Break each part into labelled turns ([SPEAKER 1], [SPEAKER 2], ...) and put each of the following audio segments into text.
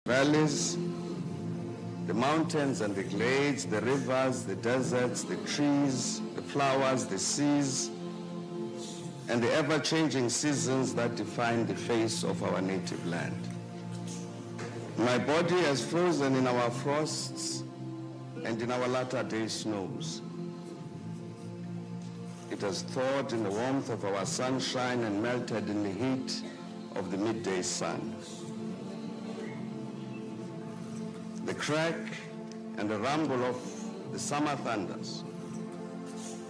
[SPEAKER 1] valleys, the mountains and the glades, the rivers, the deserts, the trees, the flowers, the seas, and the ever-changing seasons that define the face of our native land. My body has frozen in our frosts and in our latter-day snows. It has thawed in the warmth of our sunshine and melted in the heat of the midday sun. The crack and the rumble of the summer thunders,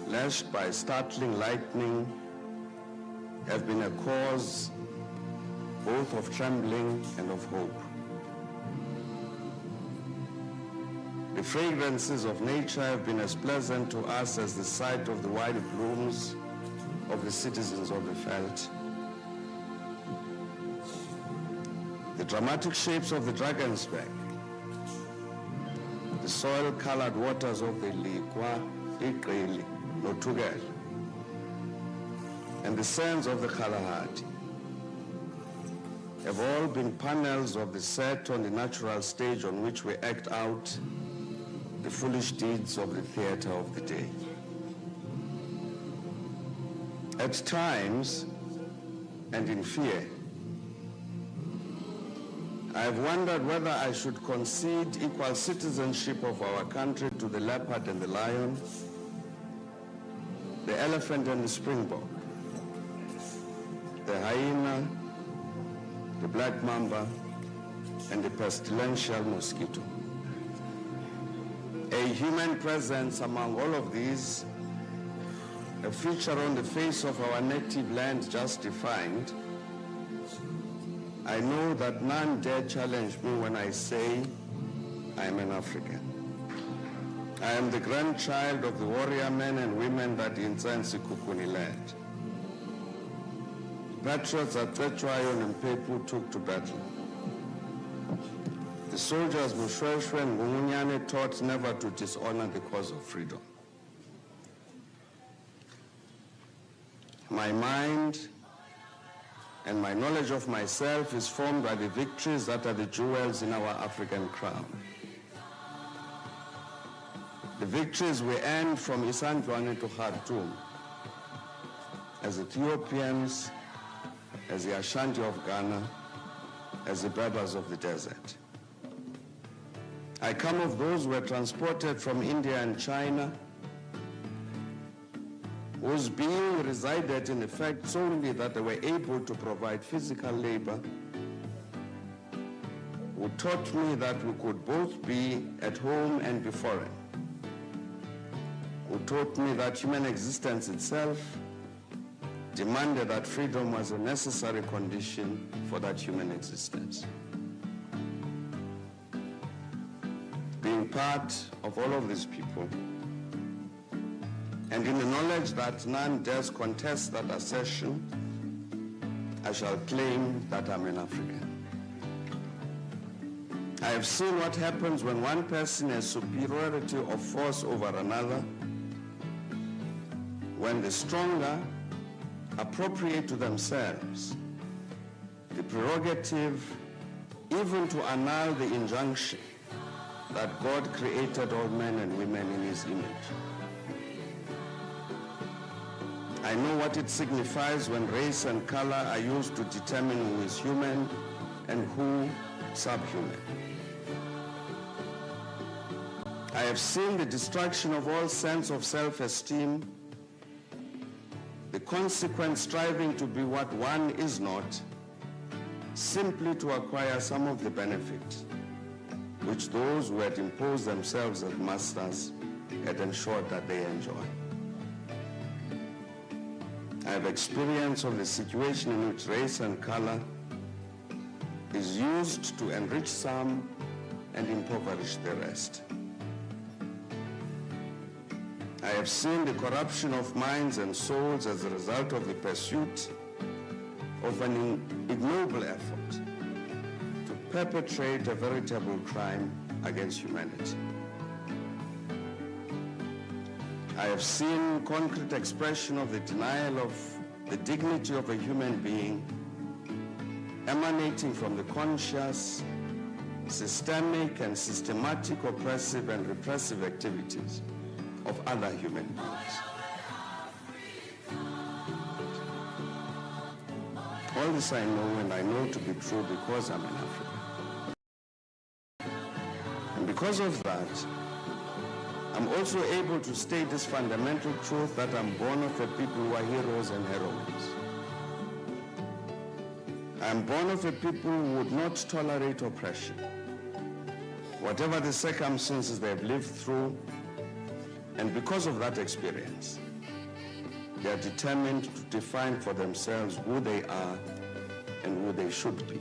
[SPEAKER 1] lashed by startling lightning, have been a cause both of trembling and of hope. The fragrances of nature have been as pleasant to us as the sight of the wild blooms of the citizens of the veldt. The dramatic shapes of the Drakensberg, the soil-colored waters of the Likwa, Iqili, Notugel, and the sands of the Kalahari have all been panels of the set on the natural stage on which we act out the foolish deeds of the theater of the day. At times, and in fear, I have wondered whether I should concede equal citizenship of our country to the leopard and the lion, the elephant and the springbok, the hyena, the black mamba, and the pestilential mosquito. A human presence among all of these, a feature on the face of our native land just defined, I know that none dare challenge me when I say I am an African. I am the grandchild of the warrior men and women that Inzansi Kukuni led. Patriots at Pretoria and Mpepu took to battle. The soldiers Mushweshwe and Ngumunyane taught never to dishonor the cause of freedom. My mind and my knowledge of myself is formed by the victories that are the jewels in our African crown. The victories we earned from Isandlwane to Khartoum as Ethiopians, as the Ashanti of Ghana, as the Berbers of the desert. I come of those who were transported from India and China, whose being resided in the fact solely that they were able to provide physical labor, who taught me that we could both be at home and be foreign, who taught me that human existence itself demanded that freedom was a necessary condition for that human existence. Being part of all of these people, and in the knowledge that none dares contest that assertion, I shall claim that I'm an African. I have seen what happens when one person has superiority of force over another, when the stronger appropriate to themselves the prerogative even to annul the injunction that God created all men and women in his image. I know what it signifies when race and color are used to determine who is human and who subhuman. I have seen the destruction of all sense of self-esteem, the consequent striving to be what one is not, simply to acquire some of the benefits which those who had imposed themselves as masters had ensured that they enjoy. I have experience of the situation in which race and color is used to enrich some and impoverish the rest. I have seen the corruption of minds and souls as a result of the pursuit of an ignoble effort to perpetrate a veritable crime against humanity. I have seen concrete expression of the denial of the dignity of a human being emanating from the conscious systemic and systematic oppressive and repressive activities of other human beings. All this I know, and I know to be true because I'm an African. And because of that, I'm also able to state this fundamental truth that I'm born of a people who are heroes and heroines. I'm born of a people who would not tolerate oppression. Whatever the circumstances they've lived through, and because of that experience, they are determined to define for themselves who they are and who they should be.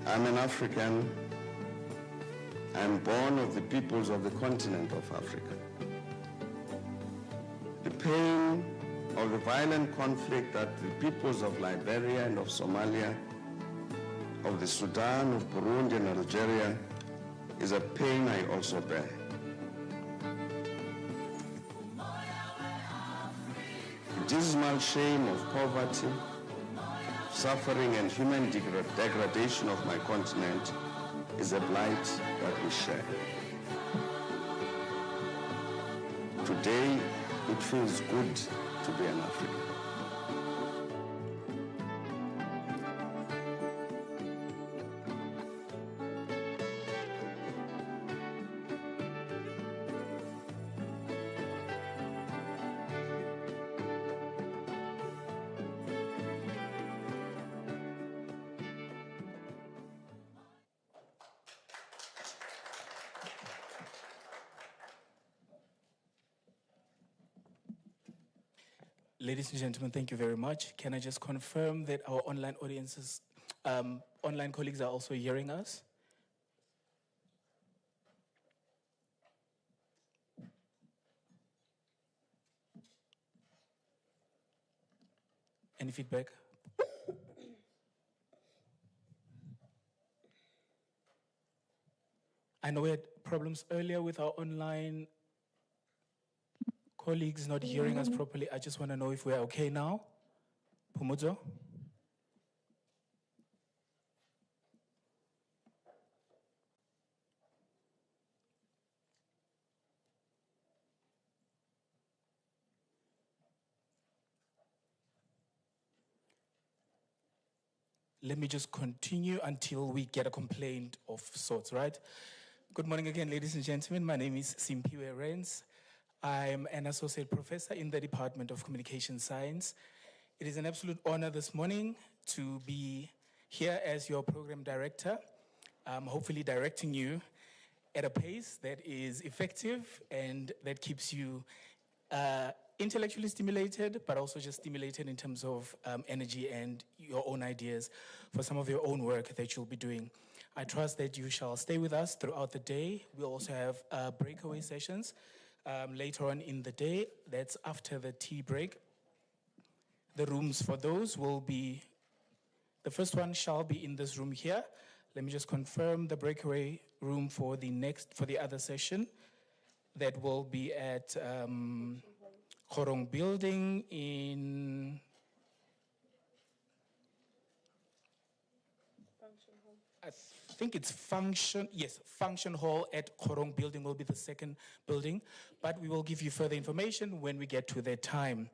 [SPEAKER 1] I'm an African. I'm born of the peoples of the continent of Africa. The pain of the violent conflict that the peoples of Liberia and of Somalia, of the Sudan, of Burundi and Algeria is a pain I also bear. The dismal shame of poverty, suffering and human degradation of my continent is a blight that we share. Today, it feels good to be an African.
[SPEAKER 2] Ladies and gentlemen, thank you very much. Can I just confirm that our online audiences, online colleagues are also hearing us? Any feedback? I know we had problems earlier with our online colleagues not hearing us properly. I just want to know if we're okay now. Pumudzo? Let me just continue until we get a complaint of sorts, right? Good morning again, ladies and gentlemen. My name is Simpiwe Renz. I'm an associate professor in the Department of Communication Science. It is an absolute honor this morning to be here as your program director, hopefully directing you at a pace that is effective and that keeps you intellectually stimulated, but also just stimulated in terms of energy and your own ideas for some of your own work that you'll be doing. I trust that you shall stay with us throughout the day. We'll also have breakaway sessions later on in the day. That's after the tea break. The rooms for those will be, the first one shall be in this room here. Let me just confirm the breakaway room for the other session. That will be at Khorong Building in I think it's Function Hall at Khorong Building will be the second building, but we will give you further information when we get to that time.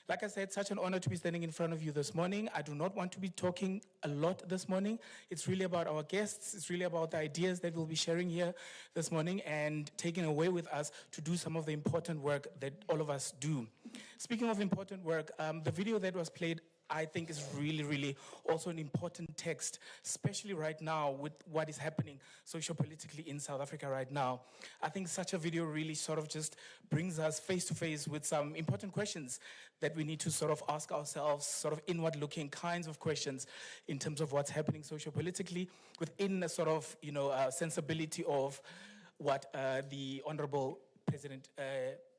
[SPEAKER 2] Like I said, such an honor to be standing in front of you this morning. I do not want to be talking a lot this morning. It's really about our guests. It's really about the ideas that we'll be sharing here this morning and taking away with us to do some of the important work that all of us do. Speaking of important work, the video that was played I think is really, really also an important text, especially right now with what is happening socio-politically in South Africa right now. I think such a video really sort of just brings us face to face with some important questions that we need to sort of ask ourselves, sort of inward-looking kinds of questions in terms of what's happening socio-politically within a sort of, sensibility of what the Honorable President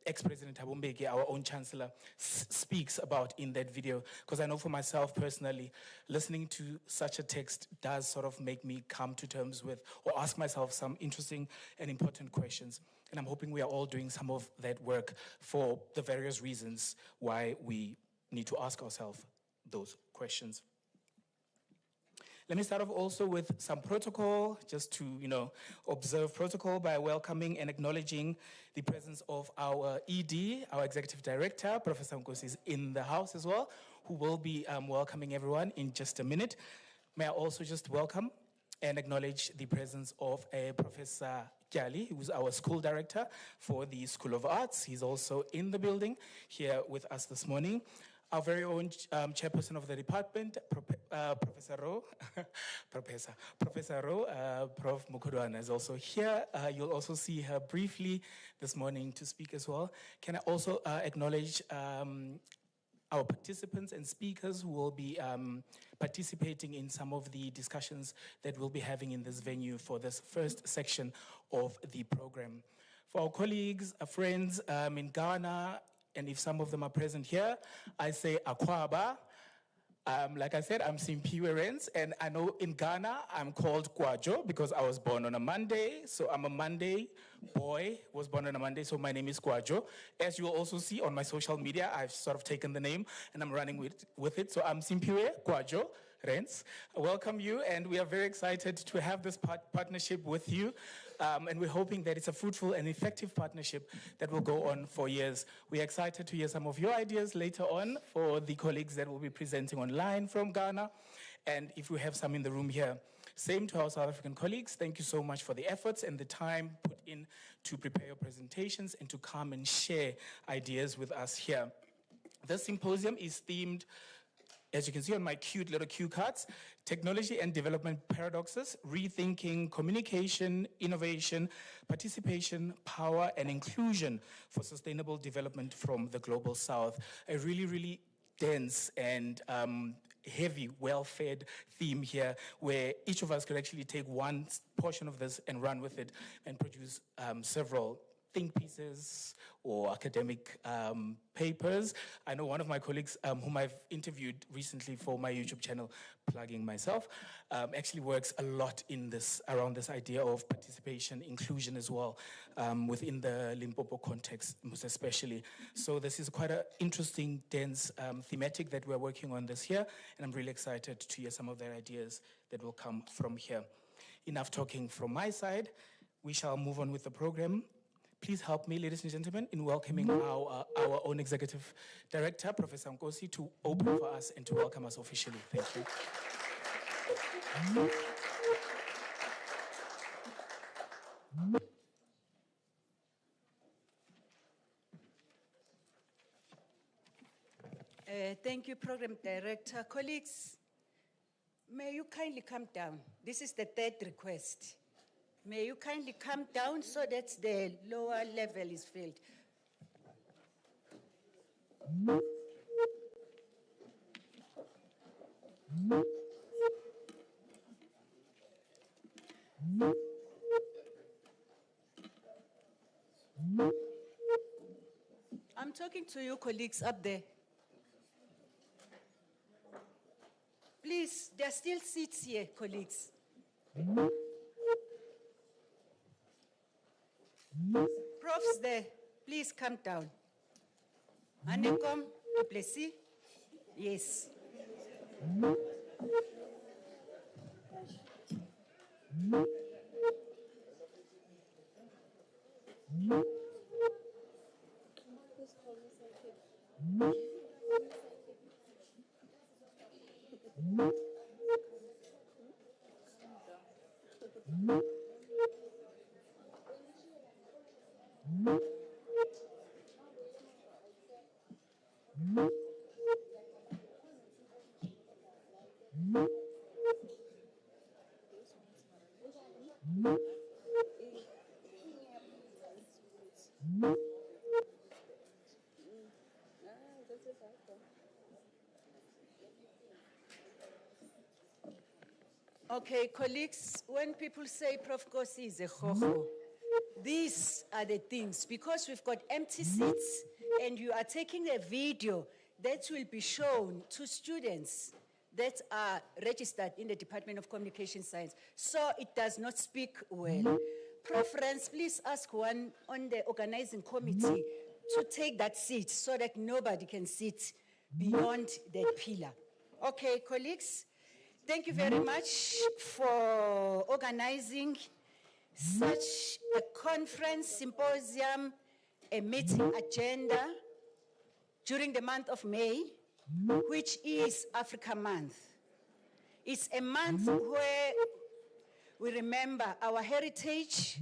[SPEAKER 2] ex-President Thabo Mbeki, our own Chancellor, speaks about in that video. Because I know for myself personally, listening to such a text does sort of make me come to terms with or ask myself some interesting and important questions. And I'm hoping we are all doing some of that work for the various reasons why we need to ask ourselves those questions. Let me start off also with some protocol, just to, observe protocol by welcoming and acknowledging the presence of our ED, our Executive Director, Professor Nkosi is in the house as well, who will be welcoming everyone in just a minute. May I also just welcome and acknowledge the presence of Professor Kyali, who's our school director for the School of Arts. He's also in the building here with us this morning. Our very own chairperson of the department, Professor Ro, Professor Ro, Prof. Mukudwana is also here. You'll also see her briefly this morning to speak as well. Can I also acknowledge our participants and speakers who will be participating in some of the discussions that we'll be having in this venue for this first section of the program. For our colleagues, friends in Ghana, and if some of them are present here, I say Akwaba. Like I said, I'm Simpiwe Rens, and I know in Ghana, I'm called Kwajo because I was born on a Monday. So I'm a Monday boy, was born on a Monday, so my name is Kwajo. As you will also see on my social media, I've sort of taken the name and I'm running with it. So I'm Simpiwe Kwajo Rens. I welcome you, and we are very excited to have this partnership with you. And we're hoping that it's a fruitful and effective partnership that will go on for years. We're excited to hear some of your ideas later on for the colleagues that will be presenting online from Ghana. And if we have some in the room here, same to our South African colleagues, thank you so much for the efforts and the time put in to prepare your presentations and to come and share ideas with us here. This symposium is themed, as you can see on my cute little cue cards, Technology and Development Paradoxes, Rethinking Communication, Innovation, Participation, Power, and Inclusion for Sustainable Development from the Global South. A really, really dense and heavy, well-fed theme here, where each of us could actually take one portion of this and run with it and produce several think pieces or academic papers. I know one of my colleagues whom I've interviewed recently for my YouTube channel, plugging myself, actually works a lot in this, around this idea of participation, inclusion as well, within the Limpopo context, most especially. So this is quite an interesting, dense thematic that we're working on this year, and I'm really excited to hear some of their ideas that will come from here. Enough talking from my side. We shall move on with the program. Please help me, ladies and gentlemen, in welcoming our own Executive Director, Professor Nkosi, to open for us and to welcome us officially. Thank you.
[SPEAKER 3] Thank you, Program Director. Colleagues, may you kindly come down. This is the third request. May you kindly come down so that the lower level is filled. I'm talking to you, colleagues up there. Please, there are still seats here, colleagues. Profs there, please come down. Anekom, Duplessis, yes. Okay, colleagues, when people say Prof. Nkosi is a ho-ho, these are the things, because we've got empty seats and you are taking a video that will be shown to students that are registered in the Department of Communication Science. So it does not speak well. Prof. Rens, please ask one on the organizing committee to take that seat so that nobody can sit beyond that pillar. Okay, colleagues, Thank you very much for organizing such a conference, symposium, a meeting agenda during the month of May, which is Africa Month. It's a month where we remember our heritage,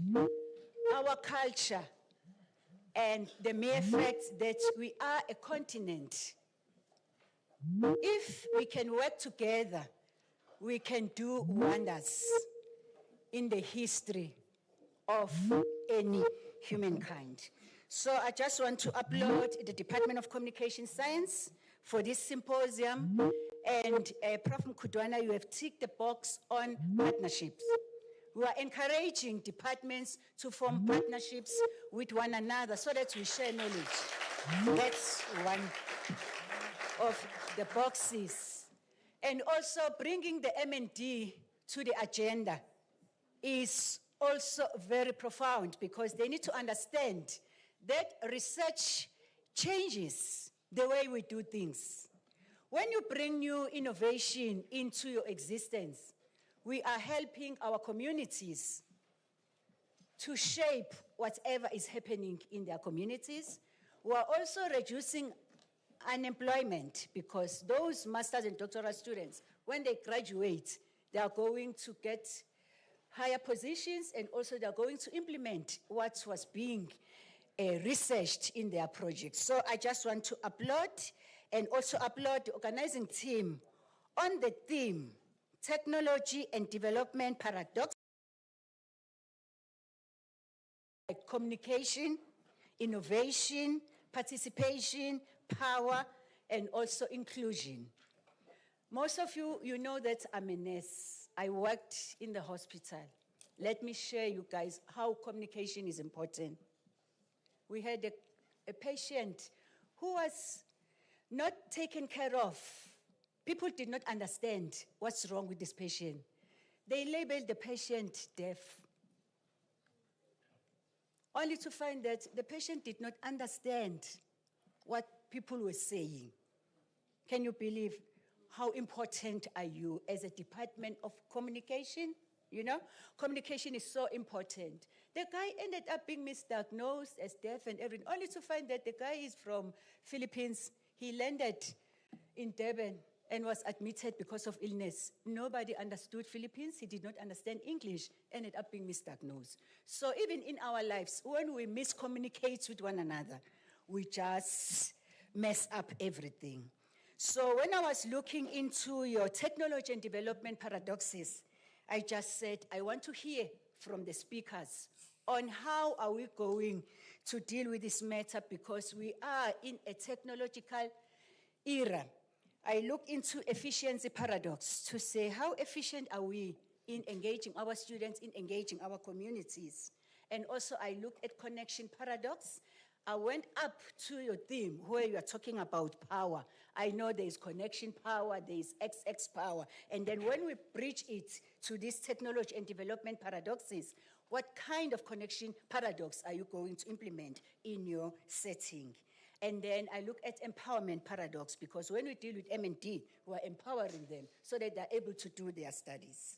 [SPEAKER 3] our culture, and the mere fact that we are a continent. If we can work together, we can do wonders in the history of any humankind. So I just want to applaud the Department of Communication Science for this symposium. And Prof. Mkhudwana, you have ticked the box on partnerships. We are encouraging departments to form partnerships with one another so that we share knowledge. That's one of the boxes. And also bringing the M&D to the agenda is also very profound because they need to understand that research changes the way we do things. When you bring new innovation into your existence, we are helping our communities to shape whatever is happening in their communities. We are also reducing unemployment because those master's and doctoral students, when they graduate, they are going to get higher positions and also they are going to implement what was being researched in their projects. So I just want to applaud and also applaud the organizing team on the theme, Technology and Development Paradox, like communication, innovation, participation, power, and also inclusion. Most of you, you know that I'm a nurse. I worked in the hospital. Let me share you guys how communication is important. We had a patient who was not taken care of. People did not understand what's wrong with this patient. They labeled the patient deaf, only to find that the patient did not understand what people were saying. Can you believe how important are you as a department of communication? You know, communication is so important. The guy ended up being misdiagnosed as deaf and everything, only to find that the guy is from Philippines. He landed in Durban and was admitted because of illness. Nobody understood Philippines. He did not understand English, ended up being misdiagnosed. So even in our lives, when we miscommunicate with one another, we just mess up everything. So when I was looking into your technology and development paradoxes, I just said, I want to hear from the speakers on how are we going to deal with this matter because we are in a technological era. I look into efficiency paradox to say how efficient are we in engaging our students, in engaging our communities. And also I looked at connection paradox. I went up to your theme where you are talking about power. I know there is connection power, there is XX power. And then when we bridge it to this technology and development paradoxes, what kind of connection paradox are you going to implement in your setting? And then I look at empowerment paradox because when we deal with M&D, we're empowering them so that they're able to do their studies.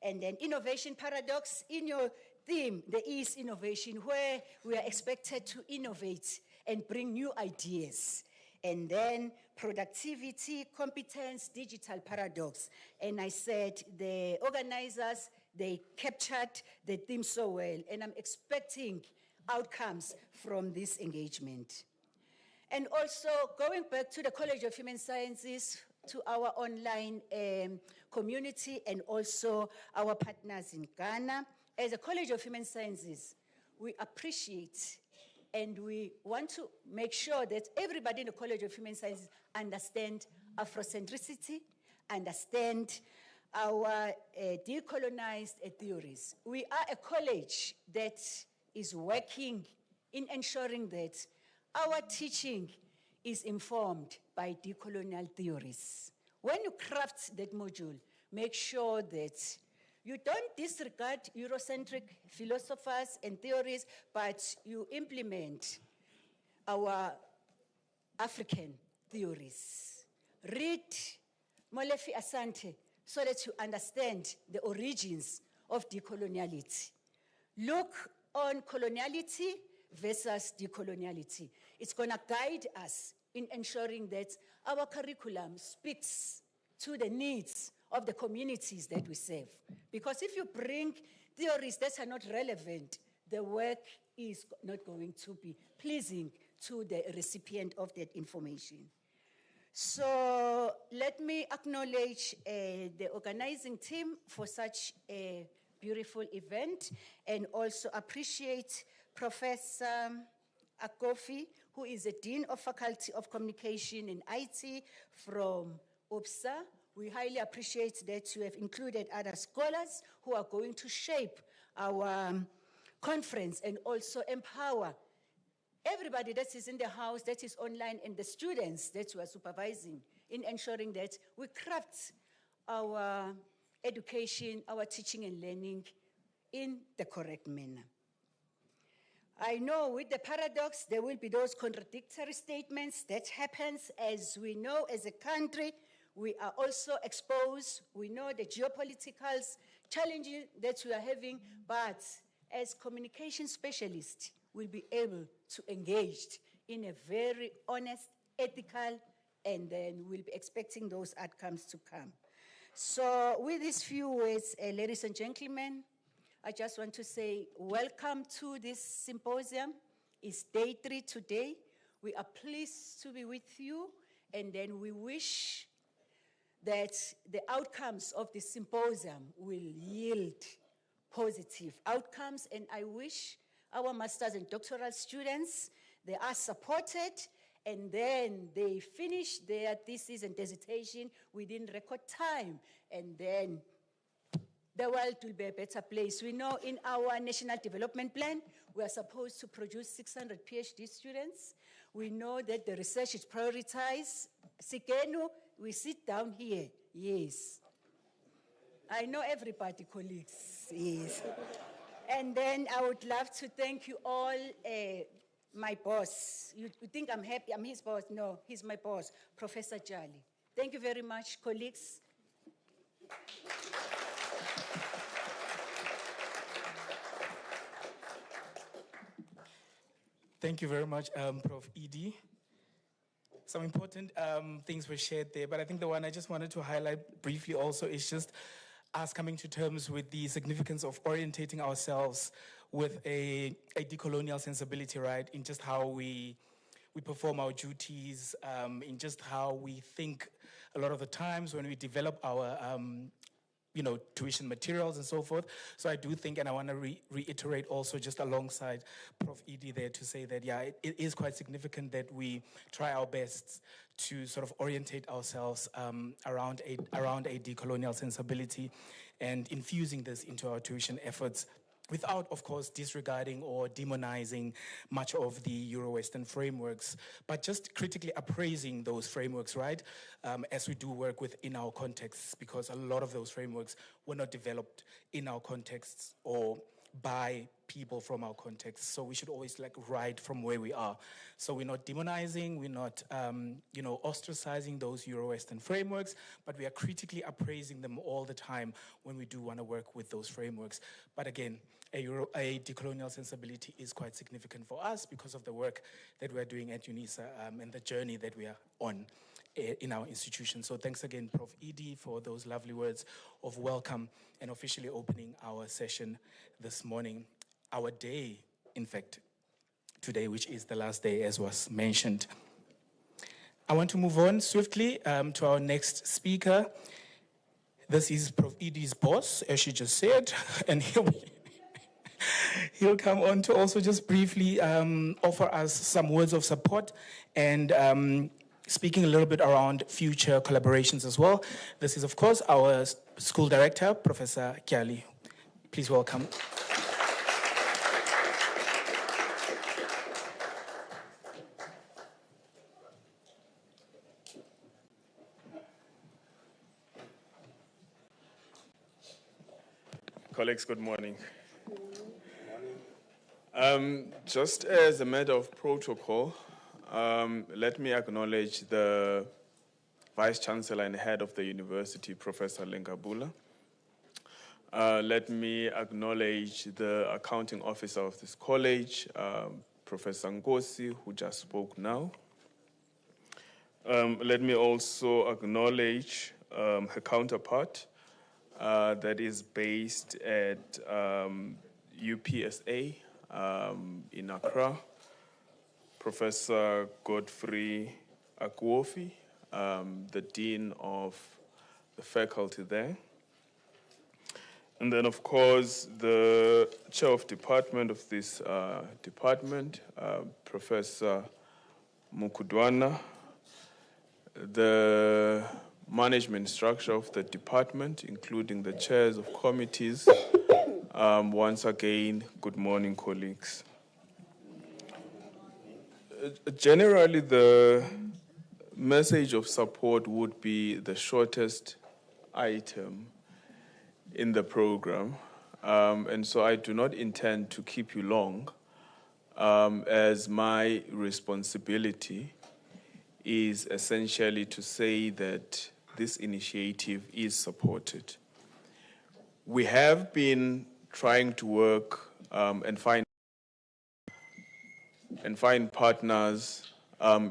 [SPEAKER 3] And then innovation paradox, in your theme, there is innovation where we are expected to innovate and bring new ideas. And then productivity, competence, digital paradox. And I said the organizers, they captured the theme so well, and I'm expecting outcomes from this engagement. And also going back to the College of Human Sciences, to our online community and also our partners in Ghana. As a College of Human Sciences, we appreciate and we want to make sure that everybody in the College of Human Sciences understand Afrocentricity, understand our decolonized theories. We are a college that is working in ensuring that our teaching is informed by decolonial theories. When you craft that module, make sure that you don't disregard Eurocentric philosophers and theories, but you implement our African theories. Read Molefi Asante so that you understand the origins of decoloniality. Look on coloniality versus decoloniality. It's going to guide us in ensuring that our curriculum speaks to the needs of the communities that we serve. Because if you bring theories that are not relevant, the work is not going to be pleasing to the recipient of that information. So let me acknowledge the organizing team for such a beautiful event, and also appreciate Professor Akofi, who is the Dean of Faculty of Communication and IT from UPSA. We highly appreciate that you have included other scholars who are going to shape our conference and also empower everybody that is in the house, that is online, and the students that you are supervising in ensuring that we craft our education, our teaching and learning in the correct manner. I know with the paradox, there will be those contradictory statements that happens. As we know, as a country, we are also exposed. We know the geopolitical challenges that we are having, but as communication specialists, we'll be able to engage in a very honest, ethical, and then we'll be expecting those outcomes to come. So with these few words, ladies and gentlemen, I just want to say welcome to this symposium. It's day 3 today. We are pleased to be with you, and then we wish that the outcomes of this symposium will yield positive outcomes, and I wish our master's and doctoral students, they are supported, and then they finish their thesis and dissertation within record time, and then the world will be a better place. We know in our National Development Plan, we are supposed to produce 600 PhD students. We know that the research is prioritized. Sikenu, we sit down here, yes. I know everybody, colleagues, yes. And then I would love to thank you all, my boss. You think I'm happy, I'm his boss? No, he's my boss, Professor Jali. Thank you very much, colleagues.
[SPEAKER 2] Thank you very much, Prof. Edie. Some important things were shared there, but I think the one I just wanted to highlight briefly also is just us coming to terms with the significance of orientating ourselves with a decolonial sensibility, right, in just how we perform our duties, in just how we think a lot of the times when we develop our tuition materials and so forth. So I do think, and I want to reiterate also just alongside Prof. Edie there to say that, yeah, it is quite significant that we try our best to sort of orientate ourselves around a decolonial sensibility and infusing this into our tuition efforts, without, of course, disregarding or demonizing much of the Euro-Western frameworks, but just critically appraising those frameworks, right, as we do work within our contexts, because a lot of those frameworks were not developed in our contexts or by people from our context. So we should always write from where we are. So we're not demonizing, we're not ostracizing those Euro-Western frameworks, but we are critically appraising them all the time when we do want to work with those frameworks. But again, a decolonial sensibility is quite significant for us because of the work that we're doing at Unisa and the journey that we are on in our institution. So thanks again, Prof. Edie, for those lovely words of welcome and officially opening our session this morning. Our day, in fact, today, which is the last day, as was mentioned. I want to move on swiftly to our next speaker. This is Prof. Edie's boss, as she just said, and he'll come on to also just briefly offer us some words of support and speaking a little bit around future collaborations as well. This is, of course, our school director, Professor Kyali. Please welcome.
[SPEAKER 4] Colleagues, good morning. Just as a matter of protocol, let me acknowledge the Vice-Chancellor and Head of the University, Professor Lengabula. Let me acknowledge the Accounting Officer of this college, Professor Ngosi, who just spoke now. Let me also acknowledge her counterpart that is based at UPSA in Accra, Professor Godfrey Akwofi, the Dean of the faculty there. And then, of course, the Chair of Department of this department, Professor Mukudwana, the management structure of the department, including the chairs of committees. Once again, good morning, colleagues. Generally, the message of support would be the shortest item in the program. And so I do not intend to keep you long, as my responsibility is essentially to say that this initiative is supported. We have been trying to work and find partners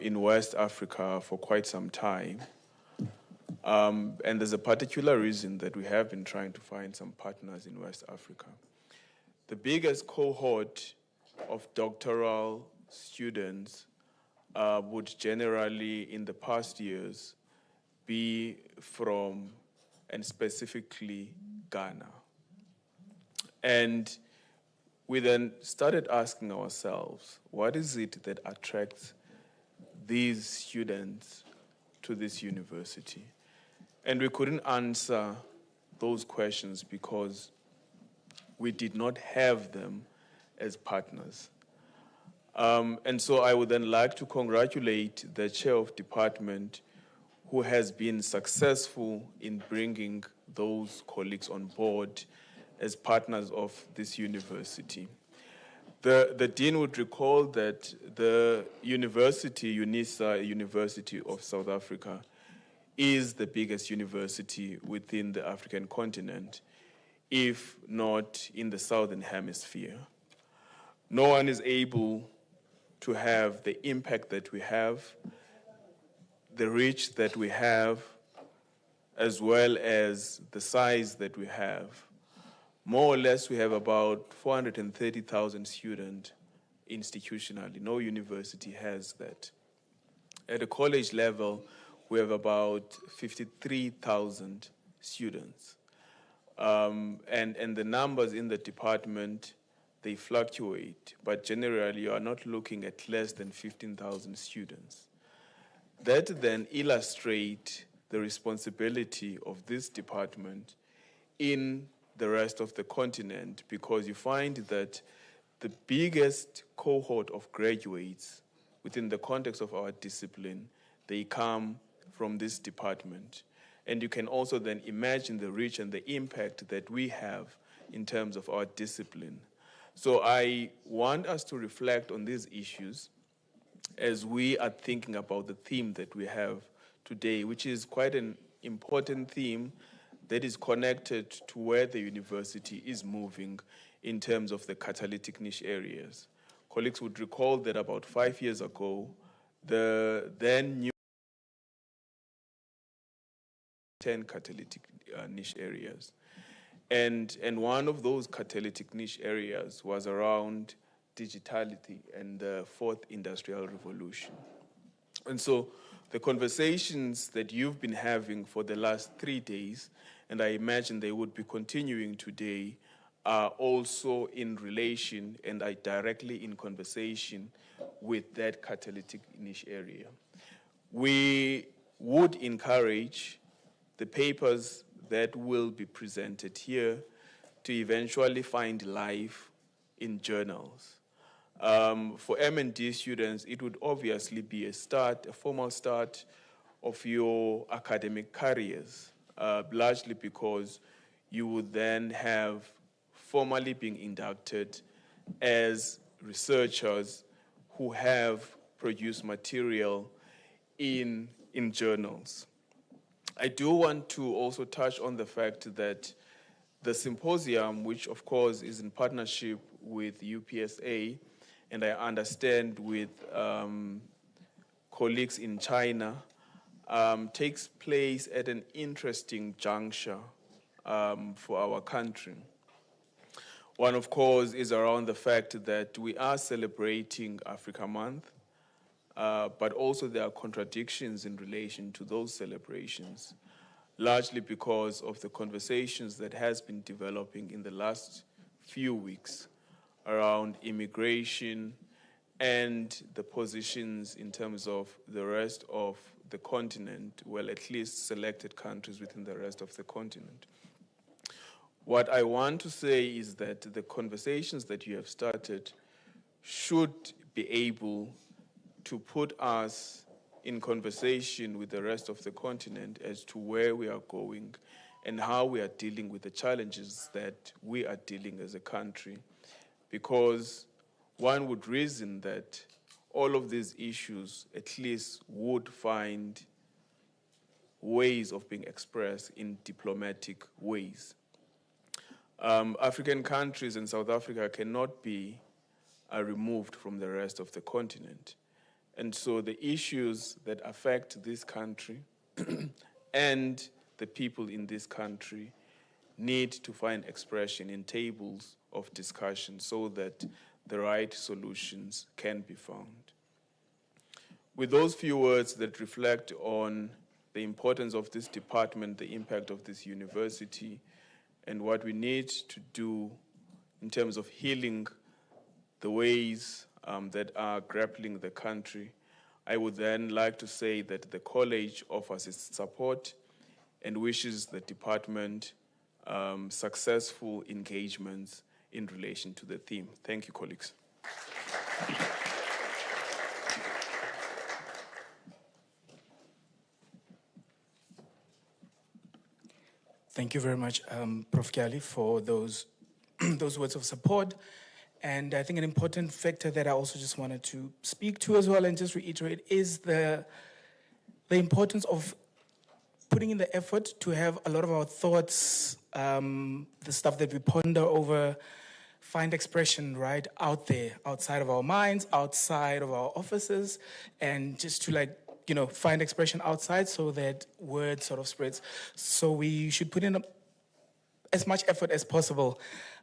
[SPEAKER 4] in West Africa for quite some time. And there's a particular reason that we have been trying to find some partners in West Africa. The biggest cohort of doctoral students would generally, in the past years, be from, and specifically, Ghana. And we then started asking ourselves, what is it that attracts these students to this university? And we couldn't answer those questions because we did not have them as partners. And so I would then like to congratulate the chair of department who has been successful in bringing those colleagues on board as partners of this university. The dean would recall that the university, Unisa, University of South Africa, is the biggest university within the African continent, if not in the Southern Hemisphere. No one is able to have the impact that we have, the reach that we have, as well as the size that we have. More or less, we have about 430,000 students institutionally. No university has that. At a college level, we have about 53,000 students. And the numbers in the department, they fluctuate, but generally you are not looking at less than 15,000 students. That then illustrates the responsibility of this department in the rest of the continent, because you find that the biggest cohort of graduates within the context of our discipline, they come from this department. And you can also then imagine the reach and the impact that we have in terms of our discipline. So I want us to reflect on these issues as we are thinking about the theme that we have today, which is quite an important theme that is connected to where the university is moving in terms of the catalytic niche areas. Colleagues would recall that about 5 years ago, the then new 10 catalytic niche areas. And one of those catalytic niche areas was around digitality and the fourth industrial revolution. And so the conversations that you've been having for the last 3 days, and I imagine they would be continuing today, are also in relation and are directly in conversation with that catalytic niche area. We would encourage the papers that will be presented here to eventually find life in journals. For M&D students, it would obviously be a formal start of your academic careers, largely because you would then have formally been inducted as researchers who have produced material in journals. I do want to also touch on the fact that the symposium, which of course is in partnership with UPSA, and I understand with colleagues in China, takes place at an interesting juncture for our country. One, of course, is around the fact that we are celebrating Africa Month, but also there are contradictions in relation to those celebrations, largely because of the conversations that has been developing in the last few weeks around immigration and the positions in terms of the rest of the continent, well, at least selected countries within the rest of the continent. What I want to say is that the conversations that you have started should be able to put us in conversation with the rest of the continent as to where we are going and how we are dealing with the challenges that we are dealing as a country. Because one would reason that all of these issues at least would find ways of being expressed in diplomatic ways. African countries and South Africa cannot be removed from the rest of the continent. And so the issues that affect this country and the people in this country need to find expression in tables of discussion so that the right solutions can be found. With those few words that reflect on the importance of this department, the impact of this university, and what we need to do in terms of healing the ways that are grappling the country, I would then like to say that the college offers its support and wishes the department successful engagements in relation to the theme. Thank you, colleagues.
[SPEAKER 2] Thank you very much, Prof. Kiali, for those, those words of support. And I think an important factor that I also just wanted to speak to as well and just reiterate is the importance of putting in the effort to have a lot of our thoughts, the stuff that we ponder over, find expression right out there, outside of our minds, outside of our offices, and just to find expression outside so that word sort of spreads. So we should put in as much effort as possible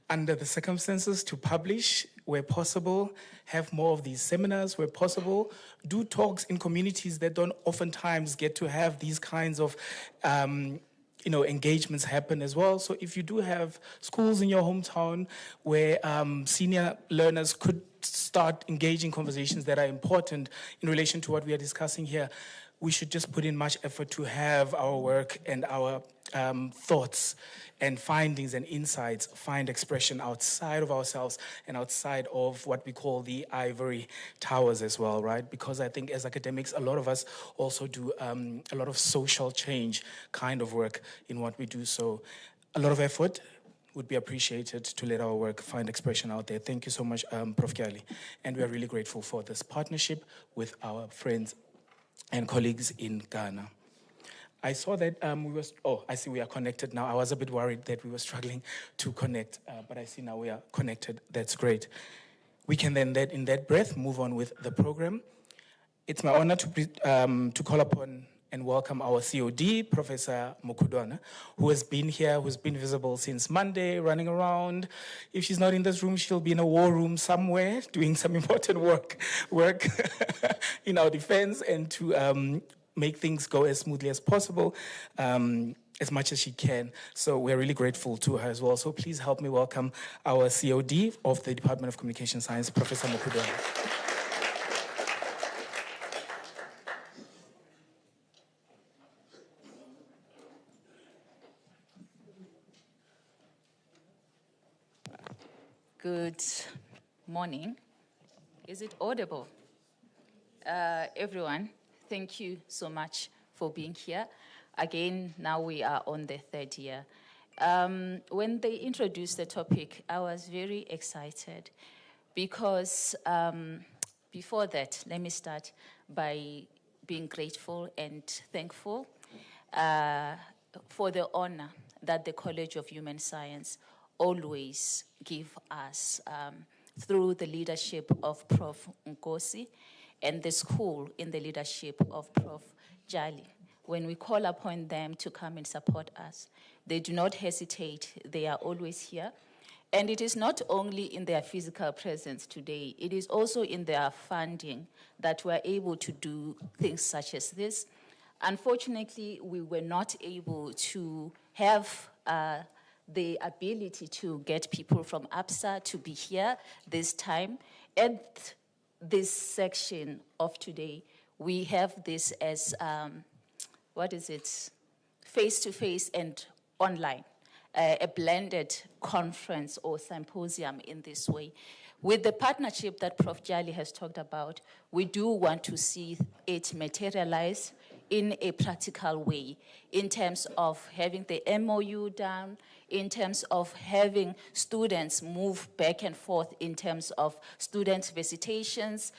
[SPEAKER 2] under the circumstances to publish where possible, have more of these seminars where possible, do talks in communities that don't oftentimes get to have these kinds of engagements happen as well. So if you do have schools in your hometown where senior learners could start engaging conversations that are important in relation to what we are discussing here, we should just put in much effort to have our work and our thoughts and findings and insights find expression outside of ourselves and outside of what we call the ivory towers as well, right? Because I think as academics, a lot of us also do a lot of social change kind of work in what we do. So a lot of effort would be appreciated to let our work find expression out there. Thank you so much, Prof. Kiali. And we are really grateful for this partnership with our friends and colleagues in Ghana. I saw that I see we are connected now. I was a bit worried that we were struggling to connect, but I see now we are connected. That's great. We can then, in that breath, move on with the program. It's my honor to call upon and welcome our COD, Professor Mukudwana, who has been here, who's been visible since Monday, running around. If she's not in this room, she'll be in a war room somewhere, doing some important work in our defense and to make things go as smoothly as possible, as much as she can. So we're really grateful to her as well. So please help me welcome our COD of the Department of Communication Science, Professor Mukudwana.
[SPEAKER 5] Good morning. Is it audible? Everyone, thank you so much for being here. Again, now we are on the third year. When they introduced the topic, I was very excited because before that, let me start by being grateful and thankful for the honor that the College of Human Science always give us through the leadership of Prof. Nkosi and the school in the leadership of Prof. Jali. When we call upon them to come and support us, they do not hesitate. They are always here. And it is not only in their physical presence today, it is also in their funding that we're able to do things such as this. Unfortunately, we were not able to have the ability to get people from UPSA to be here this time. At this section of today, we have this as, face-to-face and online. A blended conference or symposium in this way. With the partnership that Prof. Jali has talked about, we do want to see it materialize in a practical way in terms of having the MOU done, in terms of having students move back and forth in terms of student visitations,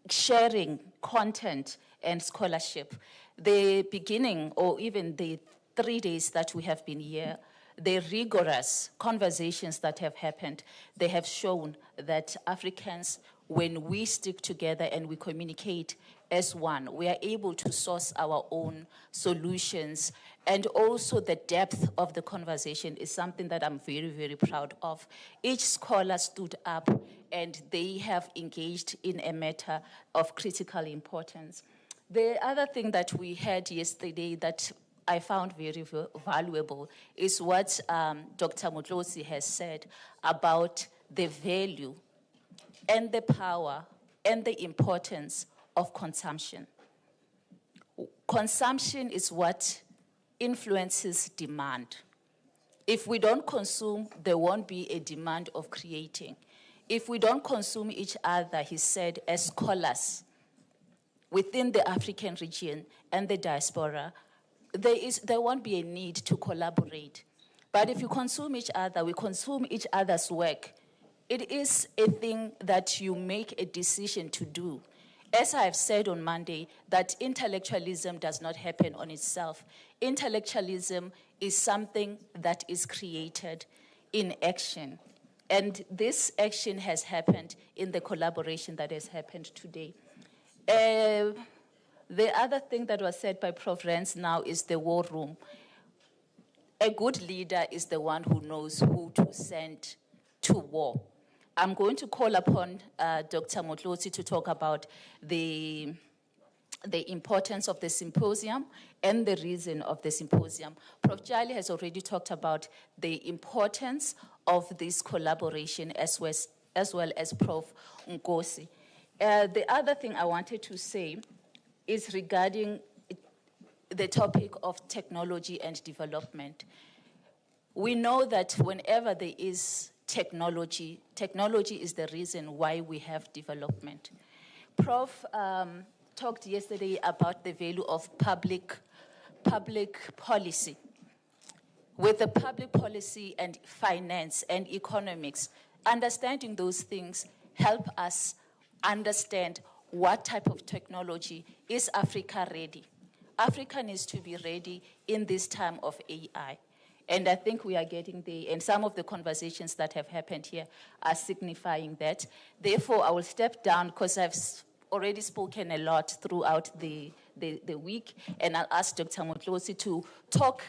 [SPEAKER 5] sharing content and scholarship. The beginning or even the 3 days that we have been here, the rigorous conversations that have happened, they have shown that Africans, when we stick together and we communicate as one, we are able to source our own solutions. And also the depth of the conversation is something that I'm very, very proud of. Each scholar stood up and they have engaged in a matter of critical importance. The other thing that we had yesterday that I found very valuable is what Dr. Motlosi has said about the value and the power and the importance of consumption. Consumption is what influences demand. If we don't consume, there won't be a demand of creating. If we don't consume each other, he said, as scholars within the African region and the diaspora, there won't be a need to collaborate. But if you consume each other, we consume each other's work, it is a thing that you make a decision to do. As I've said on Monday, that intellectualism does not happen on itself. Intellectualism is something that is created in action. And this action has happened in the collaboration that has happened today. The other thing that was said by Prof. Rens now is the war room. A good leader is the one who knows who to send to war. I'm going to call upon Dr. Motlosi to talk about the importance of the symposium and the reason of the symposium. Prof. Jali has already talked about the importance of this collaboration as well as Prof. Nkosi. The other thing I wanted to say is regarding the topic of technology and development. We know that whenever there is technology, technology is the reason why we have development. Prof talked yesterday about the value of public policy. With the public policy and finance and economics, understanding those things help us understand what type of technology is Africa ready. Africa needs to be ready in this time of AI. And I think we are getting there, and some of the conversations that have happened here are signifying that. Therefore, I will step down because I've already spoken a lot throughout the week, and I'll ask Dr. Motlosi to talk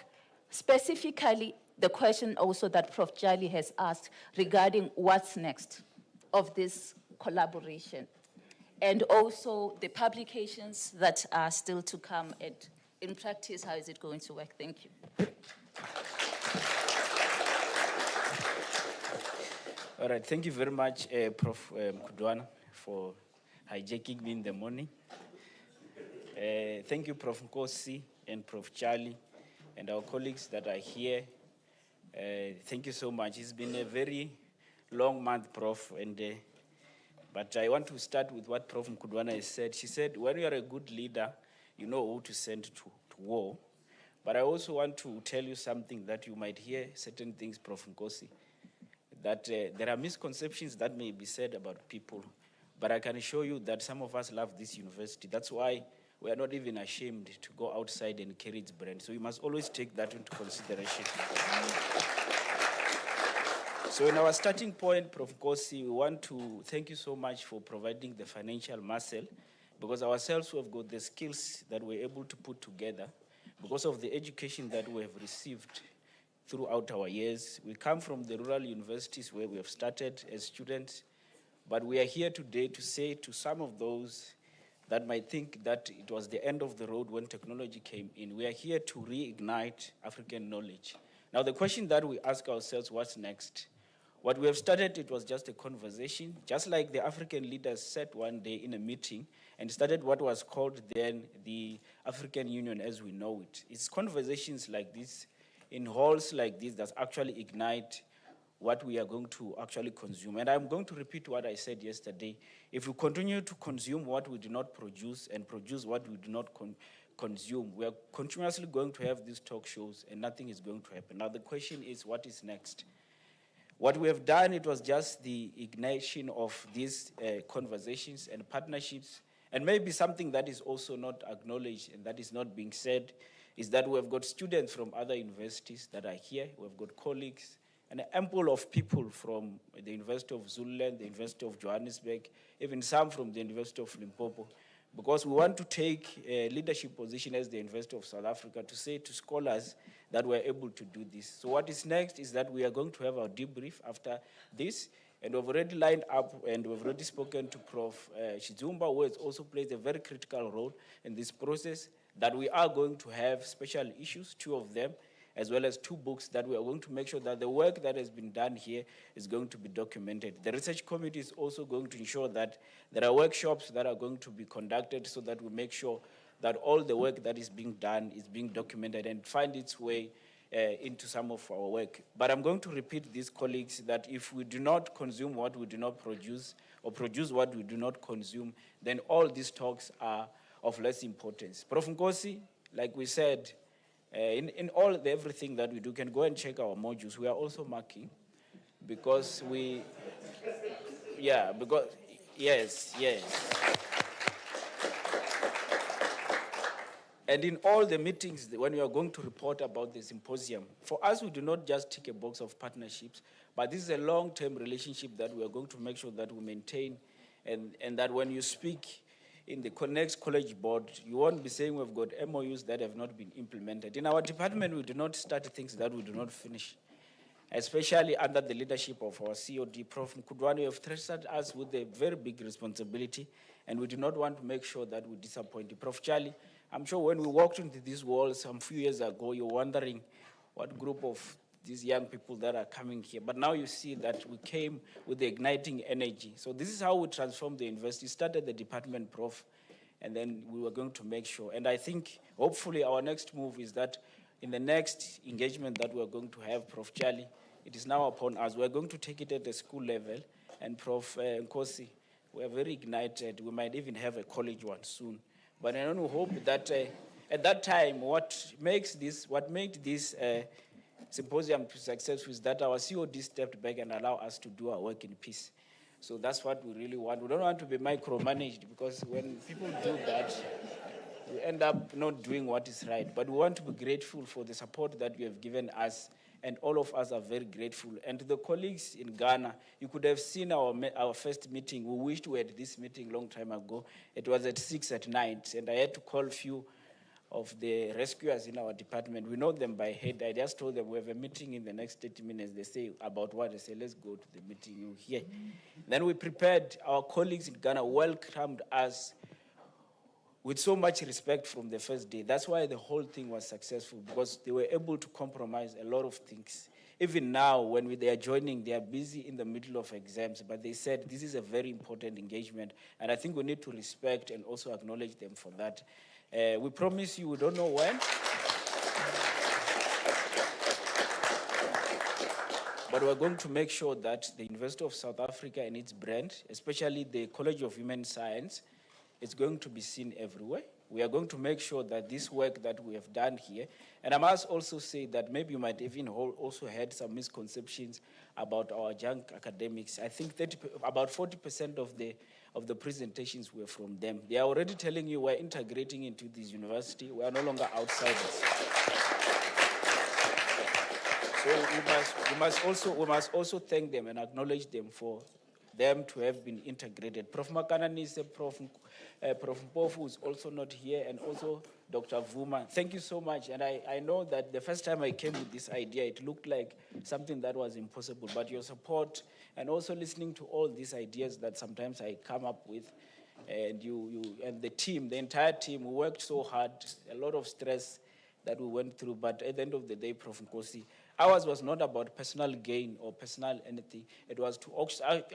[SPEAKER 5] specifically the question also that Prof. Jali has asked regarding what's next of this collaboration, and also the publications that are still to come, and in practice, how is it going to work? Thank you.
[SPEAKER 6] All right, thank you very much, Prof. Kudwana, for hijacking me in the morning. Thank you, Prof. Nkosi and Prof. Charlie, and our colleagues that are here. Thank you so much. It's been a very long month, Prof. But I want to start with what Prof. Kudwana has said. She said, when you are a good leader, you know who to send to war. But I also want to tell you something that you might hear certain things, Prof. Nkosi, that there are misconceptions that may be said about people. But I can assure you that some of us love this university. That's why we are not even ashamed to go outside and carry its brand. So we must always take that into consideration. So in our starting point, Prof. Kosi, we want to thank you so much for providing the financial muscle, because ourselves we have got the skills that we're able to put together because of the education that we have received throughout our years. We come from the rural universities where we have started as students, but we are here today to say to some of those that might think that it was the end of the road when technology came in, we are here to reignite African knowledge. Now the question that we ask ourselves, what's next? What we have started, it was just a conversation, just like the African leaders sat one day in a meeting and started what was called then the African Union as we know it. It's conversations like this, in halls like this, that actually ignite what we are going to actually consume. And I'm going to repeat what I said yesterday. If we continue to consume what we do not produce and produce what we do not consume, we are continuously going to have these talk shows and nothing is going to happen. Now the question is, what is next? What we have done, it was just the ignition of these conversations and partnerships. And maybe something that is also not acknowledged and that is not being said is that we have got students from other universities that are here. We have got colleagues and an ample of people from the University of Zululand, the University of Johannesburg, even some from the University of Limpopo, because we want to take a leadership position as the University of South Africa to say to scholars that we're able to do this. So what is next is that we are going to have our debrief after this, and we've already lined up and we've already spoken to Prof. Shizumba, who has also played a very critical role in this process, that we are going to have special issues, 2 of them, as well as 2 books that we are going to make sure that the work that has been done here is going to be documented. The research committee is also going to ensure that there are workshops that are going to be conducted so that we make sure that all the work that is being done is being documented and find its way into some of our work. But I'm going to repeat these colleagues that if we do not consume what we do not produce or produce what we do not consume, then all these talks are of less importance. Prof. Nkosi, like we said, in all everything that we do, can go and check our modules. We are also marking because we, yes. And in all the meetings, when we are going to report about the symposium, for us, we do not just tick a box of partnerships, but this is a long-term relationship that we are going to make sure that we maintain, and that when you speak in the next college board, you won't be saying we've got MOUs that have not been implemented. In our department, we do not start things that we do not finish, especially under the leadership of our COD, Prof. Mkudwani. You have trusted us with a very big responsibility, and we do not want to make sure that we disappoint you. Prof. Charlie, I'm sure when we walked into these walls some few years ago, you're wondering what group of these young people that are coming here. But now you see that we came with the igniting energy. So this is how we transformed the university. Started the department, Prof, and then we were going to make sure. And I think, hopefully, our next move is that in the next engagement that we're going to have, Prof. Charlie, it is now upon us. We're going to take it at the school level. And Prof. Nkosi, we're very ignited. We might even have a college one soon. But I don't hope that at that time, what made this symposium successful is that our COD stepped back and allowed us to do our work in peace. So that's what we really want. We don't want to be micromanaged, because when people do that, we end up not doing what is right. But we want to be grateful for the support that you have given us, and all of us are very grateful. And to the colleagues in Ghana, you could have seen our first meeting. We wished we had this meeting a long time ago. It was at 6 at night, and I had to call a few of the rescuers in our department. We know them by head. I just told them we have a meeting in the next 30 minutes. They say, about what? They say, let's go to the meeting. You hear. Then we prepared. Our colleagues in Ghana welcomed us with so much respect from the first day. That's why the whole thing was successful, because they were able to compromise a lot of things. Even now, when they are joining, they are busy in the middle of exams, but they said this is a very important engagement, and I think we need to respect and also acknowledge them for that. We promise you, we don't know when, but we're going to make sure that the University of South Africa and its brand, especially the College of Human Science, it's going to be seen everywhere. We are going to make sure that this work that we have done here, and I must also say that maybe you might even also had some misconceptions about our young academics. I think about 40% of the presentations were from them. They are already telling you we're integrating into this university. We are no longer outsiders. So we must also thank them and acknowledge them for them to have been integrated. Prof. Makananise, Prof. Mpofu is also not here, and also Dr. Vuma. Thank you so much. And I know that the first time I came with this idea, it looked like something that was impossible, but your support and also listening to all these ideas that sometimes I come up with, and you and the team, the entire team, we worked so hard, a lot of stress that we went through, but at the end of the day, Prof. Nkosi, ours was not about personal gain or personal anything. It was to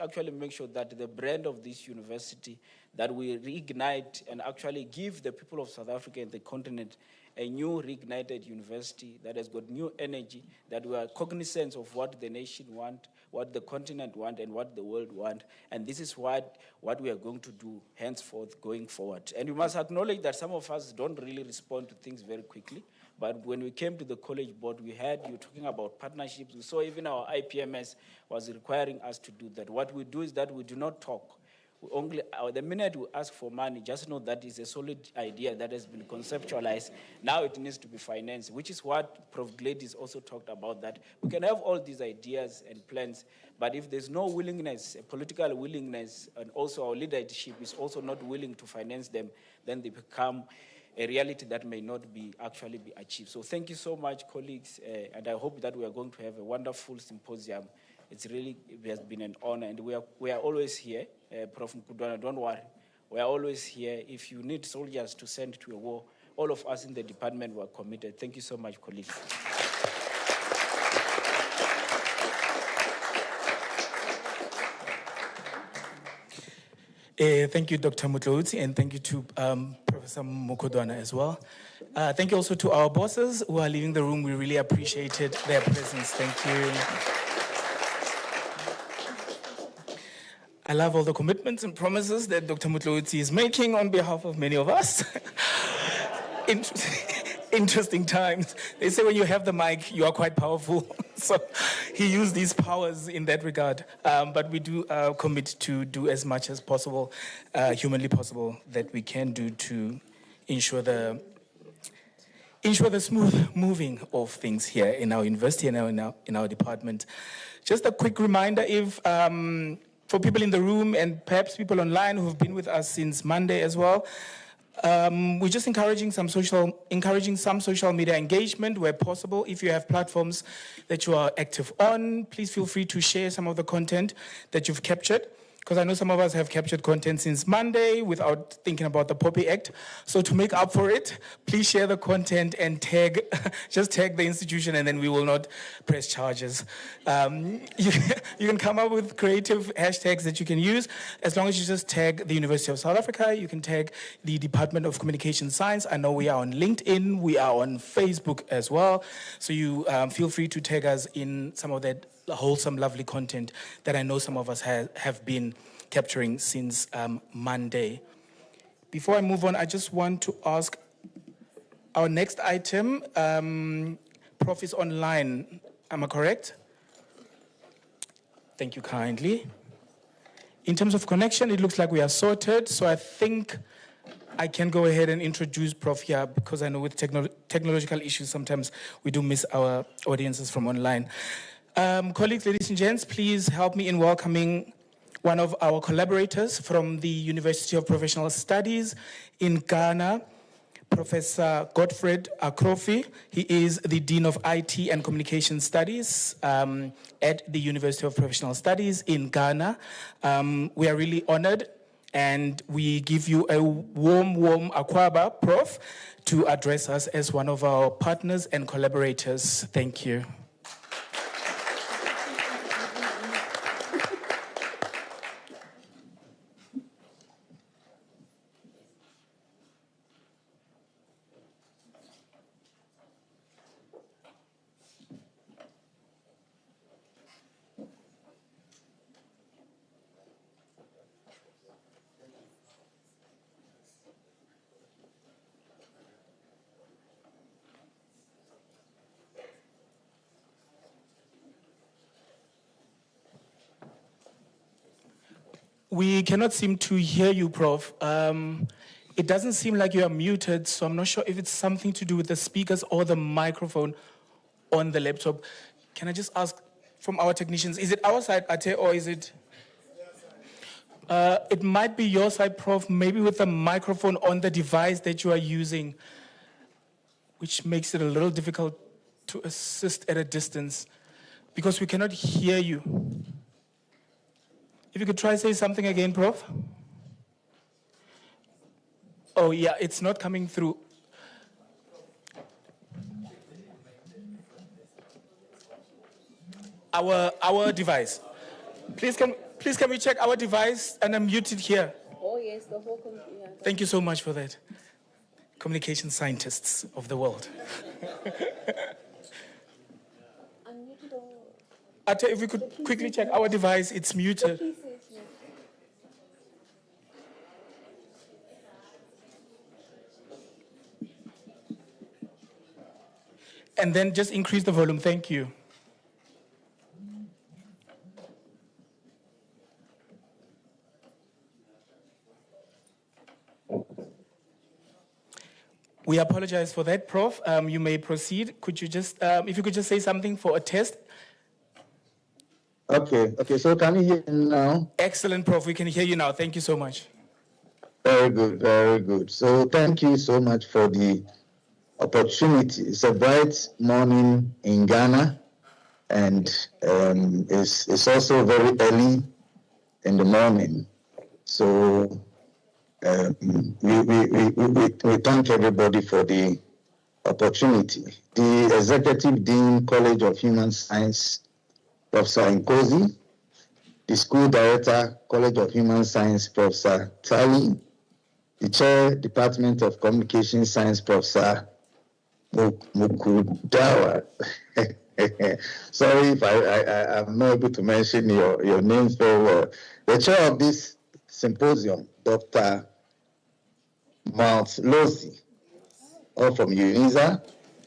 [SPEAKER 6] actually make sure that the brand of this university, that we reignite and actually give the people of South Africa and the continent a new reignited university that has got new energy, that we are cognizant of what the nation want, what the continent want, and what the world want. And this is what we are going to do henceforth going forward. And we must acknowledge that some of us don't really respond to things very quickly. But when we came to the college board, we heard you talking about partnerships. We saw even our IPMS was requiring us to do that. What we do is that we do not talk. We only, the minute we ask for money, just know that is a solid idea that has been conceptualized. Now it needs to be financed, which is what Prof. Gladys also talked about, that we can have all these ideas and plans, but if there's no willingness, a political willingness, and also our leadership is also not willing to finance them, then they become a reality that may not actually be achieved. So thank you so much, colleagues, and I hope that we are going to have a wonderful symposium. It has been an honor, and we are always here. Prof. Nkudwana, don't worry. We are always here. If you need soldiers to send to a war, all of us in the department were committed. Thank you so much, colleagues.
[SPEAKER 2] Thank you, Dr. Mutlauzi, and thank you to Professor Mukodwana as well. Thank you also to our bosses who are leaving the room. We really appreciated their presence. Thank you. I love all the commitments and promises that Dr. Mutlauzi is making on behalf of many of us. Interesting times. They say when you have the mic, you are quite powerful. So he used these powers in that regard. But we do commit to do as much as possible, humanly possible, that we can do to ensure the smooth moving of things here in our university and in our department. Just a quick reminder, if for people in the room and perhaps people online who have been with us since Monday as well, we're just encouraging some social media engagement where possible. If you have platforms that you are active on, please feel free to share some of the content that you've captured, because I know some of us have captured content since Monday without thinking about the POPI Act. So to make up for it, please share the content and just tag the institution, and then we will not press charges. You can come up with creative hashtags that you can use. As long as you just tag the University of South Africa, you can tag the Department of Communication Science. I know we are on LinkedIn, we are on Facebook as well. So you feel free to tag us in some of that wholesome, lovely content that I know some of us have been capturing since Monday. Before I move on, I just want to ask our next item, Prof is online, am I correct? Thank you kindly. In terms of connection, it looks like we are sorted, so I think I can go ahead and introduce Prof here, because I know with technological issues, sometimes we do miss our audiences from online. Colleagues, ladies and gents, please help me in welcoming one of our collaborators from the University of Professional Studies in Ghana, Professor Godfred Akrofi. He is the Dean of IT and Communication Studies at the University of Professional Studies in Ghana. We are really honored, and we give you a warm akwaba, Prof, to address us as one of our partners and collaborators. Thank you. We cannot seem to hear you, Prof. It doesn't seem like you are muted, so I'm not sure if it's something to do with the speakers or the microphone on the laptop. Can I just ask from our technicians, is it our side, Ate, or is it? It might be your side, Prof, maybe with the microphone on the device that you are using, which makes it a little difficult to assist at a distance because we cannot hear you. If you could try say something again, Prof. Oh yeah, it's not coming through. Our device. Please can we check our device and unmute it here?
[SPEAKER 7] Oh yes, the whole computer.
[SPEAKER 2] Thank you so much for that. Communication scientists of the world. Ate, if we could quickly check our device, it's muted. And then just increase the volume, thank you. We apologize for that, Prof. You may proceed. Could you just, if you could just say something for a test?
[SPEAKER 8] Okay, so can you hear me now?
[SPEAKER 2] Excellent, Prof. We can hear you now. Thank you so much.
[SPEAKER 8] Very good, very good. So thank you so much for the opportunity. It's a bright morning in Ghana, and it's also very early in the morning. So we thank everybody for the opportunity. The Executive Dean, College of Human Science, Professor Nkosi, the School Director, College of Human Science, Professor Tali, the Chair, Department of Communication Science, Professor Mukudawa. Sorry if I'm not able to mention your names very well. The Chair of this symposium, Dr. Mount Lozi, all from Unisa,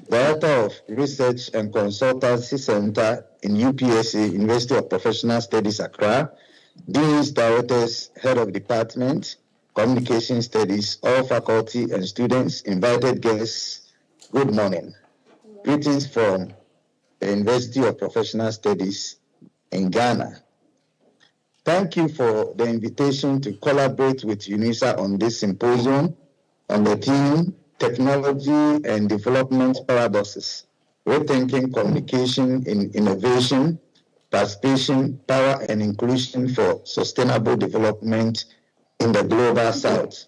[SPEAKER 8] Director of Research and Consultancy Center in UPSA, University of Professional Studies, Accra, Deans, Directors, Head of Department, Communication Studies, all faculty and students, invited guests, good morning. Greetings from the University of Professional Studies in Ghana. Thank you for the invitation to collaborate with Unisa on this symposium on the theme Technology and Development Paradoxes, Rethinking Communication in Innovation, Participation, Power and Inclusion for Sustainable Development in the Global South.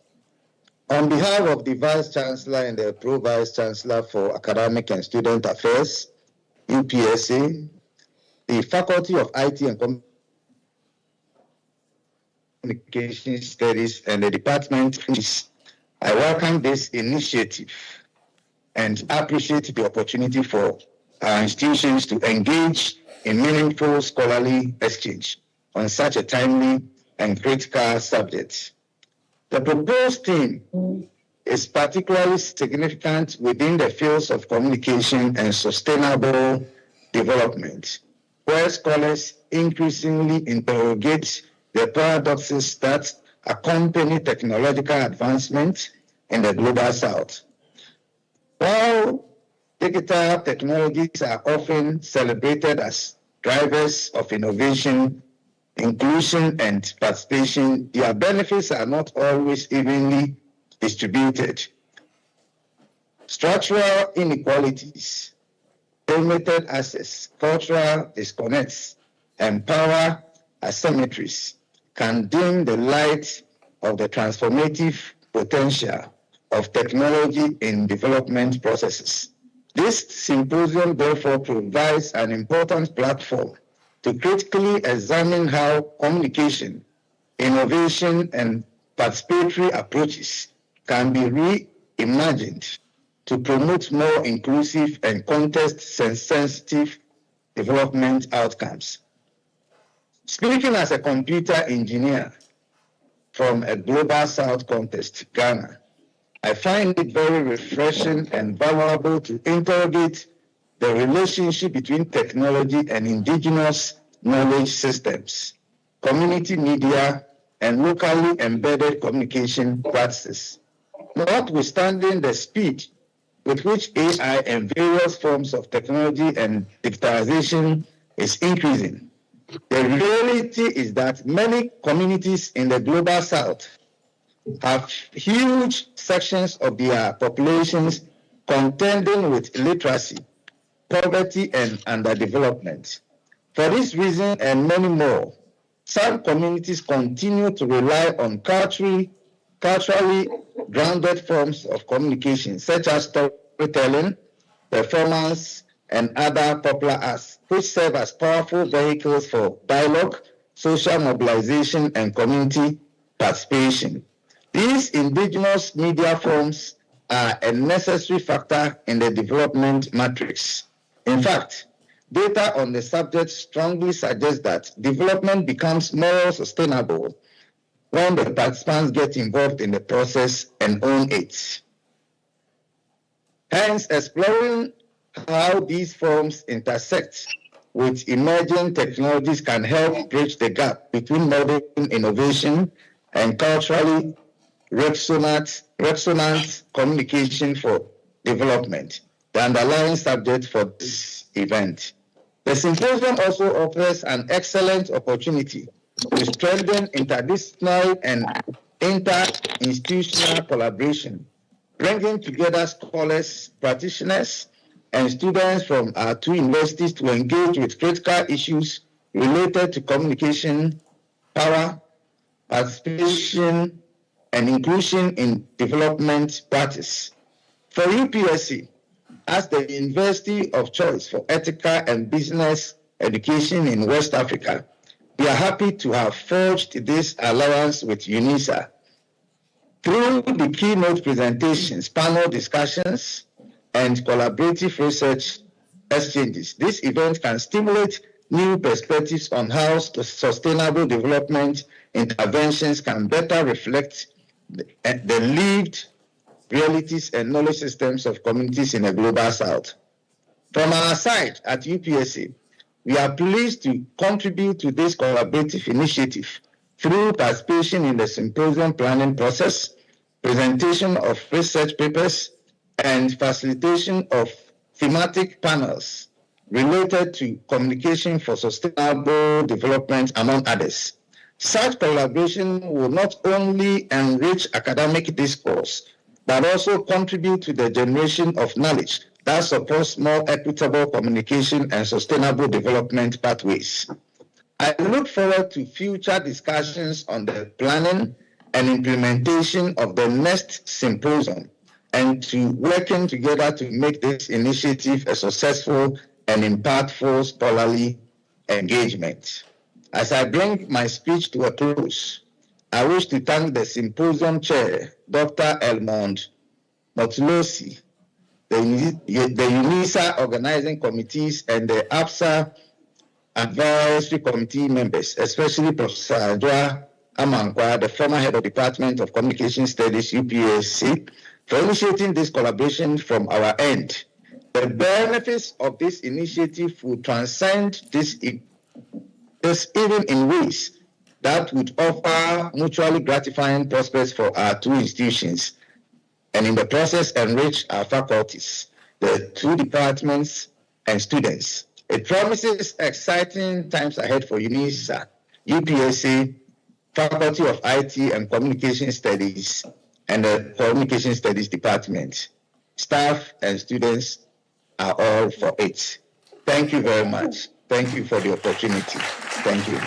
[SPEAKER 8] On behalf of the Vice Chancellor and the Pro-Vice Chancellor for Academic and Student Affairs, UPSA, the Faculty of IT and Communication Studies and the Department, I welcome this initiative and appreciate the opportunity for our institutions to engage in meaningful scholarly exchange on such a timely and critical subject. The proposed theme is particularly significant within the fields of communication and sustainable development, where scholars increasingly interrogate the paradoxes that accompany technological advancement in the Global South. While digital technologies are often celebrated as drivers of innovation, inclusion, and participation, their benefits are not always evenly distributed. Structural inequalities, limited access, cultural disconnects, and power asymmetries can dim the light of the transformative potential of technology in development processes. This symposium therefore provides an important platform to critically examine how communication, innovation, and participatory approaches can be reimagined to promote more inclusive and context-sensitive development outcomes. Speaking as a computer engineer from a Global South context, Ghana, I find it very refreshing and valuable to interrogate the relationship between technology and indigenous knowledge systems, community media, and locally embedded communication practices. Notwithstanding the speed with which AI and various forms of technology and digitalization is increasing, the reality is that many communities in the global south have huge sections of their populations contending with illiteracy, poverty, and underdevelopment. For this reason and many more, some communities continue to rely on culturally grounded forms of communication, such as storytelling, performance, and other popular arts, which serve as powerful vehicles for dialogue, social mobilization, and community participation. These indigenous media forms are a necessary factor in the development matrix. In fact, data on the subject strongly suggests that development becomes more sustainable when the participants get involved in the process and own it. Hence, exploring how these forms intersect with emerging technologies can help bridge the gap between modern innovation and culturally resonant communication for development, the underlying subject for this event. The symposium also offers an excellent opportunity to strengthen interdisciplinary and inter-institutional collaboration, bringing together scholars, practitioners, and students from our two universities to engage with critical issues related to communication, power, participation, and inclusion in development practice. For UPSA, as the university of choice for ethical and business education in West Africa, we are happy to have forged this alliance with Unisa. Through the keynote presentations, panel discussions, and collaborative research exchanges, this event can stimulate new perspectives on how sustainable development interventions can better reflect the lived realities and knowledge systems of communities in the global south. From our side at UPSA, we are pleased to contribute to this collaborative initiative through participation in the symposium planning process, presentation of research papers, and facilitation of thematic panels related to communication for sustainable development, among others. Such collaboration will not only enrich academic discourse, but also contribute to the generation of knowledge that supports more equitable communication and sustainable development pathways. I look forward to future discussions on the planning and implementation of the next symposium and to working together to make this initiative a successful and impactful scholarly engagement. As I bring my speech to a close, I wish to thank the symposium chair, Dr. Elmond Motulosi, the Unisa organizing committees, and the UPSA advisory committee members, especially Professor Adjoa Amankwa, the former head of Department of Communication Studies, UPSA, for initiating this collaboration from our end. The benefits of this initiative will transcend this even in ways that would offer mutually gratifying prospects for our two institutions, and in the process enrich our faculties, the two departments, and students. It promises exciting times ahead for Unisa, UPSA, Faculty of IT and Communication Studies, and the Communication Studies Department. Staff and students are all for it. Thank you very much. Thank you for the opportunity. Thank you.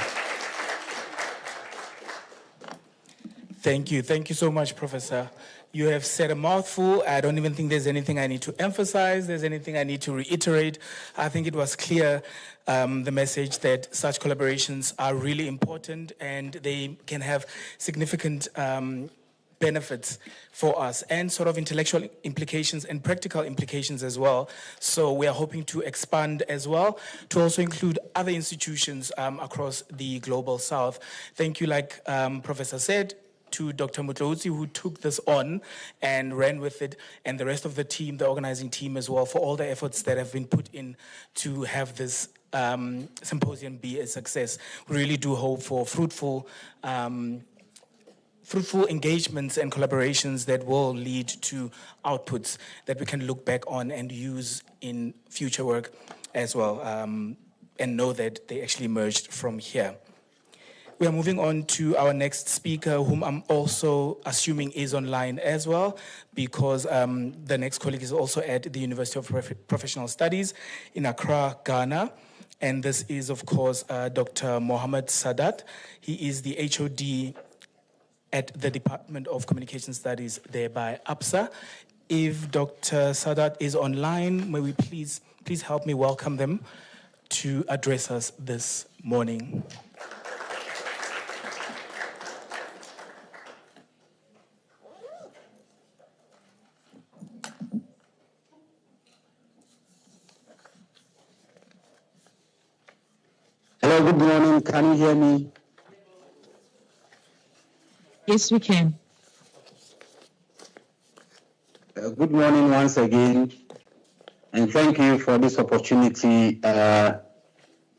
[SPEAKER 2] Thank you. Thank you so much, Professor. You have said a mouthful. I don't even think there's anything I need to emphasize. There's anything I need to reiterate. I think it was clear, the message that such collaborations are really important and they can have significant benefits for us and sort of intellectual implications and practical implications as well. So we are hoping to expand as well to also include other institutions across the global south. Thank you, like Professor said, to Dr. Mutlozi, who took this on and ran with it, and the rest of the team, the organizing team as well, for all the efforts that have been put in to have this symposium be a success. We really do hope for fruitful fruitful engagements and collaborations that will lead to outputs that we can look back on and use in future work as well, and know that they actually emerged from here. We are moving on to our next speaker, whom I'm also assuming is online as well, because the next colleague is also at the University of Professional Studies in Accra, Ghana. And this is, of course, Dr. Mohammed Sadat. He is the HOD at the Department of Communication Studies there by UPSA. If Dr. Sadat is online, may we please help me welcome them to address us this morning.
[SPEAKER 9] Hello, good morning. Can you hear me?
[SPEAKER 10] Yes, we can.
[SPEAKER 9] Good morning once again, and thank you for this opportunity to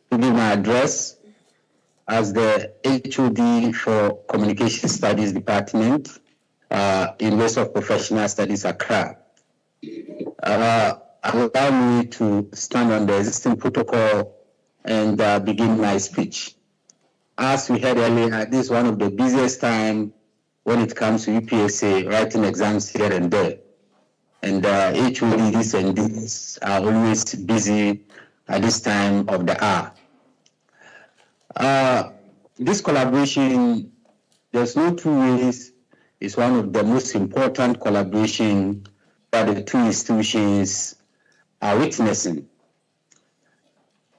[SPEAKER 9] give my address as the HOD for Communication Studies Department, University of Professional Studies, Accra. Allow me to stand on the existing protocol and begin my speech. As we heard earlier, this is one of the busiest times when it comes to UPSA writing exams here and there. And HODs and Ds are always busy at this time of the hour. This collaboration, there's no two ways, is one of the most important collaboration that the two institutions are witnessing.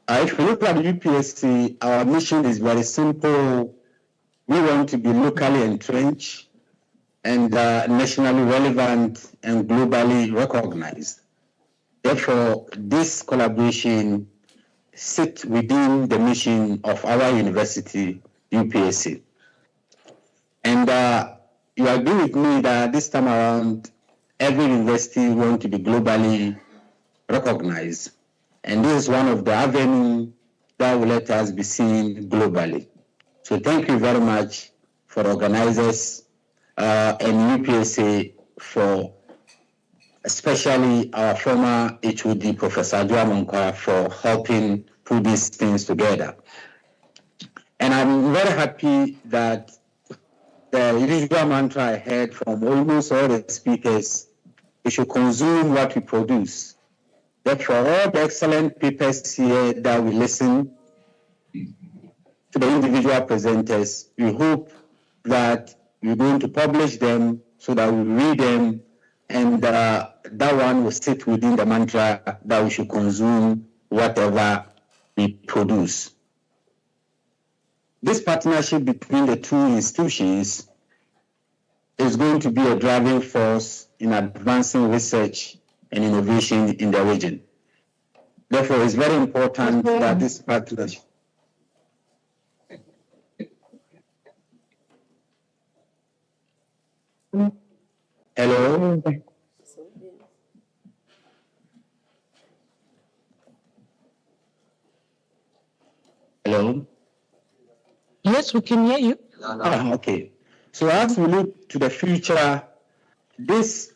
[SPEAKER 9] If we look at UPSA, our mission is very simple. We want to be locally entrenched and nationally relevant and globally recognized. Therefore, this collaboration sits within the mission of our university, UPSA. And you agree with me that this time around, every university wants to be globally recognized. And this is one of the avenues that will let us be seen globally. So thank you very much for organizers and UPSA, for especially our former HOD, Professor Joamonka, for helping put these things together. And I'm very happy that the usual mantra I heard from almost all the speakers, we should consume what we produce. Therefore, all the excellent papers here that we listen to the individual presenters, we hope that we're going to publish them so that we read them, and that one will sit within the mantra that we should consume whatever we produce. This partnership between the two institutions is going to be a driving force in advancing research and innovation in the region. Therefore, it's very important that this partnership. Hello? Hello?
[SPEAKER 10] Yes, we can hear you.
[SPEAKER 9] Okay. So as we look to the future, this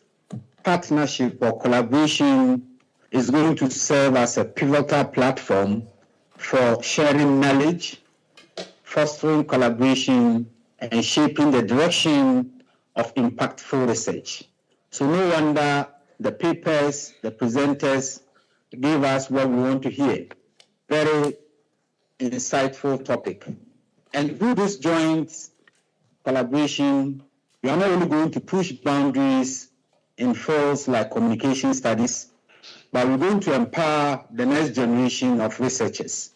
[SPEAKER 9] partnership or collaboration is going to serve as a pivotal platform for sharing knowledge, fostering collaboration, and shaping the direction of impactful research. So no wonder the papers, the presenters gave us what we want to hear. Very insightful topic. And through this joint collaboration, we are not only going to push boundaries in fields like communication studies, but we're going to empower the next generation of researchers.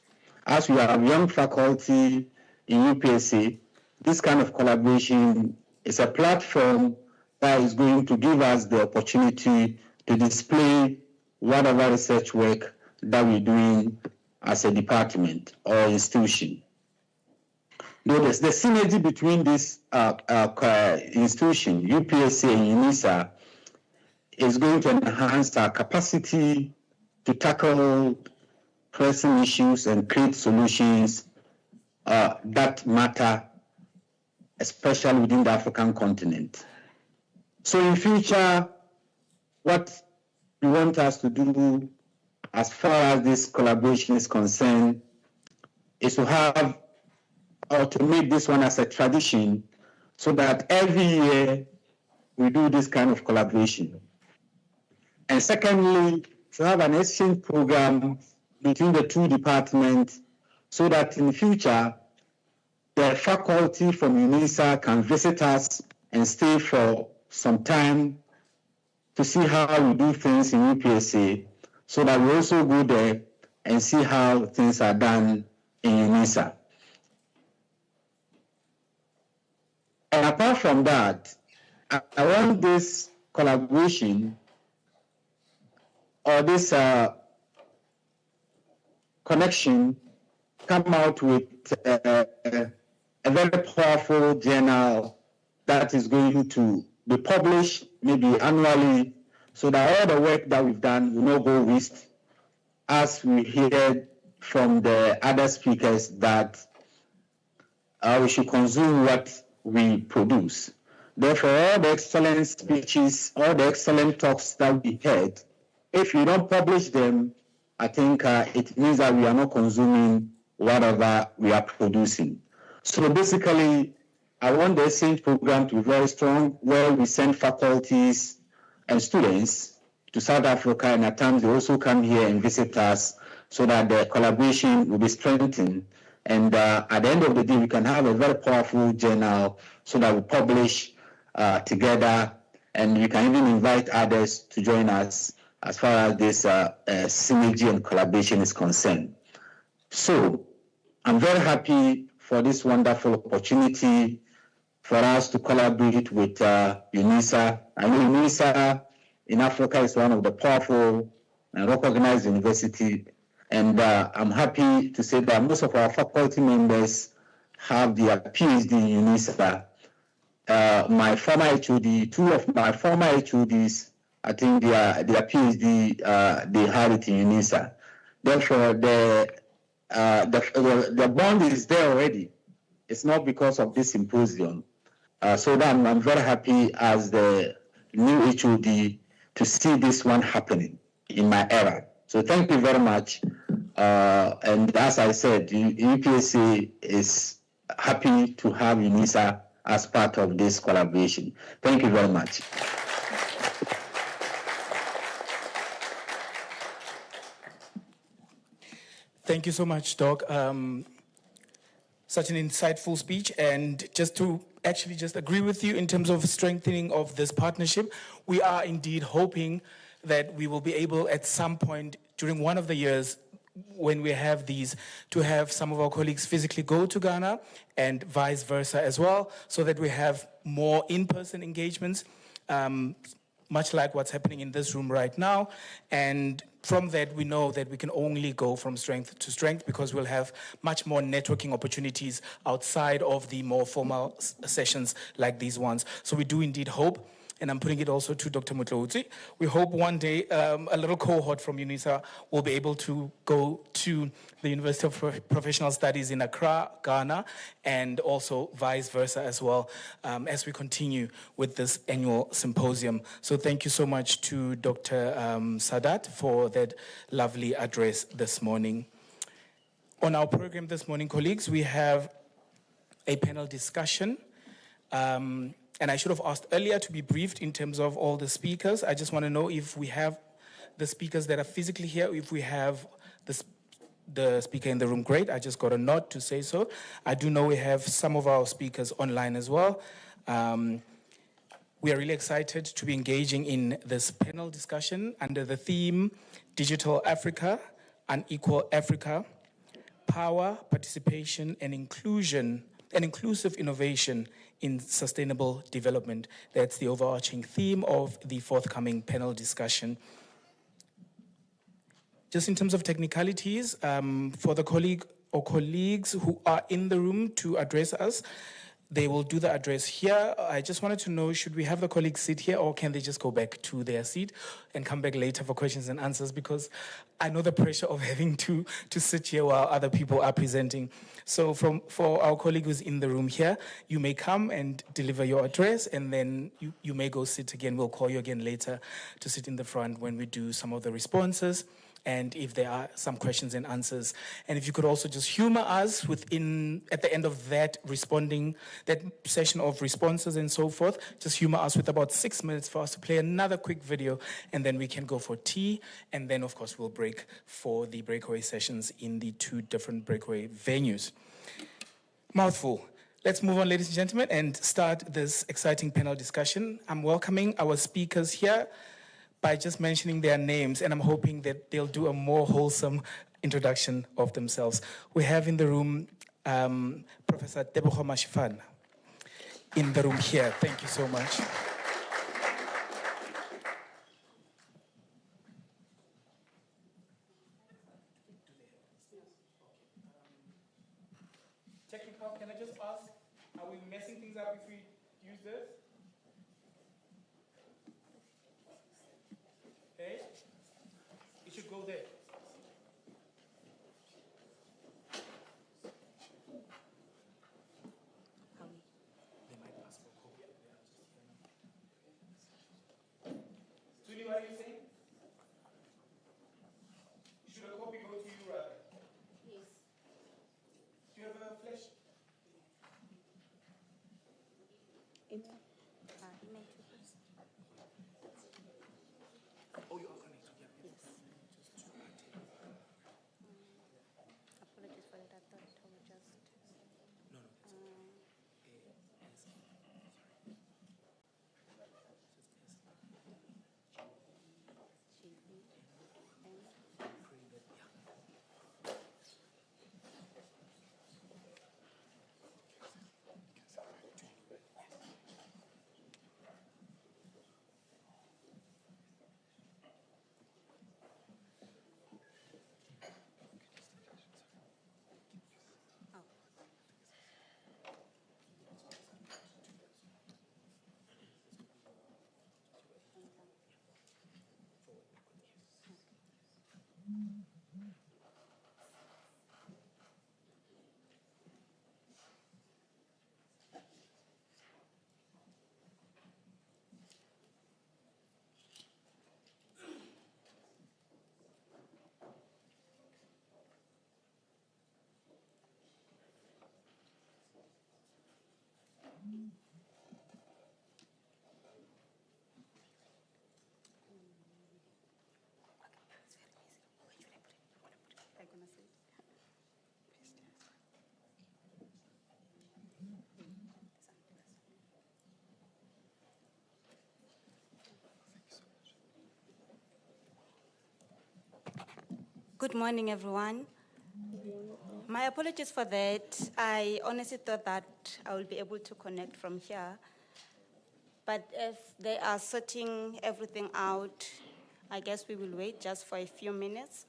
[SPEAKER 9] As we have young faculty in UPSA, this kind of collaboration is a platform that is going to give us the opportunity to display whatever research work that we're doing as a department or institution. Notice the synergy between this institution, UPSA and Unisa, is going to enhance our capacity to tackle pressing issues and create solutions that matter especially within the African continent. So in future, what we want us to do as far as this collaboration is concerned is to have or to make this one as a tradition so that every year we do this kind of collaboration. And secondly, to have an exchange program between the two departments so that in the future, the faculty from Unisa can visit us and stay for some time to see how we do things in UPSA, so that we also go there and see how things are done in Unisa. And apart from that, I want this collaboration or this connection come out with a very powerful journal that is going to be published maybe annually, so that all the work that we've done will not go waste, as we heard from the other speakers that we should consume what we produce. Therefore, all the excellent speeches, all the excellent talks that we heard, if you don't publish them, I think it means that we are not consuming whatever we are producing. So basically, I want the exchange program to be very strong, where we send faculties and students to South Africa, and at times they also come here and visit us, so that the collaboration will be strengthened. And at the end of the day, we can have a very powerful journal so that we publish together, and we can even invite others to join us as far as this synergy and collaboration is concerned. So I'm very happy for this wonderful opportunity for us to collaborate with Unisa. I know Unisa in Africa is one of the powerful and recognized universities, and I'm happy to say that most of our faculty members have their PhD in Unisa. My former HOD, two of my former HODs, I think their PhD, they had it in Unisa. Therefore, the bond is there already. It's not because of this symposium. So that I'm very happy as the new HOD to see this one happening in my era. So thank you very much. And as I said, UPSA is happy to have Unisa as part of this collaboration. Thank you very much.
[SPEAKER 2] Thank you so much, Doc. Such an insightful speech, and just to actually just agree with you in terms of strengthening of this partnership, we are indeed hoping that we will be able at some point during one of the years when we have these to have some of our colleagues physically go to Ghana and vice versa as well, so that we have more in-person engagements, much like what's happening in this room right now. And from that, we know that we can only go from strength to strength, because we'll have much more networking opportunities outside of the more formal sessions like these ones. So we do indeed hope, and I'm putting it also to Dr. Mutlouzi, we hope one day a little cohort from Unisa will be able to go to the University of Professional Studies in Accra, Ghana, and also vice versa as well, as we continue with this annual symposium. So thank you so much to Dr. Sadat for that lovely address this morning. On our program this morning, colleagues, we have a panel discussion. And I should have asked earlier to be briefed in terms of all the speakers. I just want to know if we have the speakers that are physically here, if we have the speaker in the room. Great, I just got a nod to say so. I do know we have some of our speakers online as well. We are really excited to be engaging in this panel discussion under the theme, Digital Africa, Unequal Africa, Power, Participation, and Inclusion, and Inclusive Innovation in Sustainable Development. That's the overarching theme of the forthcoming panel discussion. Just in terms of technicalities, for the colleague or colleagues who are in the room to address us, They will do the address here. I just wanted to know, should we have the colleagues sit here or can they just go back to their seat and come back later for questions and answers? Because I know the pressure of having to sit here while other people are presenting. So for our colleague who's in the room here, you may come and deliver your address and then you may go sit again. We'll call you again later to sit in the front when we do some of the responses, and if there are some questions and answers. And if you could also just humor us at the end of that session of responses and so forth, just humor us with about 6 minutes for us to play another quick video, and then we can go for tea, and then of course we'll break for the breakaway sessions in the 2 different breakaway venues. Mouthful. Let's move on, ladies and gentlemen, and start this exciting panel discussion. I'm welcoming our speakers here by just mentioning their names, and I'm hoping that they'll do a more wholesome introduction of themselves. We have in the room Professor Dept Mashifana in the room here. Thank you so much. Technical, can I just ask, are we messing things up if we use this? Okay, it should go there. They might ask for a copy. Suli, what are you saying? Should a copy go to you rather? Yes. Do you have a flash? Oh, you are connected. Yeah. Yes.
[SPEAKER 7] Apologies for that. I thought I would just.
[SPEAKER 2] No.
[SPEAKER 7] Good morning, everyone. My apologies for that. I honestly thought that I will be able to connect from here. But as they are sorting everything out, I guess we will wait just for a few minutes.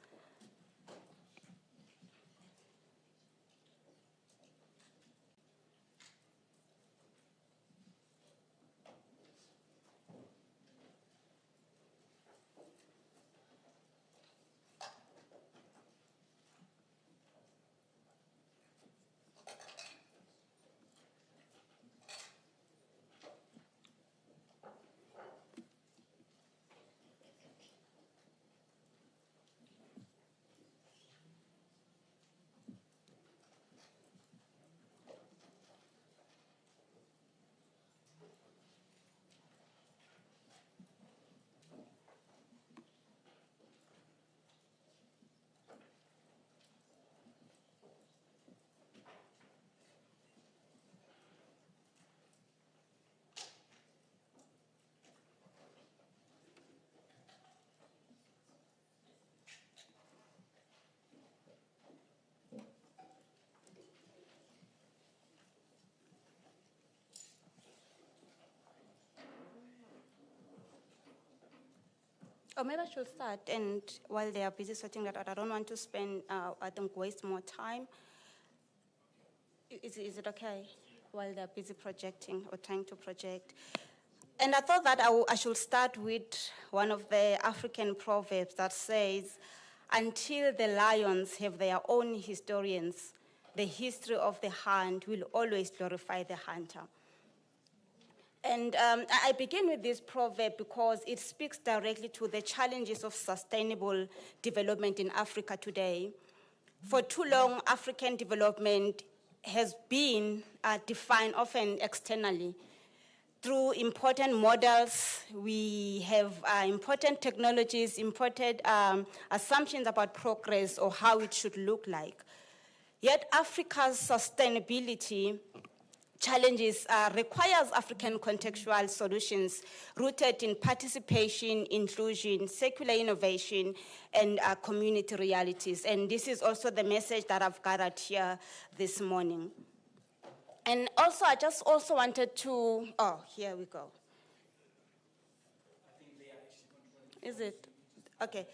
[SPEAKER 7] Or maybe I should start, and while they are busy sorting that out, I don't want to spend, waste more time. Is it okay? while they're busy projecting or trying to project. And I thought that I should start with one of the African proverbs that says, until the lions have their own historians, the history of the hunt will always glorify the hunter. And I begin with this proverb because it speaks directly to the challenges of sustainable development in Africa today. For too long, African development has been defined often externally. Through important models, we have important technologies, important assumptions about progress or how it should look like. Yet Africa's sustainability challenges requires African contextual solutions rooted in participation, inclusion, circular innovation, and community realities. And this is also the message that I've gathered here this morning. And also, I just also wanted to, oh, here we go. Is it? Okay,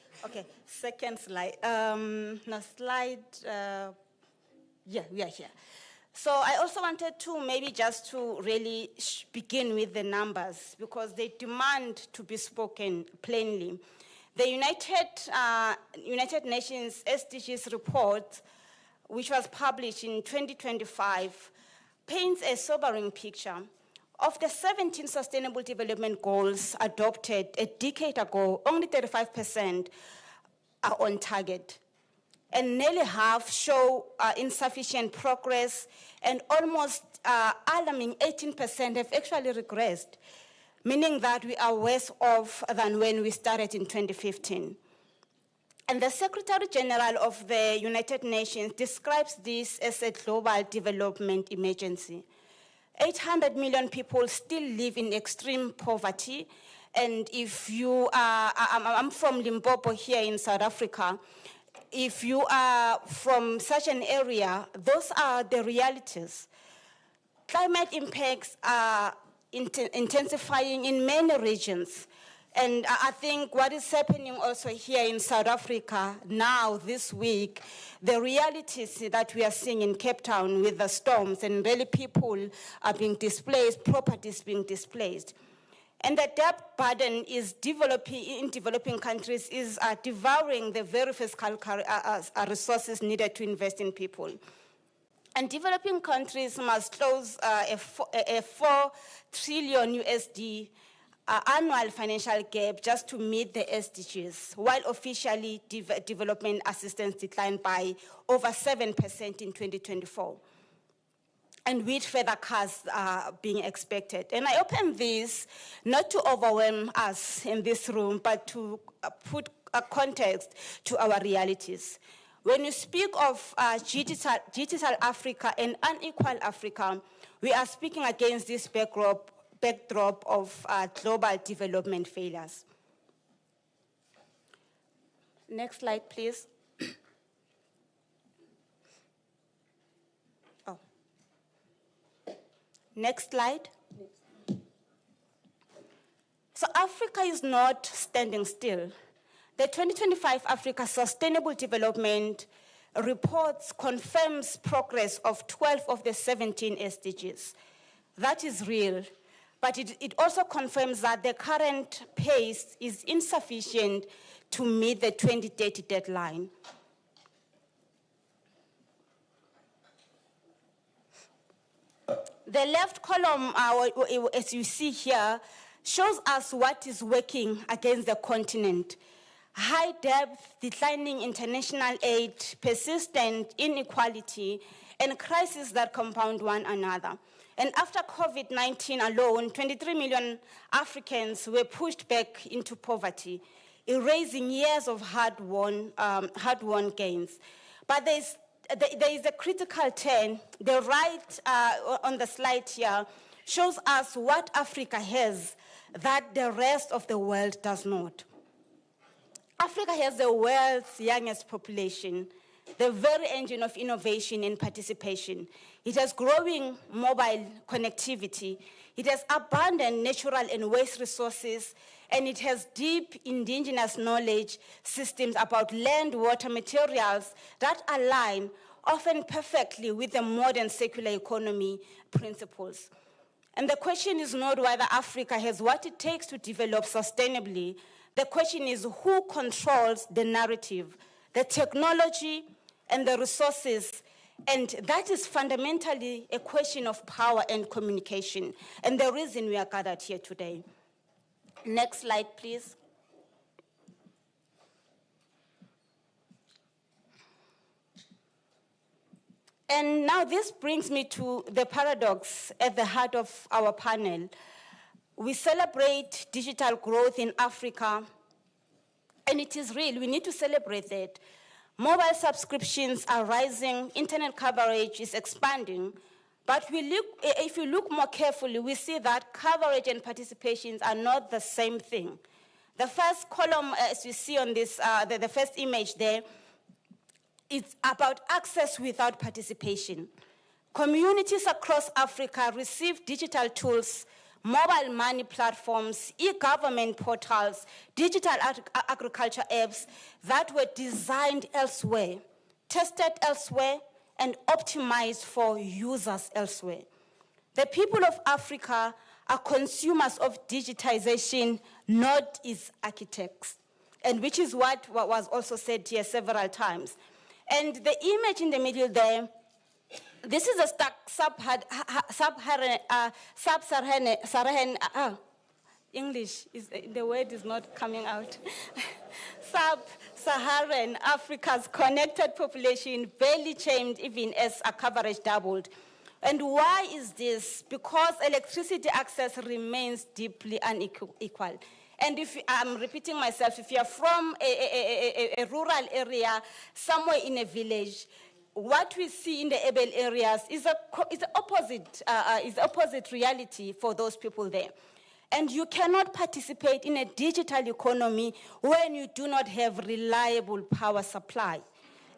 [SPEAKER 7] second slide. No, slide, yeah, we are here. So I also wanted to maybe just to really begin with the numbers because they demand to be spoken plainly. The United Nations SDGs report, which was published in 2025, paints a sobering picture. Of the 17 Sustainable Development Goals adopted a decade ago, only 35% are on target. And nearly half show insufficient progress, and almost alarming 18% have actually regressed, meaning that we are worse off than when we started in 2015. And the Secretary General of the United Nations describes this as a global development emergency. 800 million people still live in extreme poverty, and if you are, I'm from Limpopo here in South Africa, if you are from such an area, those are the realities. Climate impacts are intensifying in many regions. And I think what is happening also here in South Africa now, this week, the realities that we are seeing in Cape Town with the storms, and really people are being displaced, properties being displaced. And the debt burden is in developing countries is devouring the very fiscal resources needed to invest in people. And developing countries must close a 4 trillion USD annual financial gap just to meet the SDGs, while officially development assistance declined by over 7% in 2024. And with further cuts being expected. And I open this not to overwhelm us in this room, but to put a context to our realities. When you speak of digital Africa and unequal Africa, we are speaking against this backdrop of global development failures. Next slide, please. Next slide. So Africa is not standing still. The 2025 Africa Sustainable Development Reports confirms progress of 12 of the 17 SDGs. That is real, but it also confirms that the current pace is insufficient to meet the 2030 deadline. The left column, as you see here, shows us what is working against the continent. High debt, declining international aid, persistent inequality, and crises that compound one another. And after COVID-19 alone, 23 million Africans were pushed back into poverty, erasing years of hard-won gains. But there is a critical turn. The right on the slide here shows us what Africa has that the rest of the world does not. Africa has the world's youngest population, the very engine of innovation and participation. It has growing mobile connectivity. It has abundant natural and waste resources, and it has deep indigenous knowledge systems about land, water, materials that align often perfectly with the modern circular economy principles. And the question is not whether Africa has what it takes to develop sustainably. The question is who controls the narrative, the technology, and the resources. And that is fundamentally a question of power and communication, and the reason we are gathered here today. Next slide, please. And now this brings me to the paradox at the heart of our panel. We celebrate digital growth in Africa, and it is real. We need to celebrate that. Mobile subscriptions are rising, internet coverage is expanding, but if you look more carefully, we see that coverage and participations are not the same thing. The first column, as you see on this, the first image there, it's about access without participation. Communities across Africa receive digital tools, mobile money platforms, e-government portals, digital agriculture apps that were designed elsewhere, tested elsewhere, and optimized for users elsewhere. The people of Africa are consumers of digitization, not its architects, and which is what was also said here several times. And the image in the middle there, this is a sub-Saharan, English, the word is not coming out. Sub-Saharan Africa's connected population barely changed even as our coverage doubled. And why is this? Because electricity access remains deeply unequal. And if I'm repeating myself, if you're from a rural area, somewhere in a village, what we see in the urban areas is the opposite reality for those people there. And you cannot participate in a digital economy when you do not have reliable power supply.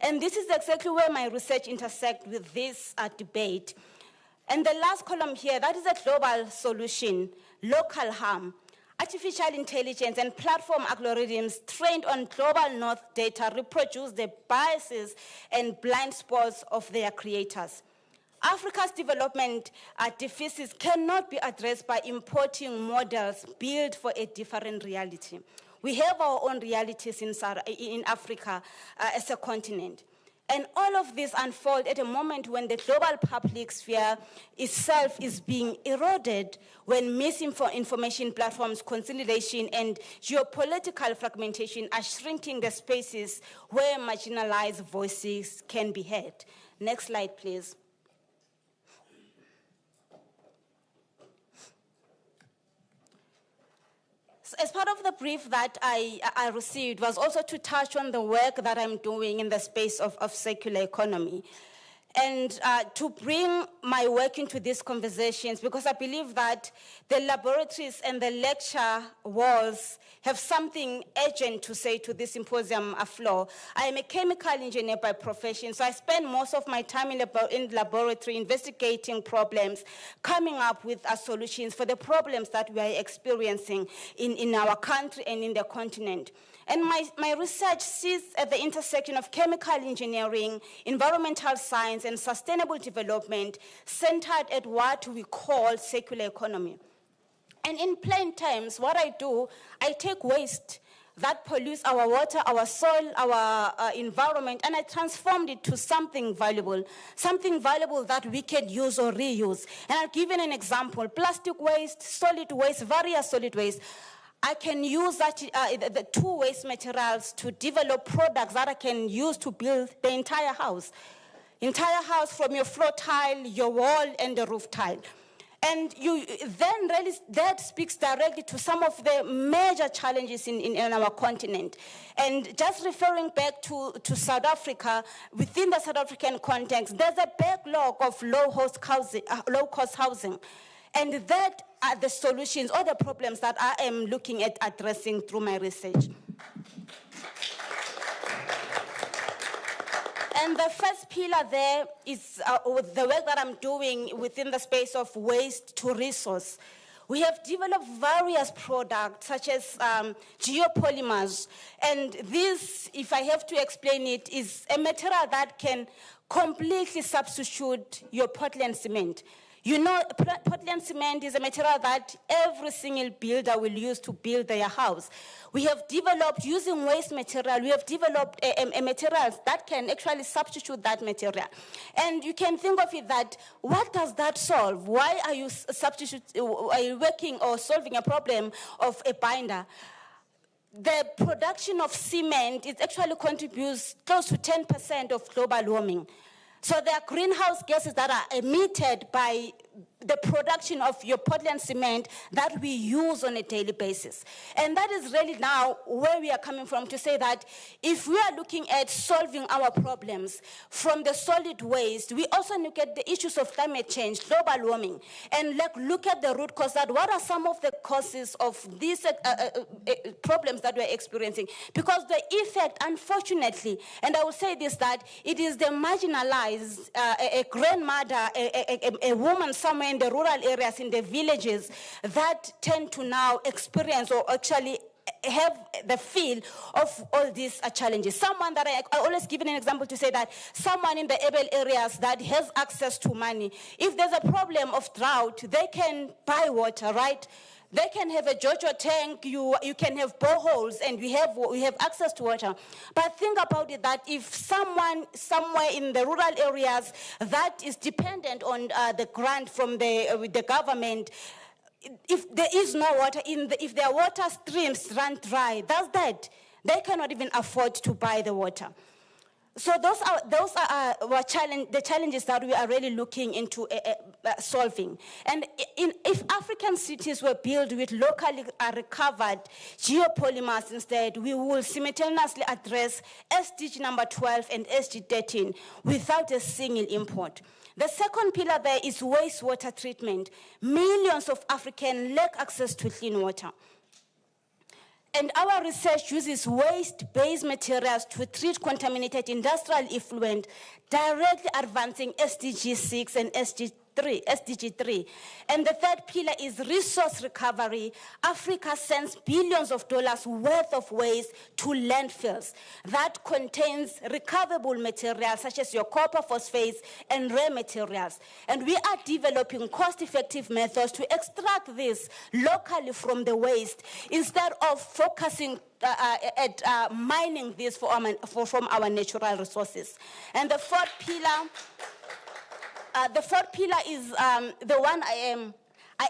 [SPEAKER 7] And this is exactly where my research intersects with this debate. And the last column here, that is a global solution, local harm. Artificial intelligence and platform algorithms trained on global north data reproduce the biases and blind spots of their creators. Africa's development deficits cannot be addressed by importing models built for a different reality. We have our own realities in Africa as a continent. And all of this unfolds at a moment when the global public sphere itself is being eroded, when misinformation platforms, consolidation, and geopolitical fragmentation are shrinking the spaces where marginalized voices can be heard. Next slide, please. As part of the brief that I received was also to touch on the work that I'm doing in the space of circular economy. And to bring my work into these conversations, because I believe that the laboratories and the lecture walls have something urgent to say to this symposium floor. I am a chemical engineer by profession, so I spend most of my time in laboratory investigating problems, coming up with solutions for the problems that we are experiencing in our country and in the continent. And my research sits at the intersection of chemical engineering, environmental science, and sustainable development, centered at what we call circular economy. And in plain terms, what I do, I take waste that pollutes our water, our soil, our environment, and I transformed it to something valuable that we can use or reuse. And I'll give you an example. Plastic waste, solid waste, various solid waste. I can use the two waste materials to develop products that I can use to build the entire house. Entire house, from your floor tile, your wall, and the roof tile. And that speaks directly to some of the major challenges in our continent. And just referring back to South Africa, within the South African context, there's a backlog of low-cost housing. And that are the solutions or the problems that I am looking at addressing through my research. And the first pillar there is the work that I'm doing within the space of waste to resource. We have developed various products such as geopolymers. And this, if I have to explain it, is a material that can completely substitute your Portland cement. You know, Portland cement is a material that every single builder will use to build their house. We have developed, using waste material, we have developed a material that can actually substitute that material. And you can think of it that, what does that solve? Why are you working or solving a problem of a binder? The production of cement, it actually contributes close to 10% of global warming. So there are greenhouse gases that are emitted by the production of your Portland cement that we use on a daily basis. And that is really now where we are coming from, to say that if we are looking at solving our problems from the solid waste, we also look at the issues of climate change, global warming, and look at the root cause, that what are some of the causes of these problems that we're experiencing. Because the effect, unfortunately, and I will say this, that it is the marginalized, a grandmother, a woman somewhere in the rural areas, in the villages, that tend to now experience or actually have the feel of all these challenges. Someone that I always give an example to say that someone in the urban areas that has access to money, if there's a problem of drought, they can buy water, right? They can have a JoJo tank, you can have boreholes, and we have access to water. But think about it, that if someone somewhere in the rural areas that is dependent on the grant from the government, if there is no water, if their water streams run dry, that's that. They cannot even afford to buy the water. So those are the challenges that we are really looking into solving. And if African cities were built with locally recovered geopolymers instead, we will simultaneously address SDG number 12 and SDG 13 without a single import. The second pillar there is wastewater treatment. Millions of Africans lack access to clean water. And our research uses waste-based materials to treat contaminated industrial effluent, directly advancing SDG 6 and SDG 3. And the third pillar is resource recovery. Africa sends billions of dollars worth of waste to landfills that contains recoverable materials such as your copper, phosphates, and rare materials. And we are developing cost-effective methods to extract this locally from the waste instead of focusing at mining this from our natural resources. And the fourth pillar is the one I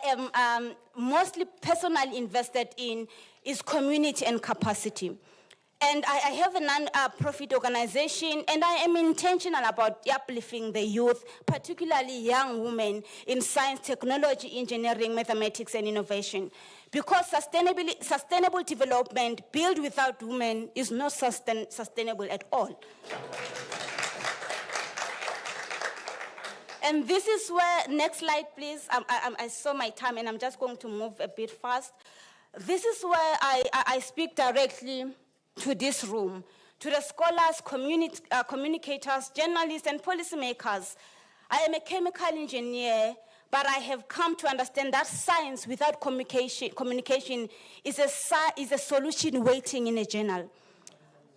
[SPEAKER 7] am mostly personally invested in, is community and capacity. And I have a non-profit organization, and I am intentional about uplifting the youth, particularly young women, in science, technology, engineering, mathematics, and innovation. Because sustainable development built without women is not sustainable at all. And this is where, next slide, please. I saw my time, and I'm just going to move a bit fast. This is where I speak directly to this room, to the scholars, communicators, journalists, and policymakers. I am a chemical engineer, but I have come to understand that science without communication is a solution waiting in a journal.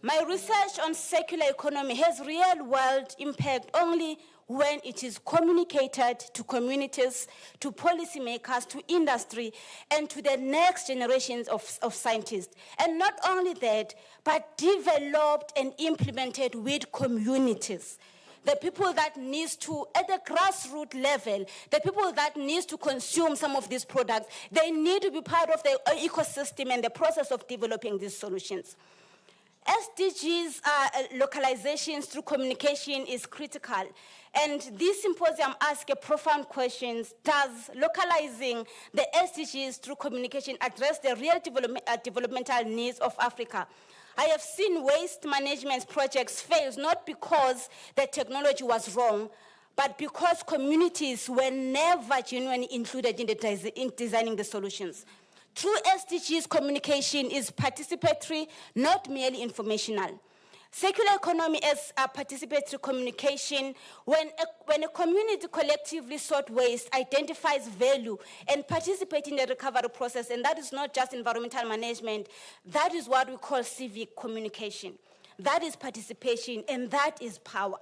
[SPEAKER 7] My research on circular economy has real-world impact only when it is communicated to communities, to policymakers, to industry, and to the next generations of scientists. And not only that, but developed and implemented with communities. The people that need to, at the grassroots level, the people that need to consume some of these products, they need to be part of the ecosystem and the process of developing these solutions. SDGs localizations through communication is critical. And this symposium asks a profound question: does localizing the SDGs through communication address the real developmental needs of Africa? I have seen waste management projects fail, not because the technology was wrong, but because communities were never genuinely included in designing the solutions. True SDGs communication is participatory, not merely informational. Circular economy as a participatory communication, when a community collectively sort waste, identifies value, and participates in the recovery process, and that is not just environmental management, that is what we call civic communication. That is participation, and that is power.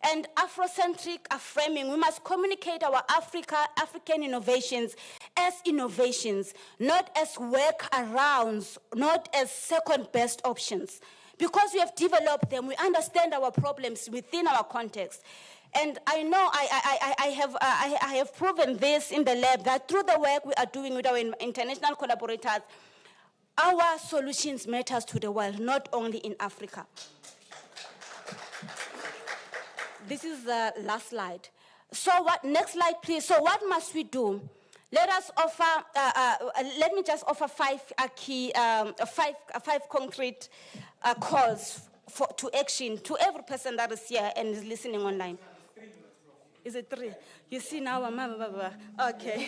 [SPEAKER 7] And Afrocentric framing, we must communicate our African innovations as innovations, not as workarounds, not as second-best options. Because we have developed them, we understand our problems within our context. And I know I have proven this in the lab, that through the work we are doing with our international collaborators, our solutions matter to the world, not only in Africa. This is the last slide. So next slide, please. So what must we do? Let me just offer five concrete calls to action to every person that is here and is listening online. Is it 3? You see now, okay.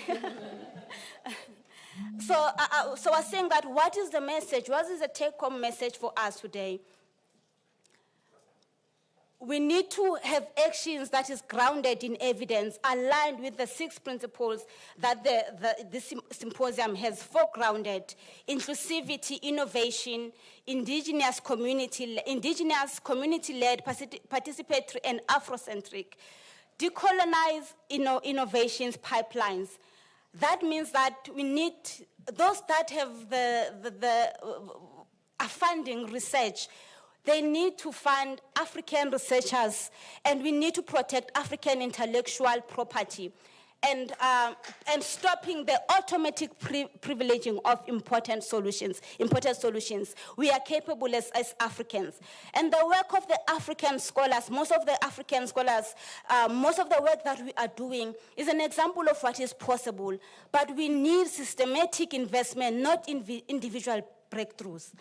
[SPEAKER 7] So I was saying that what is the message? What is the take-home message for us today? We need to have actions that is grounded in evidence, aligned with the 6 principles that the symposium has foregrounded: inclusivity, innovation, indigenous community-led, participatory, and Afrocentric. Decolonize innovations pipelines. That means that we need those that have the funding research. They need to fund African researchers, and we need to protect African intellectual property, and stopping the automatic privileging of important solutions. We are capable as Africans. And the work of the African scholars, most of the work that we are doing is an example of what is possible, but we need systematic investment, not individual breakthroughs.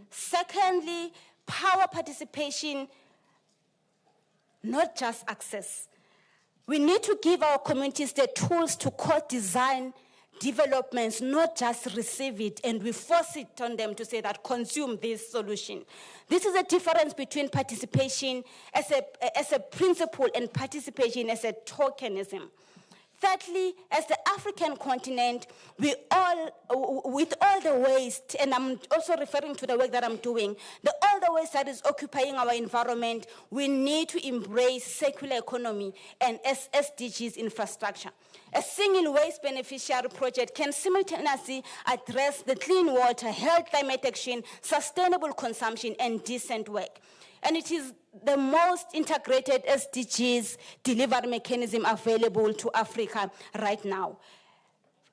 [SPEAKER 7] Secondly, power participation, not just access. We need to give our communities the tools to co-design developments, not just receive it, and we force it on them to say that consume this solution. This is a difference between participation as a principle and participation as a tokenism. Thirdly, as the African continent, with all the waste, and I'm also referring to the work that I'm doing, all the waste that is occupying our environment, we need to embrace circular economy and SDGs infrastructure. A single waste beneficiary project can simultaneously address the clean water, health, climate action, sustainable consumption, and decent work. And it is the most integrated SDGs delivery mechanism available to Africa right now.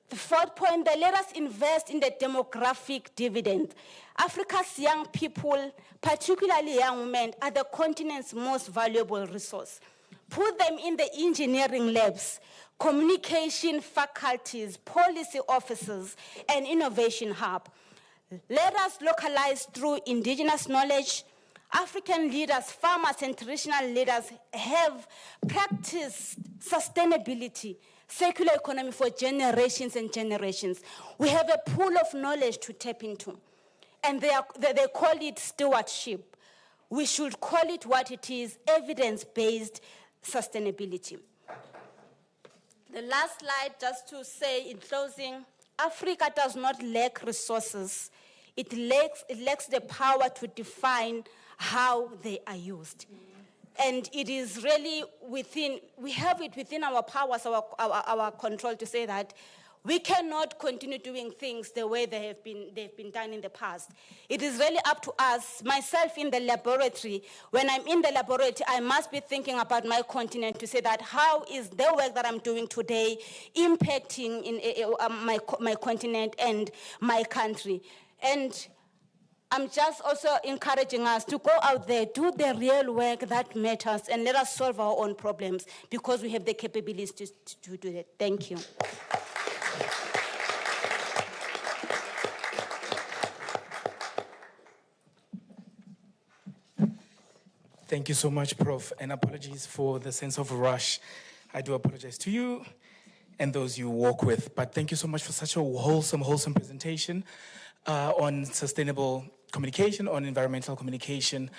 [SPEAKER 7] The fourth point, let us invest in the demographic dividend. Africa's young people, particularly young women, are the continent's most valuable resource. Put them in the engineering labs, communication faculties, policy offices, and innovation hub. Let us localize through indigenous knowledge. African leaders, farmers, and traditional leaders have practiced sustainability, circular economy for generations and generations. We have a pool of knowledge to tap into, and they call it stewardship. We should call it what it is, evidence-based sustainability. The last slide, just to say in closing, Africa does not lack resources. It lacks the power to define how they are used. And it is really we have it within our powers, our control to say that we cannot continue doing things the way they've been done in the past. It is really up to us, myself in the laboratory. When I'm in the laboratory, I must be thinking about my continent to say that how is the work that I'm doing today impacting in my continent and my country. And I'm just also encouraging us to go out there, do the real work that matters, and let us solve our own problems because we have the capabilities to do that. Thank you.
[SPEAKER 2] Thank you so much, Prof. And apologies for the sense of rush. I do apologize to you and those you work with. But thank you so much for such a wholesome presentation on sustainable communication, on environmental communication.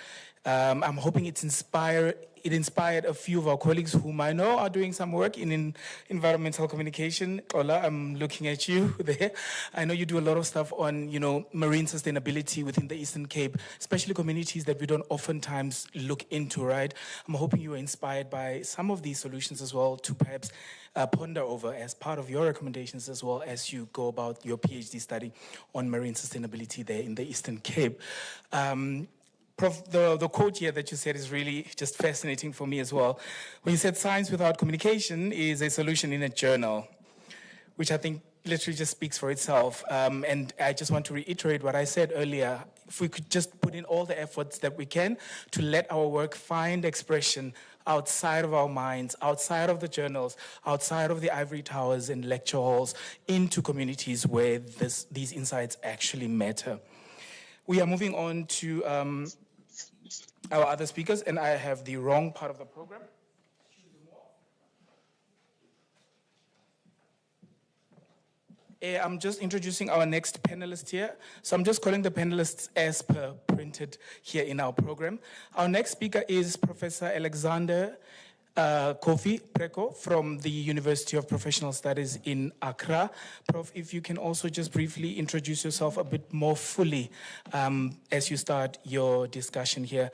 [SPEAKER 2] I'm hoping it inspired a few of our colleagues whom I know are doing some work in environmental communication. Ola, I'm looking at you there. I know you do a lot of stuff on, marine sustainability within the Eastern Cape, especially communities that we don't oftentimes look into, right? I'm hoping you are inspired by some of these solutions as well to perhaps ponder over as part of your recommendations as well as you go about your PhD study on marine sustainability there in the Eastern Cape. Prof, the quote here that you said is really just fascinating for me as well. When you said science without communication is a solution in a journal, which I think literally just speaks for itself. And I just want to reiterate what I said earlier. If we could just put in all the efforts that we can to let our work find expression outside of our minds, outside of the journals, outside of the ivory towers and lecture halls, into communities where these insights actually matter. We are moving on to our other speakers, and I have the wrong part of the program. I'm just introducing our next panelist here. So I'm just calling the panelists as per printed here in our program. Our next speaker is Professor Alexander Kofi Preko from the University of Professional Studies in Accra. Prof, if you can also just briefly introduce yourself a bit more fully as you start your discussion here.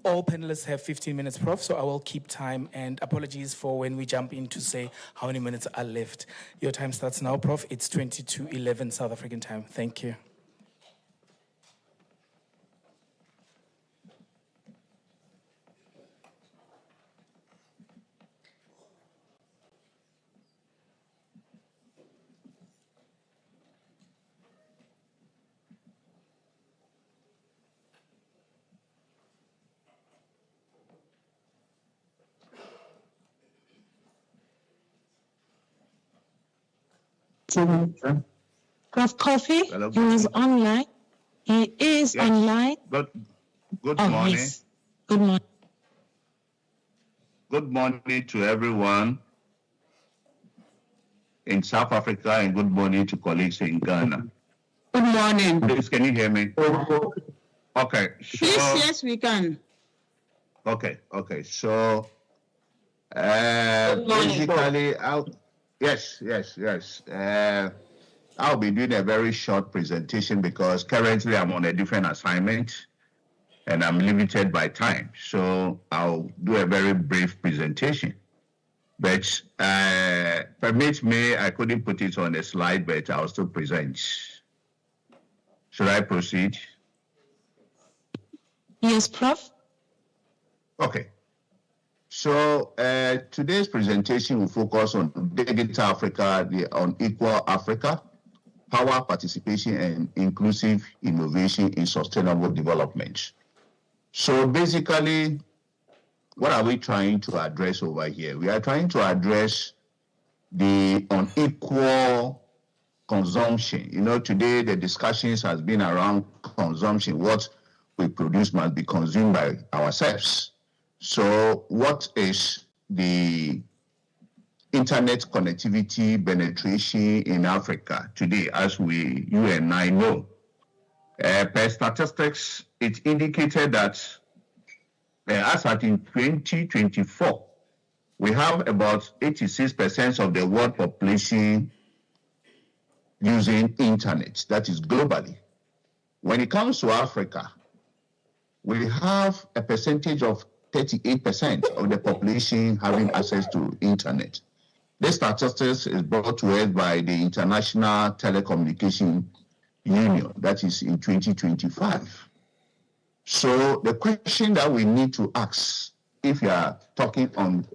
[SPEAKER 2] All panelists have 15 minutes, Prof, so I will keep time, and apologies for when we jump in to say how many minutes are left. Your time starts now, Prof. It's 22:11 South African time. Thank you.
[SPEAKER 10] Prof. Kofi, he is online. He is online.
[SPEAKER 11] Good morning.
[SPEAKER 10] Yes. Good morning.
[SPEAKER 11] Good morning to everyone in South Africa, and good morning to colleagues in Ghana.
[SPEAKER 10] Good morning.
[SPEAKER 11] Please, can you hear me? Okay. So,
[SPEAKER 10] Yes, we can.
[SPEAKER 11] Okay. So, basically, yes. I'll be doing a very short presentation because currently I'm on a different assignment and I'm limited by time. So I'll do a very brief presentation. But permit me, I couldn't put it on a slide, but I'll still present. Should I proceed?
[SPEAKER 10] Yes, Prof.
[SPEAKER 11] Okay. So today's presentation will focus on Digital Africa, the Unequal Africa, power, participation, and inclusive innovation in sustainable development. So basically, what are we trying to address over here? We are trying to address the unequal consumption. Today the discussions has been around consumption. What we produce must be consumed by ourselves. So what is the internet connectivity penetration in Africa today, as you and I know? Per statistics, it indicated that as at in 2024, we have about 86% of the world population using internet, that is globally. When it comes to Africa, we have a percentage of 38% of the population having access to internet. This statistics is brought to us by the International Telecommunication Union, that is in 2025. So the question that we need to ask, if you are talking on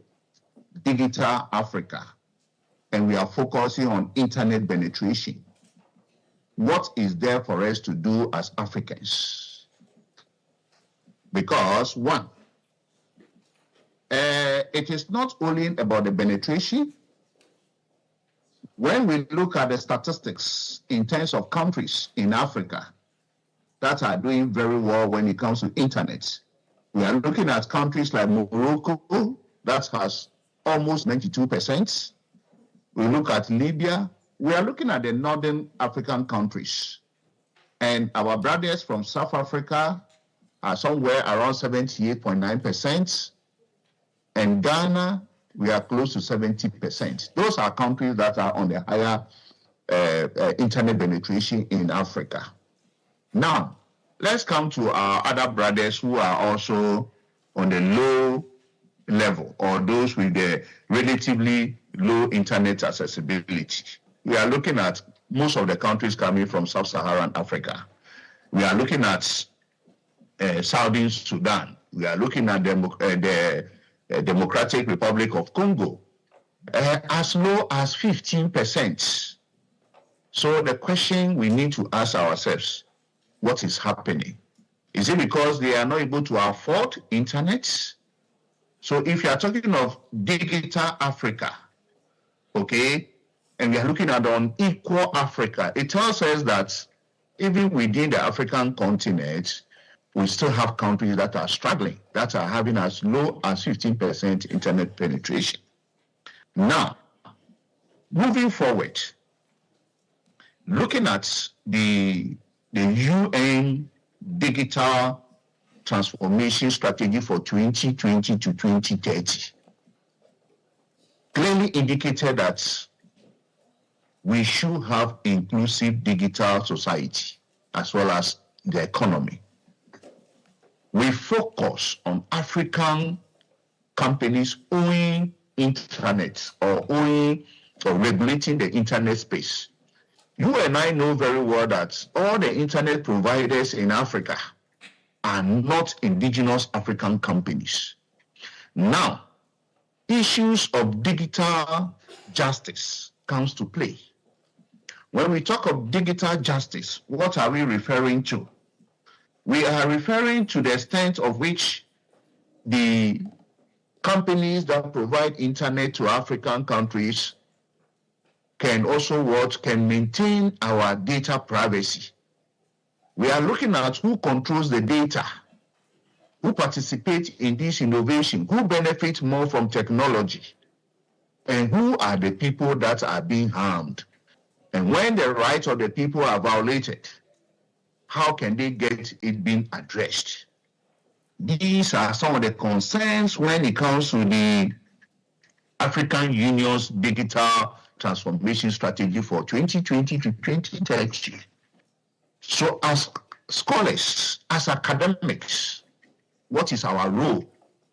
[SPEAKER 11] Digital Africa and we are focusing on internet penetration, what is there for us to do as Africans? Because one, it is not only about the penetration. When we look at the statistics in terms of countries in Africa that are doing very well when it comes to internet, we are looking at countries like Morocco, that has almost 92%. We look at Libya. We are looking at the northern African countries. And our brothers from South Africa are somewhere around 78.9%. And Ghana, we are close to 70%. Those are countries that are on the higher internet penetration in Africa. Now, let's come to our other brothers who are also on the low level, or those with the relatively low internet accessibility. We are looking at most of the countries coming from Sub-Saharan Africa. We are looking at Southern Sudan. We are looking at the Democratic Republic of Congo, as low as 15%. So the question we need to ask ourselves, what is happening? Is it because they are not able to afford internet? So if you are talking of digital Africa, okay, and we are looking at unequal Africa, it tells us that even within the African continent, we still have countries that are struggling, that are having as low as 15% internet penetration. Now, moving forward, looking at the UN digital transformation strategy for 2020 to 2030, clearly indicated that we should have inclusive digital society as well as the economy. We focus on African companies owning internet or owning or regulating the internet space. You and I know very well that all the internet providers in Africa are not indigenous African companies. Now, issues of digital justice comes to play. When we talk of digital justice, what are we referring to? We are referring to the extent of which the companies that provide internet to African countries can also can maintain our data privacy. We are looking at who controls the data, who participates in this innovation, who benefits more from technology, and who are the people that are being harmed. And when the rights of the people are violated, how can they get it being addressed? These are some of the concerns when it comes to the African Union's digital transformation strategy for 2020 to 2030. So as scholars, as academics, what is our role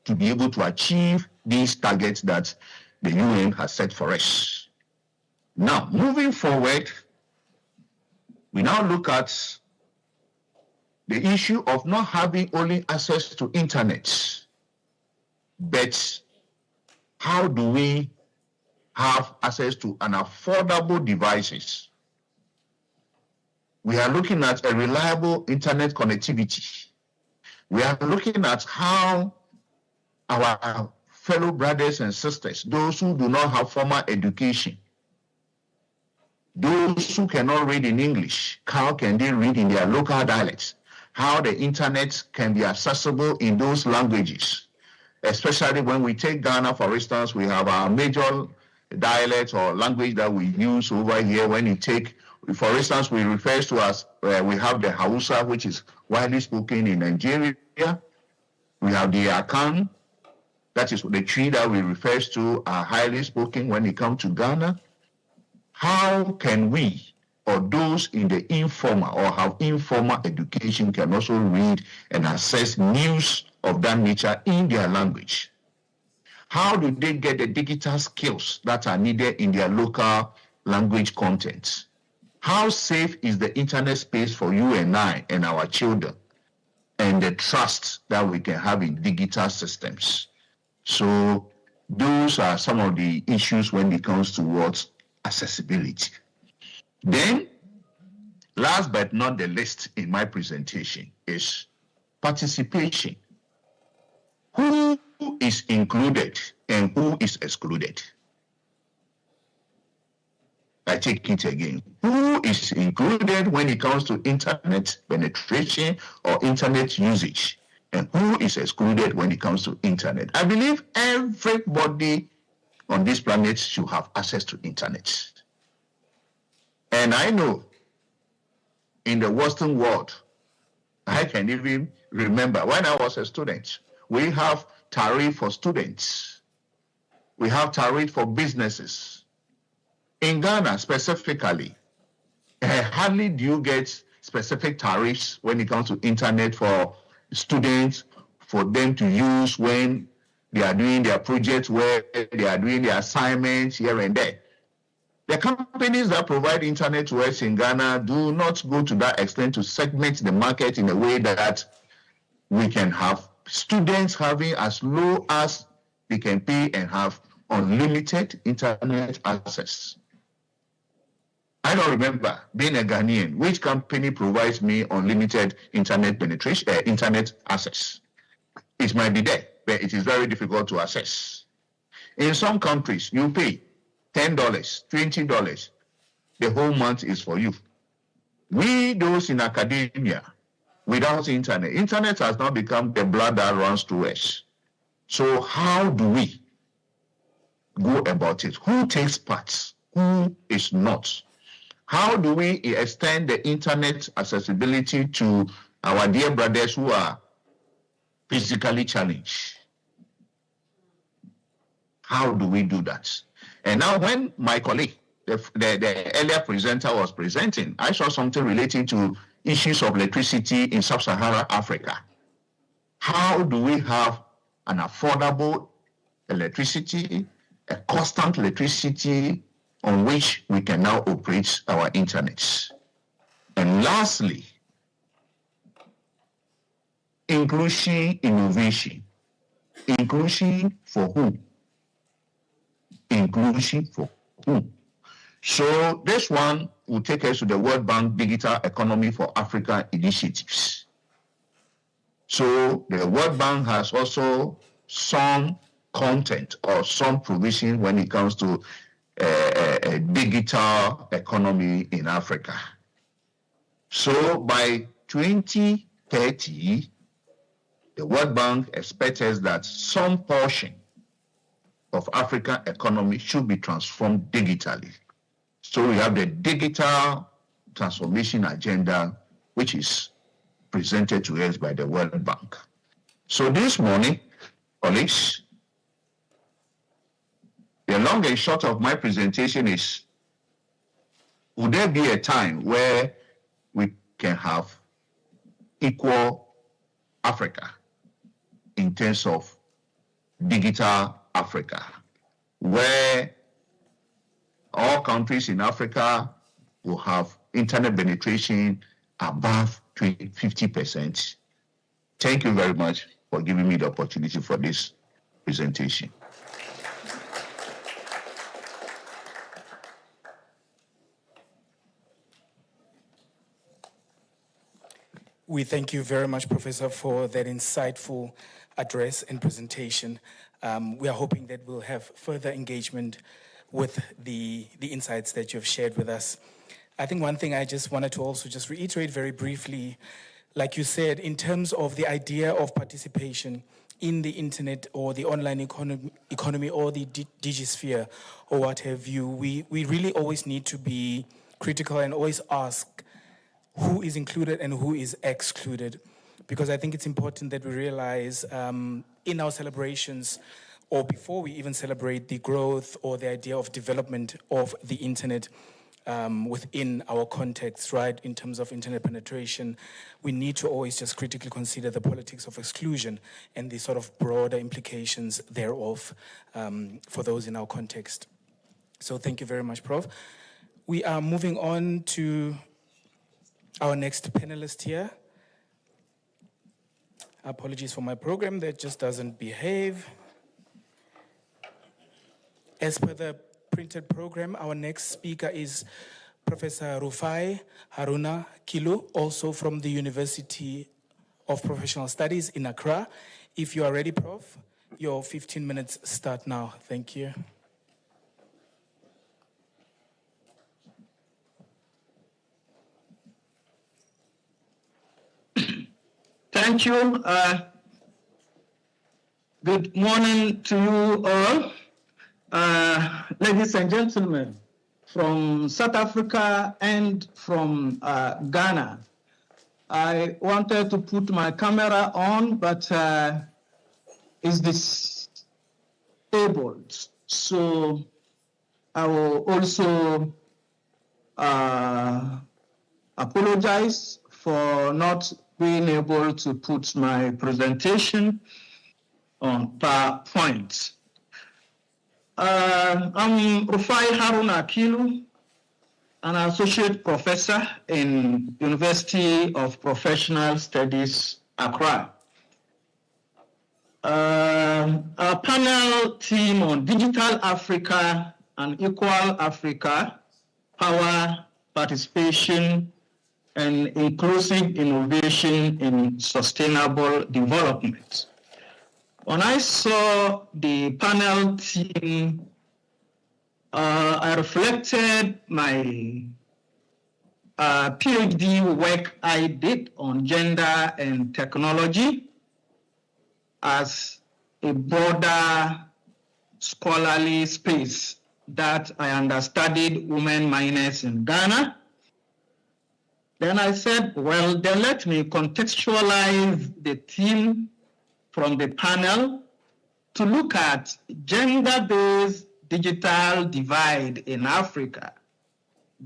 [SPEAKER 11] to be able to achieve these targets that the UN has set for us? Now, moving forward, we now look at the issue of not having only access to internet, but how do we have access to an affordable devices? We are looking at a reliable internet connectivity. We are looking at how our fellow brothers and sisters, those who do not have formal education, those who cannot read in English, how can they read in their local dialects? How the internet can be accessible in those languages, especially when we take Ghana, for instance, we have our major dialect or language that we use over here. When you take, for instance, we refer to as, we have the Hausa, which is widely spoken in Nigeria. We have the Akan, that is the tree that we refer to are highly spoken when it comes to Ghana. How can we, or those in the informal or have informal education, can also read and access news of that nature in their language? How do they get the digital skills that are needed in their local language content? How safe is the internet space for you and I and our children? And the trust that we can have in digital systems. So those are some of the issues when it comes towards accessibility. Then, last but not the least in my presentation is participation. Who is included and who is excluded? I take it again. Who is included when it comes to internet penetration or internet usage? And who is excluded when it comes to internet? I believe everybody on this planet should have access to internet. And I know in the Western world. I can even remember when I was a student, we have tariff for students. We have tariff for businesses. In Ghana specifically, hardly do you get specific tariffs when it comes to internet for students, for them to use when they are doing their projects, where they are doing their assignments here and there. The companies that provide internet to us in Ghana do not go to that extent to segment the market in a way that we can have students having as low as they can pay and have unlimited internet access. I don't remember being a Ghanaian, which company provides me unlimited internet penetration, internet access. It might be there, but it is very difficult to access. In some countries, you pay $10, $20. The whole month is for you. We, those in academia, without internet has now become the blood that runs through us. So how do we go about it? Who takes part? Who is not? How do we extend the internet accessibility to our dear brothers who are physically challenged? How do we do that? And now when my colleague, the earlier presenter was presenting, I saw something relating to issues of electricity in sub-Saharan Africa. How do we have an affordable electricity, a constant electricity on which we can now operate our internet? And lastly, inclusion, innovation. Inclusion for whom? Inclusion for whom? So this one will take us to the World Bank Digital Economy for Africa initiatives. So the World Bank has also some content or some provision when it comes to a digital economy in Africa. So by 2030, the World Bank expects us that some portion of African economy should be transformed digitally. So we have the digital transformation agenda, which is presented to us by the World Bank. So this morning, colleagues, the long and short of my presentation is, would there be a time where we can have equal Africa in terms of digital Africa, where all countries in Africa will have internet penetration above 50%. Thank you very much for giving me the opportunity for this presentation.
[SPEAKER 2] We thank you very much, Professor, for that insightful address and presentation. We are hoping that we'll have further engagement with the insights that you've shared with us. I think one thing I just wanted to also just reiterate very briefly, like you said, in terms of the idea of participation in the internet or the online economy or the digisphere or what have you, we really always need to be critical and always ask who is included and who is excluded. Because I think it's important that we realize in our celebrations, or before we even celebrate the growth or the idea of development of the internet within our context, right, in terms of internet penetration, we need to always just critically consider the politics of exclusion and the sort of broader implications thereof for those in our context. So thank you very much, Prof. We are moving on to our next panelist here. Apologies for my program that just doesn't behave. As per the printed program, our next speaker is Professor Rufai Haruna Kilu, also from the University of Professional Studies in Accra. If you are ready, Prof, your 15 minutes start now. Thank you.
[SPEAKER 12] Thank you. Good morning to you all. Ladies and gentlemen, from South Africa and from Ghana. I wanted to put my camera on, but it's disabled. So I will also apologize for not being able to put my presentation on PowerPoint. I'm Rufai Haruna Akilu, an associate professor in University of Professional Studies, Accra. Our panel team on Digital Africa and Equal Africa, Power, Participation, and Inclusive Innovation in Sustainable Development. When I saw the panel team, I reflected my PhD work I did on gender and technology as a broader scholarly space that I understudied women miners in Ghana. Then I said, well, then let me contextualize the theme from the panel to look at gender-based digital divide in Africa.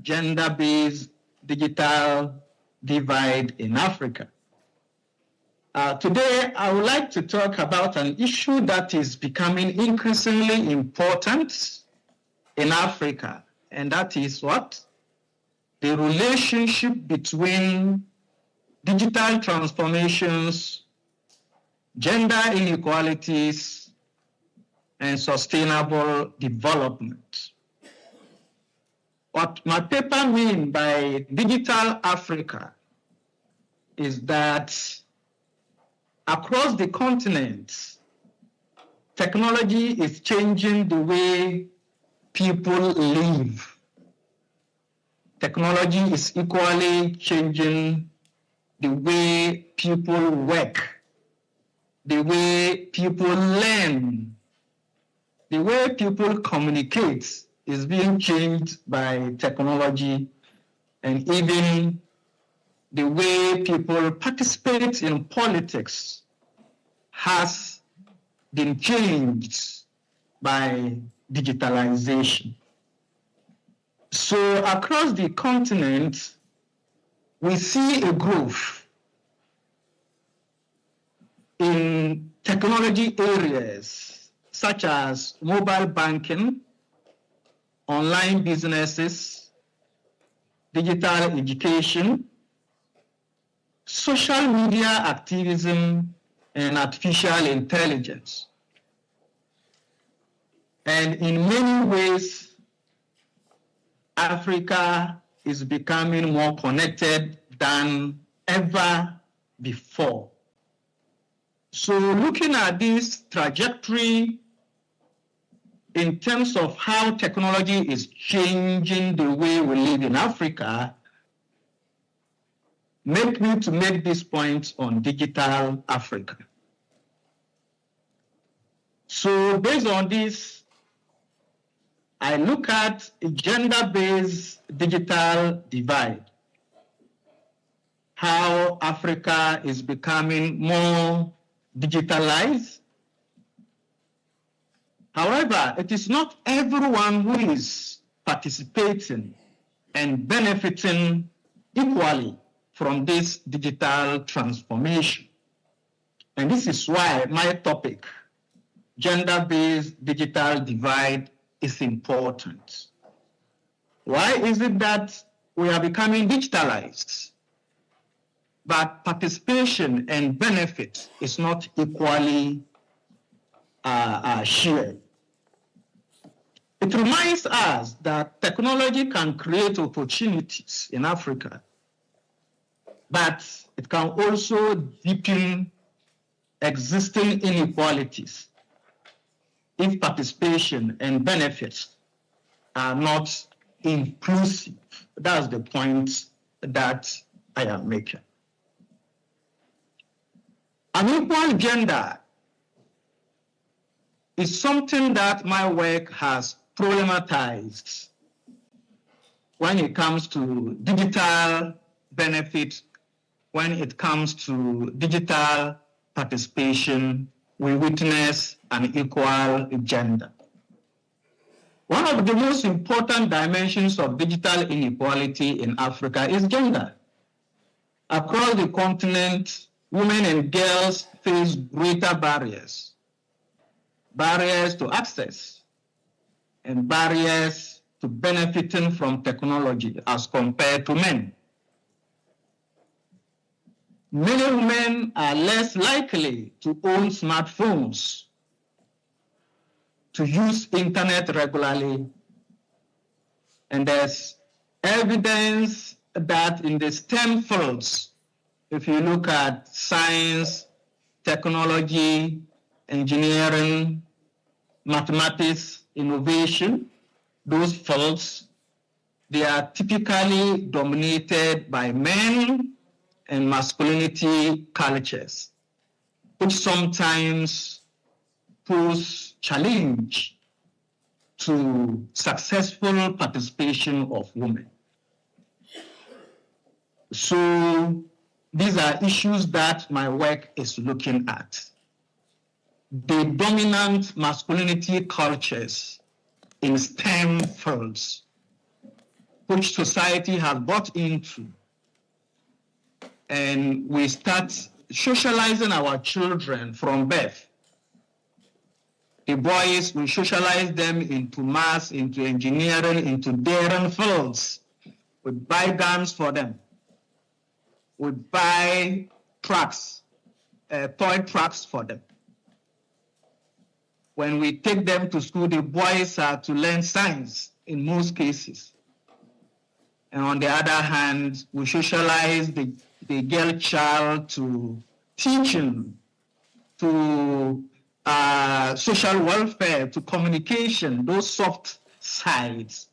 [SPEAKER 12] Gender-based digital divide in Africa. Today, I would like to talk about an issue that is becoming increasingly important in Africa, and that is what? The relationship between digital transformations, gender inequalities, and sustainable development. What my paper means by digital Africa is that across the continent, technology is changing the way people live. Technology is equally changing the way people work, the way people learn, the way people communicate is being changed by technology, and even the way people participate in politics has been changed by digitalization. So across the continent, we see a growth in technology areas such as mobile banking, online businesses, digital education, social media activism, and artificial intelligence. And in many ways, Africa is becoming more connected than ever before. So looking at this trajectory in terms of how technology is changing the way we live in Africa, make me to make this point on digital Africa. So based on this, I look at a gender-based digital divide, how Africa is becoming more digitalized. However, it is not everyone who is participating and benefiting equally from this digital transformation. And this is why my topic, gender-based digital divide, is important. Why is it that we are becoming digitalized, but participation and benefit is not equally shared? It reminds us that technology can create opportunities in Africa, but it can also deepen existing inequalities if participation and benefits are not inclusive. That's the point that I am making. Unequal gender is something that my work has problematized when it comes to digital benefit, when it comes to digital participation, we witness an equal gender. One of the most important dimensions of digital inequality in Africa is gender. Across the continent, women and girls face greater barriers to access and barriers to benefiting from technology as compared to men. Many women are less likely to own smartphones, to use internet regularly, and there's evidence that in the STEM fields, if you look at science, technology, engineering, mathematics, innovation, those fields, they are typically dominated by men and masculinity cultures, which sometimes pose challenge to successful participation of women. So these are issues that my work is looking at. The dominant masculinity cultures in STEM fields, which society has bought into, and we start socializing our children from birth. The boys, we socialize them into maths, into engineering, into daring fields. We buy guns for them. We buy trucks, toy trucks for them. When we take them to school, the boys are to learn science in most cases. And on the other hand, we socialize the girl child to teaching, to social welfare, to communication, those soft sides.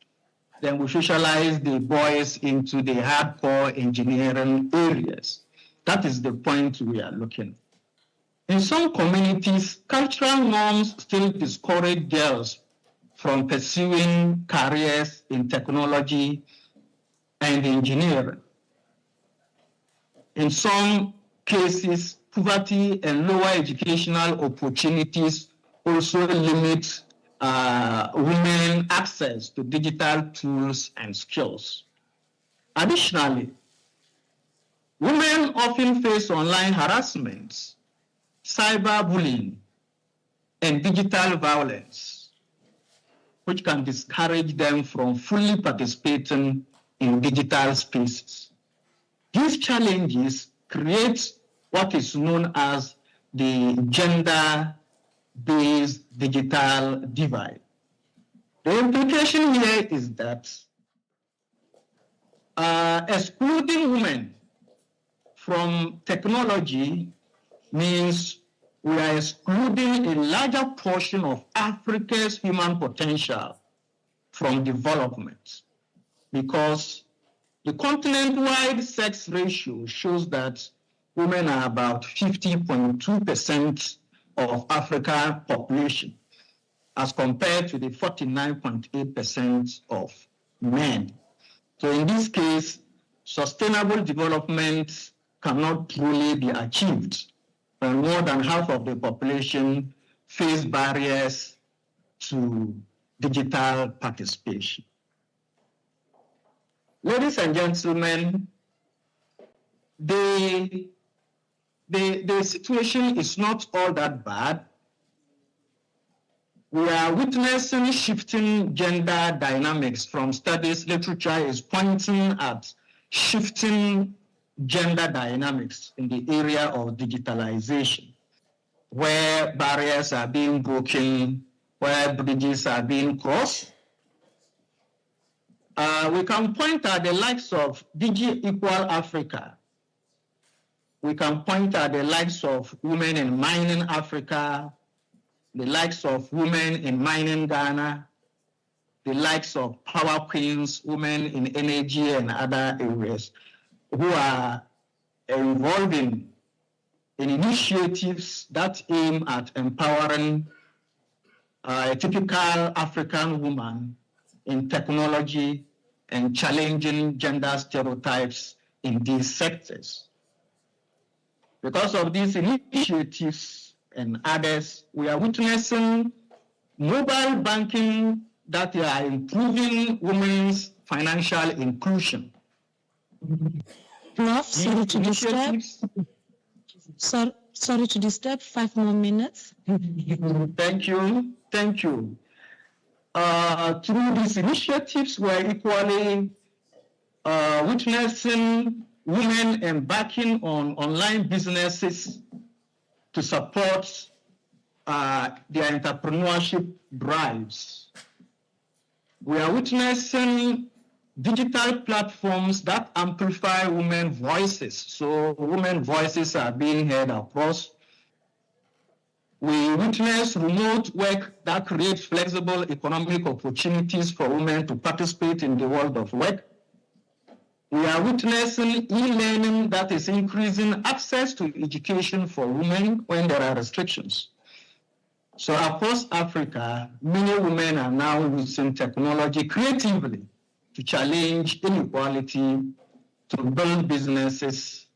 [SPEAKER 12] Then we socialize the boys into the hardcore engineering areas. That is the point we are looking at. In some communities, cultural norms still discourage girls from pursuing careers in technology and engineering. In some cases, poverty and lower educational opportunities also limit women access to digital tools and skills. Additionally, women often face online harassment, cyberbullying, and digital violence, which can discourage them from fully participating in digital spaces. These challenges create what is known as the gender-based digital divide. The implication here is that excluding women from technology means we are excluding a larger portion of Africa's human potential from development, because the continent-wide sex ratio shows that women are about 50.2% of African population, as compared to the 49.8% of men. So in this case, sustainable development cannot truly be achieved when more than half of the population face barriers to digital participation. Ladies and gentlemen, the situation is not all that bad. We are witnessing shifting gender dynamics. From studies, literature is pointing at shifting gender dynamics in the area of digitalization, where barriers are being broken, where bridges are being crossed. We can point at the likes of Digi Equal Africa. We can point at the likes of Women in Mining Africa, the likes of Women in Mining Ghana, the likes of Power Queens, Women in Energy and other areas, who are involving in initiatives that aim at empowering a typical African woman in technology and challenging gender stereotypes in these sectors. Because of these initiatives and others, we are witnessing mobile banking that are improving women's financial inclusion.
[SPEAKER 10] Prof, sorry to disturb. Sorry to disturb, 5 more minutes.
[SPEAKER 12] Thank you. Through these initiatives, we are equally witnessing women embarking on online businesses to support their entrepreneurship drives. We are witnessing digital platforms that amplify women's voices. So women's voices are being heard across. We witness remote work that creates flexible economic opportunities for women to participate in the world of work. We are witnessing e-learning that is increasing access to education for women when there are restrictions. So across Africa, many women are now using technology creatively to challenge inequality, to build businesses,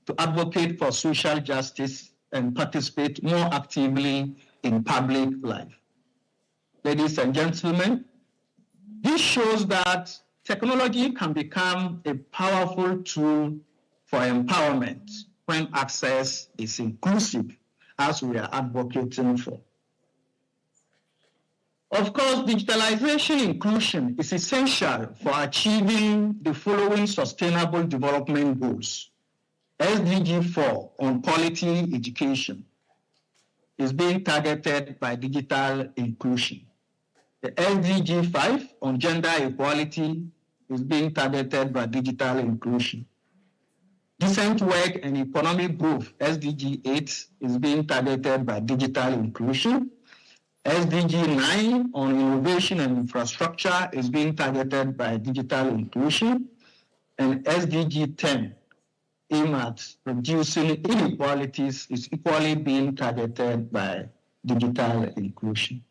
[SPEAKER 12] to advocate for social justice, and participate more actively in public life. Ladies and gentlemen, this shows that technology can become a powerful tool for empowerment when access is inclusive, as we are advocating for. Of course, digitalization inclusion is essential for achieving the following Sustainable Development Goals. SDG 4 on quality education is being targeted by digital inclusion. The SDG 5 on gender equality is being targeted by digital inclusion. Decent work and economic growth, SDG 8, is being targeted by digital inclusion. SDG 9 on innovation and infrastructure is being targeted by digital inclusion. And SDG 10, aimed at reducing inequalities, is equally being targeted by digital inclusion.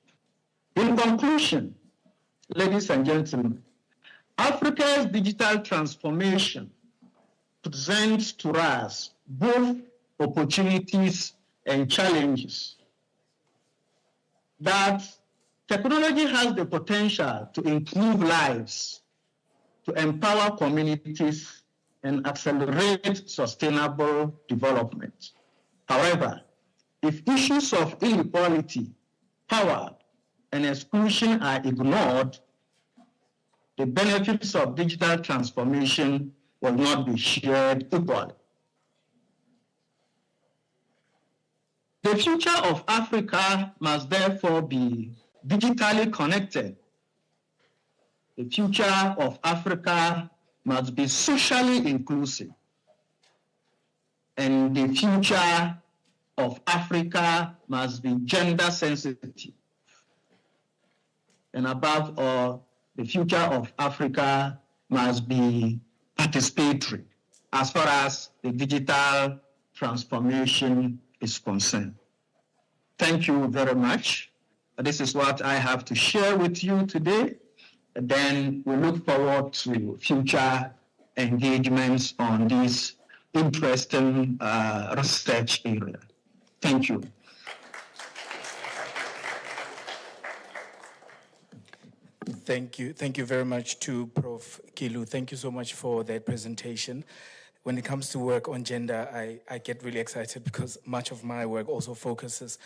[SPEAKER 12] In conclusion, ladies and gentlemen, Africa's digital transformation presents to us both opportunities and challenges. That technology has the potential to improve lives, to empower communities, and accelerate sustainable development. However, if issues of inequality, power, and exclusion are ignored, the benefits of digital transformation will not be shared equally. The future of Africa must therefore be digitally connected. The future of Africa must be socially inclusive. And the future of Africa must be gender sensitive. And above all, the future of Africa must be participatory as far as the digital transformation is concerned. Thank you very much. This is what I have to share with you today. And then we look forward to future engagements on this interesting research area. Thank you.
[SPEAKER 2] Thank you very much to Prof. Kilu. Thank you so much for that presentation. When it comes to work on gender, I get really excited because much of my work also focuses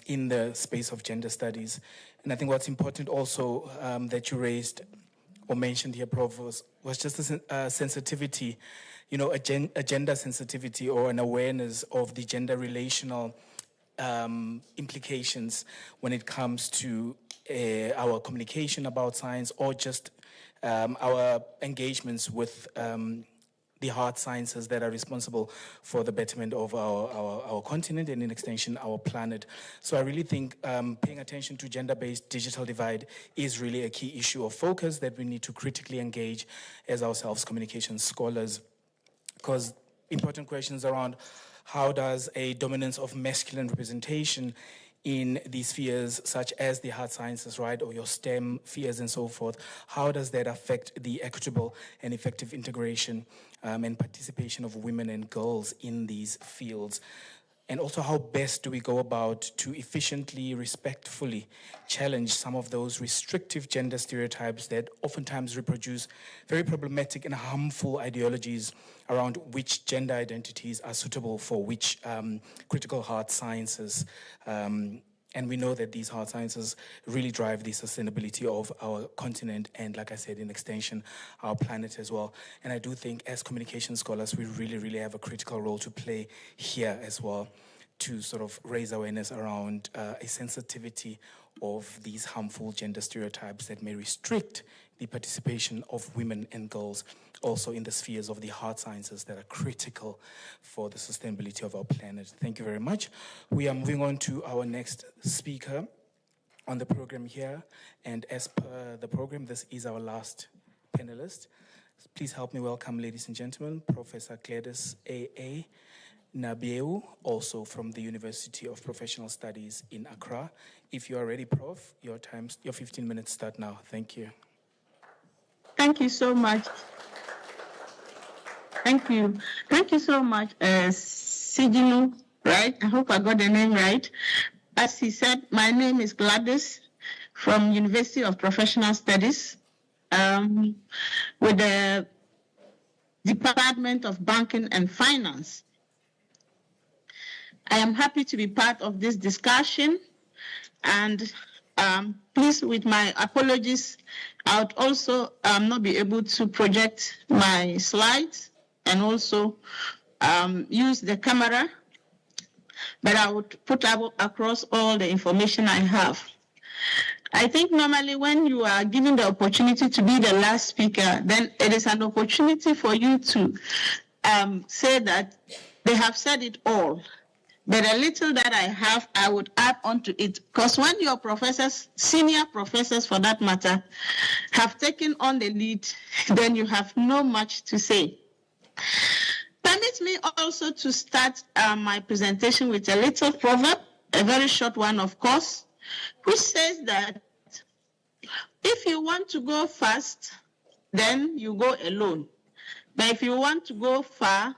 [SPEAKER 2] in the space of gender studies. And I think what's important also that you raised or mentioned here, Prof, was just a sensitivity, a gender sensitivity or an awareness of the gender relational implications when it comes to our communication about science or just our engagements with the hard sciences that are responsible for the betterment of our continent and in extension our planet. So I really think paying attention to gender-based digital divide is really a key issue of focus that we need to critically engage as ourselves communication scholars, because important questions around how does a dominance of masculine representation in these spheres such as the hard sciences, right, or your STEM spheres and so forth, how does that affect the equitable and effective integration and participation of women and girls in these fields? And also, how best do we go about to efficiently, respectfully challenge some of those restrictive gender stereotypes that oftentimes reproduce very problematic and harmful ideologies around which gender identities are suitable for which critical hard sciences. And we know that these hard sciences really drive the sustainability of our continent and, like I said, in extension, our planet as well. And I do think as communication scholars, we really, really have a critical role to play here as well to sort of raise awareness around a sensitivity of these harmful gender stereotypes that may restrict the participation of women and girls also in the spheres of the hard sciences that are critical for the sustainability of our planet. Thank you very much. We are moving on to our next speaker on the program here. And as per the program, this is our last panelist. Please help me welcome, ladies and gentlemen, Professor Gladys A.A. Nabieu, also from the University of Professional Studies in Accra. If you are ready, Prof, your 15 minutes start now. Thank you.
[SPEAKER 10] Thank you so much. Thank you. Thank you so much, Sijinu, right? I hope I got the name right. As he said, my name is Gladys from University of Professional Studies with the Department of Banking and Finance. I am happy to be part of this discussion, and please, with my apologies, I would also not be able to project my slides and also use the camera, but I would put across all the information I have. I think normally when you are given the opportunity to be the last speaker, then it is an opportunity for you to say that they have said it all. But a little that I have, I would add on to it. Because when your professors, senior professors for that matter, have taken on the lead, then you have no much to say. Permit me also to start my presentation with a little proverb, a very short one, of course, which says that if you want to go fast, then you go alone. But if you want to go far,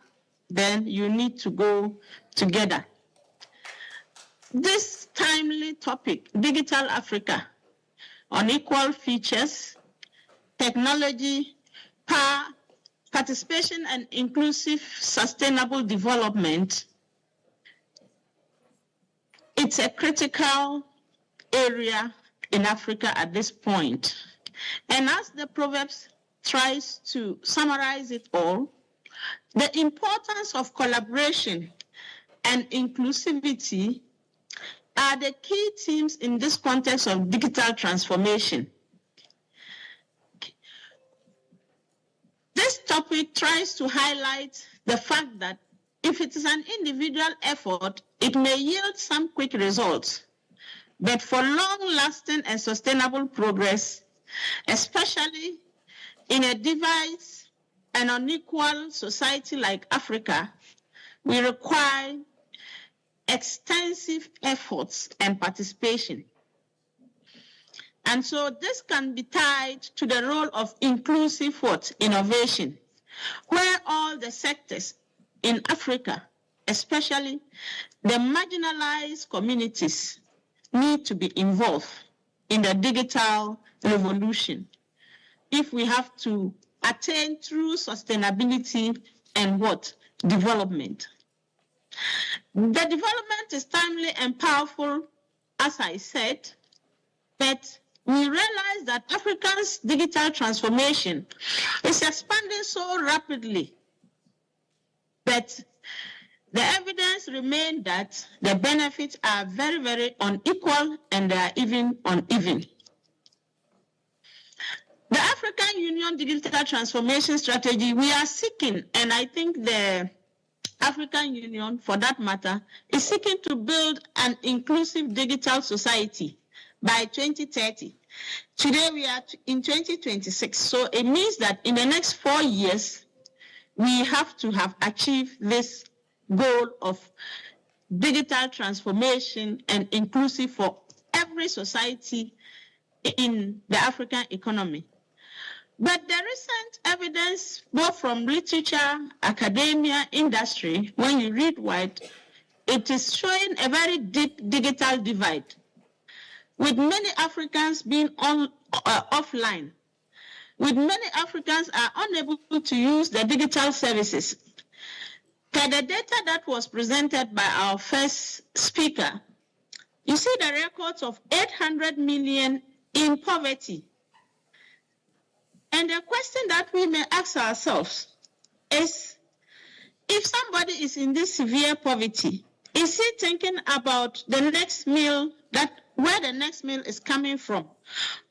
[SPEAKER 10] then you need to go together. This timely topic, Digital Africa, unequal features, technology, power, participation and inclusive sustainable development, it's a critical area in Africa at this point. And as the Proverbs tries to summarize it all, the importance of collaboration and inclusivity are the key themes in this context of digital transformation. This topic tries to highlight the fact that if it is an individual effort, it may yield some quick results. But for long-lasting and sustainable progress, especially in a diverse and unequal society like Africa, we require extensive efforts and participation. And so this can be tied to the role of inclusive innovation, where all the sectors in Africa, especially the marginalized communities, need to be involved in the digital revolution if we have to attain true sustainability and development. The development is timely and powerful, as I said, but we realize that Africa's digital transformation is expanding so rapidly, but the evidence remains that the benefits are very, very unequal and they are even uneven. The African Union Digital Transformation Strategy we are seeking, and I think the African Union, for that matter, is seeking to build an inclusive digital society by 2030. Today we are in 2026, so it means that in the next 4 years, we have to have achieved this goal of digital transformation and inclusive for every society in the African economy. But the recent evidence, both from literature, academia, industry, when you read wide, it is showing a very deep digital divide, with many Africans being offline, with many Africans are unable to use the digital services. Per the data that was presented by our first speaker, you see the records of 800 million in poverty. And the question that we may ask ourselves is, if somebody is in this severe poverty, is he thinking about the next meal, where the next meal is coming from?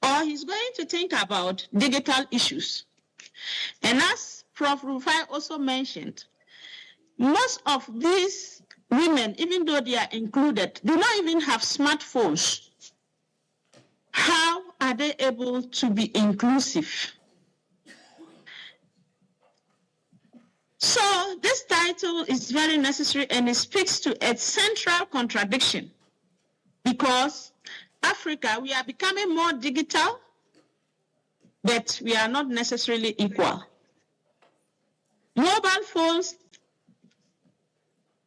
[SPEAKER 10] Or he's going to think about digital issues? And as Prof. Rufai also mentioned, most of these women, even though they are included, do not even have smartphones. How are they able to be inclusive? So this title is very necessary, and it speaks to a central contradiction, because Africa, we are becoming more digital, but we are not necessarily equal. Mobile phones,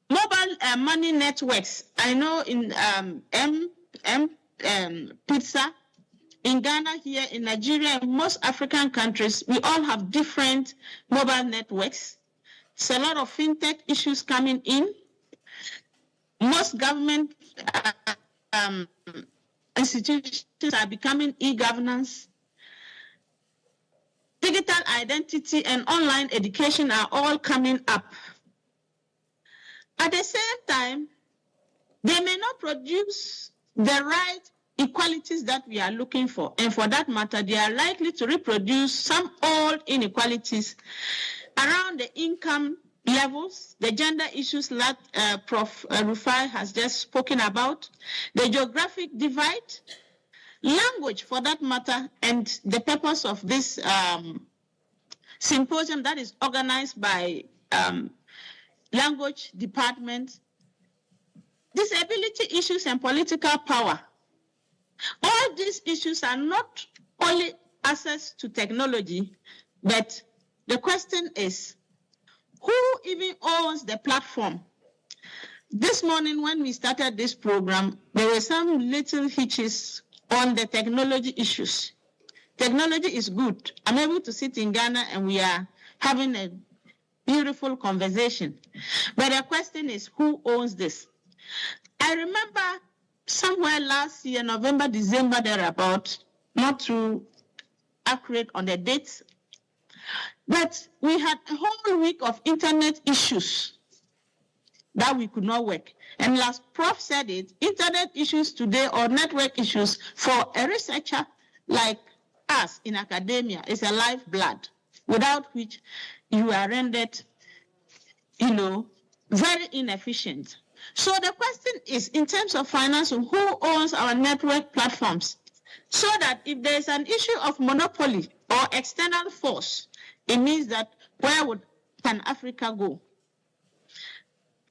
[SPEAKER 10] mobile money networks, I know in UPSA, in Ghana, here in Nigeria, and most African countries, we all have different mobile networks. It's a lot of fintech issues coming in. Most government institutions are becoming e-governance. Digital identity and online education are all coming up. At the same time, they may not produce the right equalities that we are looking for. And for that matter, they are likely to reproduce some old inequalities around the income levels, the gender issues that Prof. Rufai has just spoken about, the geographic divide, language for that matter, and the purpose of this symposium that is organized by language department, disability issues and political power. All these issues are not only access to technology, but the question is, who even owns the platform? This morning when we started this program, there were some little hitches on the technology issues. Technology is good. I'm able to sit in Ghana and we are having a beautiful conversation. But the question is, who owns this? I remember somewhere last year, November, December, thereabout, not too accurate on the dates, but we had a whole week of internet issues that we could not work. And last Prof said it, internet issues today or network issues for a researcher like us in academia is a lifeblood, without which you are rendered, very inefficient. So the question is, in terms of financing, who owns our network platforms? So that if there is an issue of monopoly or external force, it means that where can Africa go?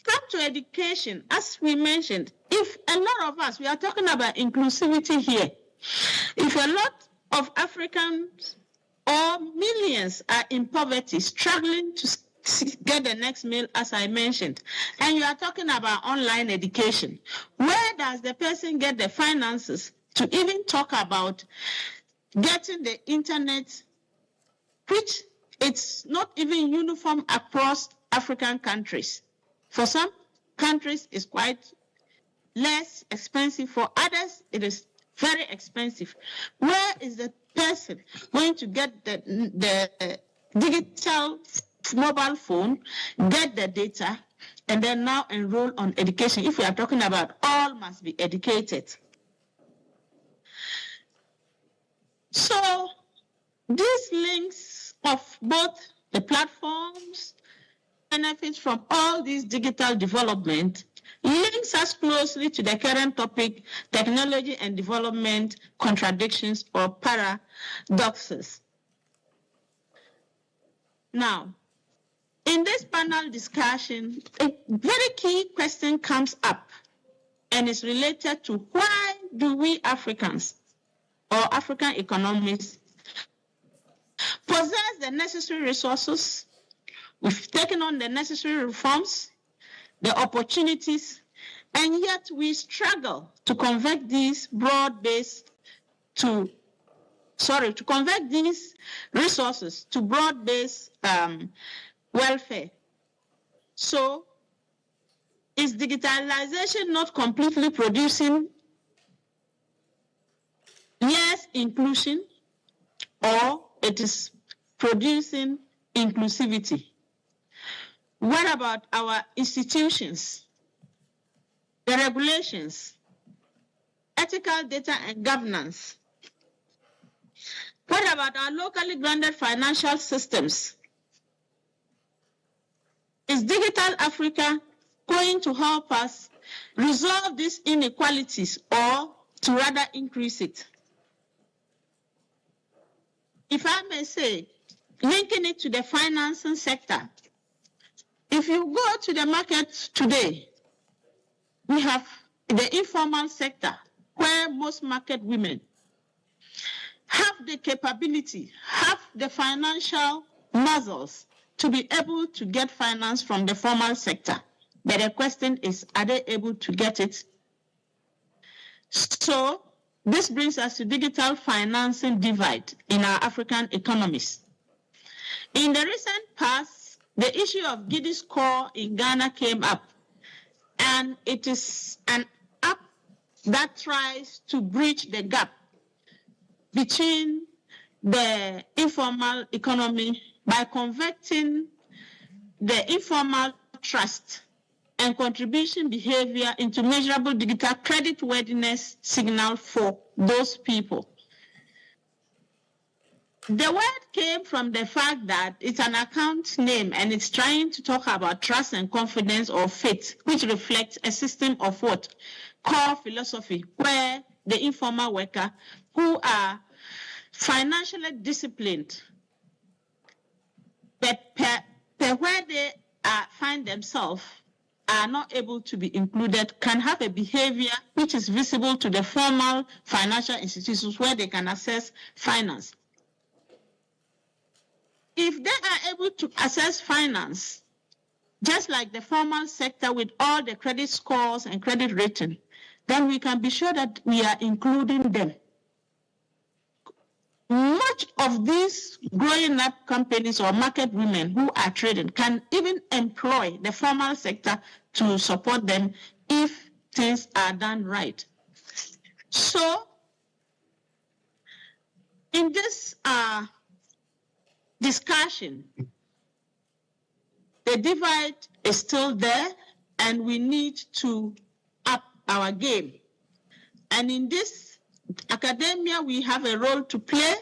[SPEAKER 10] Come to education, as we mentioned, if a lot of us, we are talking about inclusivity here, if a lot of Africans or millions are in poverty, struggling to get the next meal, as I mentioned, and you are talking about online education, where does the person get the finances to even talk about getting the internet, which it's not even uniform across African countries. For some countries, it's quite less expensive. For others, it is very expensive. Where is the person going to get the digital mobile phone, get the data, and then now enroll on education? If we are talking about all must be educated. So these links of both the platforms, benefits from all this digital development, links us closely to the current topic, technology and development contradictions or paradoxes. Now, In this panel discussion, a very key question comes up and is related to why do we Africans or African economies possess the necessary resources, we've taken on the necessary reforms, the opportunities, and yet we struggle to convert these to convert these resources to broad-based welfare. So, is digitalization not completely producing less inclusion, or it is producing inclusivity? What about our institutions, the regulations, ethical data and governance? What about our locally grounded financial systems? Is Digital Africa going to help us resolve these inequalities or to rather increase it? If I may say, linking it to the financing sector, if you go to the market today, we have the informal sector where most market women have the capability, have the financial muscles to be able to get finance from the formal sector. But the question is, are they able to get it? So this brings us to digital financing divide in our African economies. In the recent past, the issue of Gidi score in Ghana came up, and it is an app that tries to bridge the gap between the informal economy by converting the informal trust and contribution behavior into measurable digital creditworthiness signal for those people. The word came from the fact that it's an account name and it's trying to talk about trust and confidence or faith, which reflects a system of what? Core philosophy, where the informal worker who are financially disciplined, but where they find themselves are not able to be included, can have a behavior which is visible to the formal financial institutions where they can access finance. If they are able to access finance, just like the formal sector with all the credit scores and credit rating, then we can be sure that we are including them. Much of these growing up companies or market women who are trading can even employ the formal sector to support them if things are done right. So, in this discussion, the divide is still there, and we need to up our game. And in this academia, we have a role to play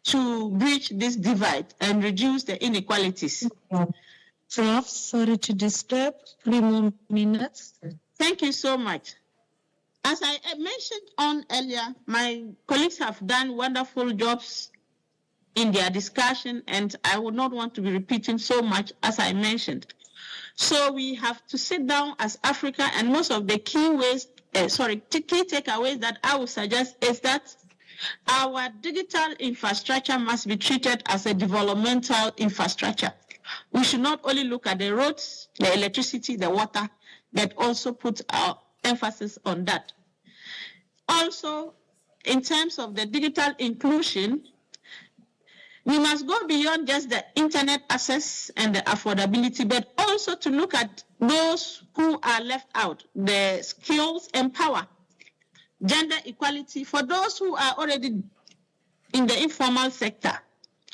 [SPEAKER 10] to bridge this divide and reduce the inequalities.
[SPEAKER 13] Prof, sorry to disturb, 3 more minutes.
[SPEAKER 10] Thank you so much. As I mentioned on earlier, my colleagues have done wonderful jobs in their discussion, and I would not want to be repeating so much as I mentioned. So we have to sit down as Africa, and most of the key takeaways that I would suggest is that our digital infrastructure must be treated as a developmental infrastructure. We should not only look at the roads, the electricity, the water, but also put our emphasis on that. Also, in terms of the digital inclusion, we must go beyond just the internet access and the affordability, but also to look at those who are left out, the skills and power, gender equality for those who are already in the informal sector.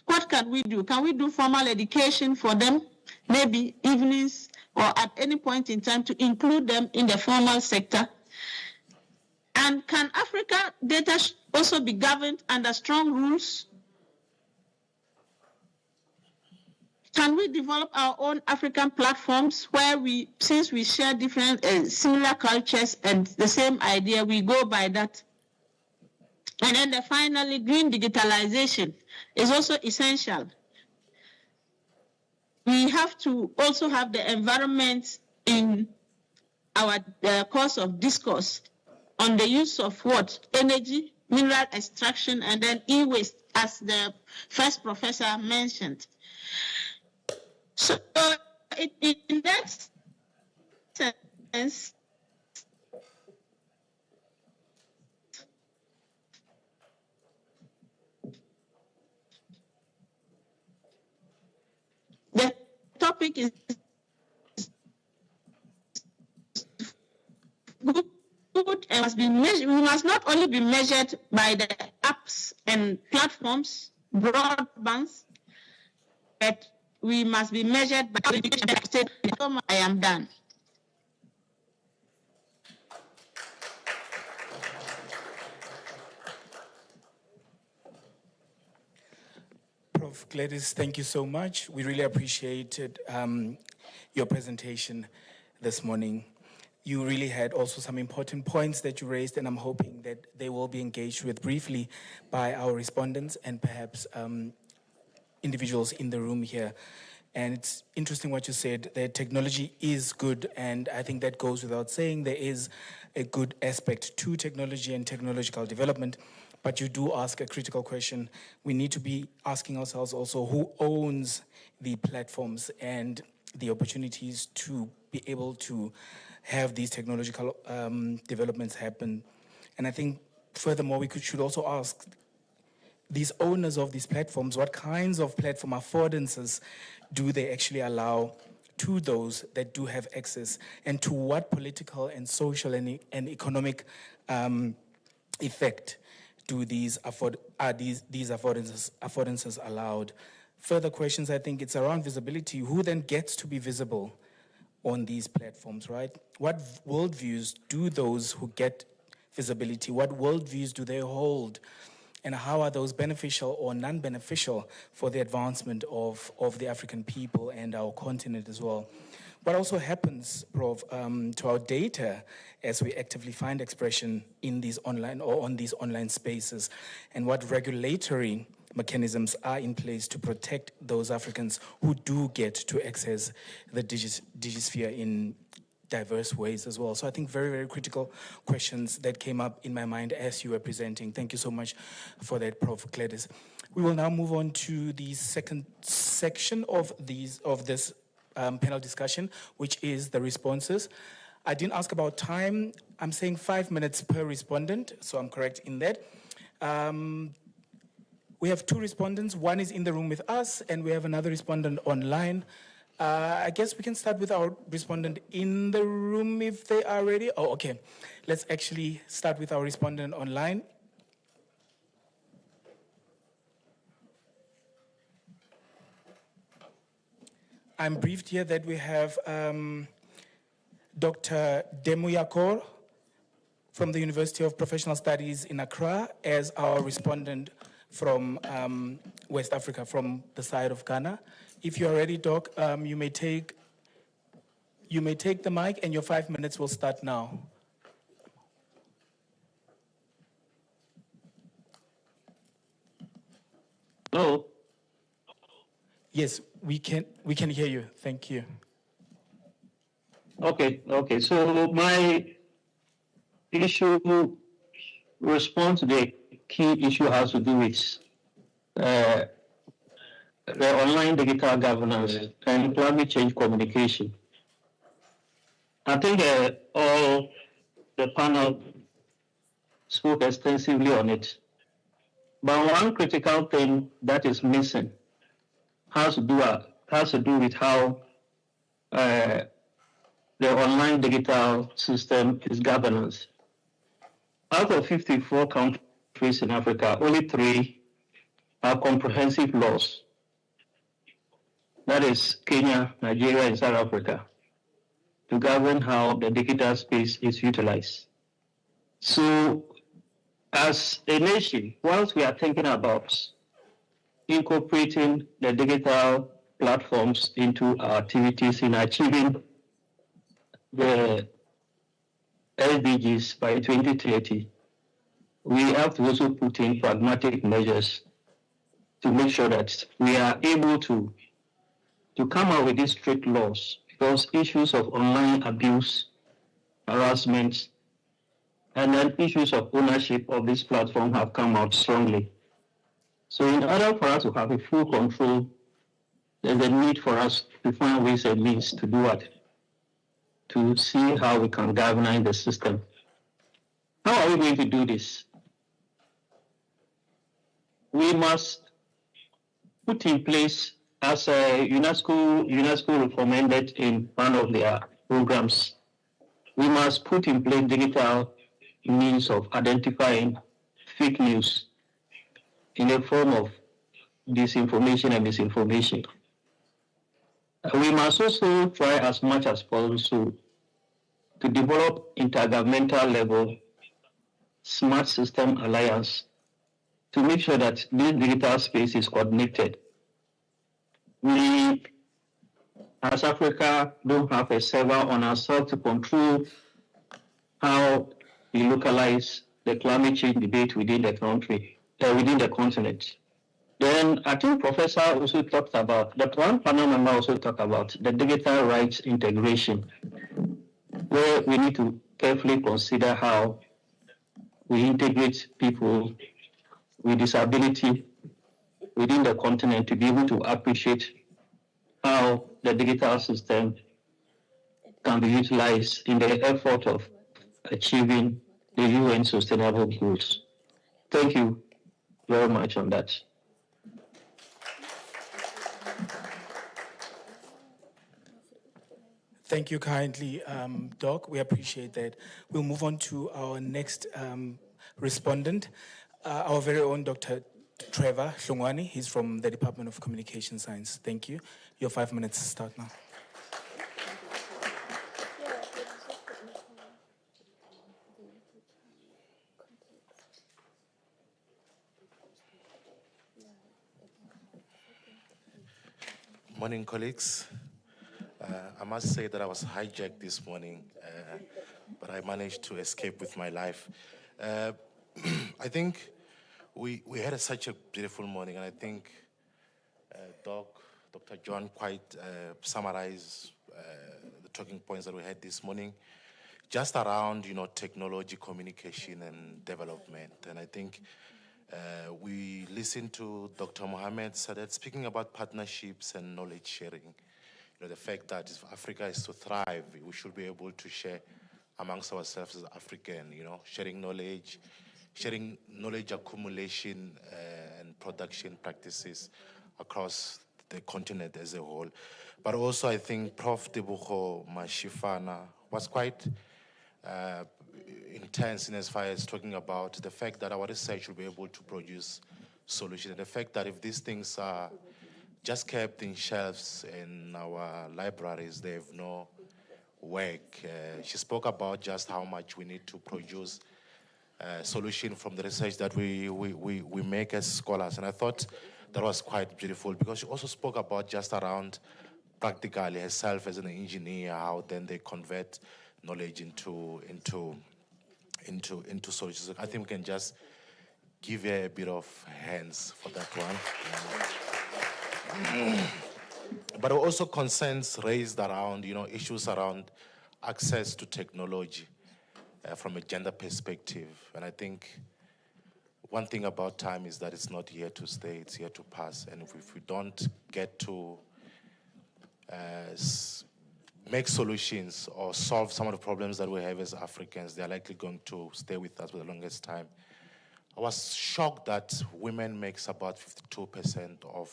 [SPEAKER 10] What can we do? Can we do formal education for them, maybe evenings or at any point in time to include them in the formal sector? And can Africa data also be governed under strong rules? Can we develop our own African platforms where since we share different similar cultures and the same idea, we go by that? And then finally, green digitalization is also essential. we have to also have the environment in our course of discourse on the use of what? Energy, mineral extraction, and then e-waste, as the first professor mentioned. So in that sense, the topic is good and must be measured. We must not only be measured by the apps and platforms, broadbands, but we must be measured by the I am done.
[SPEAKER 2] Prof. Gladys, thank you so much. We really appreciated your presentation this morning. You really had also some important points that you raised, and I'm hoping that they will be engaged with briefly by our respondents and perhaps individuals in the room here. And it's interesting what you said, that technology is good, and I think that goes without saying. There is a good aspect to technology and technological development, but you do ask a critical question. We need to be asking ourselves also, who owns the platforms and the opportunities to be able to have these technological developments happen. And I think furthermore, we should also ask these owners of these platforms, what kinds of platform affordances do they actually allow to those that do have access, and to what political and social and economic effect do these affordances allowed? Further questions, I think it's around visibility. Who then gets to be visible on these platforms, right? What worldviews do those who get visibility, what worldviews do they hold? And how are those beneficial or non-beneficial for the advancement of the African people and our continent as well? What also happens, Prof, to our data as we actively find expression in these online or on these online spaces, and what regulatory mechanisms are in place to protect those Africans who do get to access the digisphere in diverse ways as well. So I think very, very critical questions that came up in my mind as you were presenting. Thank you so much for that, Prof. Gladys. We will now move on to the second section of this panel discussion, which is the responses. I didn't ask about time. I'm saying 5 minutes per respondent, so I'm correct in that. We have 2 respondents. One is in the room with us, and we have another respondent online. I guess we can start with our respondent in the room if they are ready. Oh, okay. Let's actually start with our respondent online. I'm briefed here that we have Dr. Demuyakor from the University of Professional Studies in Accra as our respondent from West Africa, from the side of Ghana. If you are ready, Doc, you may take the mic, and your 5 minutes will start now.
[SPEAKER 12] Hello.
[SPEAKER 2] Yes, we can hear you. Thank you.
[SPEAKER 12] Okay. So my response to the key issue has to do with the online digital governance and climate change communication. I think all the panel spoke extensively on it. But one critical thing that is missing has to do with how the online digital system is governed. Out of 54 countries in Africa, only 3 have comprehensive laws. That is Kenya, Nigeria, and South Africa, to govern how the digital space is utilized. So, as a nation, once we are thinking about incorporating the digital platforms into our activities in achieving the SDGs by 2030, we have to also put in pragmatic measures to make sure that we are able to to come out with these strict laws, because issues of online abuse, harassment, and then issues of ownership of this platform have come out strongly. So in order for us to have a full control, there's a need for us to find ways and means to do it, to see how we can galvanize the system. How are we going to do this? We must put in place, as UNESCO recommended in one of their programs, we must put in place digital means of identifying fake news in the form of disinformation and misinformation. We must also try as much as possible to develop intergovernmental level smart system alliance to make sure that this digital space is coordinated. We, as Africa, don't have a server on ourselves to control how we localize the climate change debate within the country, within the continent. Then I think Professor also talked about, that one panel member also talked about the digital rights integration, where we need to carefully consider how we integrate people with disability within the continent to be able to appreciate how the digital system can be utilized in the effort of achieving the UN Sustainable Goals. Thank you very much on that.
[SPEAKER 2] Thank you kindly, Doc. We appreciate that. We'll move on to our next respondent, our very own Dr. Trevor Hlongwane. He's from the Department of Communication Science. Thank you. Your 5 minutes start now.
[SPEAKER 14] Morning, colleagues. I must say that I was hijacked this morning, but I managed to escape with my life. I think we had such a beautiful morning, and I think Dr. John quite summarized the talking points that we had this morning, just around technology, communication, and development. And I think we listened to Dr. Mohammed Sadat speaking about partnerships and knowledge sharing. The fact that if Africa is to thrive, we should be able to share amongst ourselves as African, sharing knowledge accumulation and production practices across the continent as a whole. But also I think Prof. Tebogo Mashifana was quite intense in as far as talking about the fact that our research will be able to produce solutions. The fact that if these things are just kept in shelves in our libraries, they have no work. She spoke about just how much we need to produce solution from the research that we make as scholars. And I thought that was quite beautiful, because she also spoke about just around practically herself as an engineer, how then they convert knowledge into solutions. I think we can just give her a bit of hands for that one. But also concerns raised around, issues around access to technology from a gender perspective. And I think one thing about time is that it's not here to stay, it's here to pass. And if we don't get to make solutions or solve some of the problems that we have as Africans, they're likely going to stay with us for the longest time. I was shocked that women makes about 52% of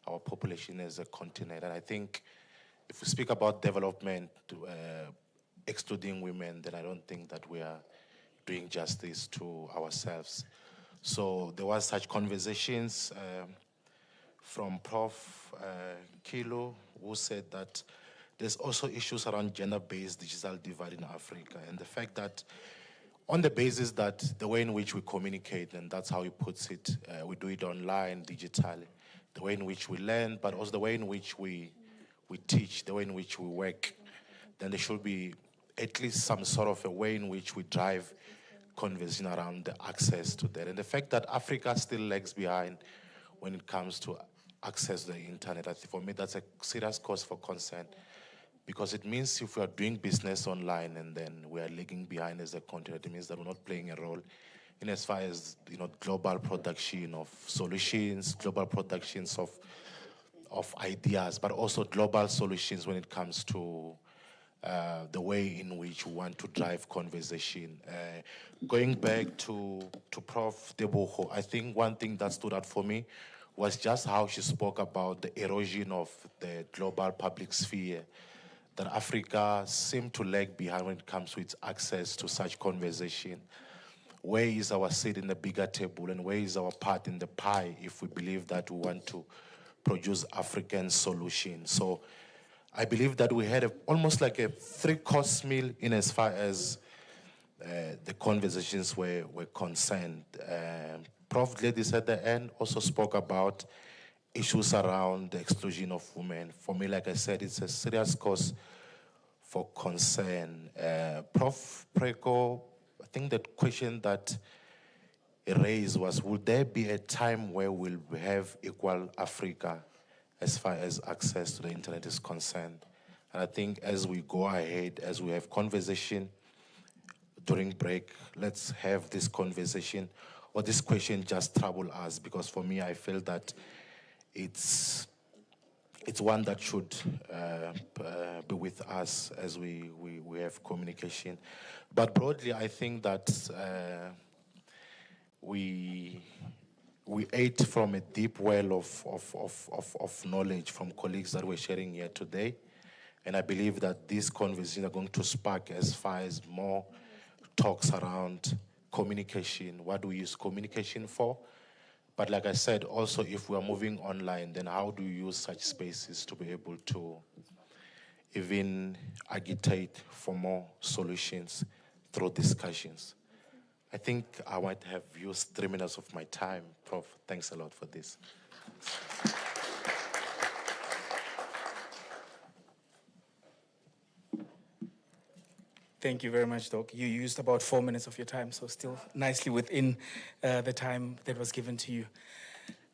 [SPEAKER 14] our population as a continent. And I think if we speak about development, excluding women, then I don't think that we are doing justice to ourselves. So there was such conversations from Prof. Kilo, who said that there's also issues around gender-based digital divide in Africa, and the fact that on the basis that the way in which we communicate, and that's how he puts it, we do it online, digitally, the way in which we learn, but also the way in which we teach, the way in which we work, then there should be at least some sort of a way in which we drive conversation around the access to that. And the fact that Africa still lags behind when it comes to access to the internet. I think for me that's a serious cause for concern, because it means if we are doing business online and then we are lagging behind as a continent, it means that we're not playing a role in as far as global production of solutions, global productions of ideas, but also global solutions when it comes to the way in which we want to drive conversation. Going back to Prof. Tebogo, I think one thing that stood out for me was just how she spoke about the erosion of the global public sphere, that Africa seemed to lag behind when it comes to its access to such conversation. Where is our seat in the bigger table, and where is our part in the pie if we believe that we want to produce African solutions? So I believe that we had almost like a 3-course meal in as far as the conversations were concerned. Prof. Gladys at the end also spoke about issues around the exclusion of women. For me, like I said, it's a serious cause for concern. Prof. Preko, I think the question that he raised was, would there be a time where we'll have equal Africa as far as access to the internet is concerned? And I think as we go ahead, as we have conversation during break, let's have this conversation, or this question just trouble us, because for me, I feel that it's one that should be with us as we have communication. But broadly, I think that we ate from a deep well of knowledge from colleagues that we're sharing here today. And I believe that these conversations are going to spark as far as more talks around communication. What do we use communication for? But like I said, also if we are moving online, then how do you use such spaces to be able to even agitate for more solutions through discussions? I think I might have used 3 minutes of my time. Prof, thanks a lot for this.
[SPEAKER 2] Thank you very much, Doc. You used about 4 minutes of your time, so still nicely within the time that was given to you.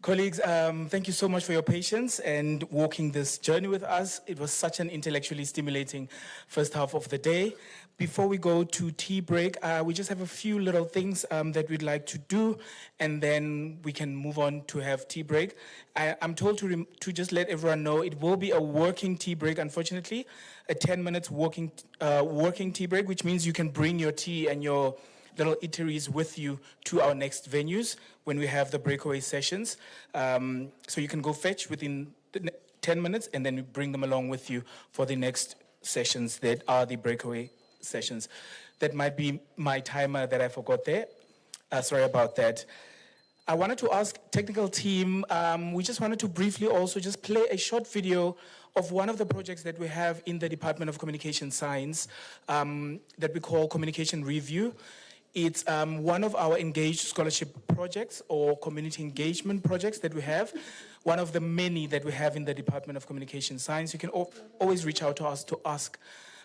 [SPEAKER 2] Colleagues, thank you so much for your patience and walking this journey with us. It was such an intellectually stimulating first half of the day. Before we go to tea break, we just have a few little things that we'd like to do, and then we can move on to have tea break. I'm told to just let everyone know it will be a working tea break, unfortunately, a 10 minutes working tea break, which means you can bring your tea and your little eateries with you to our next venues when we have the breakaway sessions. So you can go fetch within 10 minutes and then bring them along with you for the next sessions that are the breakaway sessions. That might be my timer that I forgot there. Sorry about that. I wanted to ask technical team, we just wanted to briefly also just play a short video of one of the projects that we have in the Department of Communication Science that we call Communication Review. It's one of our engaged scholarship projects or community engagement projects that we have, one of the many that we have in the Department of Communication Science. You can always reach out to us to ask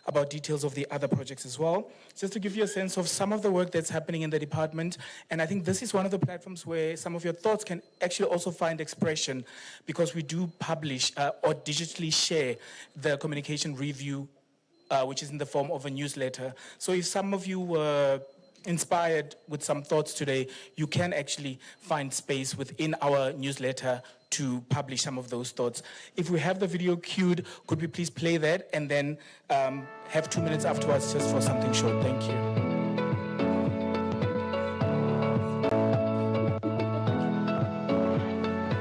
[SPEAKER 2] about details of the other projects as well, just to give you a sense of some of the work that's happening in the department. And I think this is one of the platforms where some of your thoughts can actually also find expression, because we do publish or digitally share the communication review, which is in the form of a newsletter. So if some of you were inspired with some thoughts today, you can actually find space within our newsletter to publish some of those thoughts. If we have the video queued, could we please play that and then have 2 minutes afterwards just for something short? Thank you.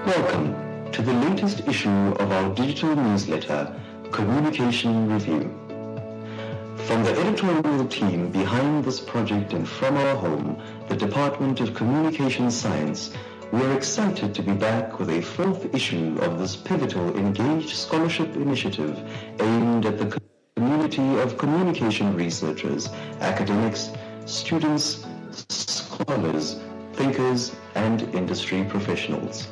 [SPEAKER 15] Welcome to the latest issue of our digital newsletter, Communication Review. From the editorial team behind this project and from our home, the Department of Communication Science, we are excited to be back with a 4th issue of this pivotal engaged scholarship initiative aimed at the community of communication researchers, academics, students, scholars, thinkers, and industry professionals.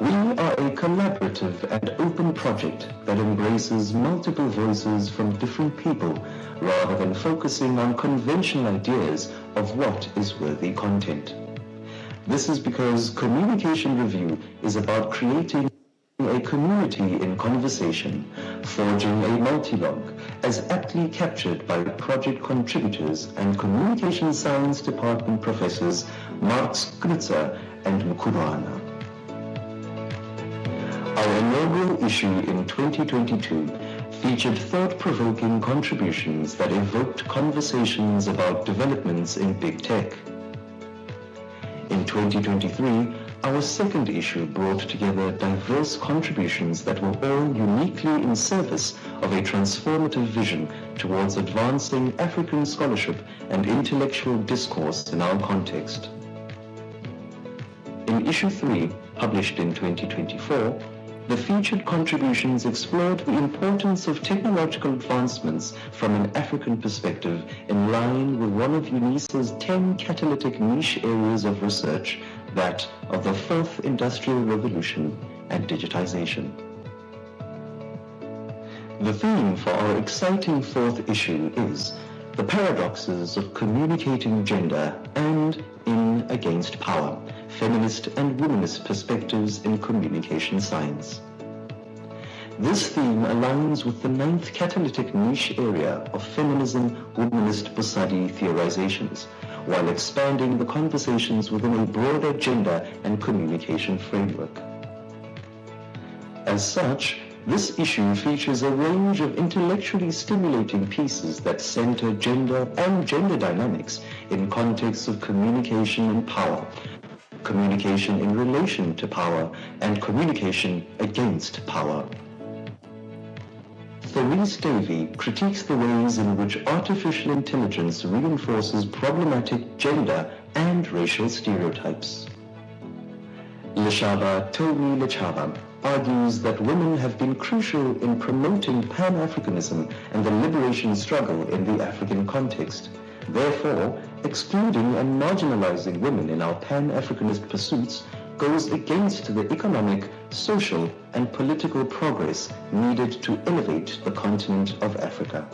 [SPEAKER 15] We are a collaborative and open project that embraces multiple voices from different people rather than focusing on conventional ideas of what is worthy content. This is because Communication Review is about creating a community in conversation, forging a multilogue, as aptly captured by project contributors and Communication Science Department professors Marx Knutzer and Mkurwana. Our inaugural issue in 2022 featured thought-provoking contributions that evoked conversations about developments in big tech. In 2023, our second issue brought together diverse contributions that were all uniquely in service of a transformative vision towards advancing African scholarship and intellectual discourse in our context. In issue 3, published in 2024, the featured contributions explored the importance of technological advancements from an African perspective in line with one of Unisa's 10 catalytic niche areas of research, that of the 4th Industrial Revolution and digitization. The theme for our exciting 4th issue is the paradoxes of communicating gender and in against power, feminist and womanist perspectives in communication science. This theme aligns with the 9th catalytic niche area of feminism, womanist Busadi theorizations, while expanding the conversations within a broader gender and communication framework. As such, this issue features a range of intellectually stimulating pieces that center gender and gender dynamics in contexts of communication and power, communication in relation to power, and communication against power. Therese Davy critiques the ways in which artificial intelligence reinforces problematic gender and racial stereotypes. Leshaba Towi Lechaba argues that women have been crucial in promoting Pan-Africanism and the liberation struggle in the African context. Therefore, excluding and marginalizing women in our Pan-Africanist pursuits goes against the economic, social, and political progress needed to elevate the continent of Africa.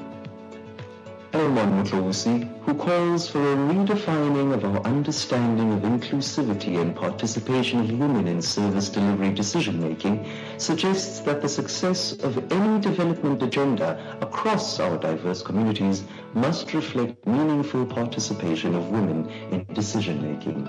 [SPEAKER 15] Elmon Mutlusi, who calls for a redefining of our understanding of inclusivity and participation of women in service delivery decision-making, suggests that the success of any development agenda across our diverse communities must reflect meaningful participation of women in decision-making.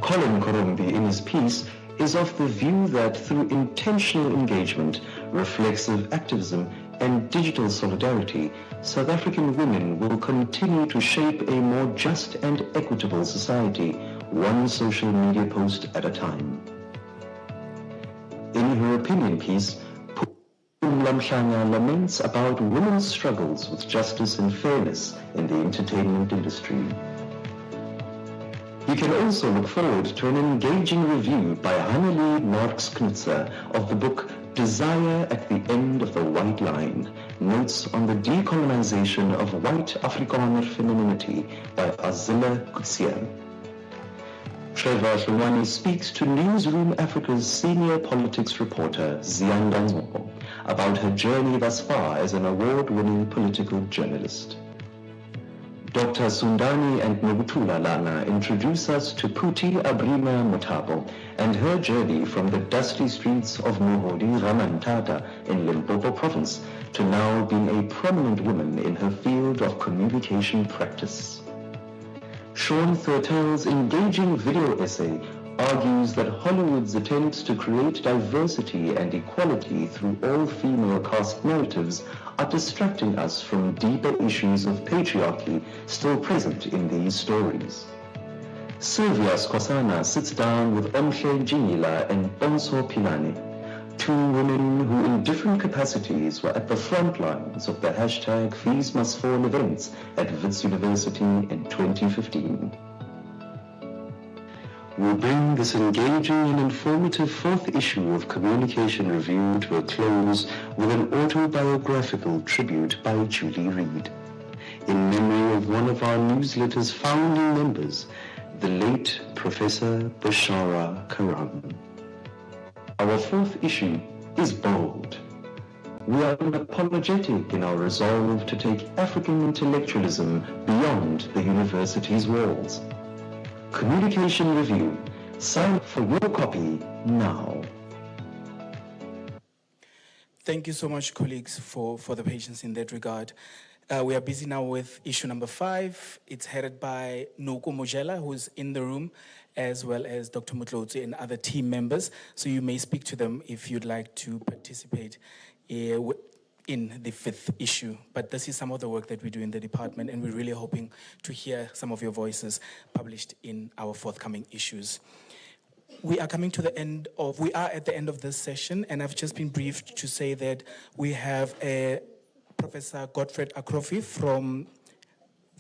[SPEAKER 15] Colin Korombi, in his piece, is of the view that through intentional engagement, reflexive activism, and digital solidarity, South African women will continue to shape a more just and equitable society, one social media post at a time. In her opinion piece, Lamhlanga laments about women's struggles with justice and fairness in the entertainment industry. You can also look forward to an engaging review by Haneli Marx Knutzer of the book Desire at the End of the White Line, Notes on the Decolonization of White Afrikaner Femininity by Azila Kutsia. Trevor Hlumani speaks to Newsroom Africa's senior politics reporter, Zianda Nzoko, about her journey thus far as an award-winning political journalist. Dr. Sundani and Nobutula Lana introduce us to Puti Abrima Mutabo and her journey from the dusty streets of Mohodi Ramantata in Limpopo province to now being a prominent woman in her field of communication practice. Sean Thurtell's engaging video essay argues that Hollywood's attempts to create diversity and equality through all-female cast narratives are distracting us from deeper issues of patriarchy still present in these stories. Sylvia Skosana sits down with Omhle Jinila and Bonso Pilani, two women who in different capacities were at the front lines of the hashtag Fees Must Fall events at Wits University in 2015. We'll bring this engaging and informative 4th issue of Communication Review to a close with an autobiographical tribute by Julie Reed, in memory of one of our newsletter's founding members, the late Professor Bashara Karam. Our 4th issue is bold. We are unapologetic in our resolve to take African intellectualism beyond the university's walls. Communication Review. Sign up for your copy now.
[SPEAKER 2] Thank you so much, colleagues, for the patience in that regard. We are busy now with issue number 5. It's headed by Nuku Mojela, who's in the room, as well as Dr. Mutlotsi and other team members. So you may speak to them if you'd like to participate in the 5th issue. But this is some of the work that we do in the department, and we're really hoping to hear some of your voices published in our forthcoming issues. We are at the end of this session, and I've just been briefed to say that we have Professor Godfred Akrofi from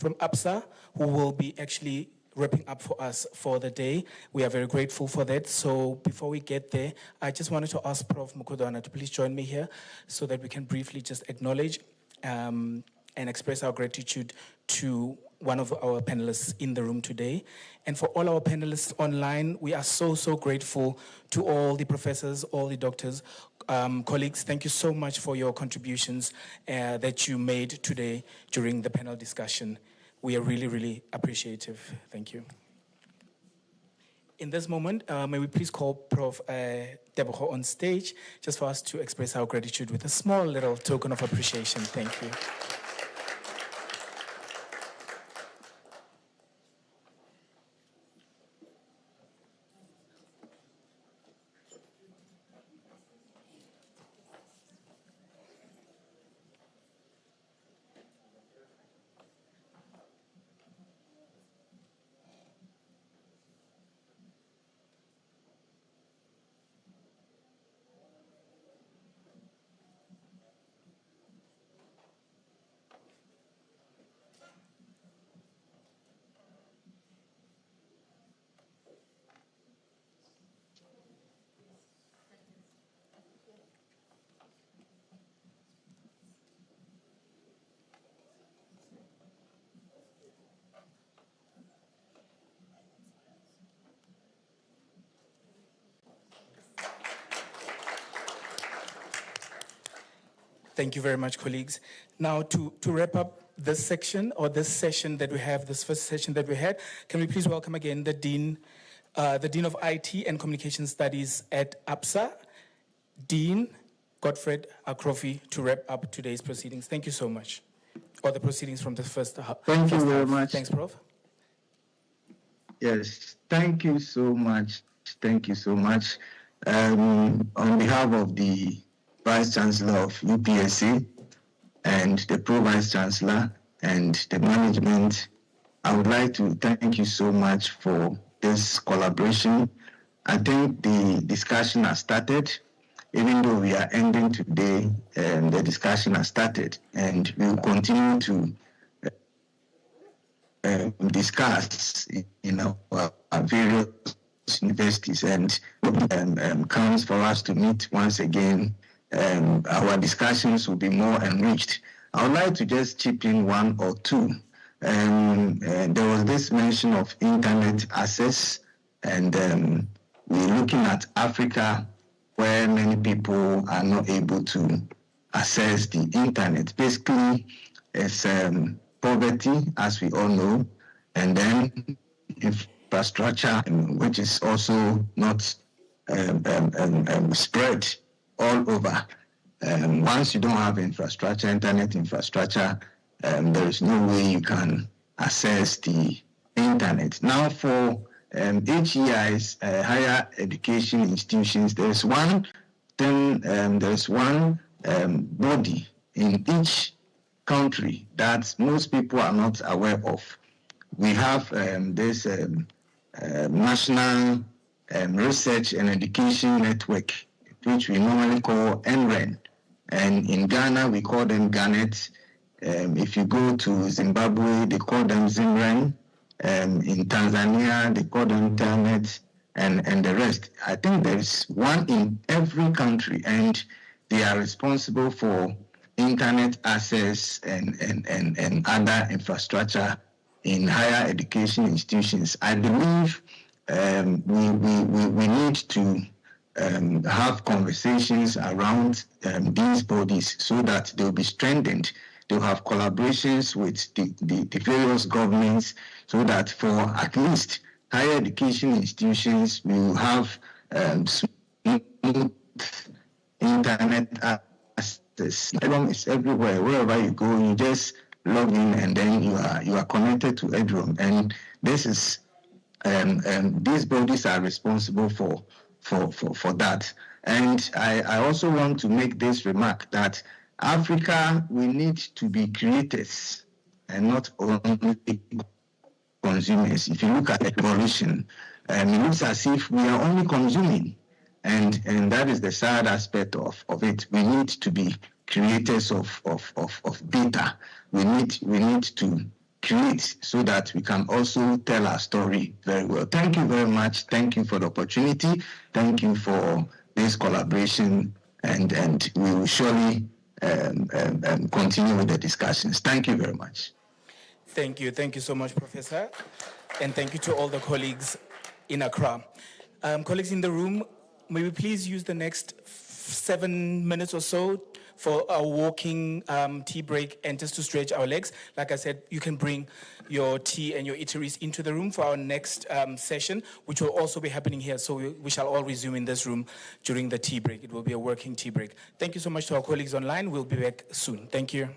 [SPEAKER 2] UPSA, who will be actually wrapping up for us for the day. We are very grateful for that. So before we get there, I just wanted to ask Prof. Mukodwana to please join me here so that we can briefly just acknowledge and express our gratitude to one of our panelists in the room today. And for all our panelists online, we are so, so grateful to all the professors, all the doctors, colleagues. Thank you so much for your contributions that you made today during the panel discussion. We are really, really appreciative. Thank you. In this moment, may we please call Prof. Tebogo on stage just for us to express our gratitude with a small little token of appreciation. Thank you. Thank you very much, colleagues. Now, to wrap up this section, or this session that we have, this first session that we had, can we please welcome again the Dean of IT and Communication Studies at UPSA, Dean Godfred Akrofi, to wrap up today's proceedings. Thank you so much. Or the proceedings from the first half.
[SPEAKER 8] Thank you very much.
[SPEAKER 2] Thanks, Prof.
[SPEAKER 8] Yes, thank you so much. Thank you so much. On behalf of the Vice Chancellor of UPSA and the Pro-Vice Chancellor and the management, I would like to thank you so much for this collaboration. I think the discussion has started. Even though we are ending today, the discussion has started, and we will continue to discuss in our various universities, and comes for us to meet once again. Our discussions will be more enriched. I would like to just chip in one or two. There was this mention of internet access, and we're looking at Africa, where many people are not able to access the internet. Basically, it's poverty, as we all know, and then infrastructure, which is also not spread all over. Once you don't have infrastructure, internet infrastructure, there is no way you can access the internet. Now, for HEI's higher education institutions, there's one body in each country that most people are not aware of. We have this National Research and Education Network, which we normally call NREN. And in Ghana, we call them Garnet. If you go to Zimbabwe, they call them Zimren. In Tanzania, they call them Telnet, and the rest. I think there's one in every country, and they are responsible for internet access and other infrastructure in higher education institutions. I believe we need to have conversations around these bodies so that they'll be strengthened. They'll have collaborations with the various governments so that for at least higher education institutions, we will have smooth internet access. Edrom is everywhere. Wherever you go, you just log in and then you are connected to Edrom. And this is these bodies are responsible for that. And I also want to make this remark that Africa, we need to be creators and not only consumers. If you look at exploration, it looks as if we are only consuming. And that is the sad aspect of it. We need to be creators of data. We need to create so that we can also tell our story very well. Thank you very much. Thank you for the opportunity. Thank you for this collaboration, and we will surely continue with the discussions. Thank you very much.
[SPEAKER 2] Thank you. Thank you so much, Professor. And thank you to all the colleagues in Accra. Colleagues in the room, may we please use the next 7 minutes or so for our walking tea break and just to stretch our legs. Like I said, you can bring your tea and your eateries into the room for our next session, which will also be happening here. So we shall all resume in this room during the tea break. It will be a working tea break. Thank you so much to our colleagues online. We'll be back soon. Thank you.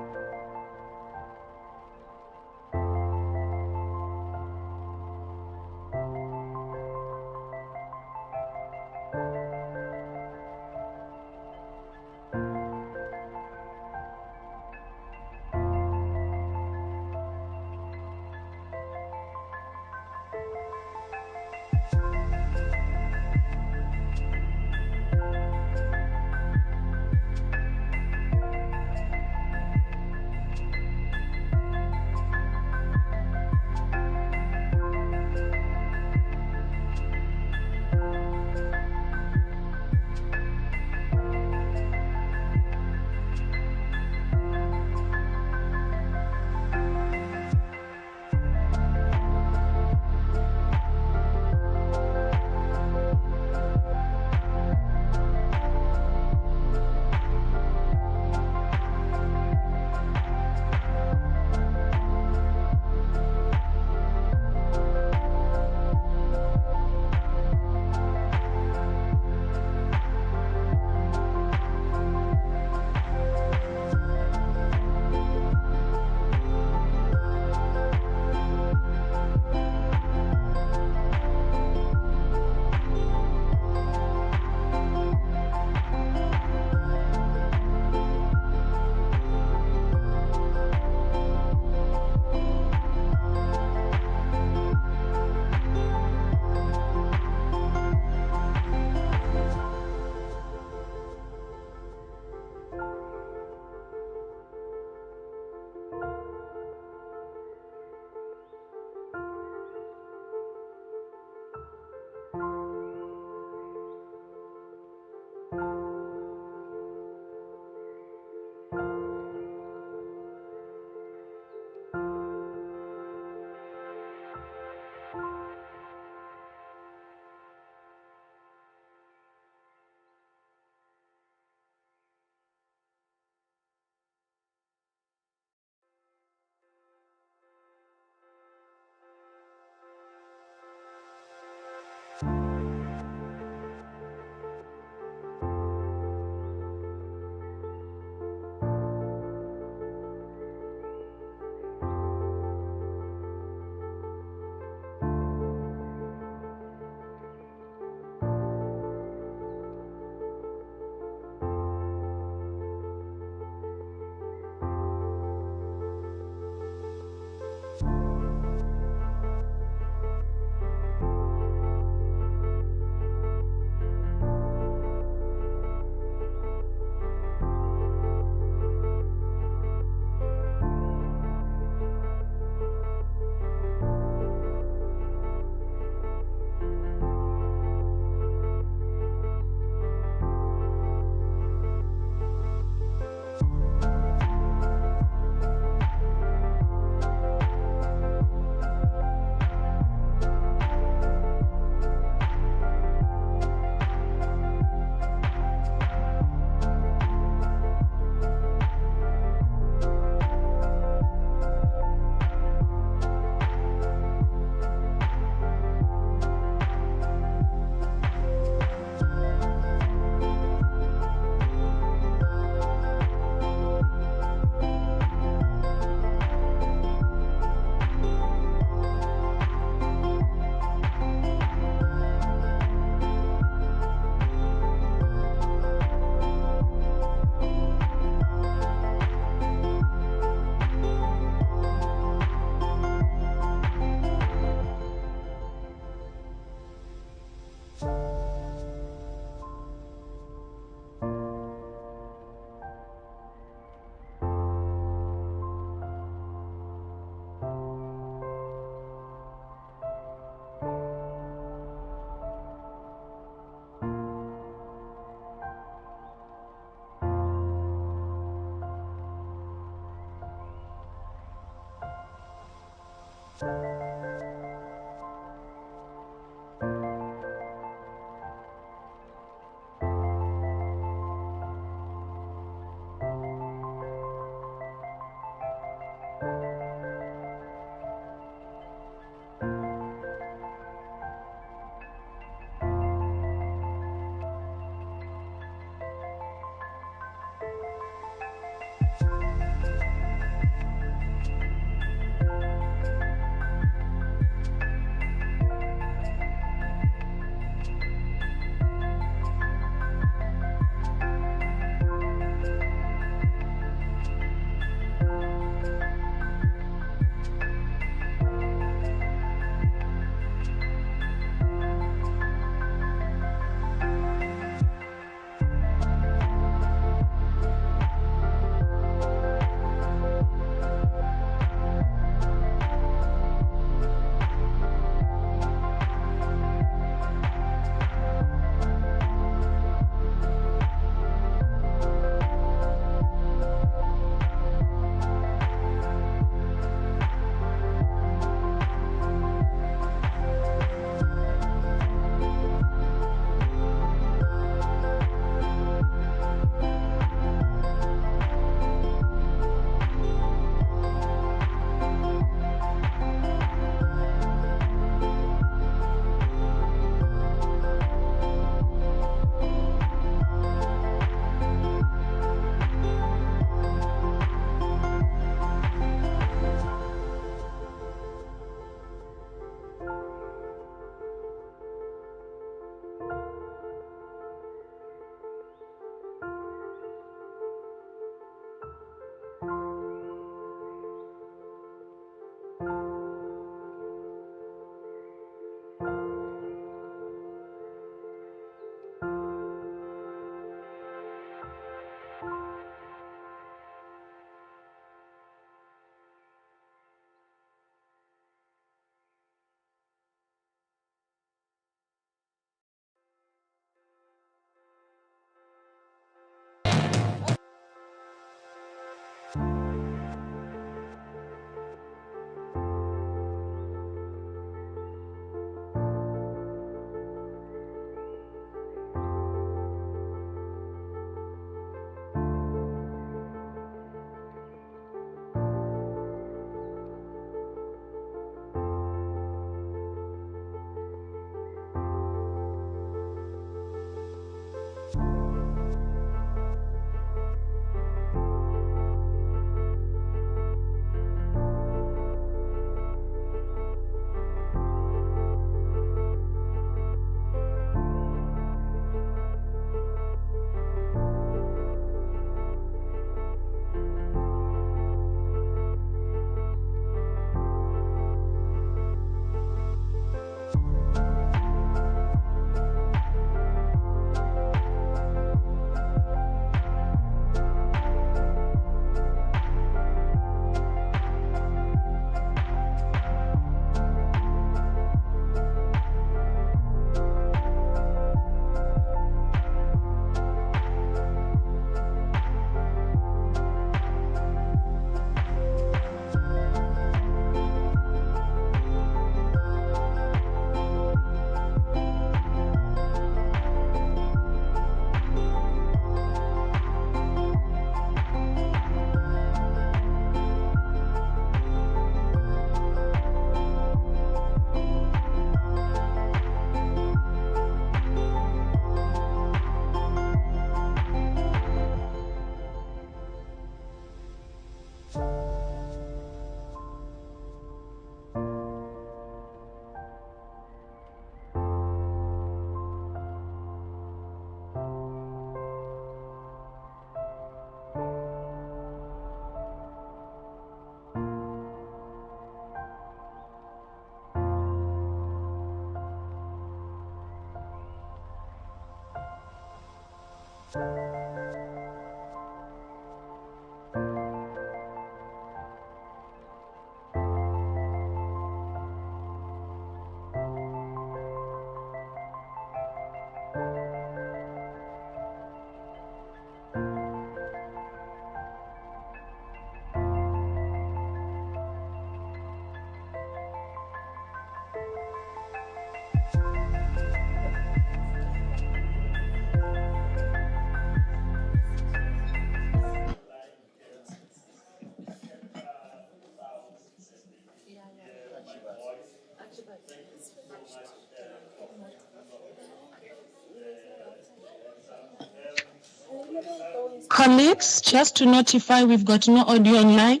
[SPEAKER 13] Colleagues, just to notify, we've got no audio online.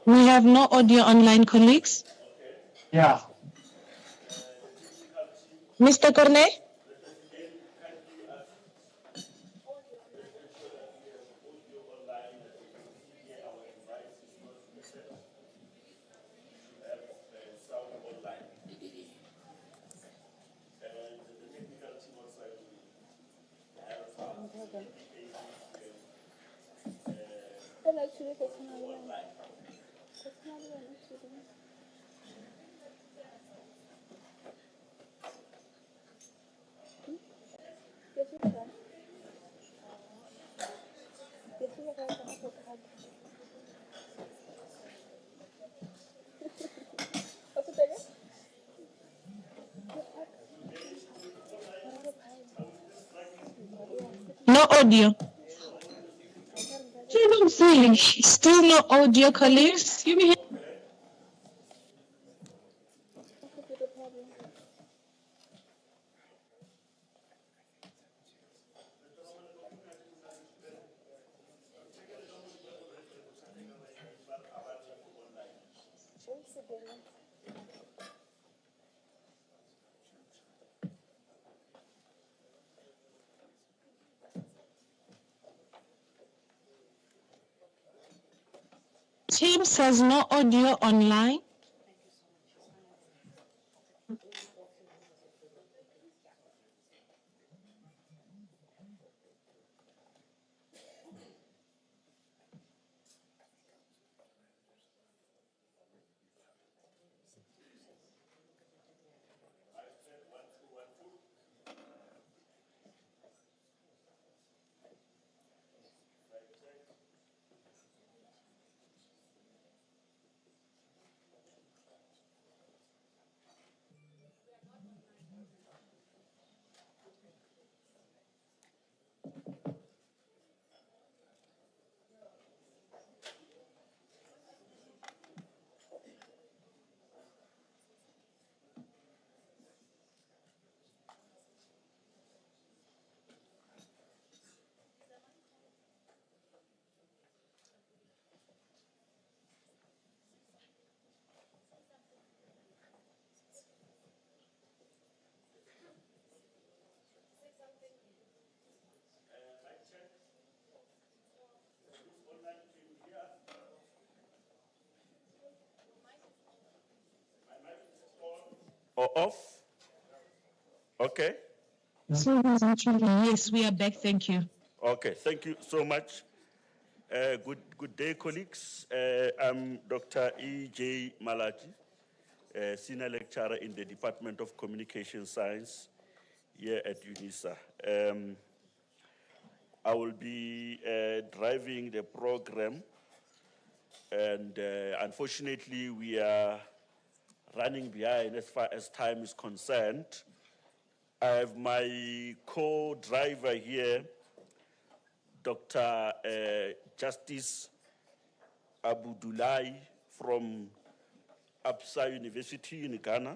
[SPEAKER 13] We have no audio online, colleagues.
[SPEAKER 12] Yeah.
[SPEAKER 13] Mr. Cornet? No audio. Still no audio, colleagues. You may Teams has no audio online.
[SPEAKER 16] Or off? Okay.
[SPEAKER 13] Yes, we are back. Thank you.
[SPEAKER 16] Okay, thank you so much. Good day, colleagues. I'm Dr. E.J. Malachi, Senior Lecturer in the Department of Communication Science here at Unisa. I will be driving the program, and unfortunately, we are running behind as far as time is concerned. I have my co-driver here, Dr. Justice Abudulai from UPSA University in Ghana.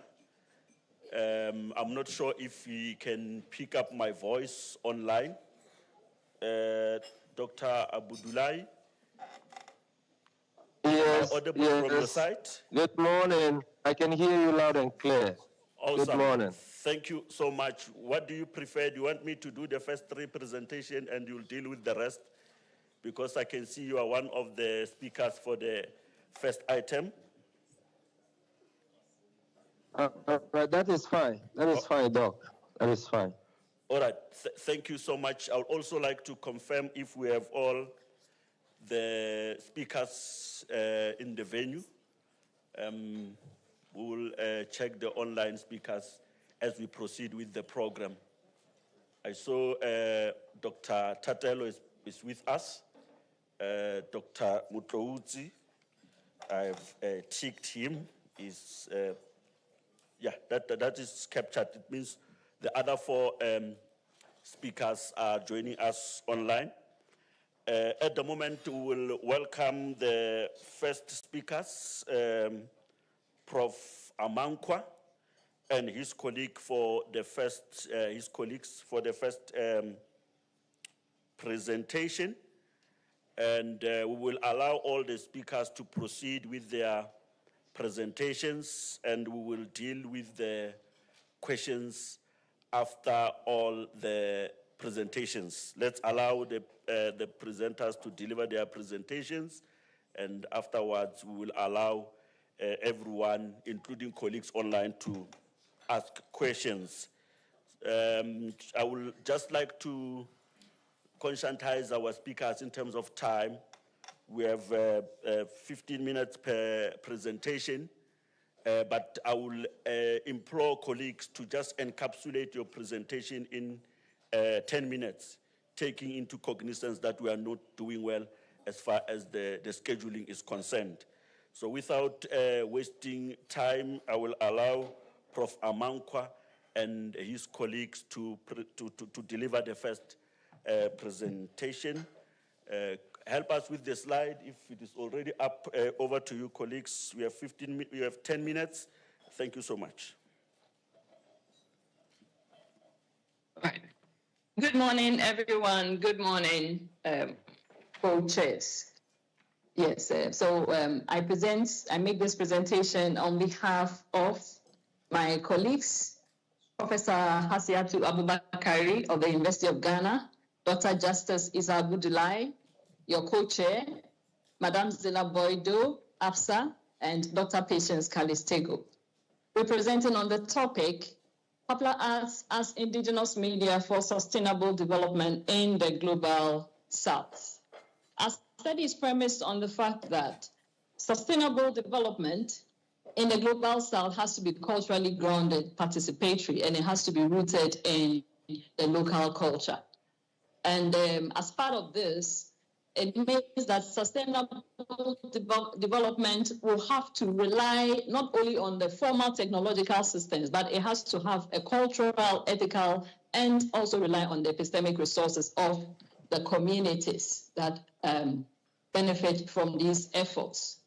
[SPEAKER 16] I'm not sure if he can pick up my voice online. Dr. Abudulai,
[SPEAKER 17] yes,
[SPEAKER 16] audible
[SPEAKER 17] yes.
[SPEAKER 16] from your side?
[SPEAKER 17] Good morning. I can hear you loud and clear.
[SPEAKER 16] Awesome.
[SPEAKER 17] Good morning.
[SPEAKER 16] Thank you so much. What do you prefer? Do you want me to do the first three presentations and you'll deal with the rest? Because I can see you are one of the speakers for the first item.
[SPEAKER 17] That is fine. That is fine, Doc. That is fine.
[SPEAKER 16] All right, thank you so much. I would also like to confirm if we have all the speakers in the venue. We will check the online speakers as we proceed with the program. I saw Dr. Tatelo is with us. Dr. Mutlouzi, I've ticked him. That is captured. It means the other 4 speakers are joining us online. At the moment, we will welcome the first speakers, Prof. Amankwa and his colleague for the first, his colleagues for the first presentation. And we will allow all the speakers to proceed with their presentations, and we will deal with the questions after all the presentations. Let's allow the presenters to deliver their presentations, and afterwards we will allow everyone, including colleagues online, to ask questions. I would just like to conscientize our speakers in terms of time. We have 15 minutes per presentation, but I will implore colleagues to just encapsulate your presentation in 10 minutes, taking into cognizance that we are not doing well as far as the scheduling is concerned. So without wasting time, I will allow Prof. Amankwa and his colleagues to deliver the first presentation. Help us with the slide if it is already up. Over to you, colleagues. We have 10 minutes. Thank you so much.
[SPEAKER 18] Right. Good morning, everyone. Good morning, co-chairs. Yes, I make this presentation on behalf of my colleagues, Professor Hasiatu Abubakari of the University of Ghana, Dr. Justice Isa Budulai, your co-chair, Madame Zila Boydo, UPSA, and Dr. Patience Kalistego. Representing on the topic, Popular Arts as Indigenous Media for Sustainable Development in the Global South. Our study is premised on the fact that sustainable development in the Global South has to be culturally grounded, participatory, and it has to be rooted in the local culture. And as part of this, it means that sustainable development will have to rely not only on the formal technological systems, but it has to have a cultural, ethical, and also rely on the epistemic resources of the communities that benefit from these efforts.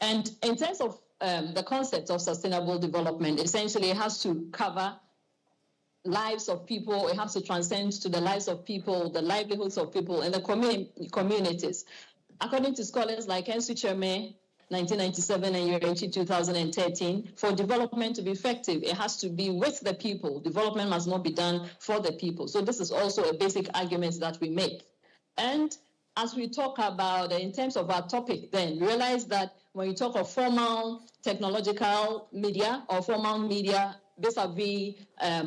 [SPEAKER 18] And in terms of the concept of sustainable development, essentially it has to cover lives of people, it has to transcend to the lives of people, the livelihoods of people, and the communities. According to scholars like Ensu Cheme, 1997, and Yorenchi, 2013, for development to be effective, it has to be with the people. Development must not be done for the people. So this is also a basic argument that we make. And as we talk about, in terms of our topic, then realize that when you talk of formal technological media or formal media, vis-a-vis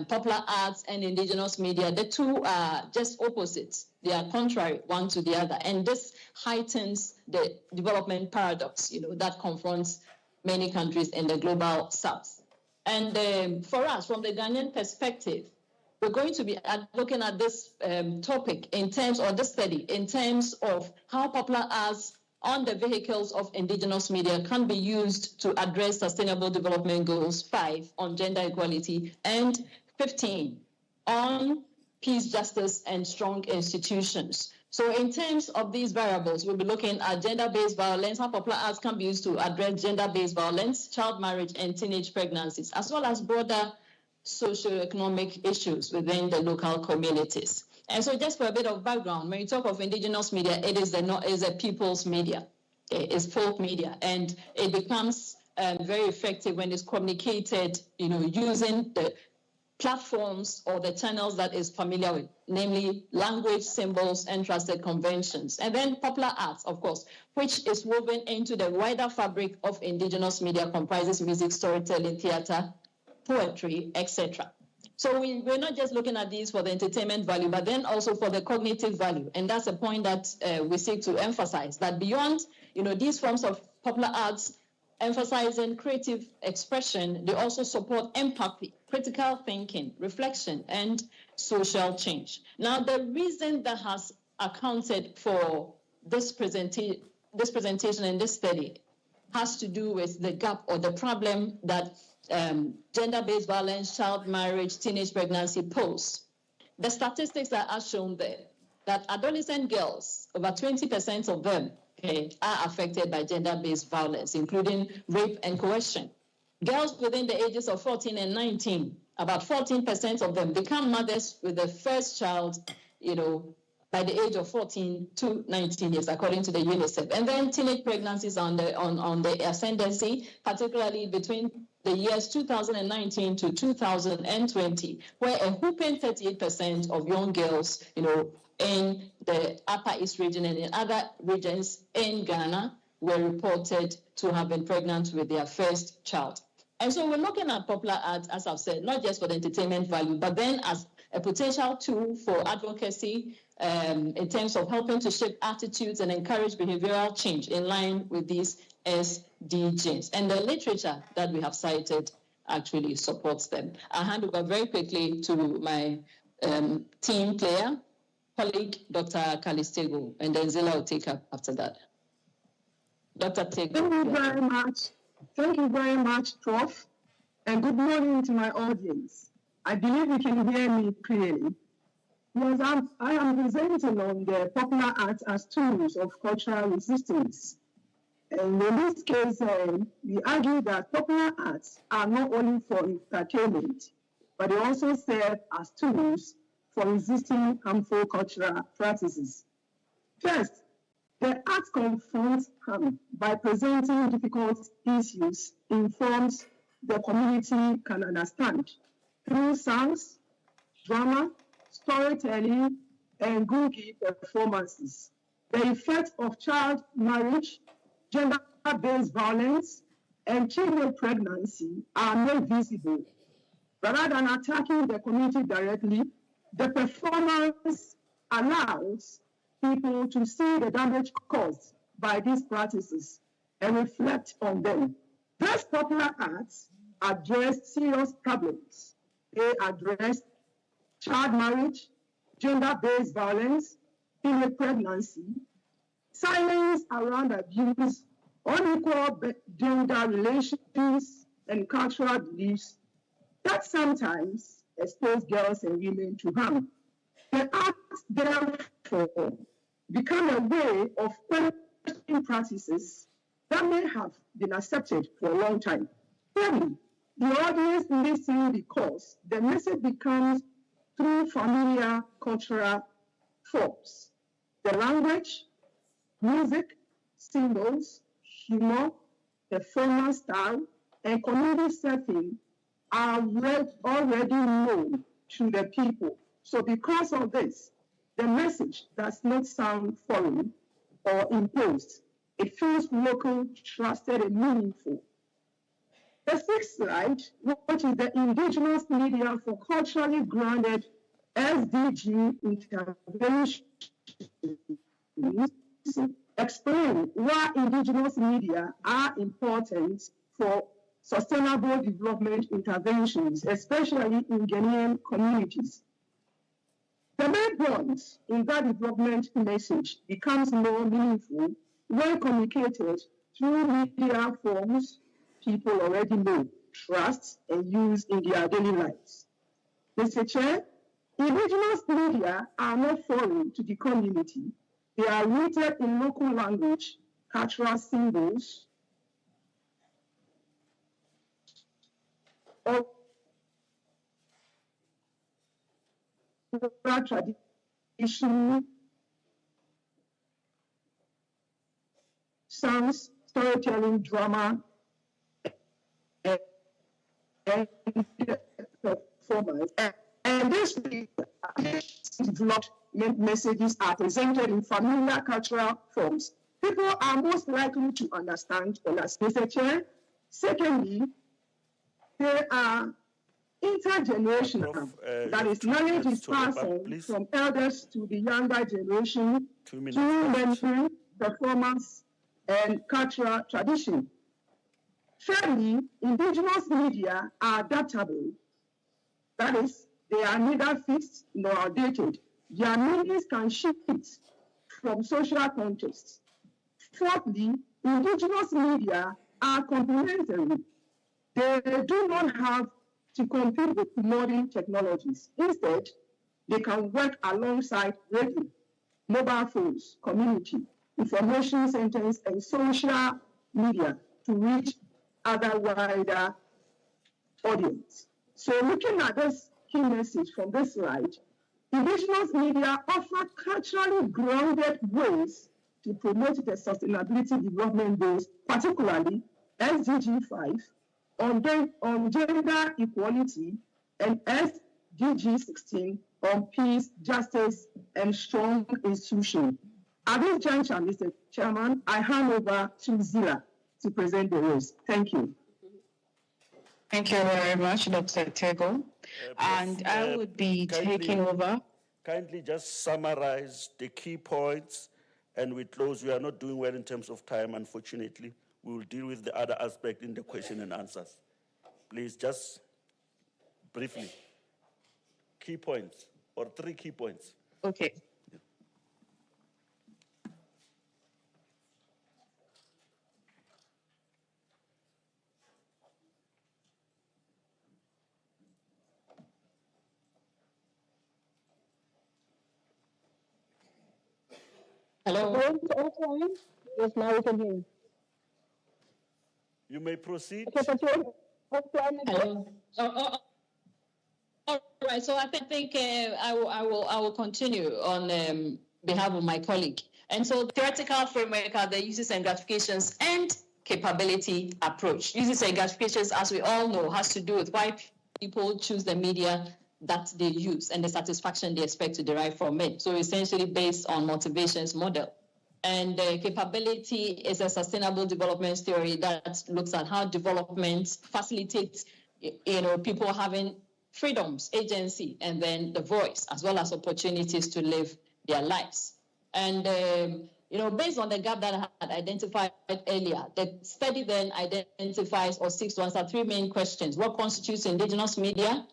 [SPEAKER 18] popular arts and indigenous media, the two are just opposites. They are contrary one to the other. And this heightens the development paradox, that confronts many countries in the global south. And for us, from the Ghanaian perspective, we're going to be looking at this topic in terms, or this study, in terms of how popular arts on the vehicles of indigenous media can be used to address Sustainable Development Goals 5 on gender equality and 15 on peace, justice, and strong institutions. So in terms of these variables, we'll be looking at gender-based violence, how popular arts can be used to address gender-based violence, child marriage, and teenage pregnancies, as well as broader socioeconomic issues within the local communities. And so just for a bit of background, when you talk of indigenous media, it is a people's media. It's folk media, and it becomes very effective when it's communicated, using the platforms or the channels that is familiar with, namely language, symbols, and trusted conventions. And then popular arts, of course, which is woven into the wider fabric of indigenous media, comprises music, storytelling, theater, poetry, etc. So we're not just looking at these for the entertainment value, but then also for the cognitive value. And that's a point that we seek to emphasize, that beyond, these forms of popular arts emphasizing creative expression, they also support empathy, critical thinking, reflection, and social change. Now, the reason that has accounted for this presentation and this study has to do with the gap or the problem that gender-based violence, child marriage, teenage pregnancy pose. The statistics are as shown there, that adolescent girls, over 20% of them, are affected by gender-based violence, including rape and coercion. Girls within the ages of 14 and 19, about 14% of them become mothers with their first child, by the age of 14 to 19 years, according to the UNICEF. And then teenage pregnancies on the ascendancy, particularly between the years 2019 to 2020, where a whopping 38% of young girls, in the Upper East region and in other regions in Ghana were reported to have been pregnant with their first child. And so we're looking at popular arts, as I've said, not just for the entertainment value, but then as a potential tool for advocacy in terms of helping to shape attitudes and encourage behavioral change in line with these SDGs. And the literature that we have cited actually supports them. I'll hand over very quickly to my team player, colleague, Dr. Kalistego, and then Zila will take up after that. Dr. Tego.
[SPEAKER 19] Thank you very much. Thank you very much, Prof. And good morning to my audience. I believe you can hear me clearly. Yes, I am presenting on the popular arts as tools of cultural resistance. And in this case, we argue that popular arts are not only for entertainment, but they also serve as tools for resisting harmful cultural practices. First, the arts confronts harm by presenting difficult issues in forms the community can understand through songs, drama, storytelling, and googie performances. The effects of child marriage, gender-based violence, and teenage pregnancy are made visible. Rather than attacking the community directly, the performance allows people to see the damage caused by these practices and reflect on them. These popular arts address serious problems. They address child marriage, gender-based violence, teenage pregnancy, silence around abuse, unequal gender relations, and cultural beliefs that sometimes expose girls and women to harm. The arts, therefore, become a way of questioning practices that may have been accepted for a long time. Thirdly, the audience listens because the message becomes through familiar cultural forms. The language, music, symbols, humor, performance style, and community setting are already known to the people. So because of this, the message does not sound foreign or imposed. It feels local, trusted, and meaningful. The sixth slide, which is the indigenous media for culturally grounded SDG interventions, explain why indigenous media are important for sustainable development interventions, especially in Ghanaian communities. The main point in that development message becomes more meaningful when communicated through media forms people already know, trust, and use in their daily lives. Mr. Chair, indigenous media are not foreign to the community. They are rooted in local language, cultural symbols, or tradition, songs, storytelling, drama, and performance. And these development messages are presented in familiar cultural forms. People are most likely to understand, Mr. Chair. Secondly, they are intergenerational. That is, knowledge is passed on from elders to the younger generation through memory, performance, and cultural tradition. Thirdly, indigenous media are adaptable. That is, they are neither fixed nor outdated. Their meanings can shift from social contexts. Fourthly, indigenous media are complementary. They do not have to compete with modern technologies. Instead, they can work alongside radio, mobile phones, community, information centers, and social media to reach other wider audience. So looking at this key message from this slide, indigenous media offer culturally grounded ways to promote the sustainability development goals, particularly SDG 5, on gender equality, and SDG 16 on peace, justice, and strong institutions. At this juncture, Mr. Chairman, I hand over to Zila to present the rules. Thank you.
[SPEAKER 20] Thank you very much, Dr. Tego. And I would be taking over.
[SPEAKER 16] Kindly just summarize the key points and we close. We are not doing well in terms of time, unfortunately. We will deal with the other aspect in the question and answers. Please just briefly. Key points or 3 key points.
[SPEAKER 20] Okay.
[SPEAKER 19] Hello? Yes, now we can hear you.
[SPEAKER 16] You may proceed.
[SPEAKER 18] Hello. All right. So I think I will continue on behalf of my colleague. And so the theoretical framework are the uses and gratifications and capability approach. Uses and gratifications, as we all know, has to do with why people choose the media that they use and the satisfaction they expect to derive from it. So essentially based on motivations model. And capability is a sustainable development theory that looks at how development facilitates, people having freedoms, agency, and then the voice, as well as opportunities to live their lives. And, based on the gap that I had identified earlier, the study then identifies or seeks to answer 3 main questions. What constitutes indigenous media?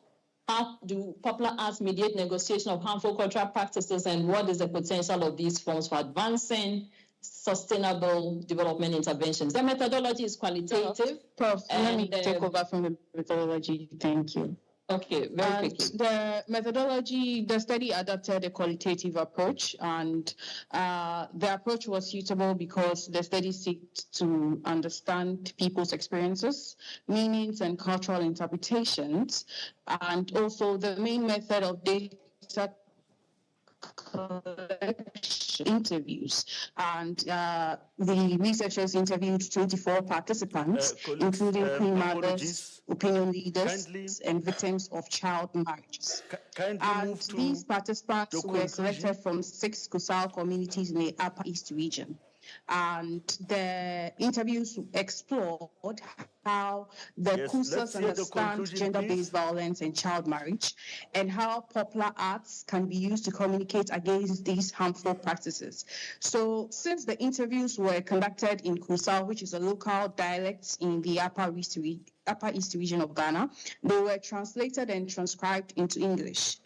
[SPEAKER 18] How do popular arts mediate negotiation of harmful cultural practices, and what is the potential of these forms for advancing sustainable development interventions? The methodology is qualitative.
[SPEAKER 20] Prof, let me take over from the methodology. Thank you.
[SPEAKER 18] Okay, very quickly.
[SPEAKER 20] The methodology, the study adopted a qualitative approach, and the approach was suitable because the study sought to understand people's experiences, meanings, and cultural interpretations, and also the main method of data interviews. And the researchers interviewed 24 participants, including queen mothers, opinion leaders, and victims of child marriages. And these participants were selected from 6 Kusal communities in the Upper East region. And the interviews explored how the Kusas understand gender-based violence and child marriage, and how popular arts can be used to communicate against these harmful practices. So since the interviews were conducted in Kusal, which is a local dialect in the Upper East region of Ghana, they were translated and transcribed into English.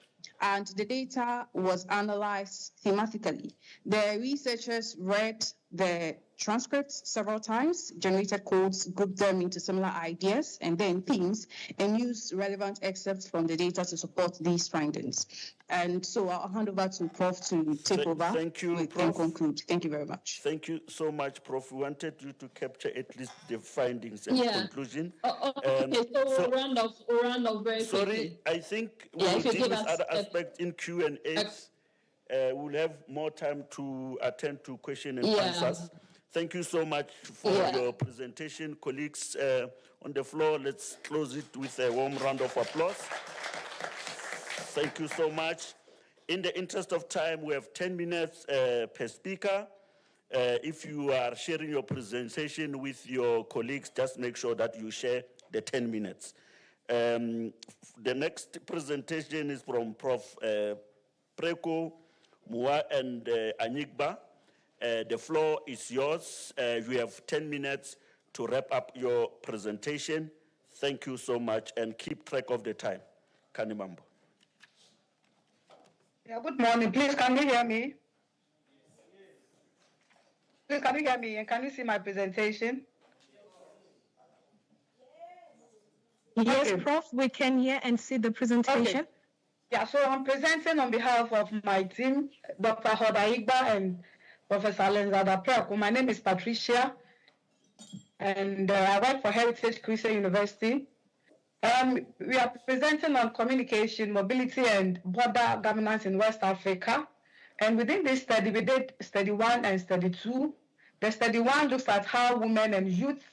[SPEAKER 20] And the data was analyzed thematically. The researchers read the transcripts several times, generated codes, grouped them into similar ideas and then themes, and used relevant excerpts from the data to support these findings. And so I'll hand over to Prof to take over.
[SPEAKER 16] Thank you, Prof.
[SPEAKER 20] And conclude. Thank you very much.
[SPEAKER 16] Thank you so much, Prof. We wanted you to capture at least the findings and conclusion.
[SPEAKER 18] Okay, so we'll round off very quickly.
[SPEAKER 16] Sorry, I think we'll deal with other aspects in Q&As. We'll have more time to attend to question and answers. Thank you so much for your presentation. Colleagues on the floor, let's close it with a warm round of applause. Thank you so much. In the interest of time, we have 10 minutes per speaker. If you are sharing your presentation with your colleagues, just make sure that you share the 10 minutes. The next presentation is from Prof. Preko, Mua, and Anyigba. The floor is yours. You have 10 minutes to wrap up your presentation. Thank you so much, and keep track of the time. Kanimambo.
[SPEAKER 21] Yeah, good morning. Please, can you hear me? Please, can you hear me? And can you see my presentation?
[SPEAKER 13] Yes,
[SPEAKER 21] Okay.
[SPEAKER 13] Prof, we can hear and see the presentation.
[SPEAKER 21] Okay. Yeah, so I'm presenting on behalf of my team, Dr. Hoda Igba and Professor Lenzada Preko. My name is Patricia, and I work for Heritage Christian University. We are presenting on communication, mobility, and border governance in West Africa. And within this study, we did study 1 and study 2. The study 1 looks at how women and youth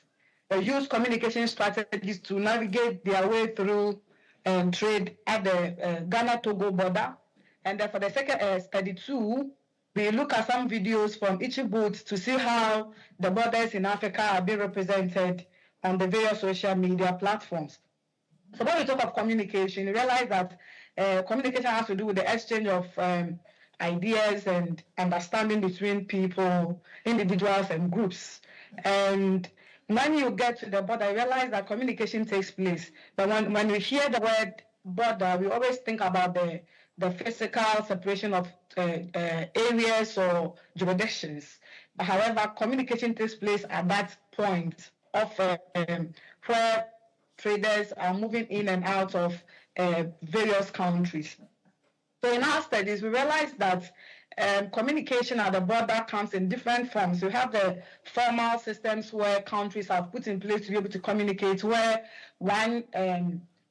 [SPEAKER 21] use communication strategies to navigate their way through trade at the Ghana-Togo border. And then for the second study 2, we look at some videos from each booth to see how the borders in Africa are being represented on the various social media platforms. So when we talk of communication, we realize that communication has to do with the exchange of ideas and understanding between people, individuals, and groups. And when you get to the border, you realize that communication takes place. But when we hear the word border, we always think about the physical separation of areas or jurisdictions. However, communication takes place at that point of where traders are moving in and out of various countries. So in our studies, we realized that communication at the border comes in different forms. You have the formal systems where countries have put in place to be able to communicate, where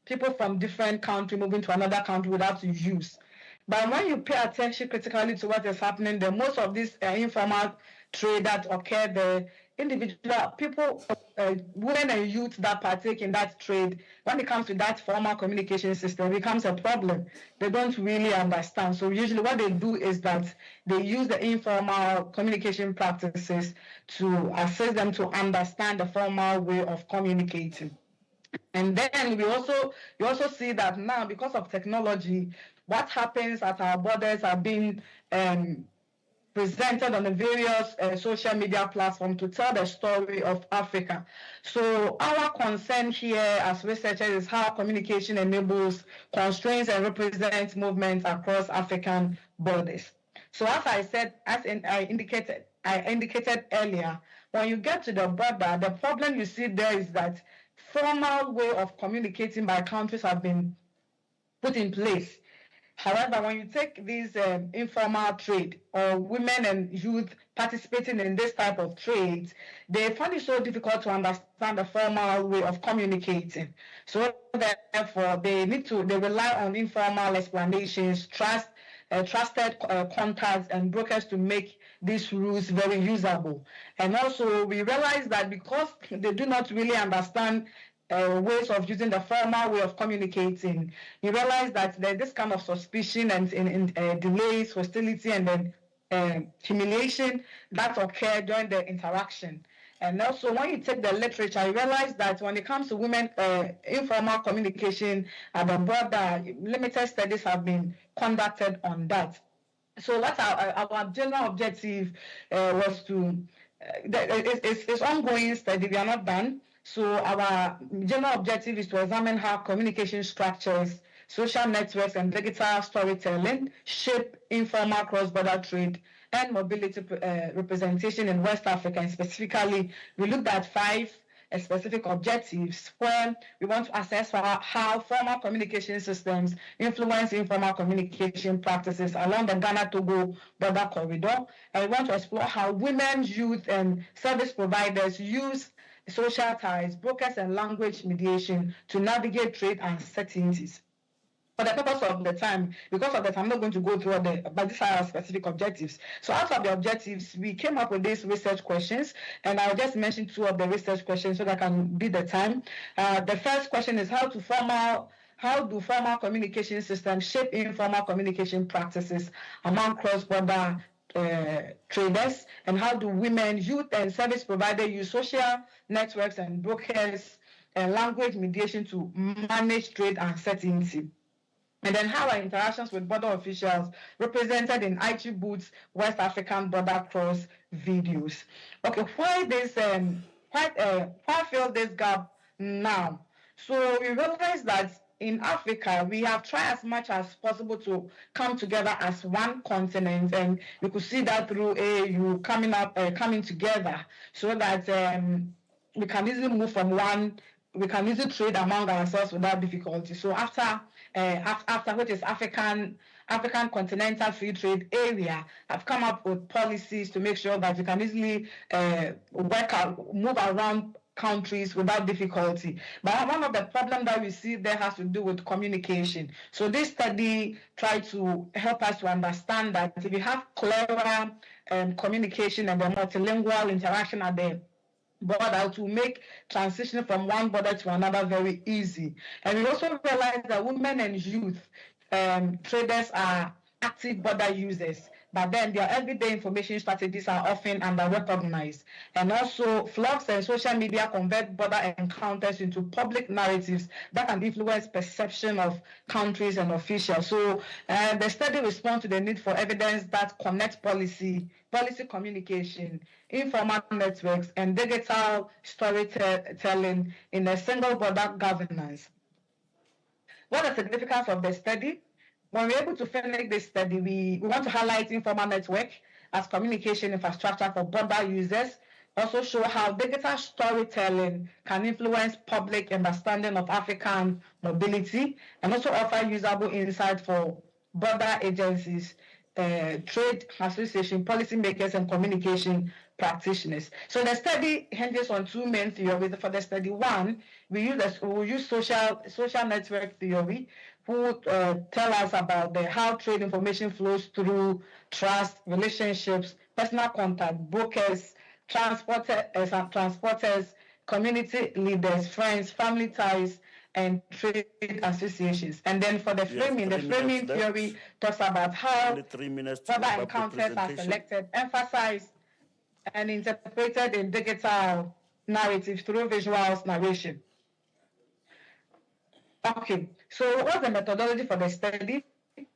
[SPEAKER 21] people from different countries moving to another country would have to use. But when you pay attention critically to what is happening, then most of this informal trade that occur, the individual people, women and youth that partake in that trade, when it comes to that formal communication system, it becomes a problem. They don't really understand. So usually what they do is that they use the informal communication practices to assist them to understand the formal way of communicating. And then we also see that now, because of technology, what happens at our borders are being presented on the various social media platforms to tell the story of Africa. So our concern here as researchers is how communication enables, constraints, and represents movements across African borders. So as I said, I indicated earlier, when you get to the border, the problem you see there is that formal way of communicating by countries have been put in place. However, when you take these informal trade or women and youth participating in this type of trades, they find it so difficult to understand the formal way of communicating. So therefore, they rely on informal explanations, trusted contacts and brokers to make these rules very usable. And also, we realize that because they do not really understand ways of using the formal way of communicating, you realize that there's this kind of suspicion and delays, hostility, and then humiliation that occur during the interaction. And also, when you take the literature, you realize that when it comes to women informal communication at the border, limited studies have been conducted on that. So that's our general objective was to, it's ongoing study, we are not done. So our general objective is to examine how communication structures, social networks, and digital storytelling shape informal cross-border trade and mobility representation in West Africa. And specifically, we looked at 5 specific objectives where we want to assess how formal communication systems influence informal communication practices along the Ghana-Togo border corridor. And we want to explore how women, youth, and service providers use social ties, brokers, and language mediation to navigate trade uncertainties. For the purpose of the time, because of the time, I'm not going to go through but these are our specific objectives. So out of the objectives, we came up with these research questions, and I'll just mention 2 of the research questions so that I can beat the time. The first question is how do formal communication systems shape informal communication practices among cross-border traders, and how do women, youth, and service providers use social networks and brokers language mediation to manage trade uncertainty. And then how are interactions with border officials represented in IG Booth's West African border cross videos? Okay, why fill this gap now? So we realize that in Africa, we have tried as much as possible to come together as one continent, and you could see that through AU coming together, so that we can easily move from one. We can easily trade among ourselves without difficulty. So after which is African Continental Free Trade Area, have come up with policies to make sure that we can easily move around countries without difficulty. But one of the problems that we see there has to do with communication. So this study tried to help us to understand that if you have clearer communication and the multilingual interaction at the border, to make transition from one border to another very easy. And we also realize that women and youth traders are active border users, but then their everyday information strategies are often under-recognized. And also, vlogs and social media convert border encounters into public narratives that can influence perception of countries and officials. So the study responds to the need for evidence that connects policy communication, informal networks, and digital storytelling in a single border governance. What is the significance of the study? When we're able to finish this study, we want to highlight informal network as communication infrastructure for border users, also show how digital storytelling can influence public understanding of African mobility, and also offer usable insight for border agencies, trade association, policymakers, and communication practitioners. So the study hinges on two main theories. For the study one, we use social network theory, who tell us about how trade information flows through trust, relationships, personal contact, brokers, transporters, community leaders, friends, family ties, and trade associations. And then for the framing, the framing theory talks about how border encounters are selected, emphasized, and interpreted in digital narratives through visuals narration. Okay, so what's the methodology for the study?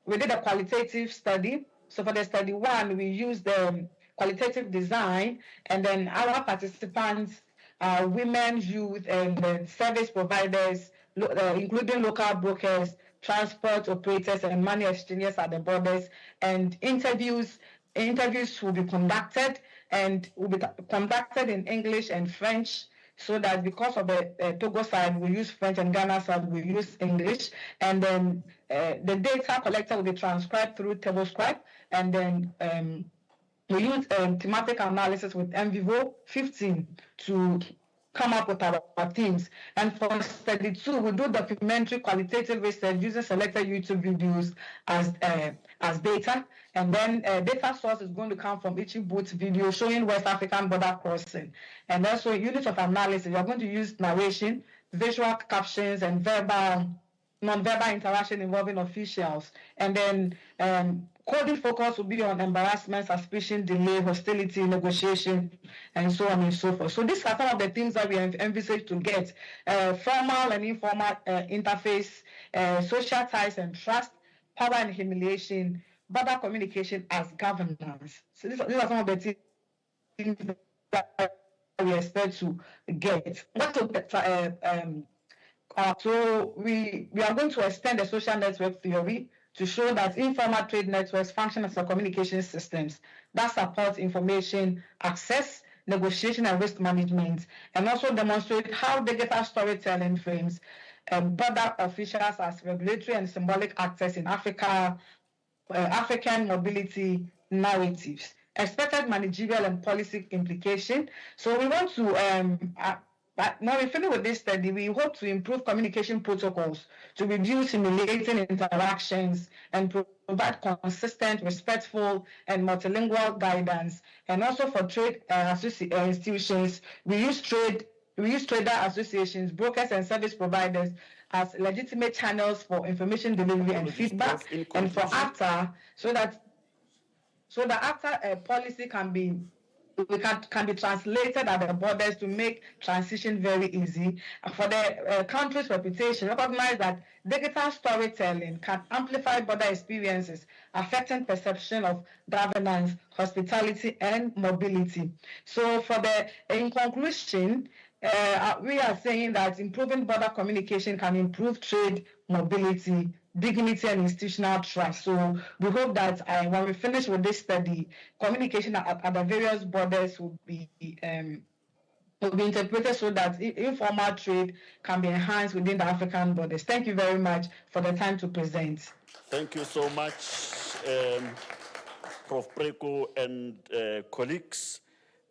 [SPEAKER 21] We did a qualitative study. So for the study one, we used the qualitative design, and then our participants are women, youth, and service providers, including local brokers, transport operators, and money exchangers at the borders. And interviews will be conducted, and will be conducted in English and French, so that because of the Togo side, we use French, and Ghana side, we use English. And then the data collected will be transcribed through TableScribe. And then we use thematic analysis with MVivo 15 to come up with our themes. And for study two, we do documentary qualitative research using selected YouTube videos as data. And then data source is going to come from each booth video showing West African border crossing. And also units of analysis, we are going to use narration, visual captions, and non-verbal interaction involving officials. And then coding focus will be on embarrassment, suspicion, delay, hostility, negotiation, and so on and so forth. So these are some of the things that we envisage to get: formal and informal interface, social ties and trust, power and humiliation, border communication as governance. So these are some of the things that we expect to get. So we are going to extend the social network theory to show that informal trade networks function as communication systems that support information access, negotiation, and risk management, and also demonstrate how digital storytelling frames border officials as regulatory and symbolic actors in African mobility narratives. Expected managerial and policy implication. So we want to now we finish with this study, we hope to improve communication protocols to reduce humiliating interactions and provide consistent, respectful, and multilingual guidance. And also for trade institutions, we use trader associations, brokers, and service providers as legitimate channels for information delivery and feedback. And for AFTA, so that after a policy can be can be translated at the borders to make transition very easy. For the country's reputation, recognize that digital storytelling can amplify border experiences, affecting perception of governance, hospitality, and mobility. So in conclusion, we are saying that improving border communication can improve trade, mobility, dignity, and institutional trust. So we hope that when we finish with this study, communication at the various borders will be interpreted so that informal trade can be enhanced within the African borders. Thank you very much for the time to present.
[SPEAKER 16] Thank you so much, Prof. Preko and colleagues.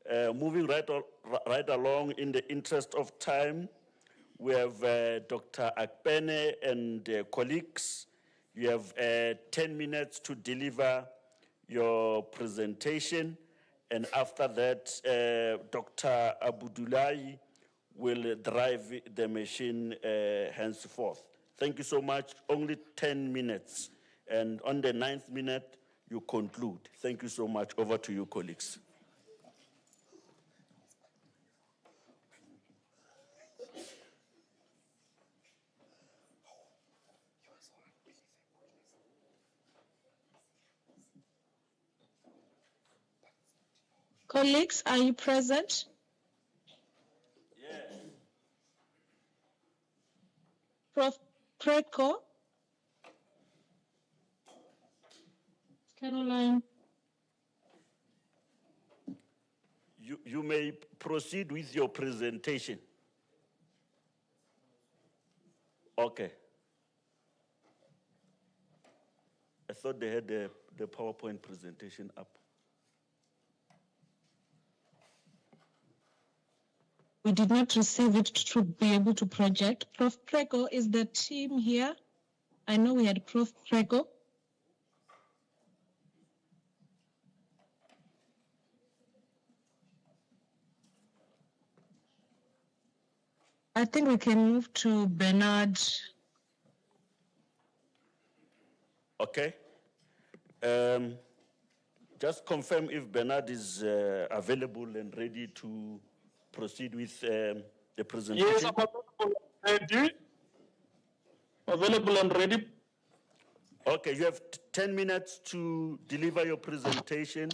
[SPEAKER 16] Moving right along in the interest of time, we have Dr. Akpene and colleagues. You have 10 minutes to deliver your presentation. And after that, Dr. Abudulai will drive the machine henceforth. Thank you so much. Only 10 minutes. And on the 9th minute, you conclude. Thank you so much. Over to you, colleagues.
[SPEAKER 13] Colleagues, are you present?
[SPEAKER 16] Yes.
[SPEAKER 13] Prof. Preko? Caroline?
[SPEAKER 16] You may proceed with your presentation. Okay. I thought they had the PowerPoint presentation up.
[SPEAKER 13] We did not receive it to be able to project. Prof. Preko, is the team here? I know we had Prof. Preko. I think we can move to Bernard.
[SPEAKER 16] Okay. Just confirm if Bernard is available and ready to proceed with the presentation.
[SPEAKER 12] Yes, I'm ready. Available and ready.
[SPEAKER 16] Okay, you have 10 minutes to deliver your presentation.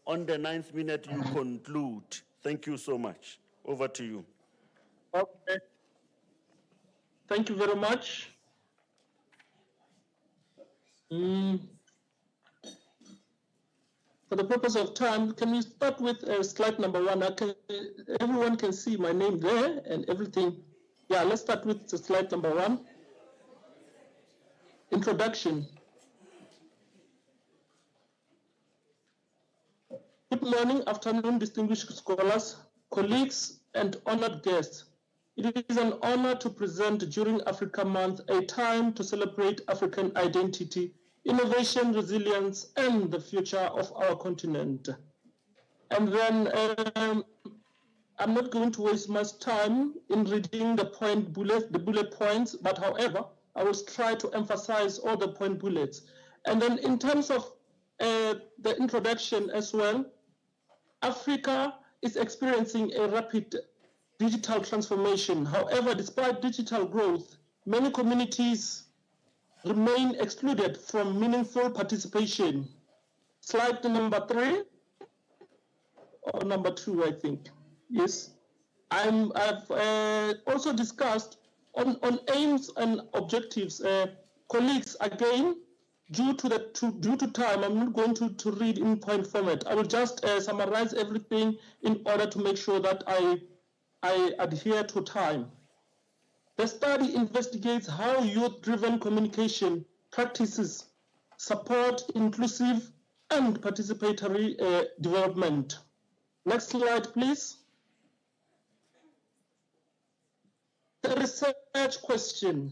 [SPEAKER 16] On the 9th minute, you conclude. Thank you so much. Over to you.
[SPEAKER 12] Okay. Thank you very much. For the purpose of time, can we start with slide number 1? Everyone can see my name there and everything. Yeah, let's start with slide number 1. Introduction. Good morning, afternoon, distinguished scholars, colleagues, and honored guests. It is an honor to present during Africa Month a time to celebrate African identity, innovation, resilience, and the future of our continent. And then I'm not going to waste much time in reading the bullet points, but however, I will try to emphasize all the point bullets. And then in terms of the introduction as well, Africa is experiencing a rapid digital transformation. However, despite digital growth, many communities remain excluded from meaningful participation. Slide number 3, or number 2, I think. Yes. I've also discussed on aims and objectives. Colleagues, again, due to time, I'm not going to read in point format. I will just summarize everything in order to make sure that I adhere to time. The study investigates how youth-driven communication practices support inclusive and participatory development. Next slide, please. The research question.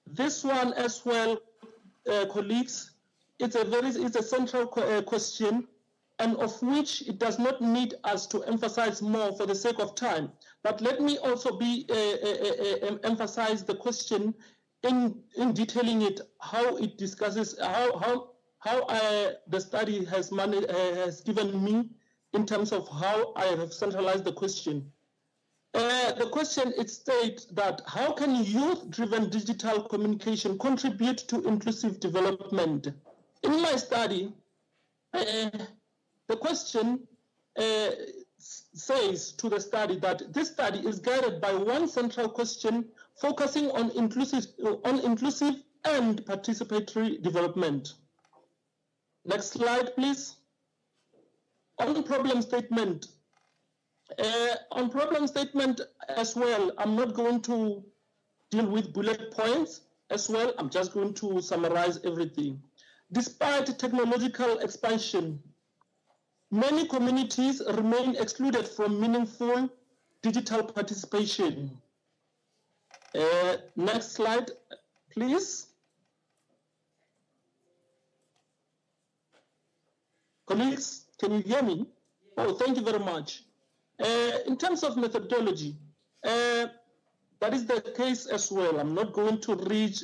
[SPEAKER 12] This one as well, colleagues, it's a central question, and of which it does not need us to emphasize more for the sake of time. But let me also emphasize the question in detailing it, how it discusses how the study has given me in terms of how I have centralized the question. The question, it states that how can youth-driven digital communication contribute to inclusive development? In my study, the question says to the study that this study is guided by one central question focusing on inclusive and participatory development. Next slide, please. On problem statement. On problem statement as well, I'm not going to deal with bullet points as well. I'm just going to summarize everything. Despite technological expansion, many communities remain excluded from meaningful digital participation. Next slide, please. Colleagues, can you hear me? Oh, thank you very much. In terms of methodology, that is the case as well. I'm not going to read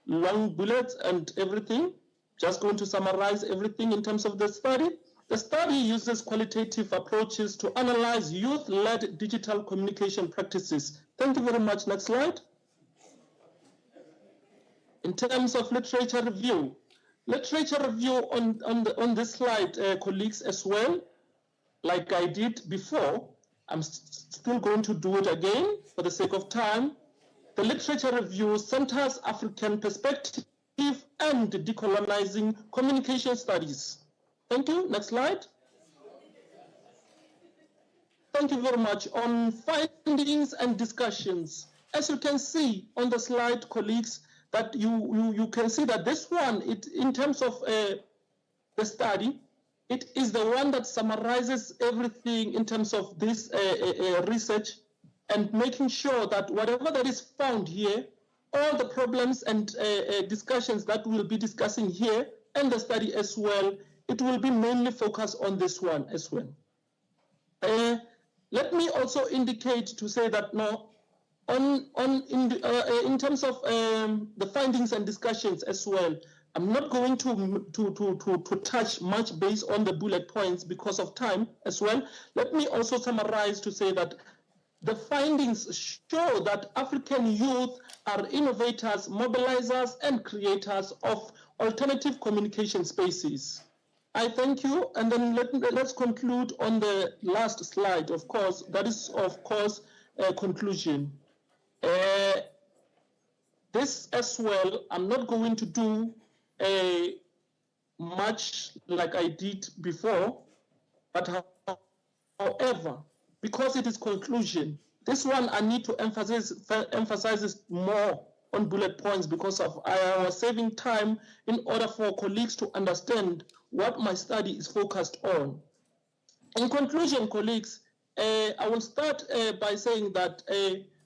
[SPEAKER 12] long bullets and everything, just going to summarize everything in terms of the study. The study uses qualitative approaches to analyze youth-led digital communication practices. Thank you very much. Next slide. In terms of literature review on this slide, colleagues, as well, like I did before, I'm still going to do it again for the sake of time. The literature review centers African perspective and decolonizing communication studies. Thank you. Next slide. Thank you very much. On findings and discussions, as you can see on the slide, colleagues, that you can see that this one, in terms of the study, it is the one that summarizes everything in terms of this research and making sure that whatever that is found here, all the problems and discussions that we'll be discussing here and the study as well, it will be mainly focused on this one as well. Let me also indicate to say that now, in terms of the findings and discussions as well, I'm not going to touch much based on the bullet points because of time as well. Let me also summarize to say that the findings show that African youth are innovators, mobilizers, and creators of alternative communication spaces. I thank you, and then let's conclude on the last slide, of course. That is, of course, a conclusion. This as well, I'm not going to do much like I did before, but however, because it is conclusion, this one I need to emphasize more on bullet points because I was saving time in order for colleagues to understand what my study is focused on. In conclusion, colleagues, I will start by saying that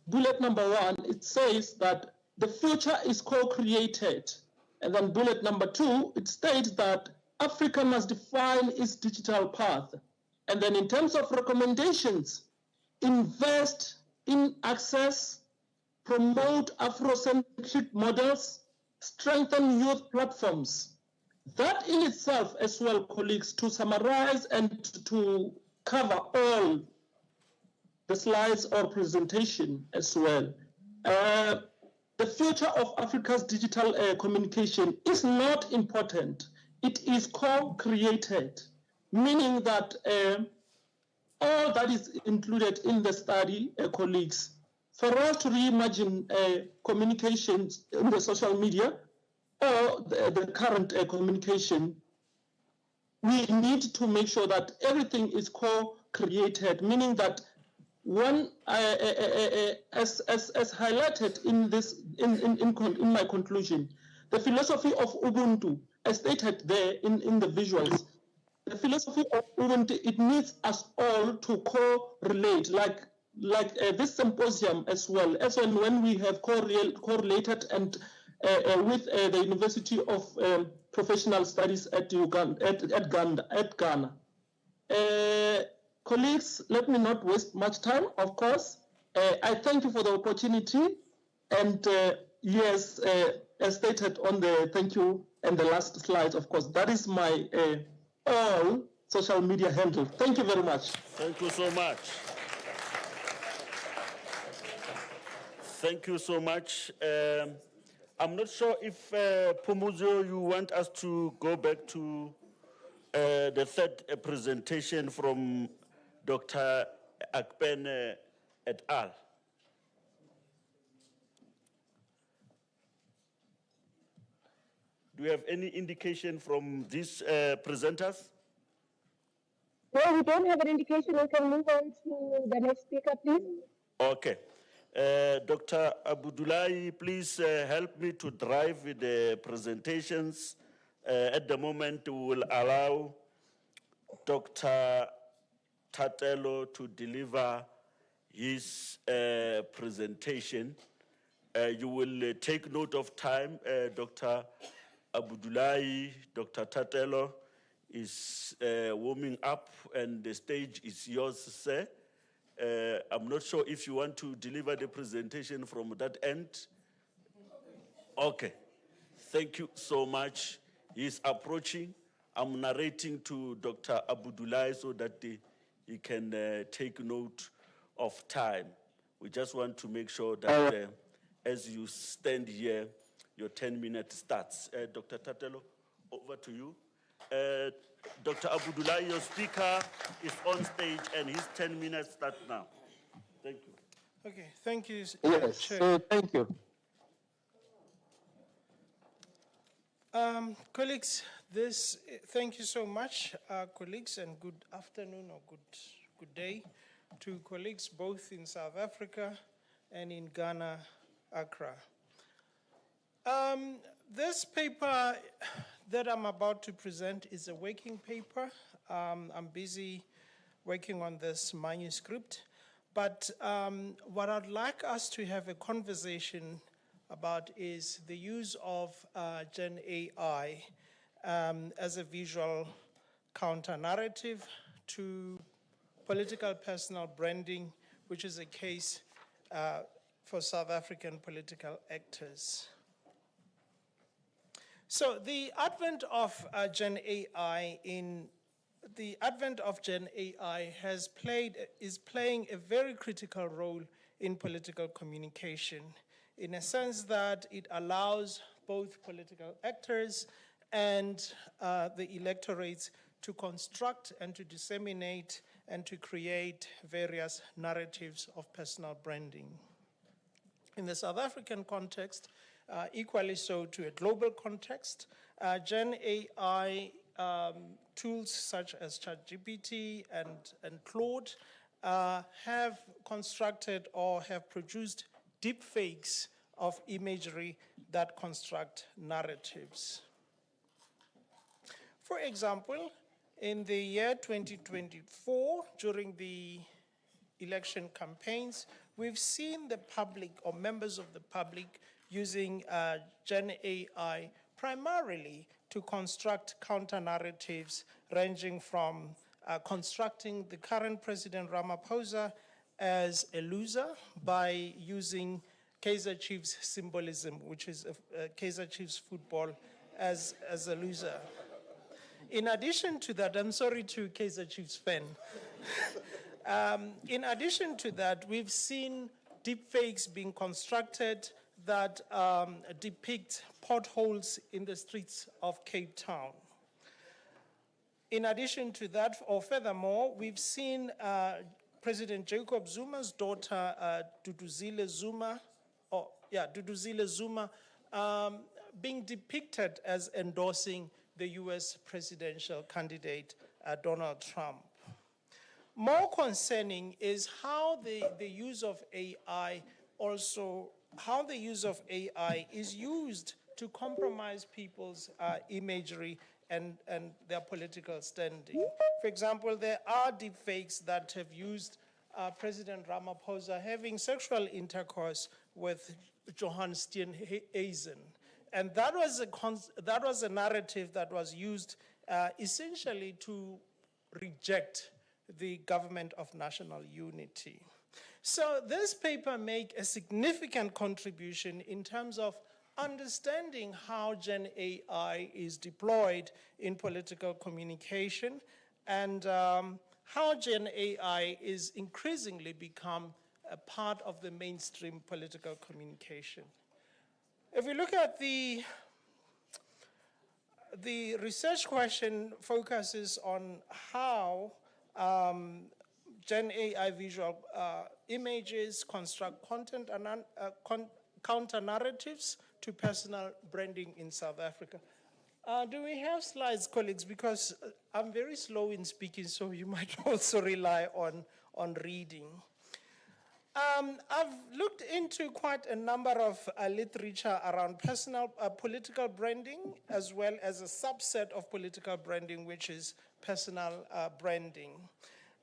[SPEAKER 12] bullet number 1, it says that the future is co-created. And then bullet number 2, it states that Africa must define its digital path. And then in terms of recommendations, invest in access, promote Afrocentric models, strengthen youth platforms. That in itself as well, colleagues, to summarize and to cover all the slides or presentation as well. The future of Africa's digital communication is not important. It is co-created, meaning that all that is included in the study, colleagues, for us to reimagine communications in the social media or the current communication, we need to make sure that everything is co-created, meaning that one, as highlighted in this in my conclusion, the philosophy of Ubuntu, as stated there in the visuals, the philosophy of Ubuntu, it needs us all to correlate, like this symposium as well, as when we have correlated and with the University of Professional Studies at Ghana. Colleagues, let me not waste much time, of course. I thank you for the opportunity. And yes, as stated on the thank you and the last slide, of course, that is my all
[SPEAKER 17] social media handle. Thank you very much.
[SPEAKER 16] Thank you so much. Thank you so much. I'm not sure if Pumuzio, you want us to go back to the third presentation from Dr. Akpen et al. Do you have any indication from these presenters?
[SPEAKER 1] No, we don't have an indication. We can move on to the next speaker, please.
[SPEAKER 16] Okay. Dr. Abudulai, please help me to drive the presentations. At the moment, we will allow Dr. Tatelo to deliver his presentation. You will take note of time. Dr. Abudulai, Dr. Tatelo is warming up, and the stage is yours, sir. I'm not sure if you want to deliver the presentation from that end. Okay. Thank you so much. He's approaching. I'm narrating to Dr. Abudulai so that he can take note of time. We just want to make sure that as you stand here, your 10 minutes starts. Dr. Tatelo, over to you. Dr. Abudulai, your speaker is on stage and his 10 minutes start now. Thank you.
[SPEAKER 22] Okay, thank you.
[SPEAKER 17] Yes, so thank you.
[SPEAKER 22] Colleagues, thank you so much, colleagues, and good afternoon or good day to colleagues both in South Africa and in Ghana, Accra. This paper that I'm about to present is a working paper. I'm busy working on this manuscript, but what I'd like us to have a conversation about is the use of Gen AI as a visual counter-narrative to political personal branding, which is a case for South African political actors. So the advent of Gen AI is playing a very critical role in political communication, in a sense that it allows both political actors and the electorates to construct and to disseminate and to create various narratives of personal branding. In the South African context, equally so to a global context, Gen AI tools such as ChatGPT and Claude have constructed or have produced deepfakes of imagery that construct narratives. For example, in the year 2024, during the election campaigns, we've seen the public or members of the public using Gen AI primarily to construct counter-narratives ranging from constructing the current President Ramaphosa as a loser by using Kaizer Chiefs symbolism, which is Kaizer Chiefs football as a loser. In addition to that, I'm sorry to Kaizer Chiefs fan. In addition to that, we've seen deepfakes being constructed that depict potholes in the streets of Cape Town. In addition to that, or furthermore, we've seen President Jacob Zuma's daughter, Duduzile Zuma, being depicted as endorsing the US presidential candidate, Donald Trump. More concerning is how the use of AI is used to compromise people's imagery and their political standing. For example, there are deepfakes that have used President Ramaphosa having sexual intercourse with Johann Steenhuisen. And that was a narrative that was used essentially to reject the government of national unity. So this paper makes a significant contribution in terms of understanding how Gen AI is deployed in political communication and how Gen AI is increasingly become a part of the mainstream political communication. If we look at the research question focuses on how Gen AI visual images construct content and counter narratives to personal branding in South Africa. Do we have slides, colleagues? Because I'm very slow in speaking, so you might also rely on reading. I've looked into quite a number of literature around personal political branding, as well as a subset of political branding, which is personal branding.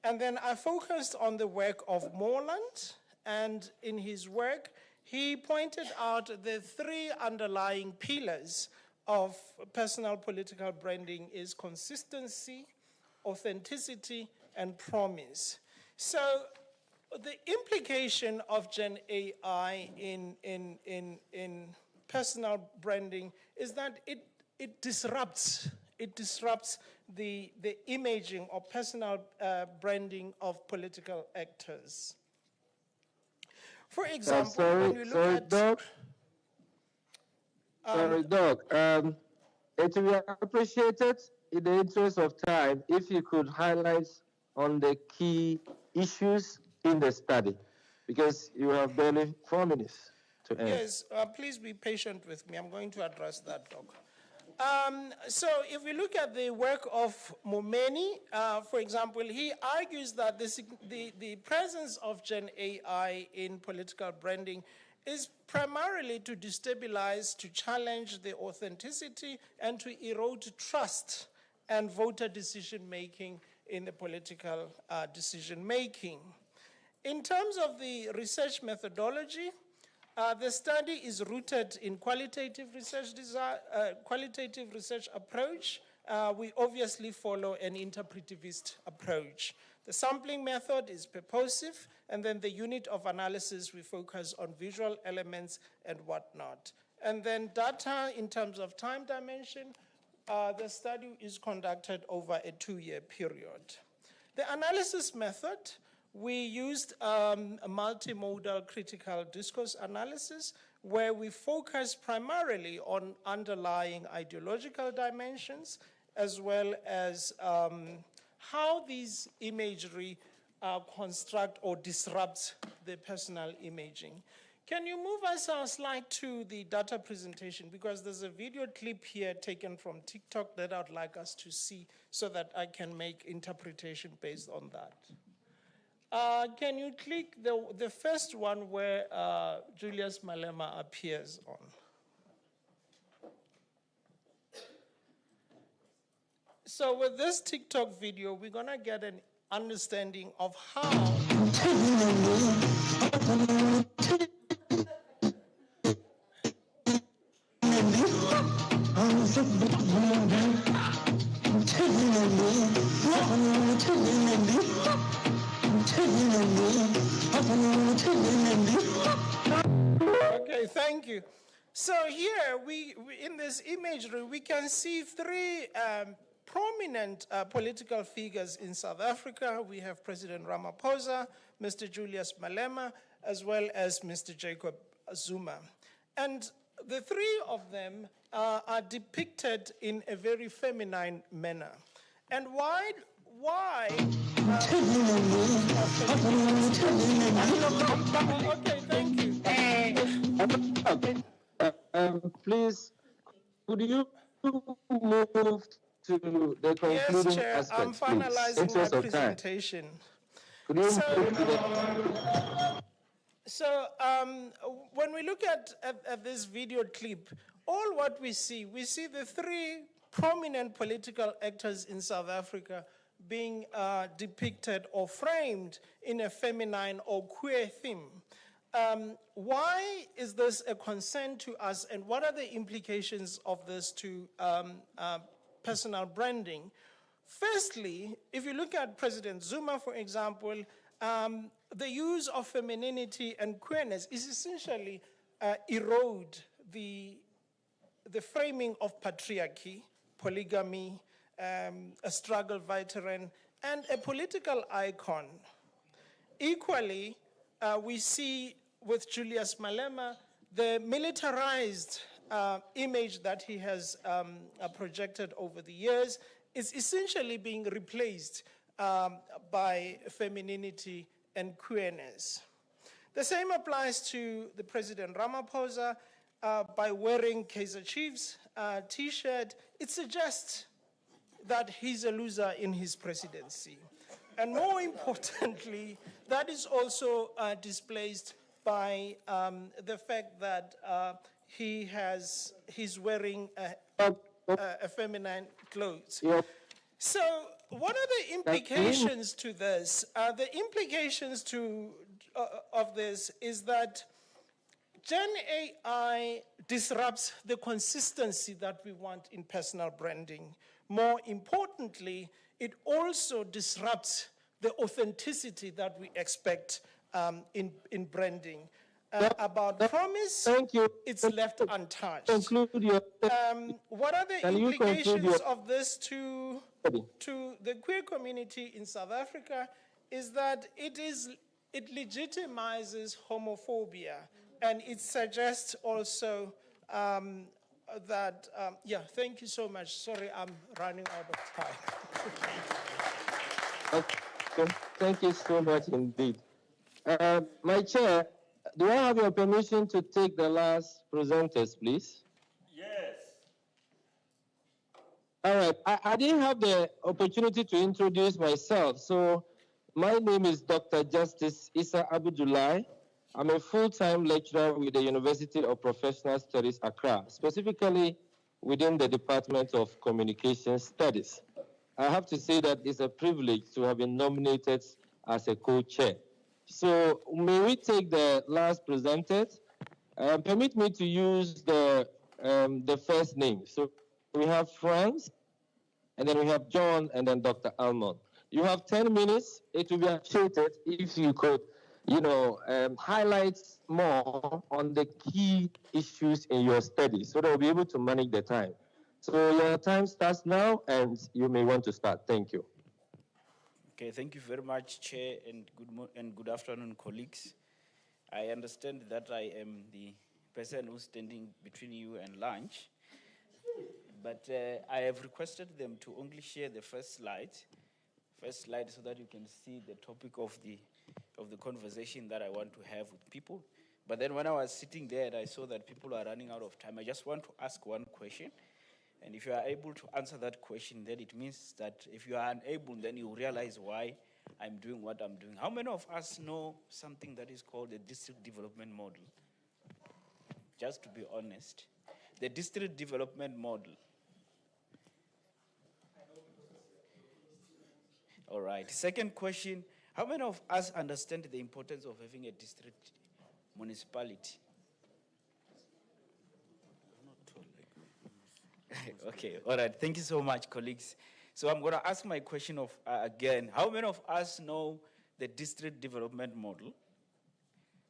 [SPEAKER 22] And then I focused on the work of Moreland, and in his work, he pointed out the three underlying pillars of personal political branding is consistency, authenticity, and promise. So the implication of Gen AI in personal branding is that it disrupts the imaging or personal branding of political actors. For example, when you look at...
[SPEAKER 17] Doc. Sorry, Doc. It would be appreciated, in the interest of time, if you could highlight on the key issues in the study, because you have barely 4 minutes to end.
[SPEAKER 22] Yes, please be patient with me. I'm going to address that, Doc. So if we look at the work of Momeni, for example, he argues that the presence of Gen AI in political branding is primarily to destabilize, to challenge the authenticity, and to erode trust and voter decision-making in the political decision-making. In terms of the research methodology, the study is rooted in qualitative research approach. We obviously follow an interpretivist approach. The sampling method is purposive, and then the unit of analysis, we focus on visual elements and whatnot. And then data in terms of time dimension, the study is conducted over a 2-year period. The analysis method, we used a multimodal critical discourse analysis where we focus primarily on underlying ideological dimensions as well as how these imagery construct or disrupt the personal imaging. Can you move us our slide to the data presentation? Because there's a video clip here taken from TikTok that I'd like us to see so that I can make interpretation based on that. Can you click the first one where Julius Malema appears on? So with this TikTok video, we're gonna get an understanding of how Okay, thank you. So here, we in this imagery, we can see three prominent political figures in South Africa. We have President Ramaphosa, Mr. Julius Malema, as well as Mr. Jacob Zuma. And the three of them are depicted in a very feminine manner. And why okay, thank you.
[SPEAKER 17] Please, could you move to the concluding
[SPEAKER 22] Yes, Chair,
[SPEAKER 17] aspects,
[SPEAKER 22] I'm finalizing my presentation.
[SPEAKER 17] Could you
[SPEAKER 22] So when we look at this video clip, all what we see the three prominent political actors in South Africa being depicted or framed in a feminine or queer theme. Why is this a concern to us, and what are the implications of this to personal branding? Firstly, if you look at President Zuma, for example, the use of femininity and queerness is essentially erode the framing of patriarchy, polygamy, a struggle veteran, and a political icon. Equally, we see with Julius Malema the militarized image that he has projected over the years is essentially being replaced by femininity and queerness. The same applies to the President Ramaphosa. By wearing Kaizer Chiefs t-shirt, it suggests that he's a loser in his presidency. And more importantly, that is also displaced by the fact that he's wearing a feminine clothes. So what are the implications to this? The implications of this is that Gen AI disrupts the consistency that we want in personal branding. More importantly, it also disrupts the authenticity that we expect in branding. About promise, it's left untouched. What are the implications of this to the queer community in South Africa is that it legitimizes homophobia, and it suggests also that, thank you so much. Sorry, I'm running out of time.
[SPEAKER 17] Okay, thank you so much indeed. My chair, do I have your permission to take the last presenters, please?
[SPEAKER 16] Yes.
[SPEAKER 17] All right, I didn't have the opportunity to introduce myself. So my name is Dr. Justice Issa Abudulai. I'm a full-time lecturer with the University of Professional Studies, Accra, specifically within the Department of Communication Studies. I have to say that it's a privilege to have been nominated as a co-chair. So may we take the last presented? Permit me to use the first name. So we have Franz, and then we have John, and then Dr. Almond. You have 10 minutes. It will be appreciated if you could, highlight more on the key issues in your study so that we'll be able to manage the time. So your time starts now, and you may want to start. Thank you.
[SPEAKER 6] Okay, thank you very much, Chair, and good afternoon, colleagues. I understand that I am the person who's standing between you and lunch, but I have requested them to only share the first slide so that you can see the topic of the conversation that I want to have with people. But then when I was sitting there and I saw that people are running out of time, I just want to ask one question. And if you are able to answer that question, then it means that if you are unable, then you realize why I'm doing what I'm doing. How many of us know something that is called the district development model? Just to be honest, the district development model. All right. Second question, how many of us understand the importance of having a district municipality? Okay, all right. Thank you so much, colleagues. So I'm going to ask my question again. How many of us know the district development model?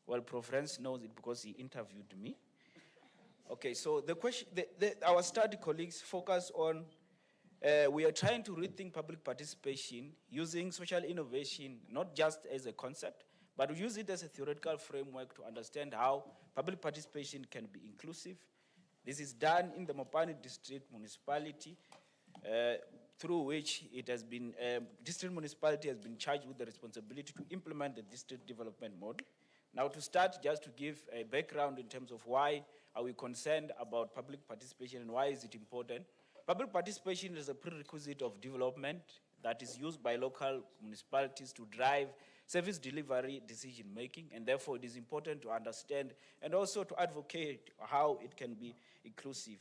[SPEAKER 6] Well, Prof. Franz knows it because he interviewed me. Okay, so the question, our study colleagues focus on, we are trying to rethink public participation using social innovation, not just as a concept, but we use it as a theoretical framework to understand how public participation can be inclusive. This is done in the Mopani District Municipality, through which it has been, district municipality has been charged with the responsibility to implement the district development model. Now to start, just to give a background in terms of why are we concerned about public participation and why is it important. Public participation is a prerequisite of development that is used by local municipalities to drive service delivery decision-making, and therefore it is important to understand and also to advocate how it can be inclusive.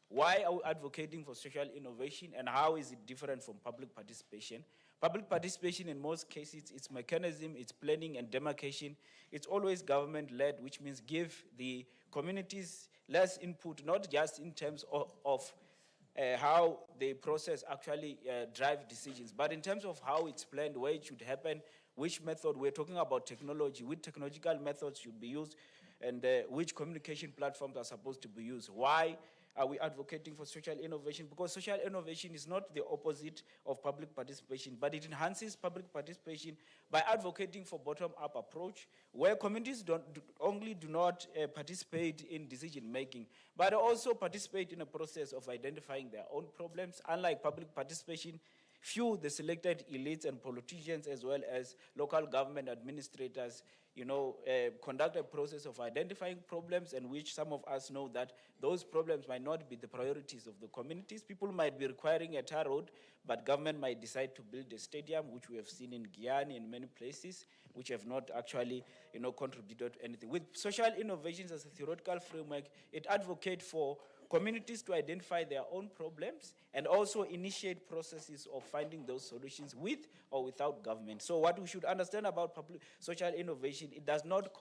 [SPEAKER 6] Why are we advocating for social innovation, and how is it different from public participation? Public participation in most cases, its mechanism, its planning and demarcation, it's always government-led, which means give the communities less input, not just in terms of how the process actually drive decisions, but in terms of how it's planned, where it should happen, which method, we're talking about technology, which technological methods should be used, and which communication platforms are supposed to be used. Why are we advocating for social innovation? Because social innovation is not the opposite of public participation, but it enhances public participation by advocating for bottom-up approach, where communities do not participate in decision-making, but also participate in a process of identifying their own problems. Unlike public participation, few, the selected elites and politicians, as well as local government administrators, conduct a process of identifying problems, and which some of us know that those problems might not be the priorities of the communities. People might be requiring a tar road, but government might decide to build a stadium, which we have seen in Guyana and many places, which have not actually, contributed to anything. With social innovations as a theoretical framework, it advocates for communities to identify their own problems and also initiate processes of finding those solutions with or without government. So what we should understand about public social innovation, it does not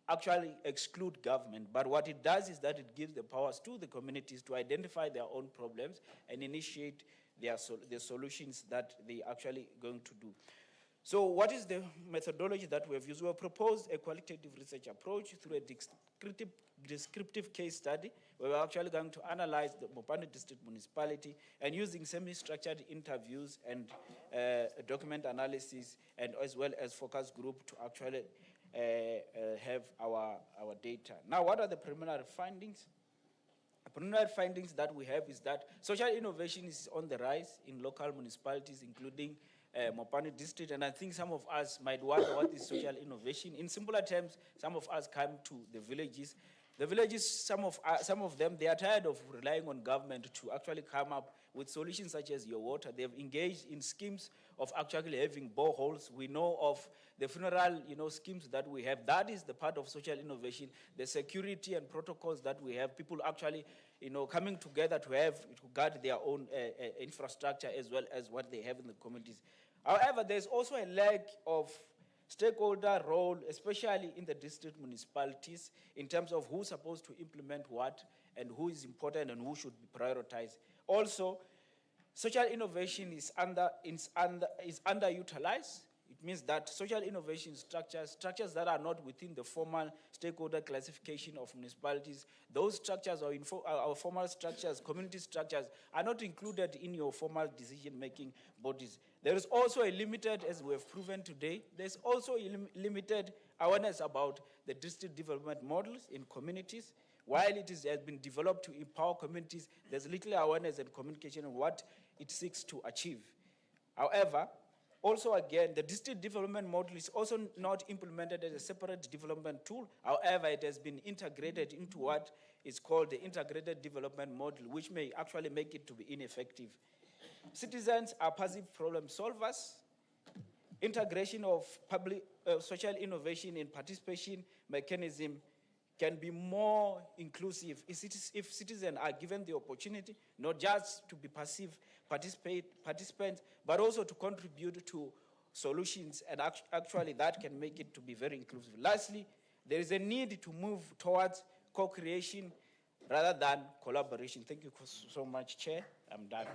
[SPEAKER 6] actually exclude government, but what it does is that it gives the powers to the communities to identify their own problems and initiate the solutions that they are actually going to do. So what is the methodology that we have used? We have proposed a qualitative research approach through a descriptive case study, where we're actually going to analyze the Mopani District Municipality and using semi-structured interviews and document analysis, and as well as focus group to actually have our data. Now, what are the preliminary findings? The preliminary findings that we have is that social innovation is on the rise in local municipalities, including Mopani District, and I think some of us might wonder what is social innovation. In simpler terms, some of us come to the villages. The villages, some of them, they are tired of relying on government to actually come up with solutions such as your water. They've engaged in schemes of actually having boreholes. We know of the funeral, schemes that we have. That is the part of social innovation. The security and protocols that we have, people actually, coming together to guard their own infrastructure as well as what they have in the communities. However, there's also a lack of stakeholder role, especially in the district municipalities, in terms of who's supposed to implement what and who is important and who should be prioritized. Also, social innovation is underutilized. It means that social innovation structures that are not within the formal stakeholder classification of municipalities, those structures or our formal structures, community structures, are not included in your formal decision-making bodies. There is also a limited, as we have proven today, there's also a limited awareness about the district development models in communities. While it has been developed to empower communities, there's little awareness and communication of what it seeks to achieve. However, also, again, the district development model is also not implemented as a separate development tool. However, it has been integrated into what is called the integrated development model, which may actually make it to be ineffective. Citizens are passive problem solvers. Integration of public social innovation and participation mechanism can be more inclusive if citizens are given the opportunity, not just to be passive participants, but also to contribute to solutions, and actually that can make it to be very inclusive. Lastly, there is a need to move towards co-creation rather than collaboration. Thank you so much, Chair. I'm done.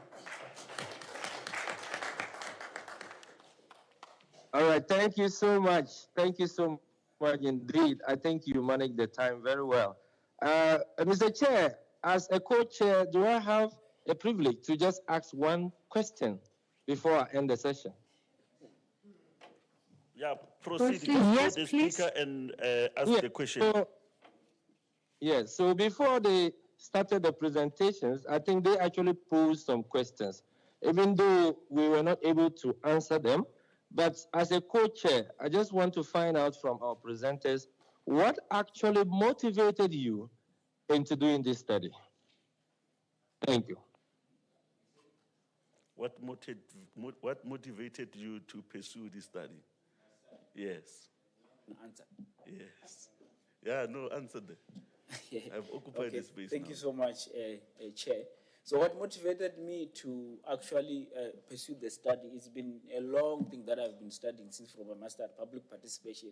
[SPEAKER 17] All right, thank you so much. Thank you so much indeed. I think you managed the time very well. Mr. Chair, as a co-chair, do I have a privilege to just ask one question before I end the session?
[SPEAKER 16] Yeah, proceed.
[SPEAKER 17] Yes,
[SPEAKER 16] the
[SPEAKER 17] please.
[SPEAKER 16] speaker and ask the question.
[SPEAKER 17] So before they started the presentations, I think they actually posed some questions, even though we were not able to answer them. But as a co-chair, I just want to find out from our presenters what actually motivated you into doing this study. Thank you.
[SPEAKER 16] What motivated you to pursue this study? Yes.
[SPEAKER 6] No answer.
[SPEAKER 16] Yes. Yeah, no, answer there. I've occupied this space.
[SPEAKER 6] Thank you so much, Chair. So what motivated me to actually pursue the study, it's been a long thing that I've been studying since from my master at public participation.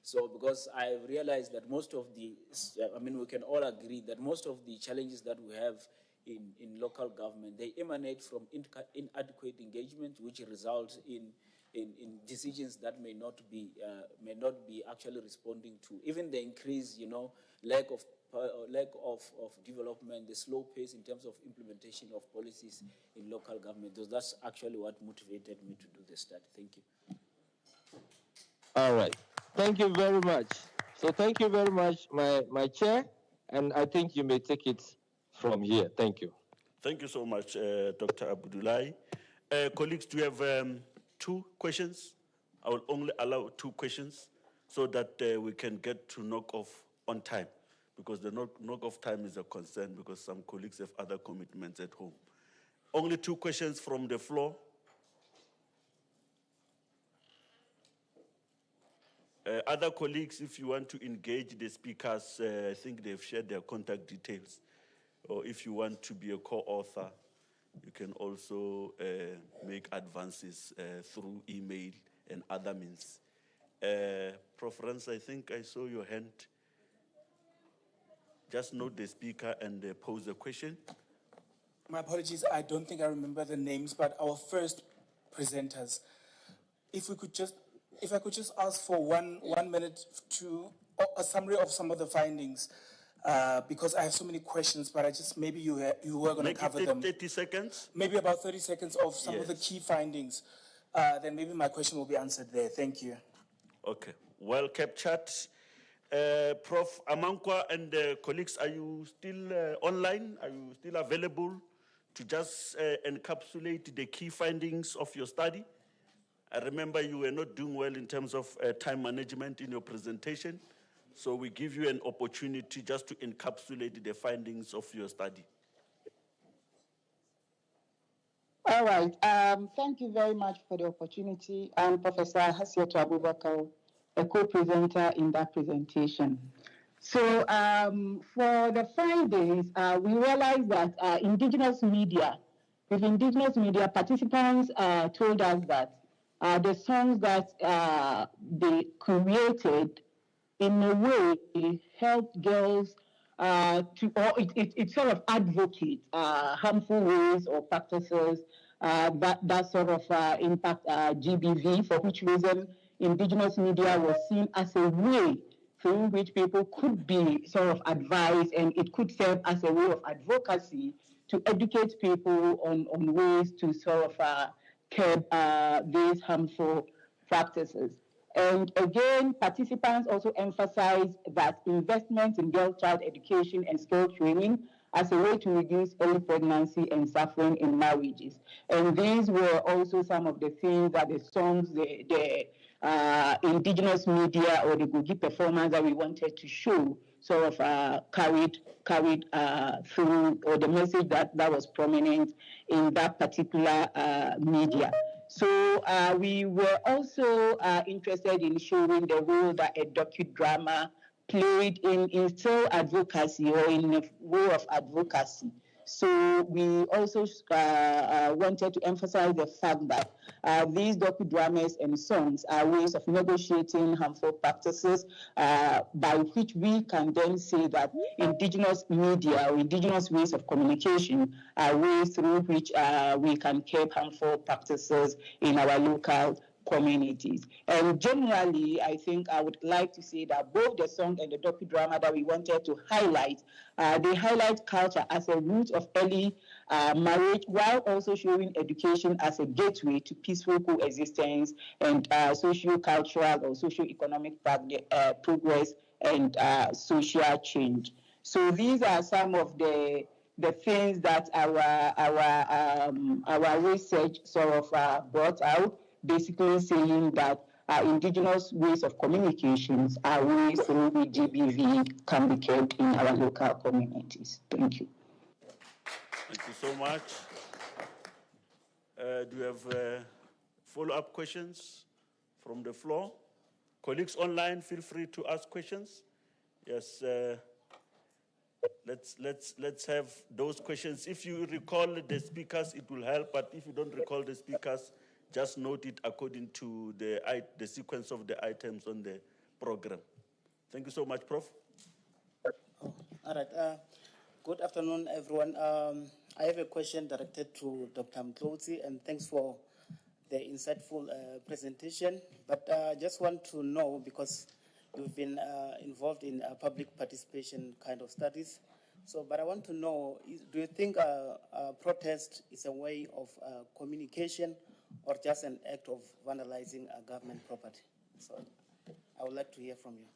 [SPEAKER 6] So because I realized that most of the, we can all agree that most of the challenges that we have in local government, they emanate from inadequate engagement, which results in decisions that may not be actually responding to. Even the increased, lack of
[SPEAKER 3] lack of development, the slow pace in terms of implementation of policies in local government. That's actually what motivated me to do the study. Thank you.
[SPEAKER 17] All right. Thank you very much. So thank you very much, my chair, and I think you may take it from here. Thank you.
[SPEAKER 16] Thank you so much, Dr. Abdullahi. Colleagues, do you have 2 questions? I will only allow 2 questions so that we can get to knock off on time, because the knock off time is a concern because some colleagues have other commitments at home. Only 2 questions from the floor. Other colleagues, if you want to engage the speakers, I think they've shared their contact details. Or if you want to be a co-author, you can also make advances through email and other means. Prof. Rans, I think I saw your hand. Just note the speaker and pose a question.
[SPEAKER 2] My apologies, I don't think I remember the names, but our first presenters. If I could just ask for one minute to a summary of some of the findings, because I have so many questions, but maybe you were going to cover them.
[SPEAKER 16] 30 seconds?
[SPEAKER 2] Maybe about 30 seconds of some of the key findings. Then maybe my question will be answered there. Thank you.
[SPEAKER 16] Okay, well captured. Prof. Amankwa and colleagues, are you still online? Are you still available to just encapsulate the key findings of your study? I remember you were not doing well in terms of time management in your presentation, so we give you an opportunity just to encapsulate the findings of your study.
[SPEAKER 4] All right. Thank you very much for the opportunity. I'm Professor Hasiatu Abubakar, a co-presenter in that presentation. So for the findings, we realized that indigenous media, participants told us that the songs that they created in a way helped girls it sort of advocate harmful ways or practices that sort of impact GBV, for which reason indigenous media was seen as a way through which people could be sort of advised, and it could serve as a way of advocacy to educate people on ways to sort of curb these harmful practices. And again, participants also emphasized that investment in girl child education and skill training as a way to reduce early pregnancy and suffering in marriages. And these were also some of the things that the songs, the indigenous media or the Gugi performance that we wanted to show sort of carried through, or the message that was prominent in that particular media. So we were also interested in showing the role that a docudrama played in still advocacy, or in a way of advocacy. So we also wanted to emphasize the fact that these docudramas and songs are ways of negotiating harmful practices, by which we can then say that indigenous media or indigenous ways of communication are ways through which we can curb harmful practices in our local communities. And generally, I think I would like to say that both the song and the docudrama that we wanted to highlight, they highlight culture as a root of early marriage, while also showing education as a gateway to peaceful coexistence and socio-cultural or socio-economic progress and social change. So these are some of the things that our research sort of brought out, basically saying that indigenous ways of communications are ways through which GBV can be kept in our local communities. Thank you.
[SPEAKER 16] Thank you so much. Do you have follow-up questions from the floor? Colleagues online, feel free to ask questions. Yes, let's have those questions. If you recall the speakers, it will help, but if you don't recall the speakers, just note it according to the sequence of the items on the program. Thank you so much, Prof.
[SPEAKER 23] All right. Good afternoon, everyone. I have a question directed to Dr. Mtlotsi, and thanks for the insightful presentation. But I just want to know, because you've been involved in public participation kind of studies. So, but I want to know, do you think protest is a way of communication or just an act of vandalizing government property? So I would like to hear from you.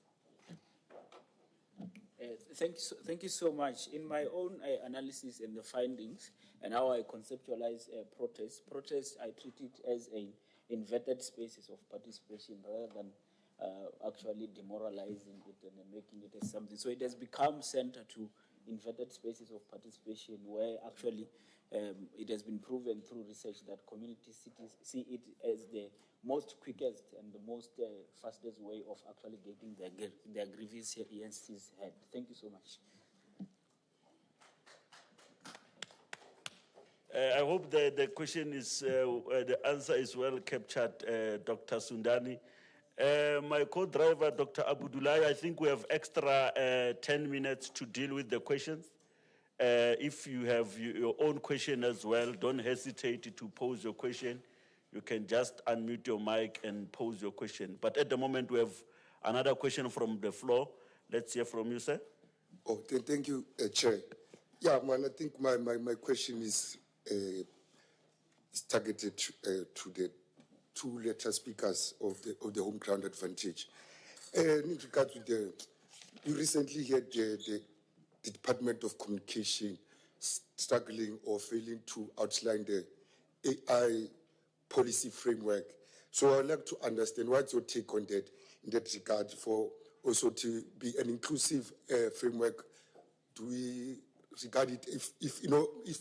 [SPEAKER 3] Thank you so much. In my own analysis and the findings and how I conceptualize protest, I treat it as an inverted spaces of participation rather than actually demoralizing it and making it as something. So it has become center to inverted spaces of participation where actually it has been proven through research that community cities see it as the most quickest and the most fastest way of actually getting their grievances heard. Thank you so much.
[SPEAKER 16] I hope the question is, the answer is well captured, Dr. Sundani. My co-driver, Dr. Abudulai, I think we have extra 10 minutes to deal with the questions. If you have your own question as well, don't hesitate to pose your question. You can just unmute your mic and pose your question. But at the moment, we have another question from the floor. Let's hear from you, sir.
[SPEAKER 5] Oh, thank you, Chair. Yeah, man, I think my question is targeted to the two latter speakers of the home ground advantage. In regard to you recently had the Department of Communication struggling or failing to outline the AI policy framework. So I'd like to understand what's your take on that in that regard for also to be an inclusive framework. Do we regard it if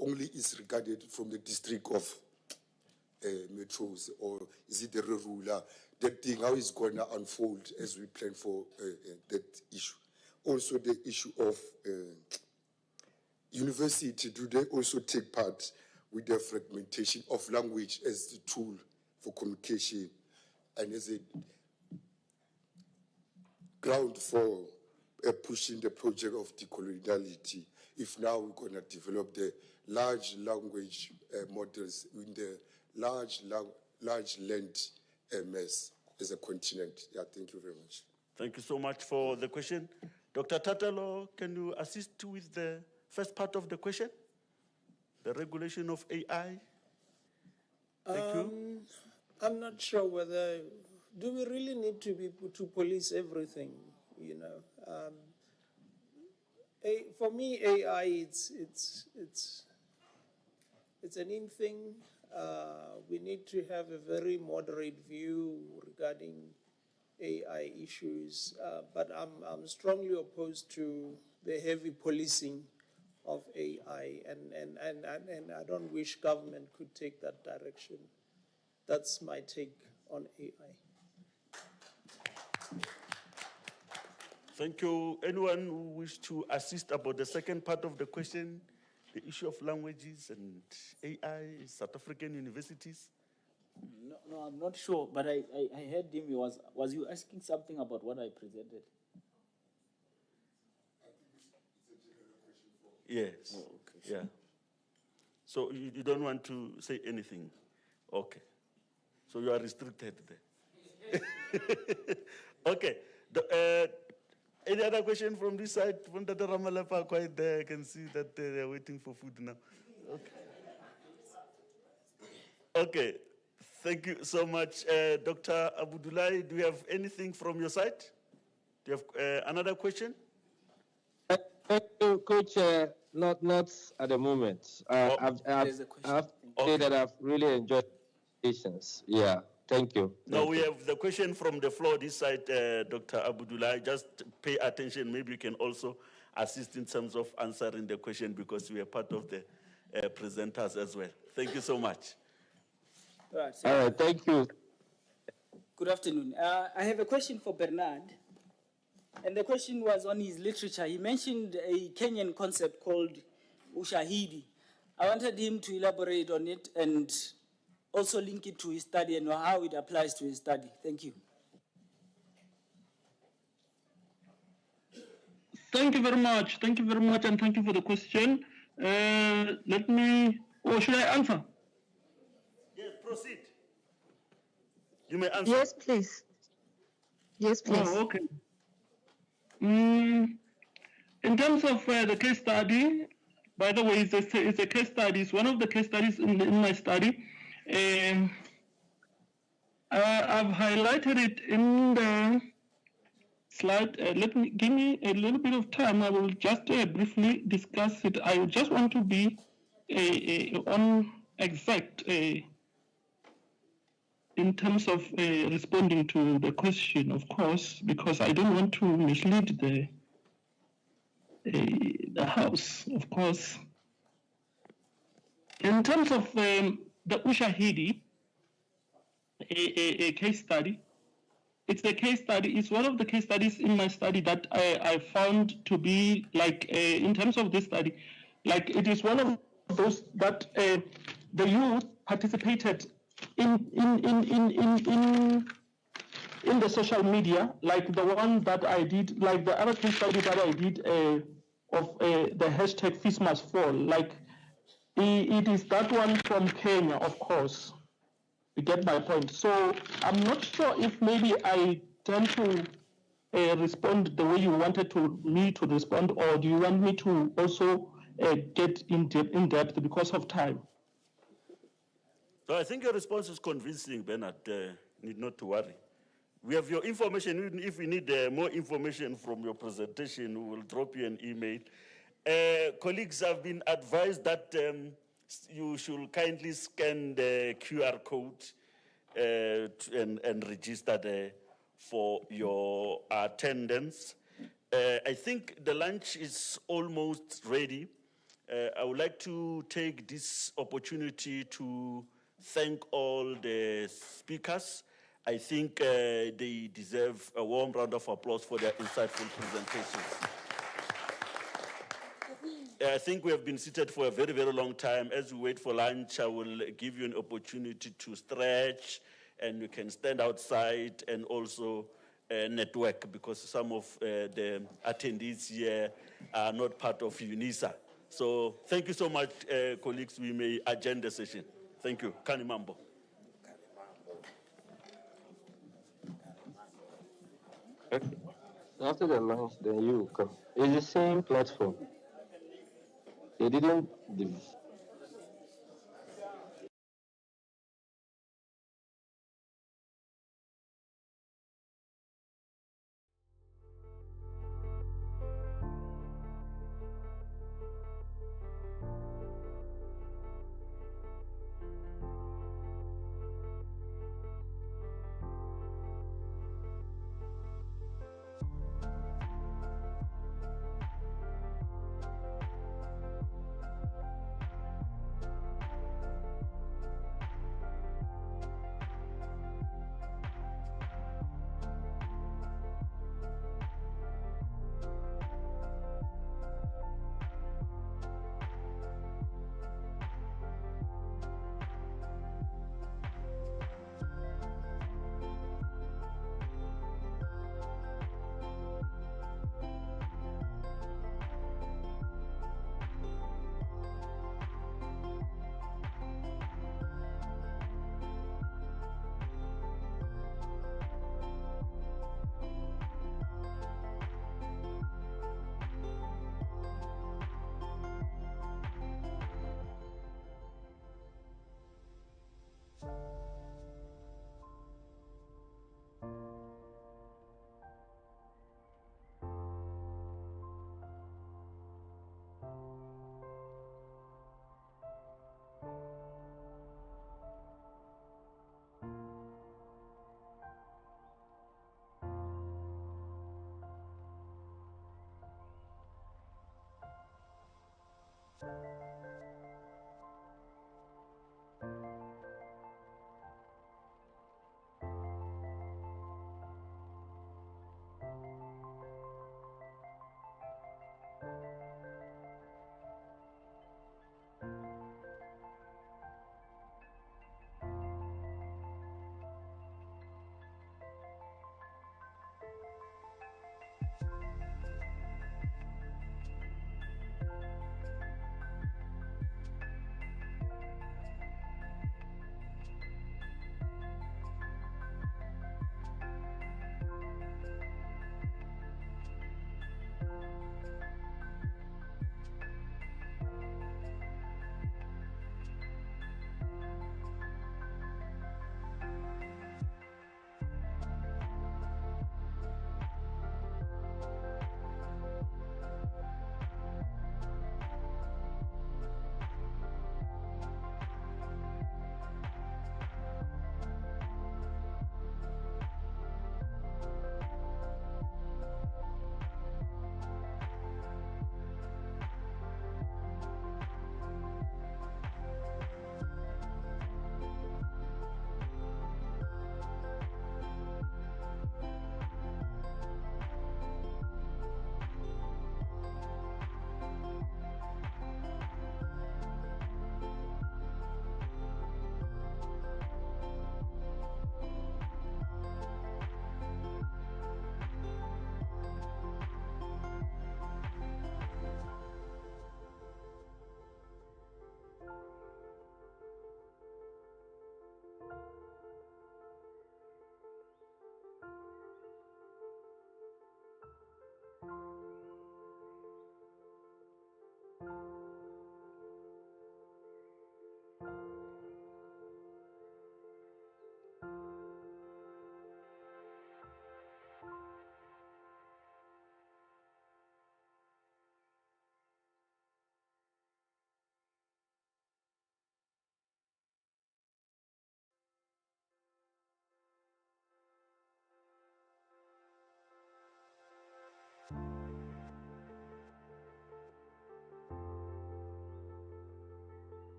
[SPEAKER 5] only is regarded from the district of metros, or is it the ruler? That thing, how is going to unfold as we plan for that issue? Also the issue of university, do they also take part with the fragmentation of language as the tool for communication and as a ground for pushing the project of decoloniality? If now we're going to develop the large language models in the large land mass as a continent. Yeah, thank you very much.
[SPEAKER 16] Thank you so much for the question. Dr. Tatalo, can you assist with the first part of the question? The regulation of AI? Thank you.
[SPEAKER 22] I'm not sure whether, do we really need to police everything, you know? For me, AI, it's an in thing. We need to have a very moderate view regarding AI issues, but I'm strongly opposed to the heavy policing of AI, and I don't wish government could take that direction. That's my take on AI.
[SPEAKER 16] Thank you. Anyone who wishes to assist about the second part of the question, the issue of languages and AI in South African universities?
[SPEAKER 3] No, I'm not sure, but I heard him. Was you asking something about what I presented?
[SPEAKER 16] Yes.
[SPEAKER 3] Oh, okay.
[SPEAKER 16] Yeah. So you don't want to say anything? Okay. So you are restricted there. Okay. Any other question from this side? From Dr. Ramalapa are quite there. I can see that they're waiting for food now. Okay. Okay. Thank you so much. Dr. Abudulai, do you have anything from your side? Do you have another question?
[SPEAKER 17] Thank you, Coach. Not at the moment. I have to say that I've really enjoyed patience. Yeah. Thank you.
[SPEAKER 16] Now we have the question from the floor this side, Dr. Abudulai. Just pay attention. Maybe you can also assist in terms of answering the question because we are part of the presenters as well. Thank you so much.
[SPEAKER 23] All right,
[SPEAKER 17] all right, thank you.
[SPEAKER 23] Good afternoon. I have a question for Bernard. And the question was on his literature. He mentioned a Kenyan concept called ushahidi. I wanted him to elaborate on it and also link it to his study and how it applies to his study. Thank you.
[SPEAKER 12] Thank you very much. Thank you very much, and thank you for the question. Let me, or should I answer?
[SPEAKER 16] Yes, proceed. You may answer.
[SPEAKER 20] Yes, please. Yes, please.
[SPEAKER 12] Oh, okay. In terms of the case study, by the way, it's a case study. It's one of the case studies in my study. I've highlighted it in the slide. Give me a little bit of time. I will just briefly discuss it. I just want to be on exact in terms of responding to the question, of course, because I don't want to mislead the House, of course. In terms of the Ushahidi, a case study, it's a case study. It's one of the case studies in my study that I found to be like, in terms of this study, like it is one of those that the youth participated in the social media, like the one that I did, like the other case study that I did of the hashtag Feast Must Fall. Like it is that one from Kenya, of course. You get my point. So I'm not sure if maybe I tend to respond the way you wanted me to respond, or do you want me to also get in depth because of time?
[SPEAKER 16] So I think your response is convincing, Bernard. Need not to worry. We have your information. Even if we need more information from your presentation, we will drop you an email. Colleagues have been advised that you should kindly scan the QR code and register for your attendance. I think the lunch is almost ready. I would like to take this opportunity to thank all the speakers. I think they deserve a warm round of applause for their insightful presentations. I think we have been seated for a very, very long time. As we wait for lunch, I will give you an opportunity to stretch, and you can stand outside and also network, because some of the attendees here are not part of Unisa. So thank you so much, colleagues. We may adjourn the session. Thank you. Kanimambo.
[SPEAKER 17] Okay. After the lunch, then you come. It's the same platform. They didn't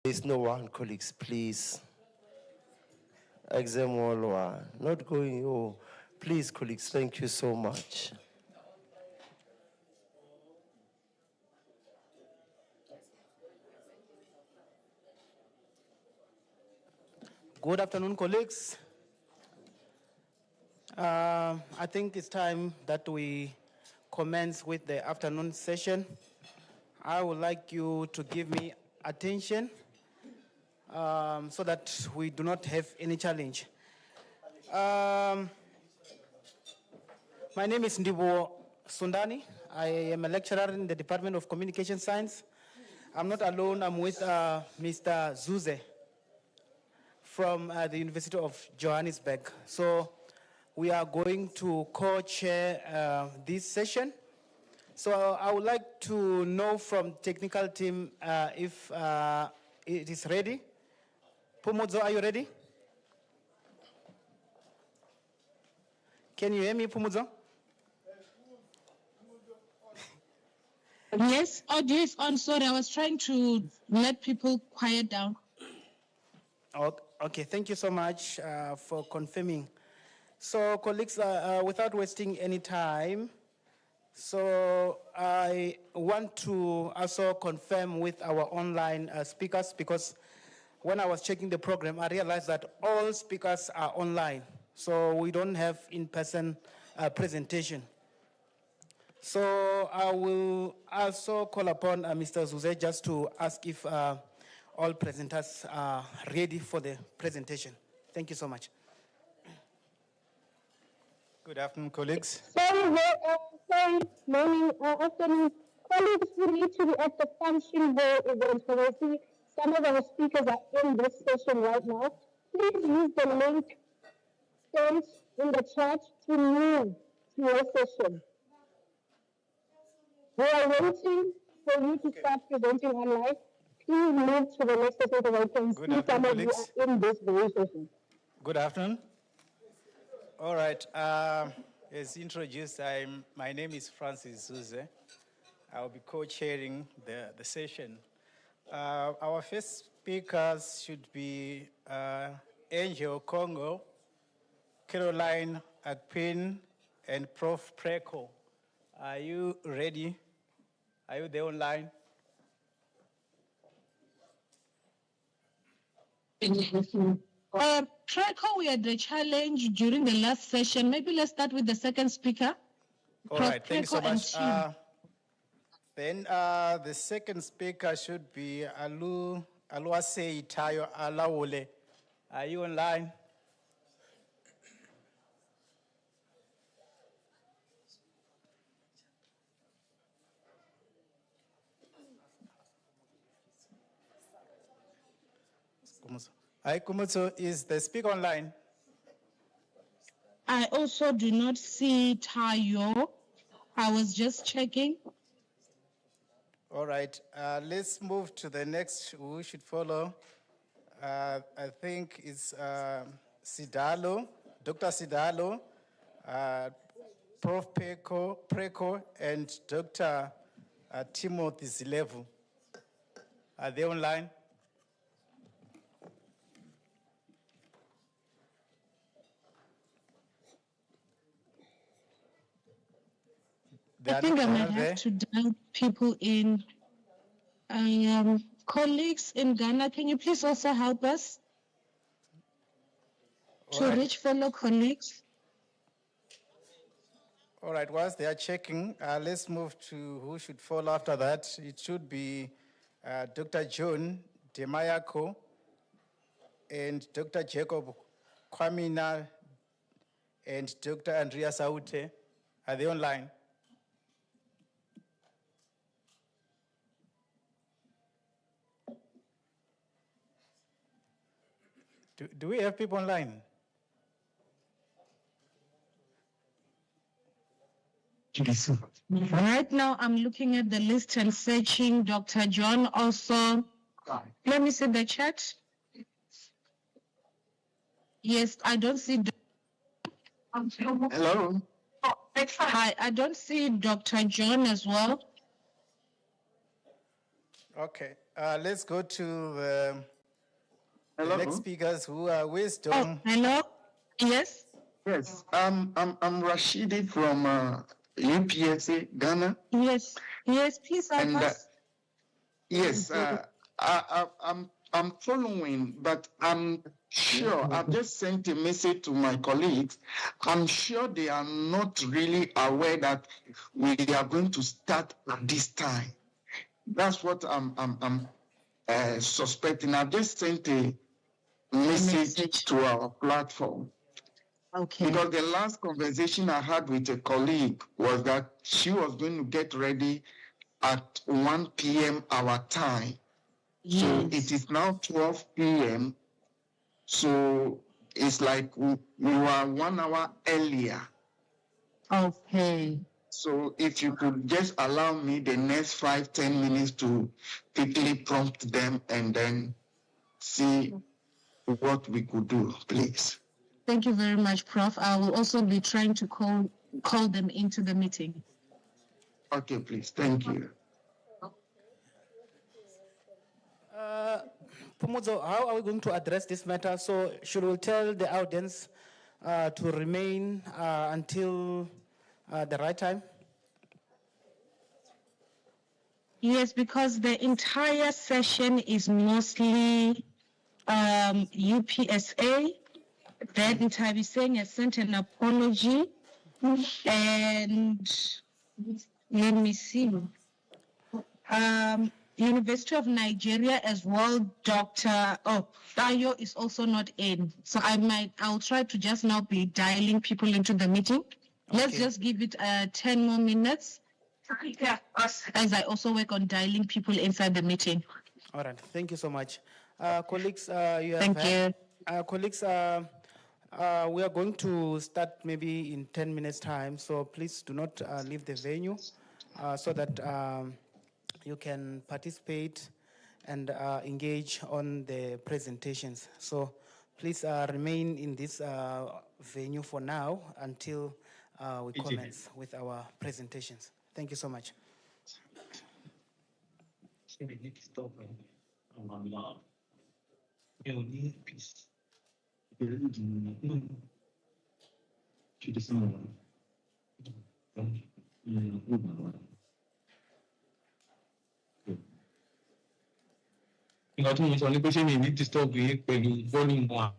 [SPEAKER 7] There's no one, colleagues, please. Exam all not going. Oh, please, colleagues, thank you so much.
[SPEAKER 9] Good afternoon, colleagues. I think it's time that we commence with the afternoon session. I would like you to give me attention so that we do not have any challenge. My name is Ndibo Sundani. I am a lecturer in the Department of Communication Science. I'm not alone, I'm with Mr. Zuze from the University of Johannesburg. So we are going to co-chair this session. So I would like to know from technical team if it is ready. Pumudzo, are you ready? Can you hear me, Pumudzo?
[SPEAKER 13] Yes, audio is on. Sorry, I was trying to let people quiet down.
[SPEAKER 9] Okay, thank you so much for confirming. So, colleagues, without wasting any time, so I want to also confirm with our online speakers, because when I was checking the program, I realized that all speakers are online. so we don't have in-person presentation. So I will also call upon Mr. Zuze just to ask if all presenters are ready for the presentation. Thank you so much.
[SPEAKER 10] Good afternoon, colleagues.
[SPEAKER 1] Sorry, morning, afternoon. Colleagues, we need to be at the function hall event. So we'll see some of our speakers are in this session right now. Please use the link sent in the chat to move to your session. We are waiting for you to start presenting online. Please move to the next session so I can see some of you are in this very session.
[SPEAKER 10] Good afternoon. All right. As introduced, my name is Francis Zuze. I'll be co-chairing the session. Our first speakers should be Angel Congo, Caroline Akpin, and Prof. Preko. Are you ready? Are you there online?
[SPEAKER 13] Preko, we had the challenge during the last session. Maybe let's start with the second speaker.
[SPEAKER 10] All
[SPEAKER 13] Prof.
[SPEAKER 10] right, thank you so
[SPEAKER 13] Preko
[SPEAKER 10] much.
[SPEAKER 13] and
[SPEAKER 10] Then the second speaker should be Aluase Tayo Alawole. Are you online? Hi, Kumuso, is the speaker online?
[SPEAKER 13] I also do not see Tayo. I was just checking.
[SPEAKER 10] All right, let's move to the next who should follow. I think it's Sidalo, Dr. Sidalo, Prof. Preko, and Dr. Timothy Zilevu. Are they online?
[SPEAKER 13] I think I might have to dial people in. Colleagues in Ghana, can you please also help us to reach fellow colleagues?
[SPEAKER 10] All right, whilst they are checking, let's move to who should follow after that. It should be Dr. John Demayako and Dr. Jacob Kwamina and Dr. Andrea Saute. Are they online? Do we have people online?
[SPEAKER 13] Right now, I'm looking at the list and searching Dr. John also. Let me see the chat. Yes, I don't see.
[SPEAKER 8] Hello.
[SPEAKER 13] Hi, I don't see Dr. John as well.
[SPEAKER 10] Okay, let's go to the next speakers who are Wisdom.
[SPEAKER 13] Oh, hello. Yes.
[SPEAKER 8] Yes, I'm Rashidi from UPSA, Ghana.
[SPEAKER 13] Yes, yes, please help us.
[SPEAKER 8] Yes, I'm following, but I'm sure, I've just sent a message to my colleagues. I'm sure they are not really aware that we are going to start at this time. That's what I'm suspecting. I've just sent a message to our platform.
[SPEAKER 13] Okay.
[SPEAKER 8] Because the last conversation I had with a colleague was that she was going to get ready at 1 p.m. our time. Yes. So it is now 12 p.m. So it's like we were 1 hour earlier.
[SPEAKER 13] Okay.
[SPEAKER 8] So if you could just allow me the next 5-10 minutes to quickly prompt them and then see what we could do, please.
[SPEAKER 13] Thank you very much, Prof. I will also be trying to call them into the meeting.
[SPEAKER 8] Okay, please. Thank you.
[SPEAKER 9] Pumuzo, how are we going to address this matter? So should we tell the audience to remain until the right time?
[SPEAKER 13] Yes, because the entire session is mostly UPSA. Then Tabiseng has sent an apology. And let me see. University of Nigeria as well, Dr. Tayo is also not in. So I'll try to just now be dialing people into the meeting. Okay. Let's just give it 10 more minutes as I also work on dialing people inside the meeting.
[SPEAKER 9] All right, thank you so much. Colleagues, colleagues, we are going to start maybe in 10 minutes time, so please do not leave the venue so that you can participate and engage on the presentations. So please remain in this venue for now until we commence with our presentations. Thank you so much.
[SPEAKER 11] Nǹkan tí mo sọ ní pé ṣé mi ní disturb yìí pẹ̀lú volume wa.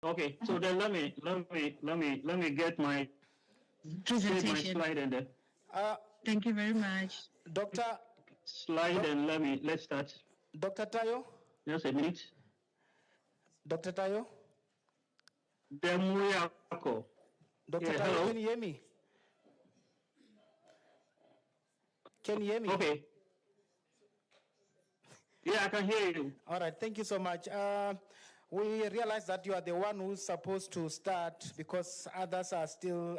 [SPEAKER 11] Okay, so then let me get my
[SPEAKER 13] presentation.
[SPEAKER 11] Slide in there.
[SPEAKER 13] Thank you very much.
[SPEAKER 9] Dr.
[SPEAKER 11] Slide and let's start.
[SPEAKER 9] Dr. Tayo?
[SPEAKER 11] Just a minute.
[SPEAKER 9] Dr. Tayo?
[SPEAKER 11] Demuyako.
[SPEAKER 9] Dr. Tayo,
[SPEAKER 11] hello?
[SPEAKER 9] Can you hear me? Can you hear me?
[SPEAKER 11] Okay. Yeah, I can hear you.
[SPEAKER 9] All right, thank you so much. We realize that you are the one who's supposed to start because others are still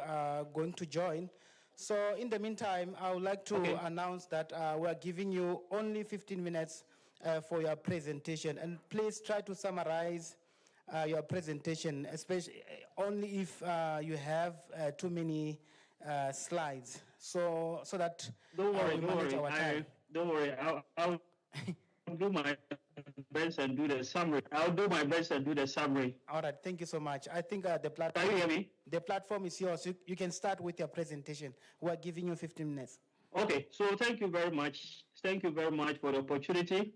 [SPEAKER 9] going to join. So in the meantime, I would like to announce that we are giving you only 15 minutes for your presentation. And please try to summarize your presentation, especially only if you have too many slides. So that
[SPEAKER 11] don't worry,
[SPEAKER 9] we manage our time.
[SPEAKER 11] Don't worry, I'll do my best and do the summary. I'll do my best and do the summary.
[SPEAKER 9] All right, thank you so much. I think the platform.
[SPEAKER 11] Can you hear me?
[SPEAKER 9] The platform is yours. You can start with your presentation. We're giving you 15 minutes.
[SPEAKER 11] Okay, so thank you very much. Thank you very much for the opportunity.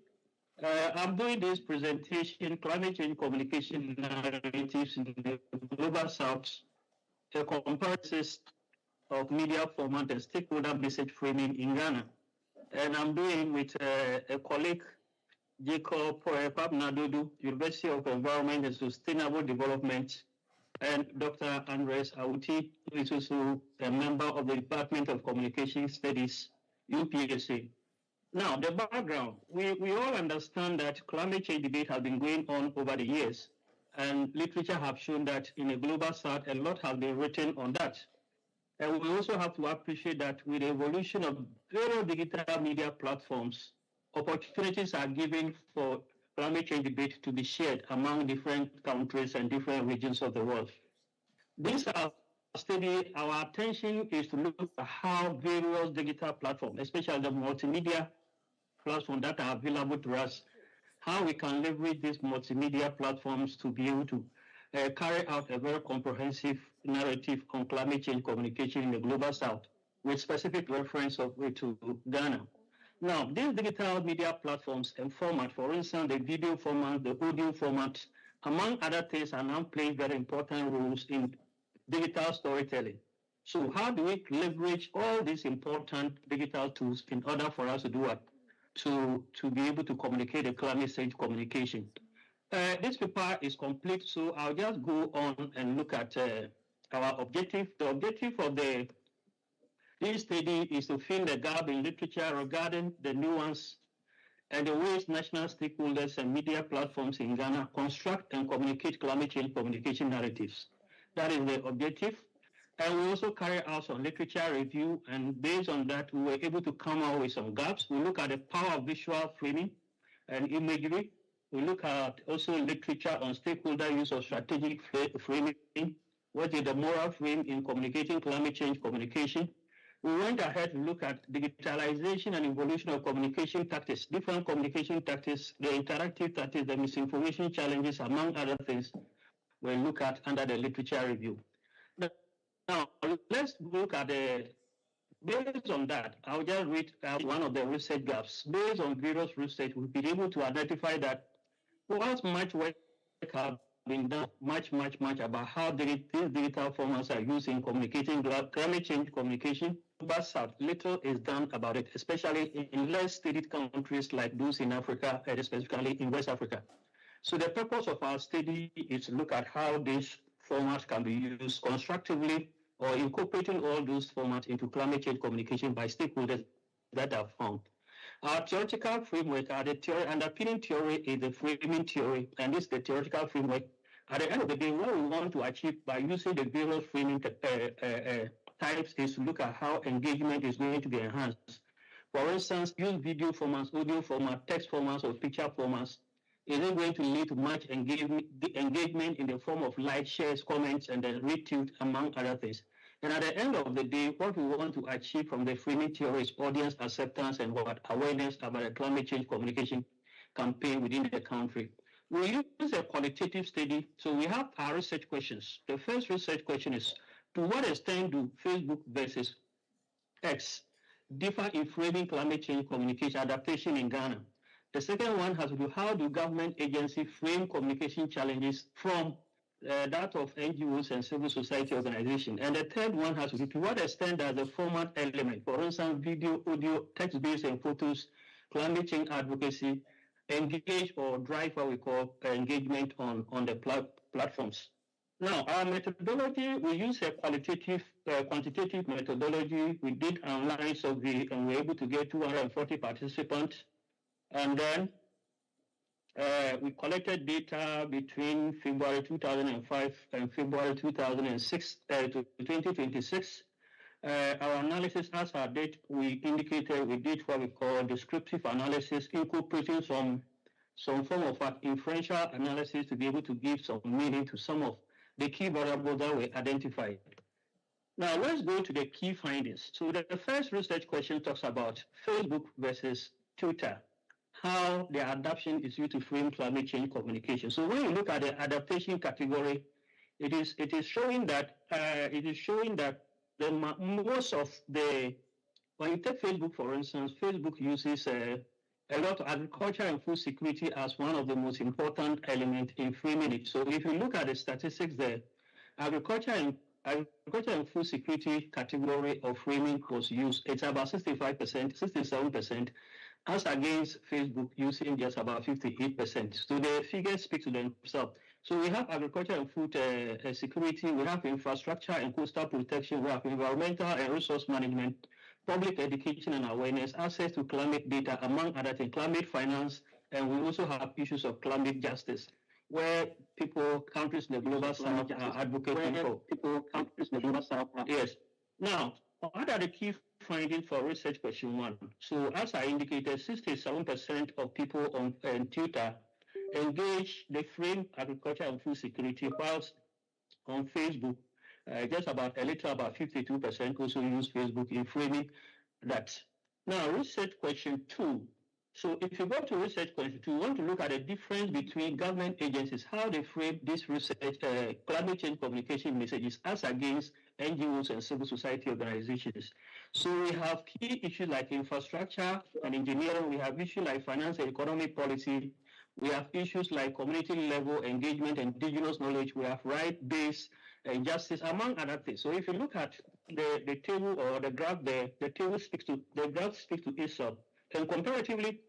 [SPEAKER 11] I'm doing this presentation, Climate Change Communication Narratives in the Global South, a comparison of media format and stakeholder message framing in Ghana. And I'm doing with a colleague, Jacob Nadodu, University of Environment and Sustainable Development, and Dr. Andres Auti, who is also a member of the Department of Communication Studies, UPSA. Now, the background, we all understand that climate change debate has been going on over the years, and literature have shown that in the global south, a lot has been written on that. And we also have to appreciate that with the evolution of various digital media platforms, opportunities are given for climate change debate to be shared among different countries and different regions of the world. This study, our attention is to look at how various digital platforms, especially the multimedia platforms that are available to us, how we can leverage these multimedia platforms to be able to carry out a very comprehensive narrative on climate change communication in the Global South, with specific reference to Ghana. Now, these digital media platforms and format, for instance, the video format, the audio format, among other things, are now playing very important roles in digital storytelling. So how do we leverage all these important digital tools in order for us to do what? To be able to communicate the climate change communication. This paper is complete, so I'll just go on and look at our objective. The objective of this study is to fill the gap in literature regarding the nuance and the ways national stakeholders and media platforms in Ghana construct and communicate climate change communication narratives. That is the objective. And we also carry out some literature review, and based on that, we were able to come out with some gaps. We look at the power of visual framing and imagery. We look at also literature on stakeholder use of strategic framing. What is the moral frame in communicating climate change communication? We went ahead to look at digitalization and evolution of communication tactics, different communication tactics, the interactive tactics, the misinformation challenges, among other things, we look at under the literature review. Now, let's look at based on that, I'll just read out one of the research gaps. Based on various research, we've been able to identify that whilst much work has been done, much about how these digital formats are used in communicating climate change communication, but little is done about it, especially in less studied countries like those in Africa, and specifically in West Africa. So the purpose of our study is to look at how these formats can be used constructively or incorporating all those formats into climate change communication by stakeholders that are found. Our theoretical framework, underpinning theory is the framing theory, and this is the theoretical framework. At the end of the day, what we want to achieve by using the various framing types is to look at how engagement is going to be enhanced. For instance, use video formats, audio format, text formats, or picture formats. Is it going to lead to much engagement in the form of likes, shares, comments, and then retweet, among other things? And at the end of the day, what we want to achieve from the framing theory is audience acceptance and awareness about the climate change communication campaign within the country. We use a qualitative study, so we have our research questions. The first research question is, to what extent do Facebook versus X differ in framing climate change communication adaptation in Ghana? The second one has to do, how do government agencies frame communication challenges from that of NGOs and civil society organizations? And the third one has to do, to what extent does the format element, for instance, video, audio, text-based and photos, climate change advocacy, engage or drive what we call engagement on the platforms? Now, our methodology, we use a quantitative methodology. We did an online survey and we were able to get 240 participants. And then we collected data between February 2005 and February 2006 to 2026. Our analysis, as our date, we indicated we did what we call descriptive analysis, incorporating some form of inferential analysis to be able to give some meaning to some of the key variables that were identified. Now, let's go to the key findings. So the first research question talks about Facebook versus Twitter, how the adaptation is used to frame climate change communication. So when you look at the adaptation category, it is showing that most of the, when you take Facebook for instance, Facebook uses a lot of agriculture and food security as one of the most important elements in framing it. So if you look at the statistics there, agriculture and food security category of framing was used. It's about 65%, 67%. As against Facebook using just about 58%. So the figures speak to themselves. So we have agriculture and food security, we have infrastructure and coastal protection, we have environmental and resource management, public education and awareness, access to climate data, among other things, climate finance, and we also have issues of climate justice, where countries in the global south are advocating for. Yes. Now, what are the key findings for research question 1? So as I indicated, 67% of people on Twitter engage the frame agriculture and food security, whilst on Facebook, just about a little about 52% also use Facebook in framing that. Now, research question 2. So if you go to research question 2, you want to look at the difference between government agencies, how they frame this research, climate change communication messages as against NGOs and civil society organizations. So we have key issues like infrastructure and engineering. We have issues like finance and economic policy. We have issues like community level engagement and indigenous knowledge. We have right-based justice, among other things. So if you look at the table or the graph there, the graph speaks to itself. And comparatively,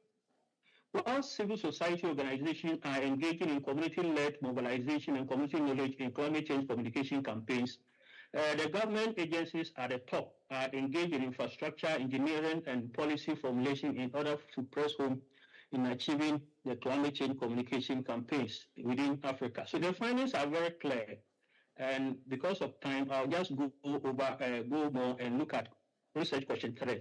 [SPEAKER 11] while civil society organizations are engaging in community-led mobilization and community knowledge in climate change communication campaigns, the government agencies at the top are engaged in infrastructure, engineering, and policy formulation in order to press home in achieving the climate change communication campaigns within Africa. So the findings are very clear. And because of time, I'll just go more and look at research question 3.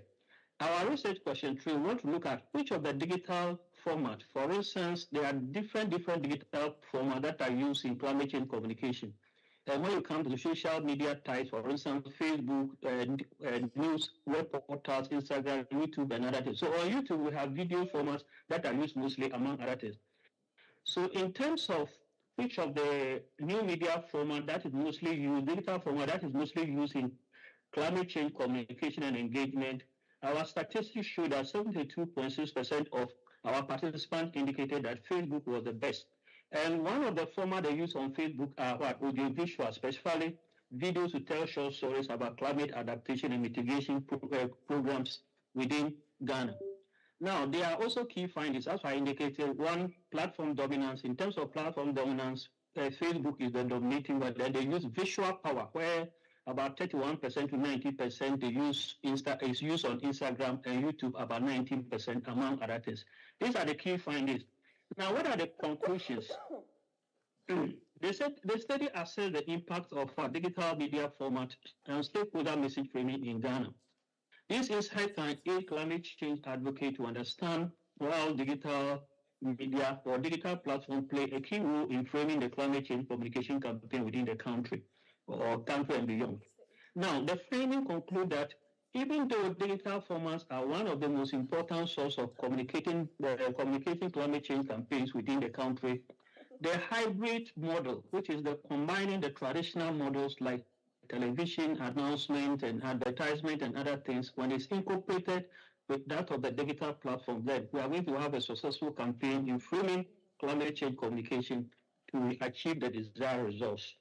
[SPEAKER 11] Our research question 3, we want to look at which of the digital format. For instance, there are different digital formats that are used in climate change communication. And when you come to the social media types, for instance, Facebook, news, web portals, Instagram, YouTube, and other things. So on YouTube, we have video formats that are used mostly, among other things. So in terms of which of the new media format that is mostly used, digital format that is mostly used in climate change communication and engagement, our statistics show that 72.6% of our participants indicated that Facebook was the best. And one of the formats they use on Facebook are audiovisual, especially videos to tell short stories about climate adaptation and mitigation programs within Ghana. Now, there are also key findings, as I indicated. One, platform dominance. In terms of platform dominance, Facebook is the dominating one. Then they use visual power, where about 31% to 90% they use is used on Instagram and YouTube, about 19%, among other things. These are the key findings. Now, what are the conclusions? The study assessed the impact of digital media format and stakeholder message framing in Ghana. This insight can aid climate change advocates to understand how digital media or digital platforms play a key role in framing the climate change communication campaign within the country or country and beyond. Now, the findings conclude that even though digital formats are one of the most important sources of communicating climate change campaigns within the country, the hybrid model, which is the combining the traditional models like television, announcement, and advertisement and other things, when it's incorporated with that of the digital platform, then we are going to have a successful campaign in framing climate change communication to achieve the desired results.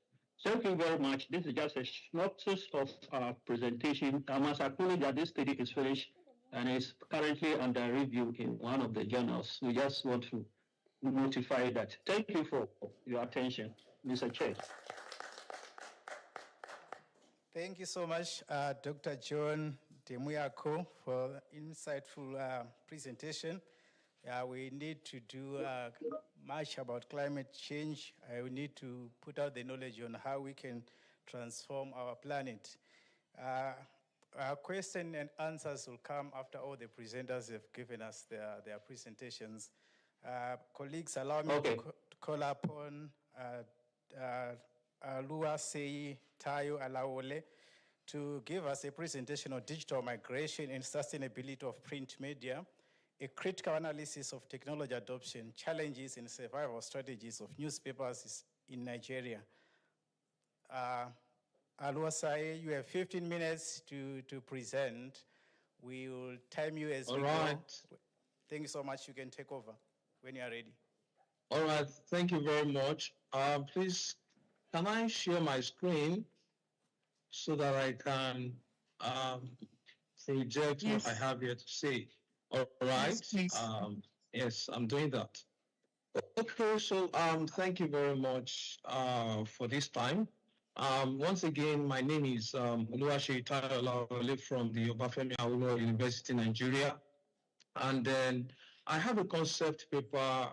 [SPEAKER 11] Thank you very much. This is just a synopsis of our presentation. I must acknowledge that this study is finished and is currently under review in one of the journals. We just want to notify that. Thank you for your attention, Mr. Chair.
[SPEAKER 10] Thank you so much, Dr. John Demuyako, for the insightful presentation. We need to do much about climate change. We need to put out the knowledge on how we can transform our planet. Our question and answers will come after all the presenters have given us their presentations. Colleagues, allow me to call upon Oluwaseyi Tayo Alawole to give us a presentation on digital migration and sustainability of print media, a critical analysis of technology adoption, challenges and survival strategies of newspapers in Nigeria. Oluwaseyi, you have 15 minutes to present. We will time you as we go. Thank you so much. You can take over when you are ready.
[SPEAKER 12] All right. Thank you very much. Please, can I share my screen so that I can project what I have here to say? All right. Yes, I'm doing that. Okay, so thank you very much for this time. Once again, my name is Oluwaseyi Tayo Alawole from the Obafemi Awolowo University, Nigeria. And then I have a concept paper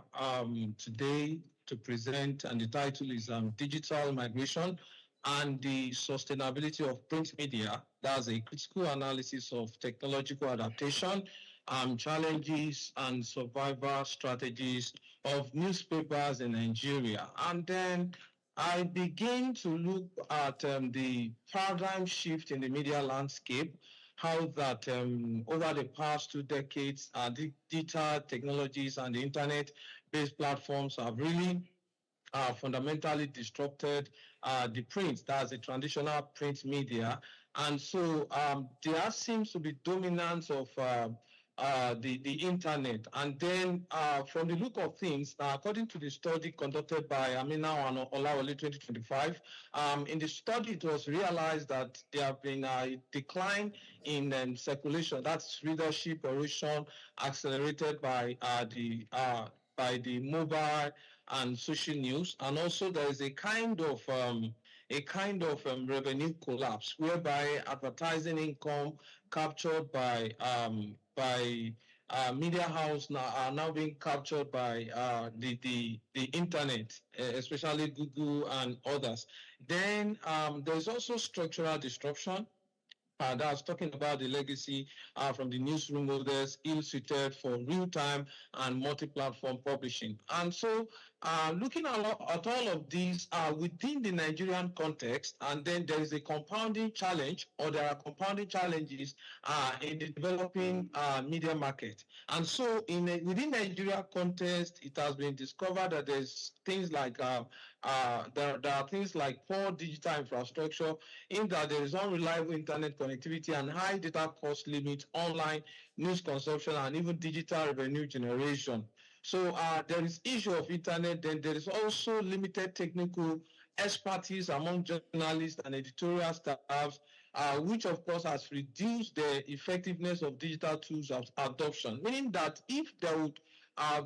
[SPEAKER 12] today to present, and the title is Digital Migration
[SPEAKER 14] and the sustainability of print media. That's a critical analysis of technological adaptation, challenges and survival strategies of newspapers in Nigeria. And then I begin to look at the paradigm shift in the media landscape, how that over the past 2 decades, digital technologies and the internet-based platforms have really fundamentally disrupted the print, that's the traditional print media. And so there seems to be dominance of the internet. And then from the look of things, according to the study conducted by Amina and Olawale 2025, in the study it was realized that there have been a decline in circulation, that's readership erosion accelerated by the mobile and social news, and also there is a kind of revenue collapse whereby advertising income captured by media house are now being captured by the internet, especially Google and others. Then there's also structural disruption. That's talking about the legacy from the newsroom models ill-suited for real-time and multi-platform publishing. And so looking at all of these within the Nigerian context, and then there is a compounding challenge, or there are compounding challenges in the developing media market. And so within Nigeria context, it has been discovered that there's things like there are things like poor digital infrastructure, in that there is unreliable internet connectivity and high data cost limit, online news consumption, and even digital revenue generation. So there is issue of internet, then there is also limited technical expertise among journalists and editorial staffs, which of course has reduced the effectiveness of digital tools adoption, meaning that if there would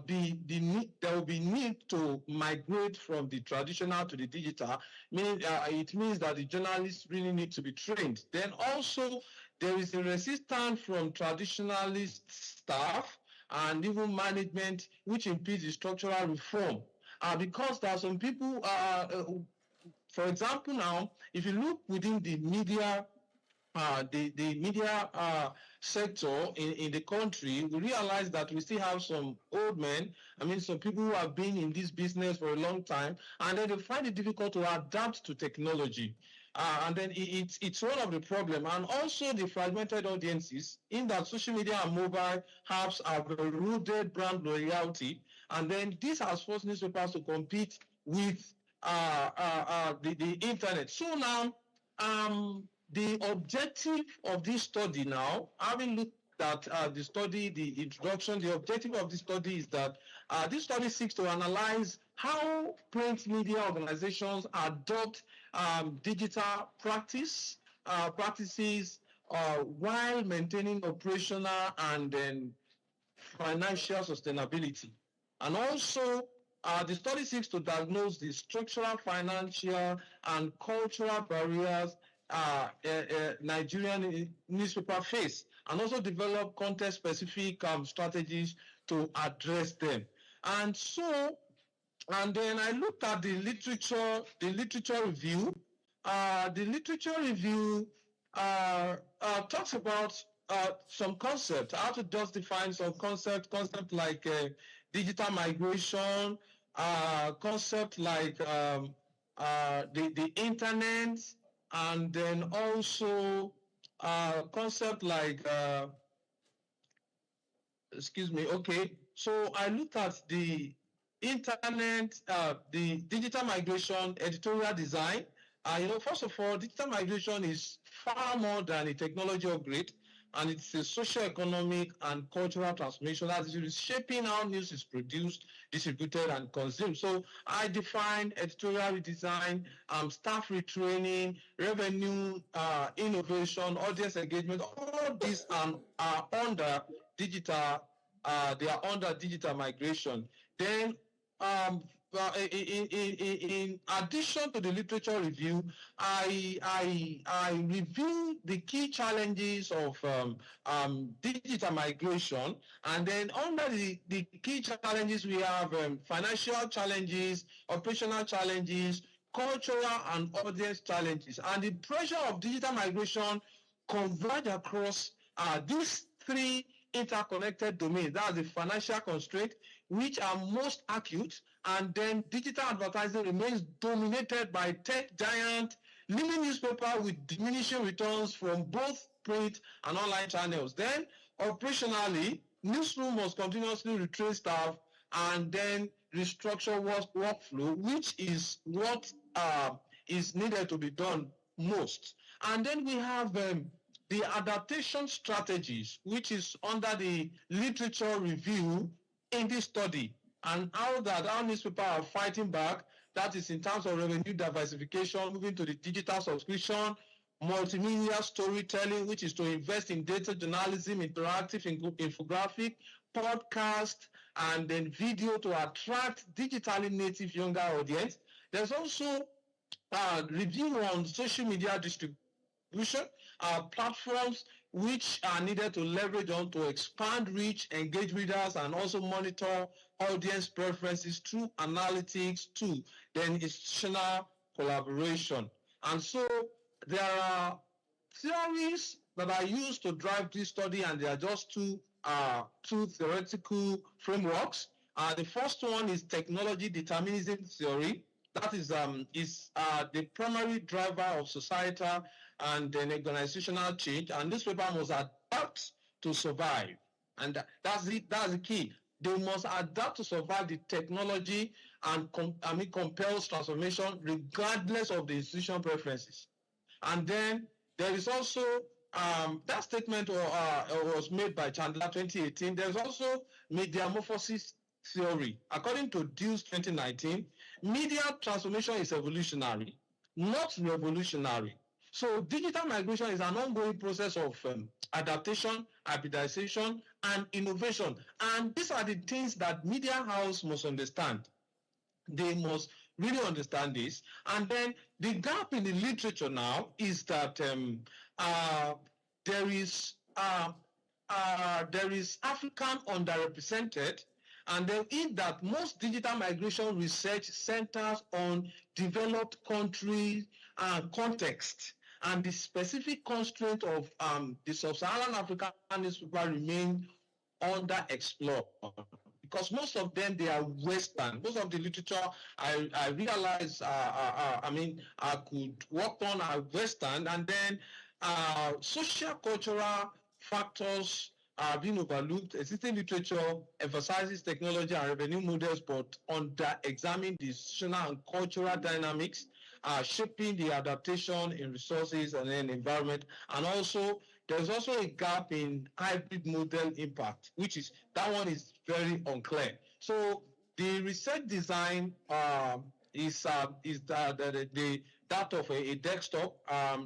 [SPEAKER 14] there will be need to migrate from the traditional to the digital, meaning it means that the journalists really need to be trained. Then also there is a resistance from traditionalist staff and even management, which impedes the structural reform. Because there are some people, for example now, if you look within the media the media sector in the country, we realize that we still have some old men, some people who have been in this business for a long time, and then they find it difficult to adapt to technology. And then it's one of the problems. And also the fragmented audiences, in that social media and mobile apps have eroded brand loyalty. And then this has forced newspapers to compete with the internet. So now, the objective of this study now, having looked at the study, the introduction, the objective of this study is that this study seeks to analyze how print media organizations adopt digital practices while maintaining operational and then financial sustainability. And also, the study seeks to diagnose the structural, financial, and cultural barriers Nigerian newspaper face, and also develop context-specific strategies to address them. And then I looked at the literature review. The literature review talks about some concepts, how to just define some concept like digital migration, concept like the internet, and then also concept like, so I looked at the internet, the digital migration, editorial design. First of all, digital migration is far more than a technology upgrade, and it's a socio-economic and cultural transformation that is shaping how news is produced, distributed, and consumed. So I define editorial redesign, staff retraining, revenue innovation, audience engagement. All these are under digital. They are under digital migration. Then, in addition to the literature review, I review the key challenges of digital migration, and then under the key challenges we have financial challenges, operational challenges, cultural and audience challenges. And the pressure of digital migration converge across these three interconnected domains. That's the financial constraint, which are most acute, and then digital advertising remains dominated by tech giant, leaving newspaper with diminishing returns from both print and online channels. Then operationally, newsroom must continuously retrain staff and then restructure workflow, which is what is needed to be done most. And then we have the adaptation strategies, which is under the literature review in this study, and how our newspaper are fighting back. That is in terms of revenue diversification, moving to the digital subscription, multimedia storytelling, which is to invest in data journalism, interactive infographic, podcast, and then video to attract digitally native younger audience. There's also a review on social media distribution, platforms which are needed to leverage on to expand reach, engage readers, and also monitor audience preferences through analytics too, then institutional collaboration. And so there are theories that are used to drive this study, and there are just two theoretical frameworks. The first one is technology determinism theory. That is the primary driver of societal and then organizational change, and this paper must adapt to survive. And that's the key. They must adapt to survive the technology and compels transformation regardless of the institution preferences. And then there is also that statement was made by Chandler 2018. There's also metamorphosis theory. According to Deuce 2019, media transformation is evolutionary, not revolutionary. So digital migration is an ongoing process of adaptation, hybridization, and innovation. And these are the things that media house must understand. They must really understand this. And then the gap in the literature now is that there is African underrepresented, and then in that most digital migration research centers on developed country context, and the specific constraint of the sub-Saharan African newspaper remain underexplored, because most of them, they are Western. Most of the literature I realize, I could work on are Western, and then social cultural factors are being overlooked. Existing literature emphasizes technology and revenue models, but under-examine the social and cultural dynamics, shaping the adaptation in resources and then environment. And also, there's also a gap in hybrid model impact, which is, that one is very unclear. So the research design is that of a desktop,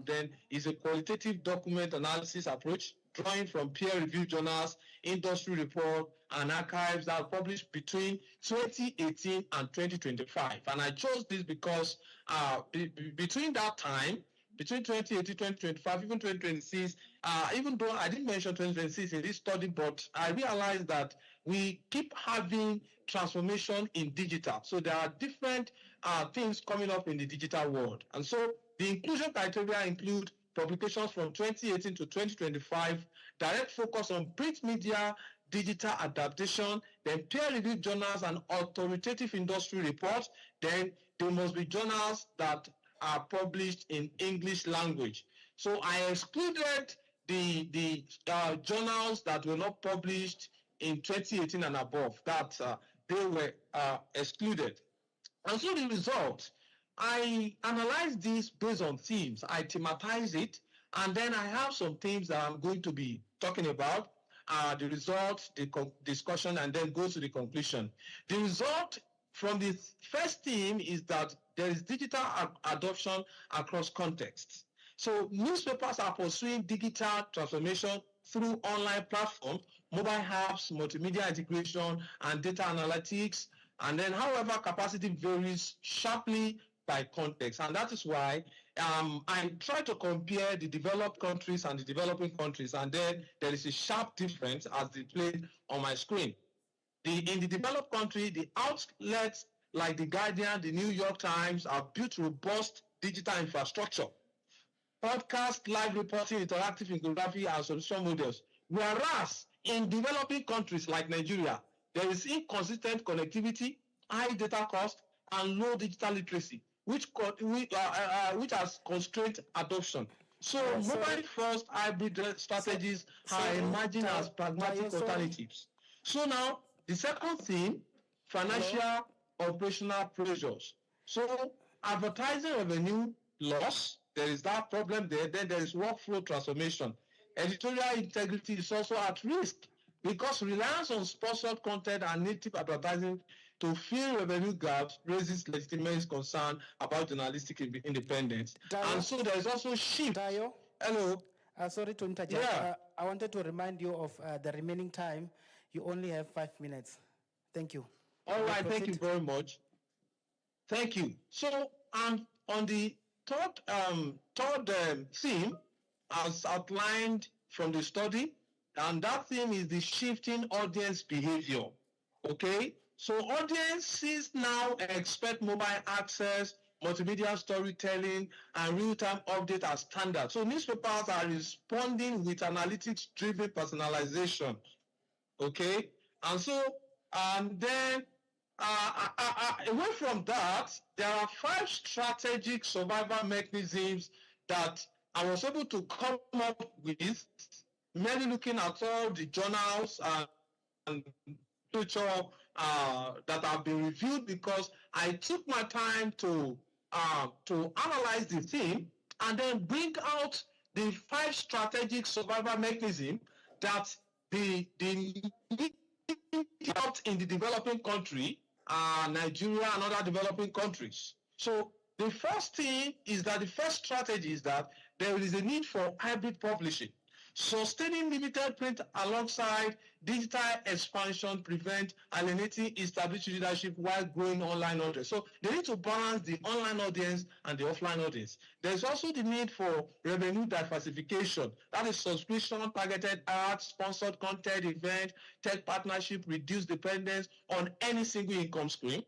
[SPEAKER 14] then is a qualitative document analysis approach, drawing from peer-reviewed journals, industry report, and archives that are published between 2018 and 2025. And I chose this because between that time, between 2018, 2025, even 2026, even though I didn't mention 2026 in this study, but I realized that we keep having transformation in digital. So there are different things coming up in the digital world. And so the inclusion criteria include publications from 2018 to 2025, direct focus on print media, digital adaptation, then peer-reviewed journals and authoritative industry reports. Then there must be journals that are published in English language. So I excluded the journals that were not published in 2018 and above, that they were excluded. And so the result, I analyzed this based on themes. I thematize it, and then I have some themes that I'm going to be talking about, the result, the discussion, and then go to the conclusion. The result from the first theme is that there is digital adoption across contexts. So newspapers are pursuing digital transformation through online platforms, mobile apps, multimedia integration, and data analytics. And then, however, capacity varies sharply by context. And that is why I try to compare the developed countries and the developing countries. And then there is a sharp difference as displayed on my screen. In the developed country, the outlets like The Guardian, the New York Times have built robust digital infrastructure, podcast, live reporting, interactive infography, and solution models. Whereas in developing countries like Nigeria, there is inconsistent connectivity, high data cost, and low digital literacy, which has constrained adoption. So mobile-first hybrid strategies are emerging as pragmatic alternatives. So now, the second theme, financial operational pressures. So advertising revenue loss, there is that problem there. Then there is workflow transformation. Editorial integrity is also at risk because reliance on sponsored content and native advertising to fill revenue gaps raises legitimate concern about journalistic independence. And so there is also shift. Hello.
[SPEAKER 9] Sorry to interject.
[SPEAKER 14] Yeah.
[SPEAKER 9] I wanted to remind you of the remaining time. You only have 5 minutes. Thank you.
[SPEAKER 14] All right. Thank you very much. Thank you. So on the third theme, as outlined from the study, and that theme is the shifting audience behavior. Okay, so audiences now expect mobile access, multimedia storytelling, and real-time update as standard. So newspapers are responding with analytics-driven personalization. Okay, and so then away from that, there are 5 strategic survival mechanisms that I was able to come up with, mainly looking at all the journals and literature that have been reviewed, because I took my time to analyze the theme and then bring out the 5 strategic survival mechanisms that the in the developing country, Nigeria and other developing countries. So the first thing is that the first strategy is that there is a need for hybrid publishing. Sustaining limited print alongside digital expansion prevent alienating established readership while growing online audience. So they need to balance the online audience and the offline audience. There's also the need for revenue diversification. That is subscription, targeted ads, sponsored content, event, tech partnership, reduce dependence on any single income stream.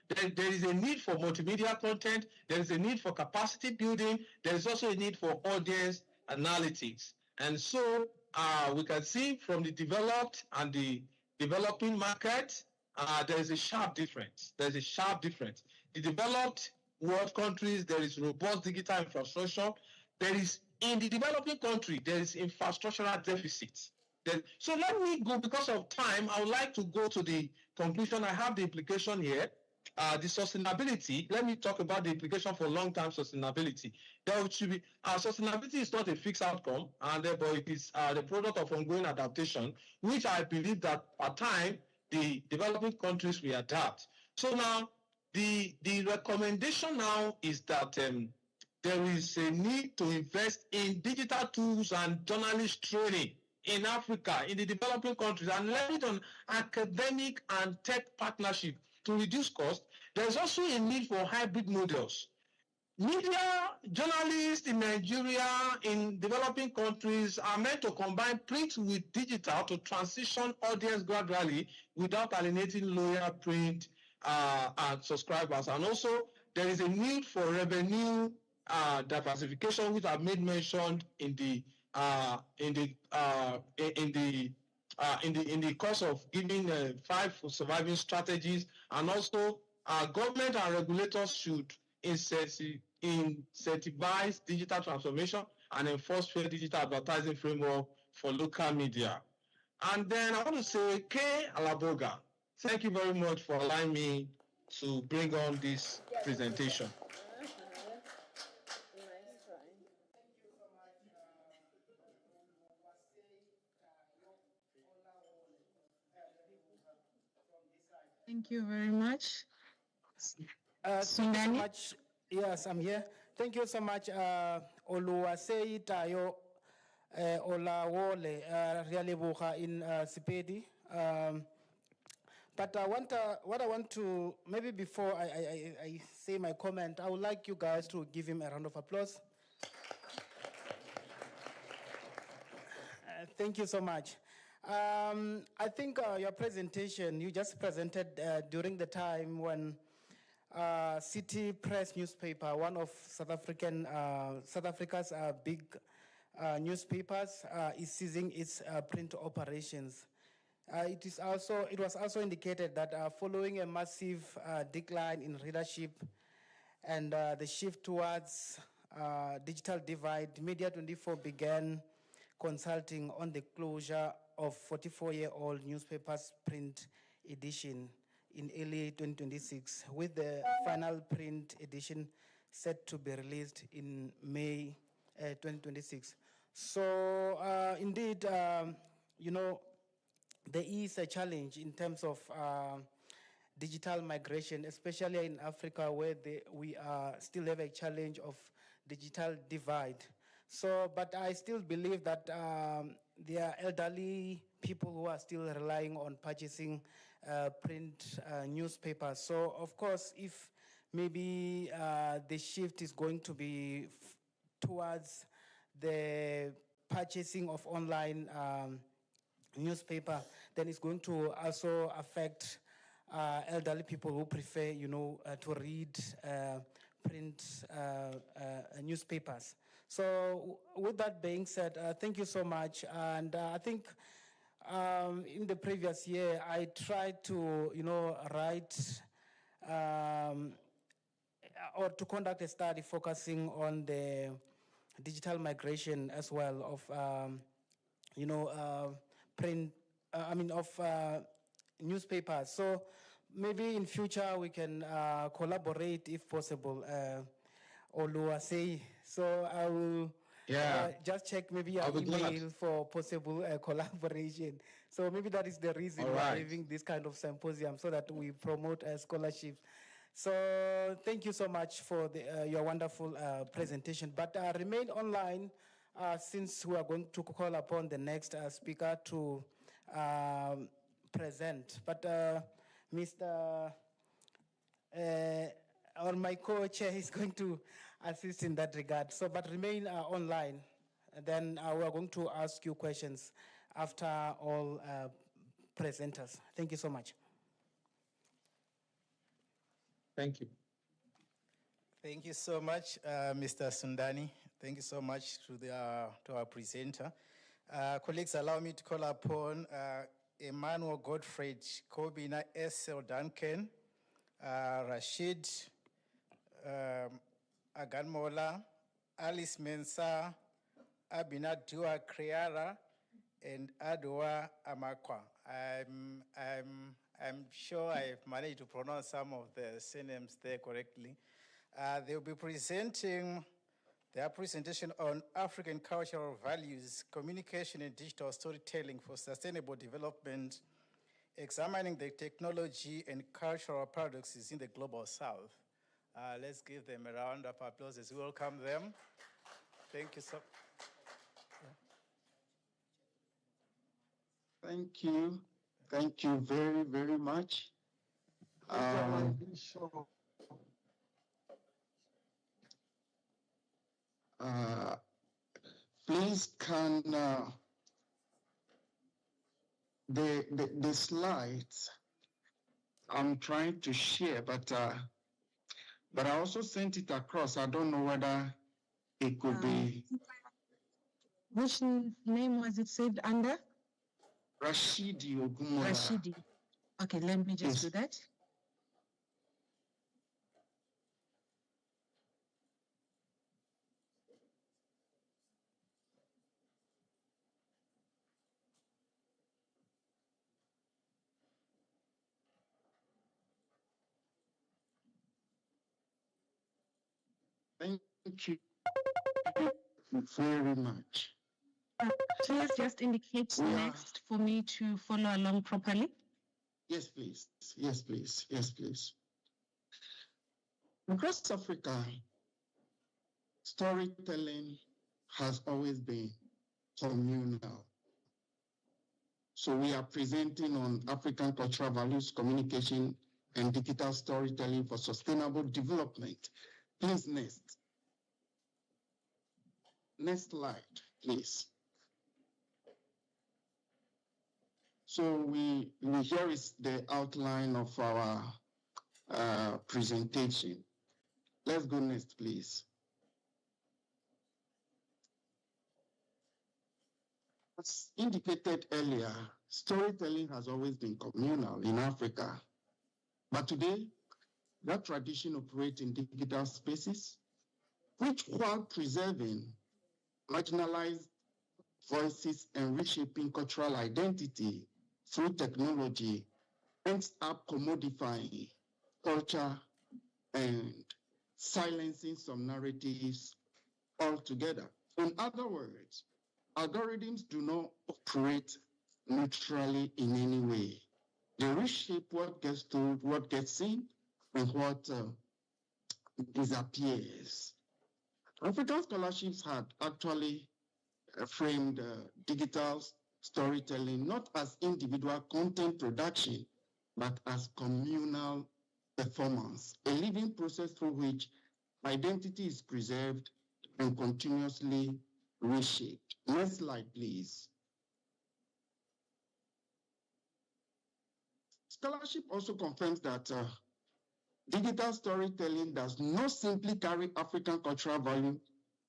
[SPEAKER 14] There is a need for multimedia content. There is a need for capacity building. There is also a need for audience analytics. And so we can see from the developed and the developing market, there is a sharp difference. There's a sharp difference. The developed world countries, there is robust digital infrastructure. There is, in the developing country, there is infrastructural deficits. So let me go, because of time, I would like to go to the conclusion. I have the implication here. The sustainability, let me talk about the implication for long-term sustainability. There should be, sustainability is not a fixed outcome, but it is the product of ongoing adaptation, which I believe that at time, the developing countries will adapt. So now, the recommendation now is that there is a need to invest in digital tools and journalist training in Africa, in the developing countries, and leverage on academic and tech partnership to reduce cost. There's also a need for hybrid models. Media journalists in Nigeria, in developing countries, are meant to combine print with digital to transition audience gradually without alienating loyal print and subscribers. And also, there is a need for revenue diversification, which I've made mentioned in the course of giving 5 surviving strategies. And also government and regulators should incentivize digital transformation and enforce fair digital advertising framework for local media. And then I want to say, K. Alaboga, thank you very much for allowing me to bring on this presentation.
[SPEAKER 13] Thank you very much.
[SPEAKER 9] Thank you so much. Yes, I'm here. Thank you so much, Oluwasei Tayo Olawole Rialebuha in Sipedi. But what I want to, maybe before I say my comment, I would like you guys to give him a round of applause. Thank you so much. I think your presentation, you just presented during the time when City Press newspaper, one of South Africa's big newspapers, is ceasing its print operations. It was also indicated that following a massive decline in readership and the shift towards digital divide, Media 24 began consulting on the closure of 44-year-old newspaper's print edition in early 2026, with the final print edition set to be released in May 2026. So indeed, you know, there is a challenge in terms of digital migration, especially in Africa, where we still have a challenge of digital divide. So, but I still believe that there are elderly people who are still relying on purchasing print newspapers. So, of course, if maybe the shift is going to be towards the purchasing of online newspaper, then it's going to also affect elderly people who prefer, to read print newspapers. So with that being said, thank you so much. And I think in the previous year, I tried to, write or to conduct a study focusing on the digital migration as well of, print, newspapers. So maybe in future we can collaborate if possible. Olua say. So I will just check maybe your email for possible collaboration. So maybe that is the reason we're having this kind of symposium, so that we promote scholarship. So thank you so much for your wonderful presentation. But remain online since we are going to call upon the next speaker to present. But Mr. Or my co-chair is going to assist in that regard. So, but remain online. And then we are going to ask you questions after all presenters. Thank you so much.
[SPEAKER 10] Thank you. Thank you so much, Mr. Sundani. Thank you so much to our presenter. Colleagues, allow me to call upon Emmanuel Godfrey, Kobina S.L. Duncan, Rashid Aganmola, Alice Mensah, Abinadua Kriara, and Adwa Amakwa. I'm sure I've managed to pronounce some of the surnames there correctly. They'll be presenting their presentation on African cultural values, communication and digital storytelling for sustainable development, examining the technology and cultural paradoxes in the global south. Let's give them a round of applause as we welcome them. Thank you so much.
[SPEAKER 15] Thank you. Thank you very, very much. Please can the slides I'm trying to share, but I also sent it across. I don't know whether it could be.
[SPEAKER 13] Which name was it saved under?
[SPEAKER 15] Rashidi Ogumola.
[SPEAKER 13] Rashidi. Okay, let me just do that.
[SPEAKER 15] Thank you very much.
[SPEAKER 13] Please just indicate next for me to follow along properly.
[SPEAKER 15] Yes, please. Yes, please. Yes, please. Across Africa, storytelling has always been communal. So we are presenting on African cultural values, communication, and digital storytelling for sustainable development. Please, next. Next slide, please. So here is the outline of our presentation. Let's go next, please. As indicated earlier, storytelling has always been communal in Africa. But today, that tradition operates in digital spaces, which, while preserving marginalized voices and reshaping cultural identity through technology, ends up commodifying culture and silencing some narratives altogether. In other words, algorithms do not operate neutrally in any way. They reshape what gets told, what gets seen, and what disappears. African scholarships had actually framed digital storytelling not as individual content production, but as communal performance, a living process through which identity is preserved and continuously reshaped. Next slide, please. Scholarship also confirms that digital storytelling does not simply carry African cultural value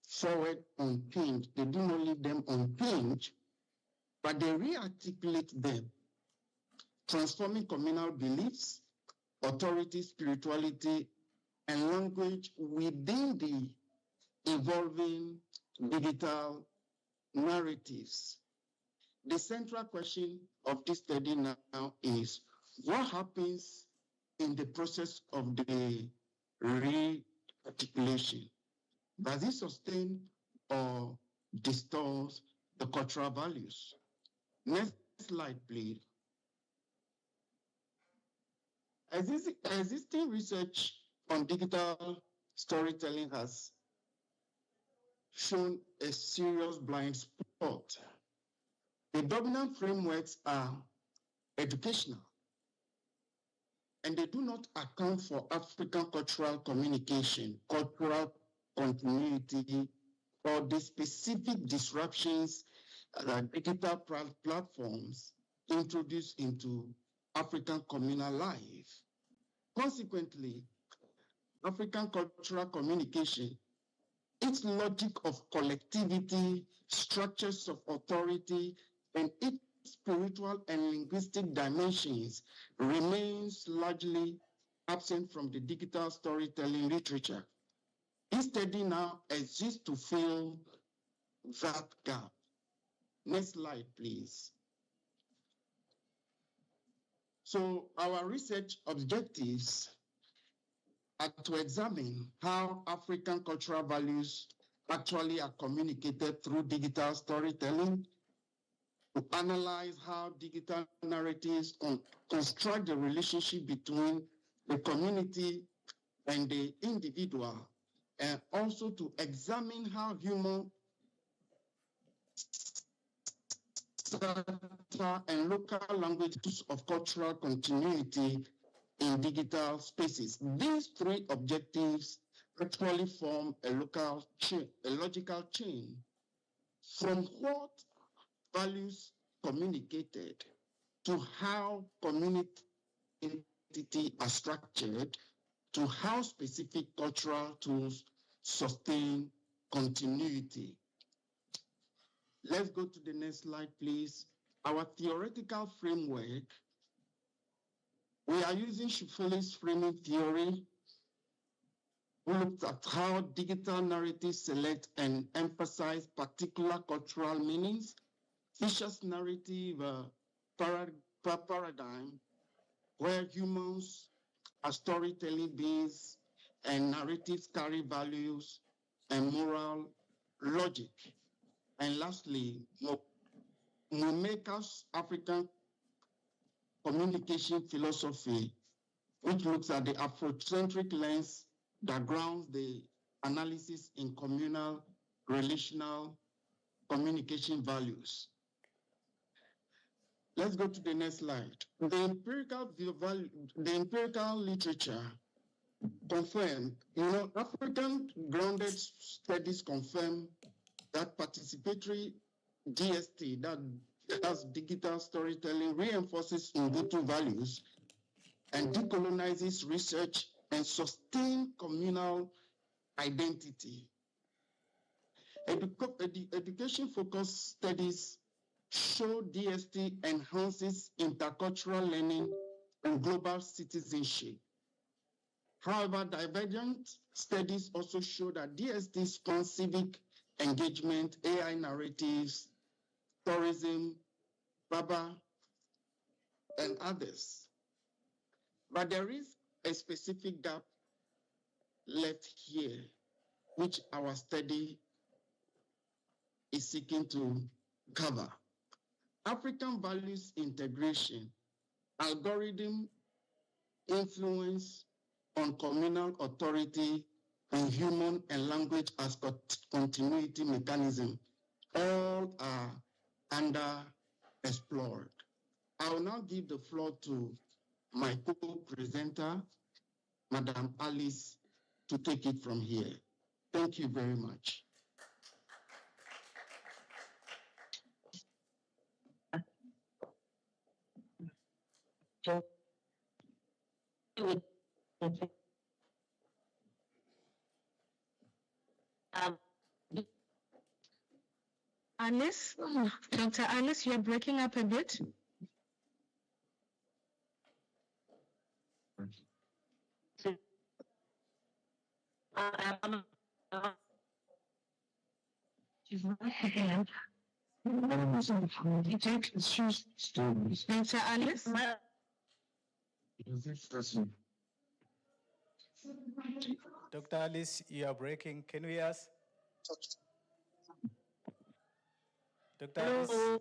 [SPEAKER 15] forward unpinned. They do not leave them unpinned, but they re-articulate them, transforming communal beliefs, authority, spirituality, and language within the evolving digital narratives. The central question of this study now is, what happens in the process of the re-articulation? Does it sustain or distort the cultural values? Next slide, please. Existing research on digital storytelling has shown a serious blind spot. The dominant frameworks are educational, and they do not account for African cultural communication, cultural continuity, or the specific disruptions that digital platforms introduce into African communal life. Consequently, African cultural communication, its logic of collectivity, structures of authority, and its spiritual and linguistic dimensions remains largely absent from the digital storytelling literature. This study now exists to fill that gap. Next slide, please. So our research objectives are to examine how African cultural values actually are communicated through digital storytelling, to analyze how digital narratives construct the relationship between the community and the individual, and also to examine how human and local languages of cultural continuity in digital spaces. These three objectives actually form a logical chain from what values communicated to how community identity are structured to how specific cultural tools sustain continuity. Let's go to the next slide, please. Our theoretical framework, we are using Shufeli's framing theory. We looked at how digital narratives select and emphasize particular cultural meanings. Fisher's narrative paradigm, where humans are storytelling beings and narratives carry values and moral logic. And lastly, Mumeka's African communication philosophy, which looks at the Afrocentric lens that grounds the analysis in communal, relational communication values. Let's go to the next slide. The empirical literature confirmed, African grounded studies confirm that participatory DST, that as digital storytelling reinforces Ubuntu values and decolonizes research and sustains communal identity. Education-focused studies show DST enhances intercultural learning and global citizenship. However, divergent studies also show that DST spawns civic engagement, AI narratives, tourism, Baba, and others. But there is a specific gap left here, which our study is seeking to cover. African values integration, algorithm influence on communal authority and human and language as continuity mechanism, all are underexplored. I will now give the floor to my co-presenter, Madam Alice, to take it from here. Thank you very much.
[SPEAKER 13] Alice, Dr. Alice, you're breaking up a bit. She's not here. Dr. Alice?
[SPEAKER 10] Dr. Alice, you are breaking. Can we ask? Dr. Alice?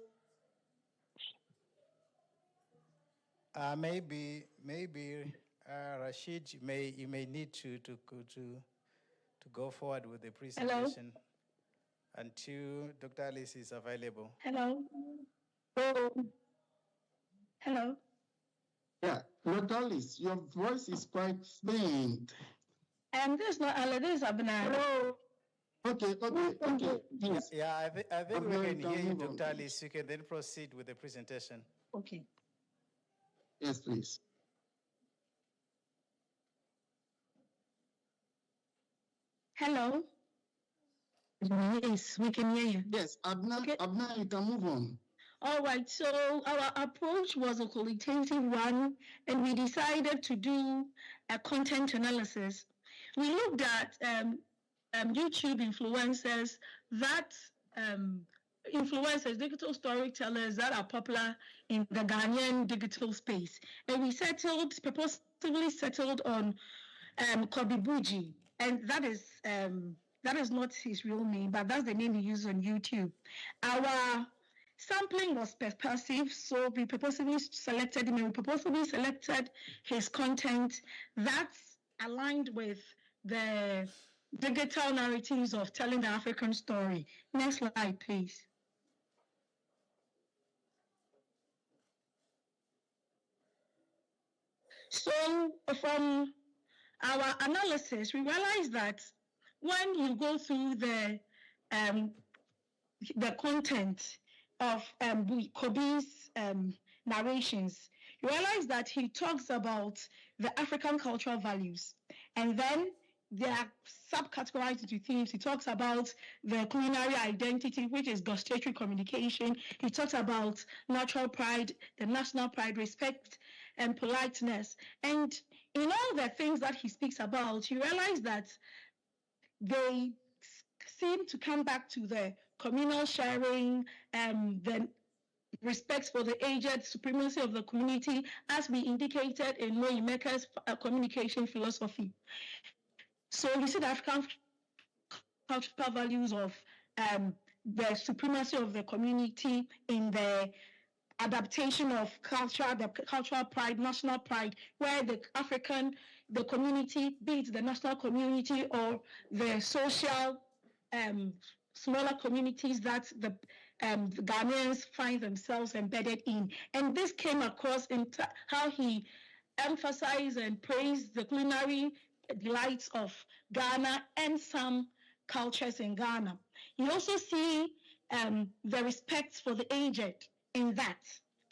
[SPEAKER 10] Maybe Rashid, you may need to go forward with the presentation until Dr. Alice is available.
[SPEAKER 1] Hello. Hello.
[SPEAKER 15] Yeah, Dr. Alice, your voice is quite faint.
[SPEAKER 1] This is not Ali, this is Abner. Hello.
[SPEAKER 15] Okay. Please.
[SPEAKER 10] Yeah, I think we can hear you, Dr. Alice. You can then proceed with the presentation.
[SPEAKER 1] Okay.
[SPEAKER 15] Yes, please.
[SPEAKER 1] Hello.
[SPEAKER 13] Yes, we can hear you.
[SPEAKER 15] Yes, Abner, okay. Abner, you can move on.
[SPEAKER 1] All right, so our approach was a qualitative one, and we decided to do a content analysis. We looked at YouTube influencers, digital storytellers that are popular in the Ghanaian digital space. And we purposefully settled on Kobe Buji, and that is not his real name, but that's the name he used on YouTube. Our sampling was passive, so we purposely selected him, and we purposely selected his content that's aligned with the digital narratives of telling the African story. Next slide, please. So from our analysis, we realized that when you go through the content of Kobe's narrations, you realize that he talks about the African cultural values, and then they are subcategorized into themes. He talks about the culinary identity, which is gustatory communication. He talks about natural pride, the national pride, respect, and politeness. And in all the things that he speaks about, you realize that they seem to come back to the communal sharing, the respect for the aged, supremacy of the community, as we indicated in Moimeka's communication philosophy. So you see the African cultural values of the supremacy of the community in the adaptation of culture, the cultural pride, national pride, where the community, be it the national community or the social smaller communities that the Ghanaians find themselves embedded in. And this came across in how he emphasized and praised the culinary delights of Ghana and some cultures in Ghana. You also see the respect for the aged in that.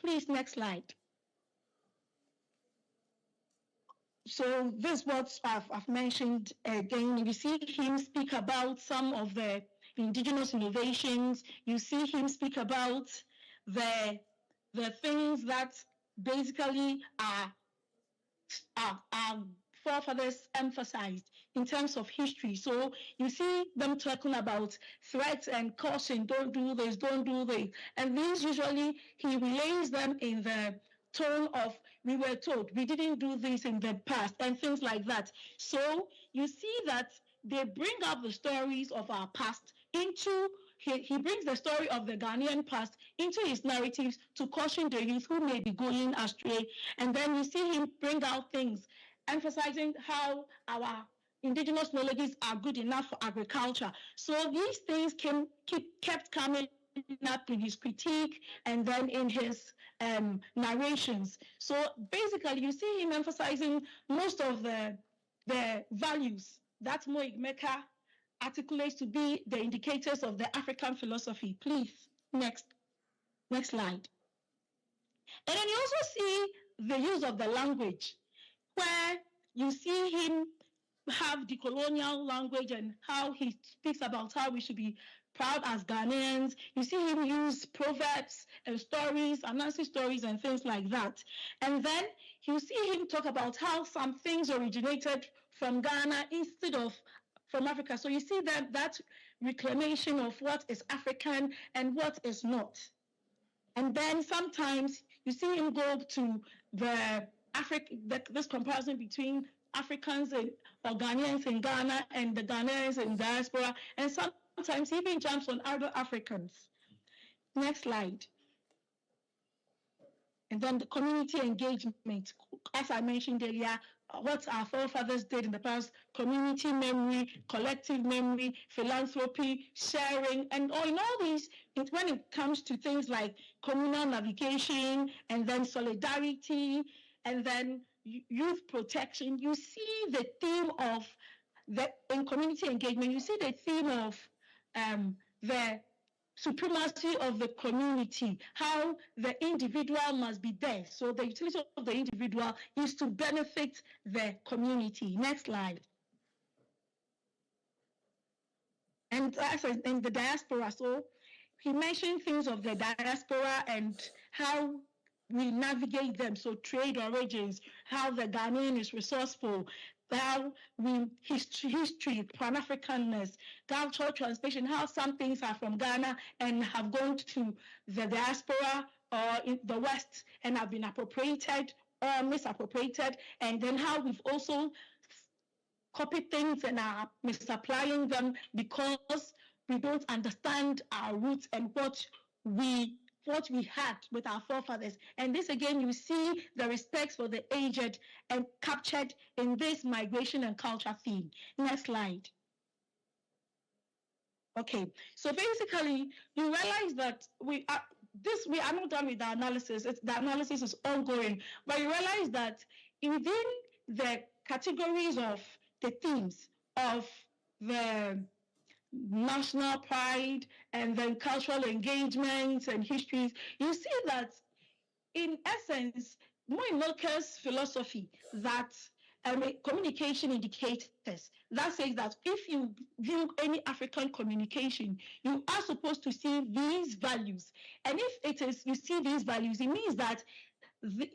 [SPEAKER 1] Please, next slide. So this is what I've mentioned again. You see him speak about some of the indigenous innovations. You see him speak about the things that basically our forefathers emphasized in terms of history. So you see them talking about threats and caution, don't do this, don't do this. And these usually he relays them in the tone of, we were told, we didn't do this in the past, and things like that. So you see that they bring up the stories of our past into, he brings the story of the Ghanaian past into his narratives to caution the youth who may be going astray. And then you see him bring out things, emphasizing how our indigenous knowledges are good enough for agriculture. So these things kept coming up in his critique and then in his narrations. So basically, you see him emphasizing most of the values that Moigmeka articulates to be the indicators of the African philosophy. Please, next slide. And then you also see the use of the language, where you see him have decolonial language and how he speaks about how we should be proud as Ghanaians. You see him use proverbs and stories, Anansi stories and things like that. And then you see him talk about how some things originated from Ghana instead of from Africa. So you see that reclamation of what is African and what is not. And then sometimes you see him go to this comparison between Africans or Ghanaians in Ghana and the Ghanaians in diaspora, and sometimes he even jumps on other Africans. Next slide. And then the community engagement, as I mentioned earlier, what our forefathers did in the past, community memory, collective memory, philanthropy, sharing, and in all these, when it comes to things like communal navigation, and then solidarity, and then youth protection, you see the theme of in community engagement, you see the theme of the supremacy of the community, how the individual must be there. So the utility of the individual is to benefit the community. Next slide. And in the diaspora, so he mentioned things of the diaspora and how we navigate them. So trade origins, how the Ghanaian is resourceful, how history, Pan-Africanness, cultural transmission, how some things are from Ghana and have gone to the diaspora or in the West and have been appropriated or misappropriated, and then how we've also copied things and are misapplying them because we don't understand our roots and what we had with our forefathers. And this again, you see the respect for the aged and captured in this migration and culture theme. Next slide. Okay, so basically, you realize that we are not done with the analysis. The analysis is ongoing, but you realize that within the categories of the themes of the national pride and then cultural engagements and histories, you see that in essence, Moimeka's philosophy that communication indicators that says that if you view any African communication, you are supposed to see these values. And if you see these values, it means that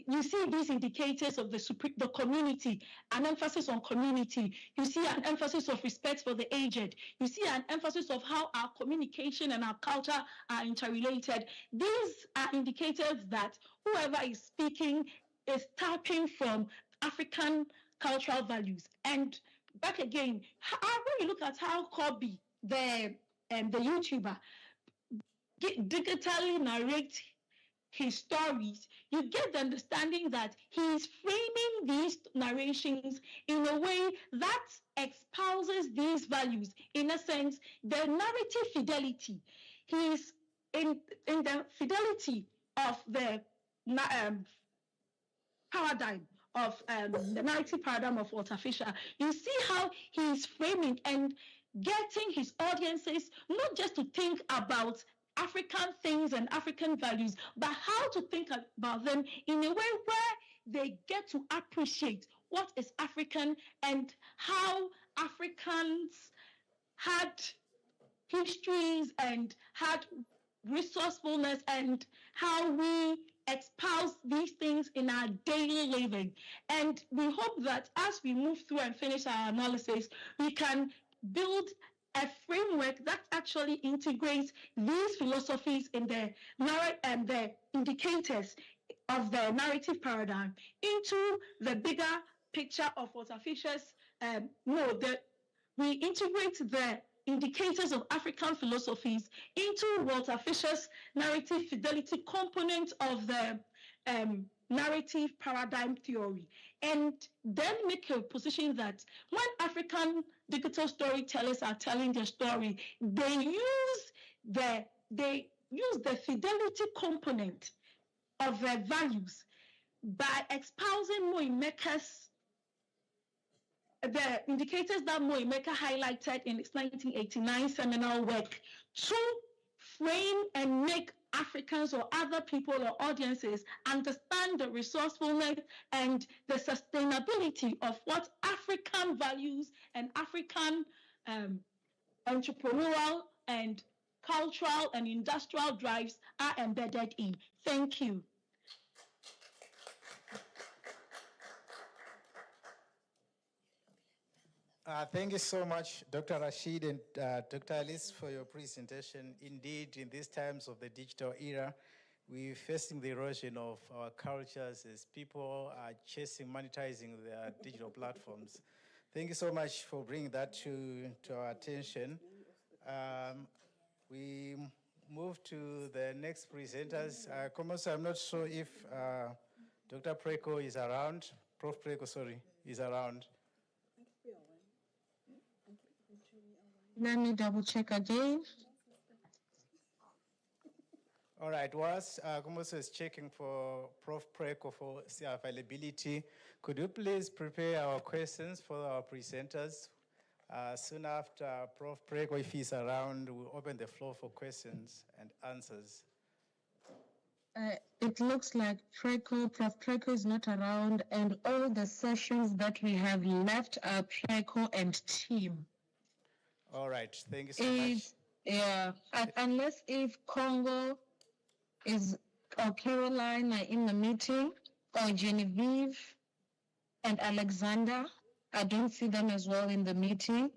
[SPEAKER 1] you see these indicators of the community, an emphasis on community. You see an emphasis of respect for the aged. You see an emphasis of how our communication and our culture are interrelated. These are indicators that whoever is speaking is tapping from African cultural values. And back again, when you look at how Kobe, the YouTuber, digitally narrates his stories, you get the understanding that he is framing these narrations in a way that espouses these values. In a sense, the narrative fidelity. He is in the fidelity of the paradigm of the narrative paradigm of Walter Fisher. You see how he is framing and getting his audiences not just to think about
[SPEAKER 18] African things and African values, but how to think about them in a way where they get to appreciate what is African and how Africans had histories and had resourcefulness and how we espouse these things in our daily living. And we hope that as we move through and finish our analysis, we can build a framework that actually integrates these philosophies in the and the indicators of the narrative paradigm into the bigger picture of Walter Fisher's we integrate the indicators of African philosophies into Walter Fisher's narrative fidelity component of the narrative paradigm theory, and then make a position that when African digital storytellers are telling their story, they use the fidelity component of their values by espousing Moimeka's the indicators that Moimeka highlighted in its 1989 seminal work to frame and make Africans or other people or audiences understand the resourcefulness and the sustainability of what African values and African entrepreneurial and cultural and industrial drives are embedded in. Thank you.
[SPEAKER 10] Thank you so much, Dr. Rashid and Dr. Alice, for your presentation. Indeed, in these times of the digital era, we're facing the erosion of our cultures as people are monetizing their digital platforms. Thank you so much for bringing that to our attention. We move to the next presenters. Komoso, I'm not sure if Dr. Preko is around. Prof. Preko, sorry, is around.
[SPEAKER 13] Let me double check again.
[SPEAKER 10] All right, whilst Komoso is checking for Prof. Preko for availability, could you please prepare our questions for our presenters? Soon after Prof. Preko, if he's around, we'll open the floor for questions and answers.
[SPEAKER 13] It looks like Prof. Preko is not around, and all the sessions that we have left are Preko and team.
[SPEAKER 10] All right, thank you so much.
[SPEAKER 13] Yeah, unless if Congo is or Caroline are in the meeting, or Genevieve and Alexander, I don't see them as well in the meeting.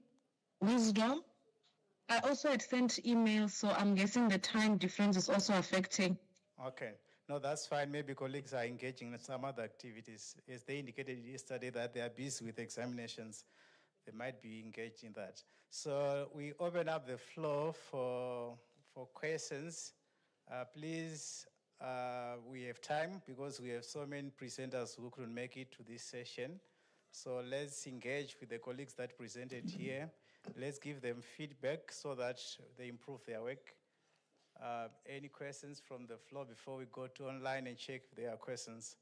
[SPEAKER 13] Wisdom, I also had sent emails, so I'm guessing the time difference is also affecting.
[SPEAKER 10] Okay, no, that's fine. Maybe colleagues are engaging in some other activities. As they indicated yesterday that they are busy with examinations, they might be engaged in that. So we open up the floor for questions. Please, we have time because we have so many presenters who couldn't make it to this session. So let's engage with the colleagues that presented here. Let's give them feedback so that they improve their work. Any questions from the floor before we go to online and check if there are questions?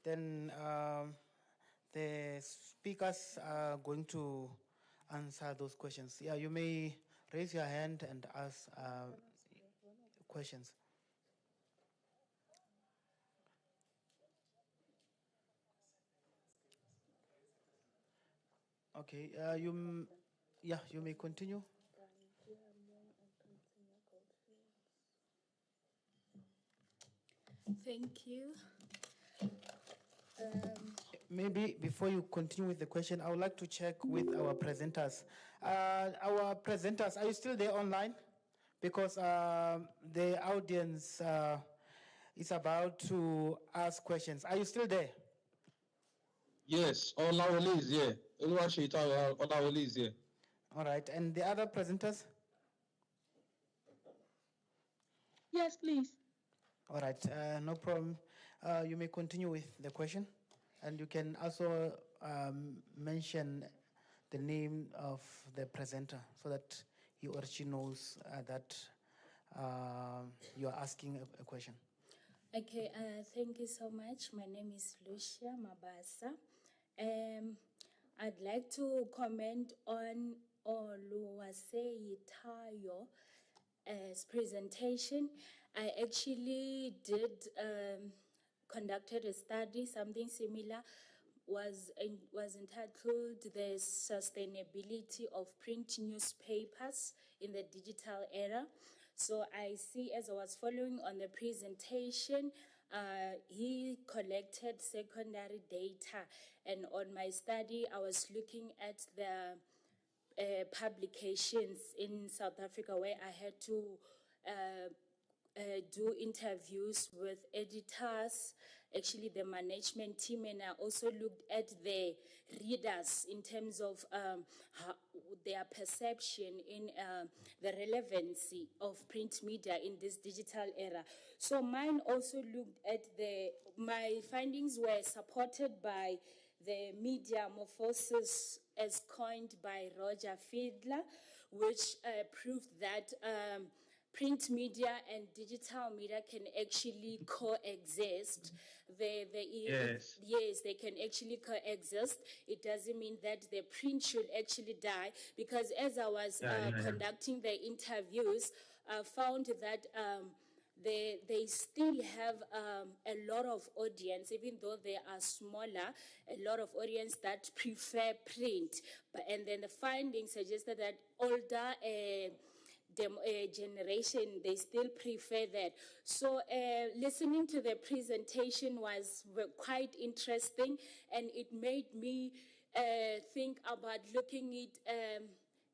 [SPEAKER 9] Then the speakers are going to answer those questions. Yeah, you may raise your hand and ask questions. Okay, you may continue.
[SPEAKER 19] Thank you.
[SPEAKER 9] Maybe before you continue with the question, I would like to check with our presenters. Our presenters, are you still there online? Because the audience is about to ask questions. Are you still there?
[SPEAKER 14] Yes, Olawole is here. Olawole is here.
[SPEAKER 9] All right, and the other presenters?
[SPEAKER 18] Yes, please.
[SPEAKER 9] All right, no problem. You may continue with the question, and you can also mention the name of the presenter so that he or she knows that you are asking a question.
[SPEAKER 6] Okay, thank you so much. My name is Lucia Mabasa. I'd like to comment on Oluwase Tayo's presentation. I actually conducted a study, something similar, was entitled The Sustainability of Print Newspapers in the Digital Era. So I see, as I was following on the presentation, he collected secondary data, and on my study I was looking at the publications in South Africa where I had to do interviews with editors, actually the management team, and I also looked at the readers in terms of their perception in the relevancy of print media in this digital era. So mine also looked at my findings were supported by the media morphosis as coined by Roger Fiedler, which proved that print media and digital media can actually coexist.
[SPEAKER 14] Yes.
[SPEAKER 6] Yes, they can actually coexist. It doesn't mean that the print should actually die, because as I was conducting the interviews, I found that they still have a lot of audience, even though they are smaller, a lot of audience that prefer print. And then the findings suggested that older generation, they still prefer that. So listening to the presentation was quite interesting, and it made me think about looking at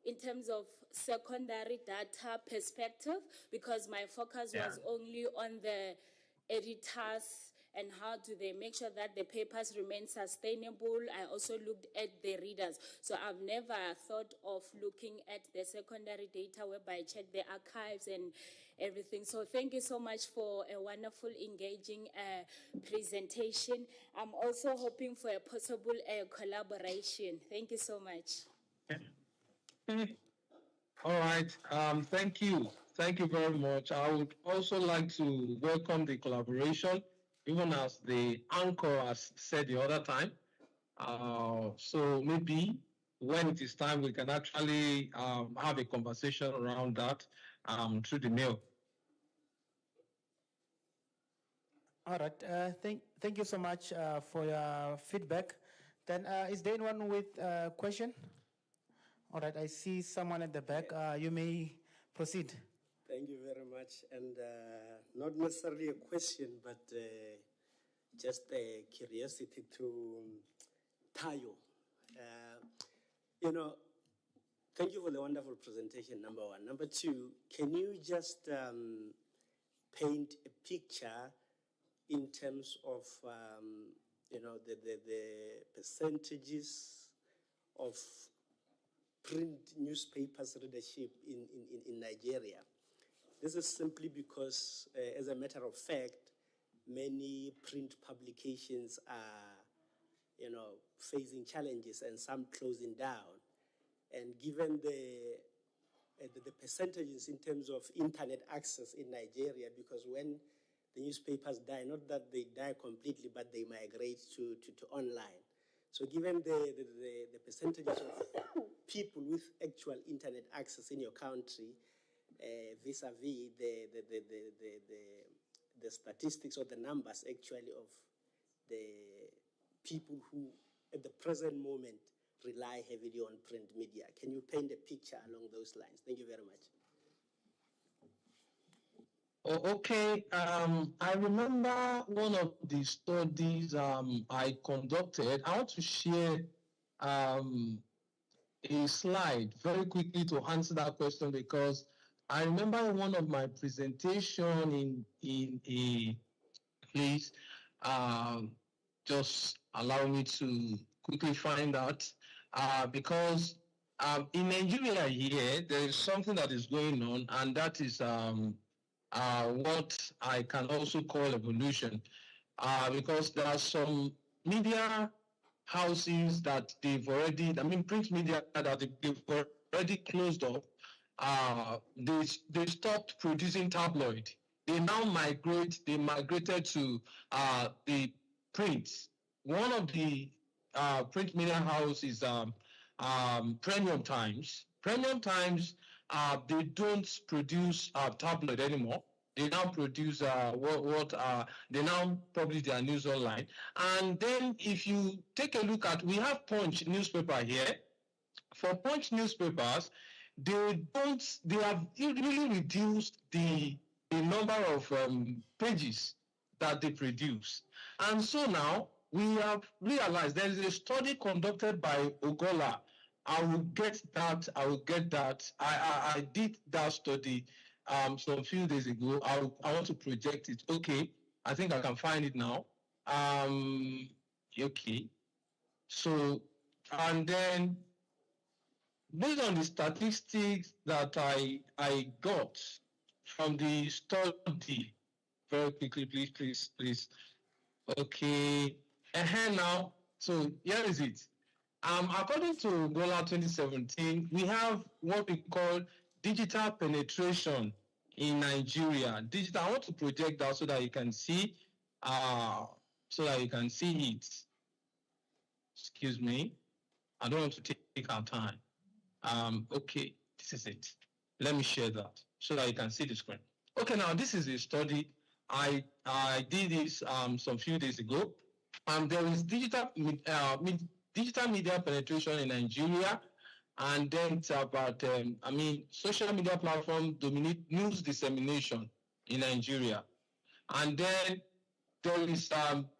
[SPEAKER 6] in terms of secondary data perspective, because my focus was only on the editors and how do they make sure that the papers remain sustainable. I also looked at the readers. So I've never thought of looking at the secondary data whereby I check the archives and everything. So thank you so much for a wonderful, engaging presentation. I'm also hoping for a possible collaboration. Thank you so much.
[SPEAKER 14] All right. Thank you. Thank you very much. I would also like to welcome the collaboration, even as the anchor has said the other time. So maybe when it is time, we can actually have a conversation around that through the mail.
[SPEAKER 9] All right. Thank you so much for your feedback. Then is there anyone with a question? All right, I see someone at the back. You may proceed.
[SPEAKER 19] Thank you very much. And not necessarily a question, but just a curiosity to Tayo. Thank you for the wonderful presentation, number one. Number two, can you just paint a picture in terms of, the percentages of print newspapers readership in Nigeria? This is simply because, as a matter of fact, many print publications are, facing challenges and some closing down. And given the percentages in terms of internet access in Nigeria, because when the newspapers die, not that they die completely, but they migrate to online. So given the percentages of people with actual internet access in your country, vis-a-vis the statistics or the numbers actually of the people who at the present moment rely heavily on print media. Can you paint a picture along those lines? Thank you very much.
[SPEAKER 14] Oh, okay. I remember one of the studies I conducted. I want to share a slide very quickly to answer that question, because I remember one of my presentation in a place. Just allow me to quickly find out, because in Nigeria here, there is something that is going on, and that is what I can also call evolution, because there are some media houses that they've already, print media that they've already closed up. They stopped producing tabloid. they now migrated to the print. One of the print media house is Premium Times. Premium Times, they don't produce tabloid anymore. They now produce they now publish their news online. And then if you take a look at, we have Punch newspaper here. For Punch newspapers, they have really reduced the number of pages that they produce. And so now we have realized there is a study conducted by Ogola. I will get that. I did that study some few days ago. I want to project it. Okay, I think I can find it now. Okay. So, and then based on the statistics that I got from the study, very quickly, please. Okay. Now, so here is it. According to Gola 2017, we have what we call digital penetration in Nigeria. I want to project that so that you can see, it. Excuse me. I don't want to take our time. Okay, this is it. Let me share that so that you can see the screen. Okay, now this is a study. I did this some few days ago. There is digital media penetration in Nigeria, and then it's about social media platform dominate news dissemination in Nigeria, and then there is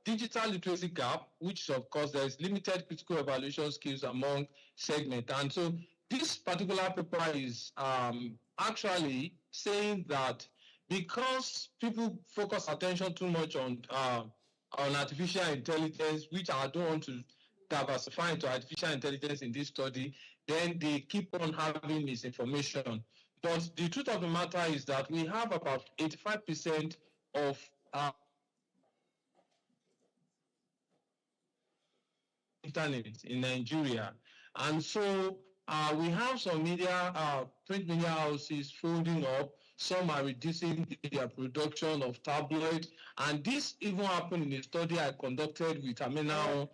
[SPEAKER 14] digital literacy gap, which of course there is limited critical evaluation skills among segment. And so this particular paper is actually saying that because people focus attention too much on artificial intelligence, which I don't want to diversify into artificial intelligence in this study, then they keep on having misinformation. But the truth of the matter is that we have about 85% of internet in Nigeria, and so we have some print media houses folding up. Some are reducing their production of tabloid, and this even happened in a study I conducted with Amena,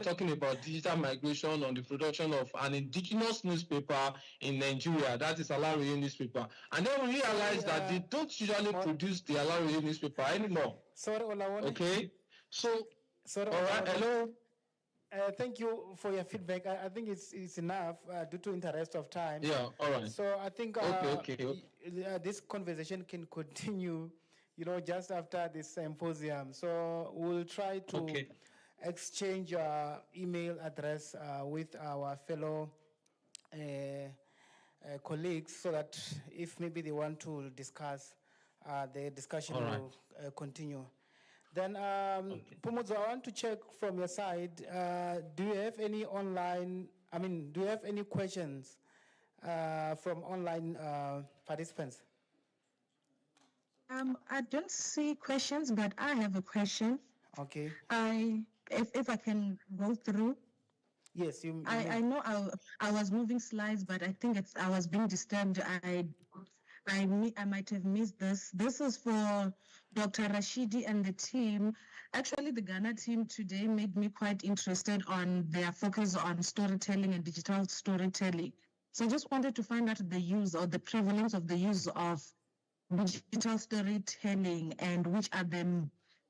[SPEAKER 14] talking about digital migration on the production of an indigenous newspaper in Nigeria, that is Alariye newspaper. And then we realized that they don't usually produce the Alariye newspaper anymore.
[SPEAKER 9] Sorry, Olawale.
[SPEAKER 14] Okay, so
[SPEAKER 9] sorry,
[SPEAKER 14] all right, hello.
[SPEAKER 9] Thank you for your feedback. I think it's enough due to interest of time.
[SPEAKER 14] Yeah, all right.
[SPEAKER 9] So I think
[SPEAKER 14] okay.
[SPEAKER 9] This conversation can continue, just after this symposium. So we'll try to exchange email address with our fellow colleagues so that if maybe they want to discuss, the discussion will continue. Then, Pumuzo, I want to check from your side, do you have any do you have any questions from online participants?
[SPEAKER 13] I don't see questions, but I have a question.
[SPEAKER 9] Okay.
[SPEAKER 13] If I can go through.
[SPEAKER 9] Yes, you.
[SPEAKER 13] I know I was moving slides, but I think I was being disturbed. I might have missed this. This is for Dr. Rashidi and the team. Actually, the Ghana team today made me quite interested on their focus on storytelling and digital storytelling. So I just wanted to find out the use or the prevalence of the use of digital storytelling and which are the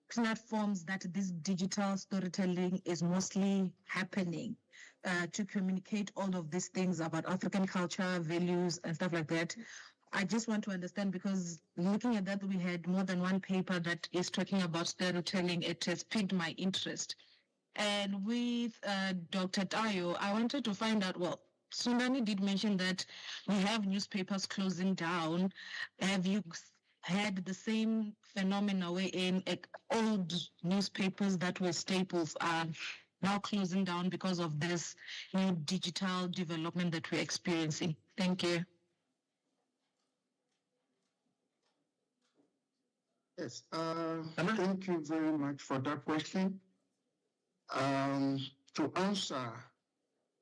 [SPEAKER 13] platforms that this digital storytelling is mostly happening to communicate all of these things about African culture, values, and stuff like that. I just want to understand, because looking at that, we had more than one paper that is talking about storytelling. It has piqued my interest. And with Dr. Tayo, I wanted to find out, well, Sundani did mention that we have newspapers closing down. Have you had the same phenomena wherein old newspapers that were staples are now closing down because of this new digital development that we're experiencing? Thank you.
[SPEAKER 15] Yes, thank you very much for that question. To answer,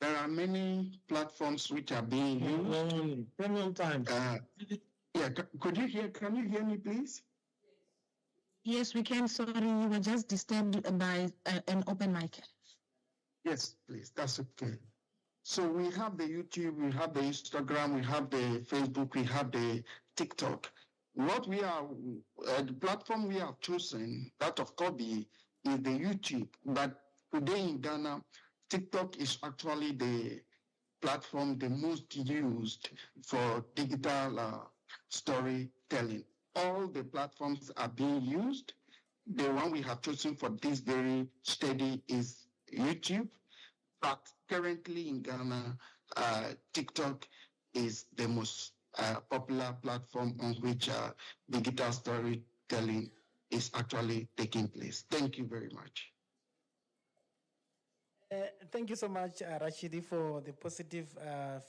[SPEAKER 15] there are many platforms which are being used.
[SPEAKER 14] Premium Times.
[SPEAKER 15] Yeah, can you hear me, please?
[SPEAKER 13] Yes, we can. Sorry, we were just disturbed by an open mic.
[SPEAKER 15] Yes, please, that's okay. So we have the YouTube, we have the Instagram, we have the Facebook, we have the TikTok. What we are, the platform we have chosen, that of Kobe, is the YouTube. But today in Ghana, TikTok is actually the platform the most used for digital storytelling. All the platforms are being used. The one we have chosen for this very study is YouTube. But currently in Ghana, TikTok is the most popular platform on which digital storytelling is actually taking place. Thank you very much.
[SPEAKER 9] Thank you so much, Rashidi, for the positive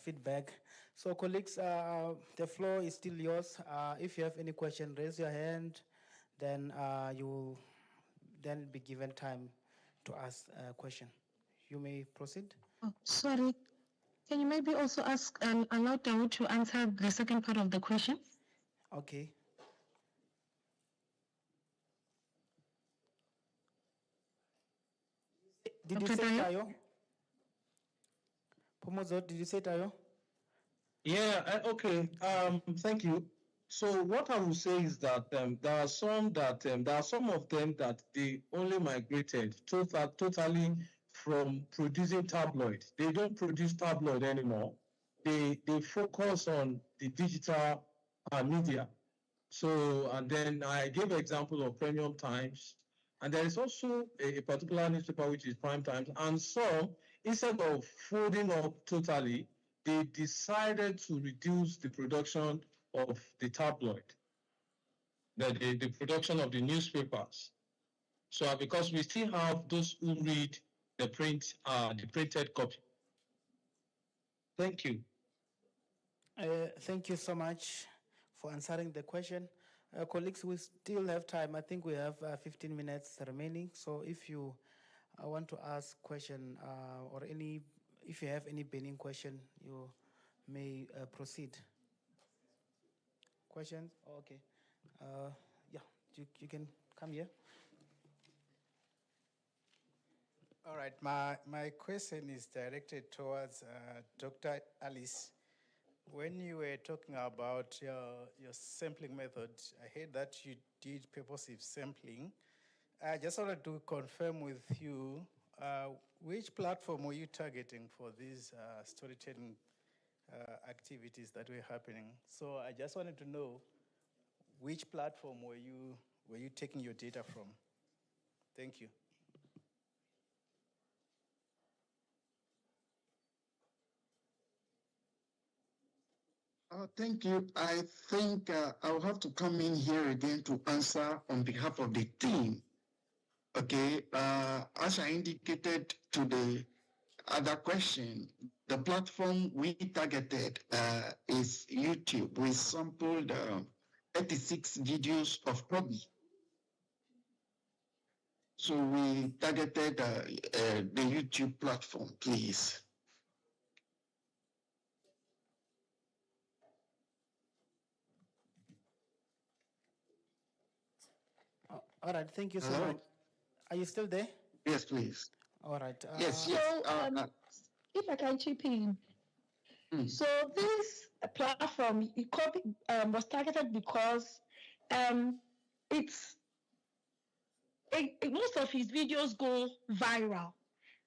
[SPEAKER 9] feedback. So, colleagues, the floor is still yours. If you have any question, raise your hand. Then you will then be given time to ask a question. You may proceed.
[SPEAKER 13] Oh, sorry. Can you maybe also ask allow Dawood to answer the second part of the question?
[SPEAKER 9] Okay. Did you say Tayo? Pomozo, did you say Tayo?
[SPEAKER 14] Yeah, okay. Thank you. So what I will say is that there are some of them that they only migrated totally from producing tabloid. They don't produce tabloid anymore. They focus on the digital media. So, and then I gave an example of Premium Times, and there is also a particular newspaper which is Prime Times, and some, instead of folding up totally, they decided to reduce the production of the tabloid, the production of the newspapers. So because we still have those who read the printed copy. Thank you.
[SPEAKER 9] Thank you so much for answering the question. Colleagues, we still have time. I think we have 15 minutes remaining. So if you want to ask question or if you have any burning question, you may proceed. Questions? Oh, okay. Yeah, you can come here.
[SPEAKER 10] All right, my question is directed towards Dr. Alice. When you were talking about your sampling method, I heard that you did purposive sampling. I just wanted to confirm with you, which platform were you targeting for these storytelling activities that were happening? So I just wanted to know which platform were you taking your data from? Thank you.
[SPEAKER 15] Thank you. I think I'll have to come in here again to answer on behalf of the team. Okay, as I indicated to the other question, the platform we targeted is YouTube. We sampled 36 videos of Kobe. So we targeted the YouTube platform, please.
[SPEAKER 9] All right, thank you so much. Are you still there?
[SPEAKER 15] Yes, please.
[SPEAKER 9] All right.
[SPEAKER 15] Yes.
[SPEAKER 18] So, if I can chip in. So this platform was targeted because most of his videos go viral.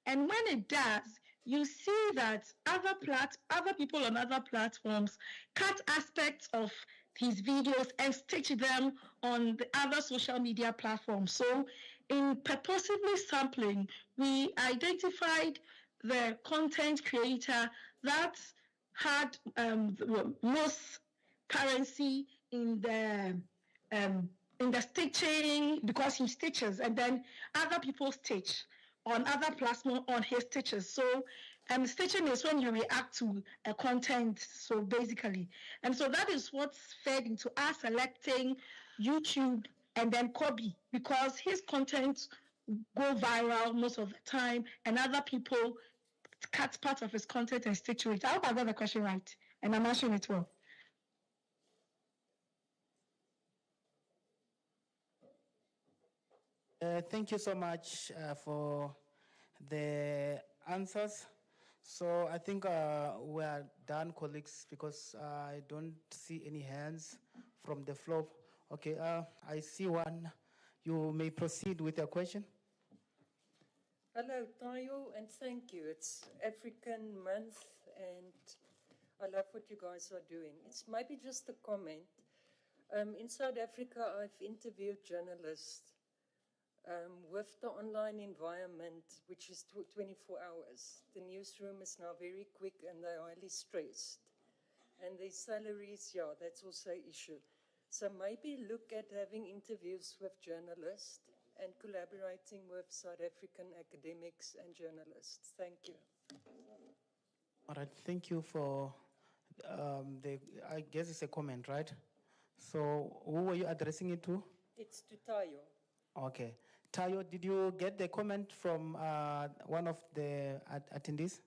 [SPEAKER 18] And when it does, you see that other people on other platforms cut aspects of his videos and stitch them on the other social media platforms. So in purposively sampling, we identified the content creator that had most currency in the stitching, because he stitches, and then other people stitch on other platforms on his stitches. So stitching is when you react to a content, so basically. And so that is what's fed into us selecting YouTube and then Kobe, because his content go viral most of the time, and other people cut part of his content and stitch to it. I hope I got the question right, and I'm answering it well.
[SPEAKER 9] Thank you so much for the answers. So I think we are done, colleagues, because I don't see any hands from the floor. Okay, I see one. You may proceed with your question.
[SPEAKER 2] Hello, Tayo, and thank you. It's African Month, and I love what you guys are doing. It's maybe just a comment. In South Africa, I've interviewed journalists with the online environment, which is 24 hours. The newsroom is now very quick, and they're highly stressed. And their salaries, yeah, that's also an issue. So maybe look at having interviews with journalists and collaborating with South African academics and journalists. Thank you.
[SPEAKER 9] All right, thank you for I guess it's a comment, right? So who were you addressing it to?
[SPEAKER 2] It's to Tayo.
[SPEAKER 9] Okay. Tayo, did you get the comment from one of the attendees?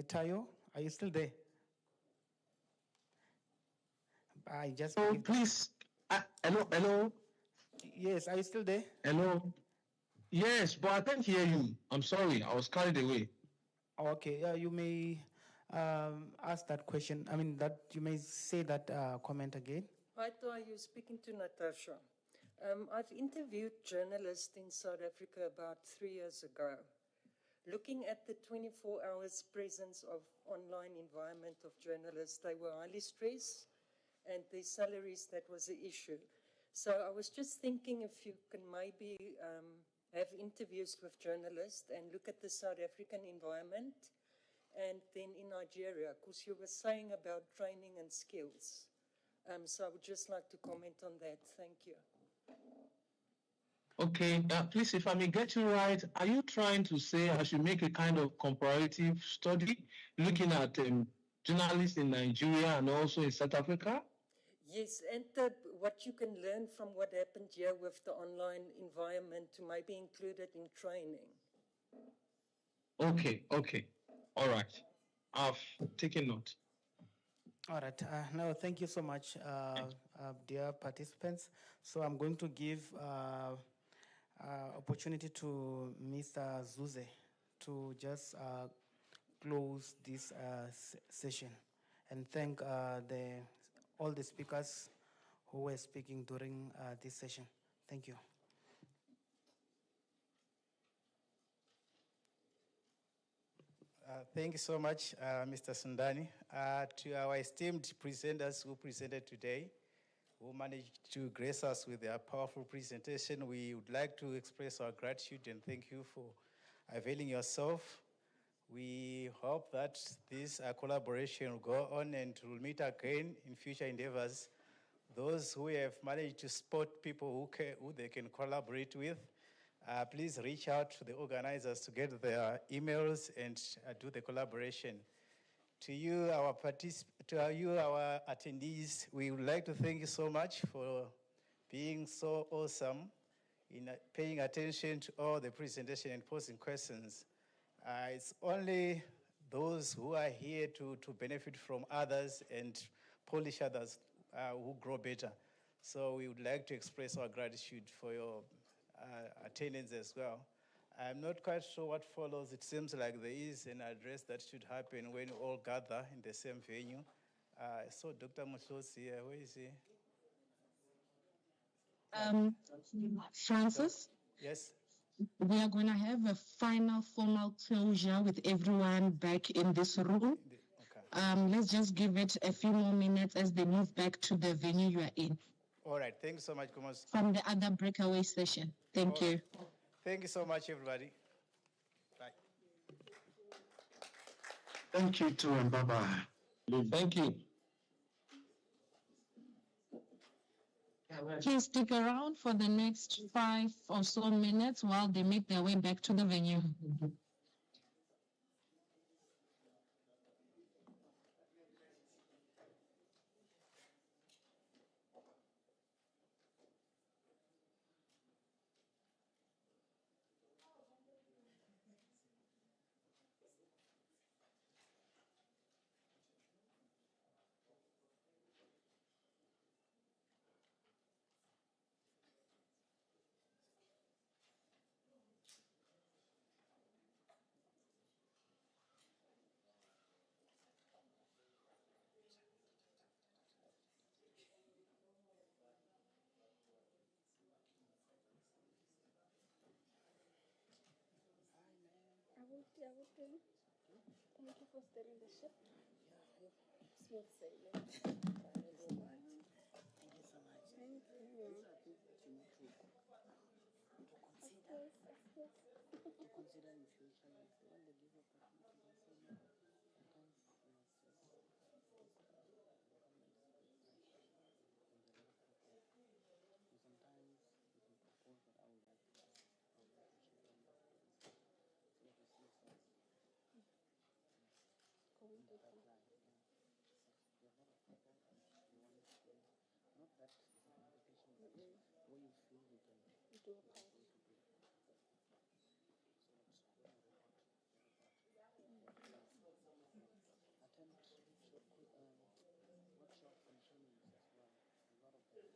[SPEAKER 9] Tayo, are you still there? I just.
[SPEAKER 12] Oh, please. Hello.
[SPEAKER 9] Yes, are you still there?
[SPEAKER 12] Hello. Yes, but I can't hear you. I'm sorry, I was carried away.
[SPEAKER 9] Okay, you may ask that question. I mean, that you may say that comment again.
[SPEAKER 2] Hi, Tayo, speaking to Natasha. I've interviewed journalists in South Africa about 3 years ago. Looking at the 24 hours presence of online environment of journalists, they were highly stressed, and their salaries, that was an issue. So I was just thinking if you can maybe have interviews with journalists and look at the South African environment, and then in Nigeria, because you were saying about training and skills. So I would just like to comment on that. Thank you.
[SPEAKER 12] Okay, please, if I may get you right, are you trying to say I should make a kind of comparative study looking at journalists in Nigeria and also in South Africa?
[SPEAKER 2] Yes, and what you can learn from what happened here with the online environment to maybe include it in training.
[SPEAKER 12] Okay. All right. I've taken note.
[SPEAKER 9] All right. No, thank you so much, dear participants. So I'm going to give opportunity to Mr. Zuze to just close this session and thank all the speakers who were speaking during this session. Thank you.
[SPEAKER 10] Thank you so much, Mr. Sundani. To our esteemed presenters who presented today, who managed to grace us with their powerful presentation, we would like to express our gratitude and thank you for availing yourself. We hope that this collaboration will go on and will meet again in future endeavors. Those who have managed to spot people who they can collaborate with, please reach out to the organizers to get their emails and do the collaboration. To you, our attendees, we would like to thank you so much for being so awesome in paying attention to all the presentation and posing questions. It's only those who are here to benefit from others and polish others who grow better. So we would like to express our gratitude for your attendance as well. I'm not quite sure what follows. It seems like there is an address that should happen when we all gather in the same venue. So Dr. Moshosi, where is he?
[SPEAKER 13] Francis?
[SPEAKER 10] Yes?
[SPEAKER 13] We are going to have a final formal closure with everyone back in this room. Let's just give it a few more minutes as they move back to the venue you are in.
[SPEAKER 10] All right, thanks so much, Kumos.
[SPEAKER 13] From the other breakaway session. Thank you.
[SPEAKER 10] Thank you so much, everybody. Bye.
[SPEAKER 15] Thank you too, and bye-bye.
[SPEAKER 12] Thank you.
[SPEAKER 13] Please stick around for the next 5 or so minutes while they make their way back to the venue.
[SPEAKER 4] Thank you for steering the ship. Smooth sailing. Thank you so much. Thank you so much. Thank you. These are things that you need to consider. To consider in future, like when they give opportunity, they say no. Sometimes you must just government and the other people. And sometimes you can propose that I would like to show them that so that you see yourself in the pipeline. There are a lot of people and you want to not that it's a competition, but where you feel you can do a part. Attend workshops and trainings as well, a lot of them, so that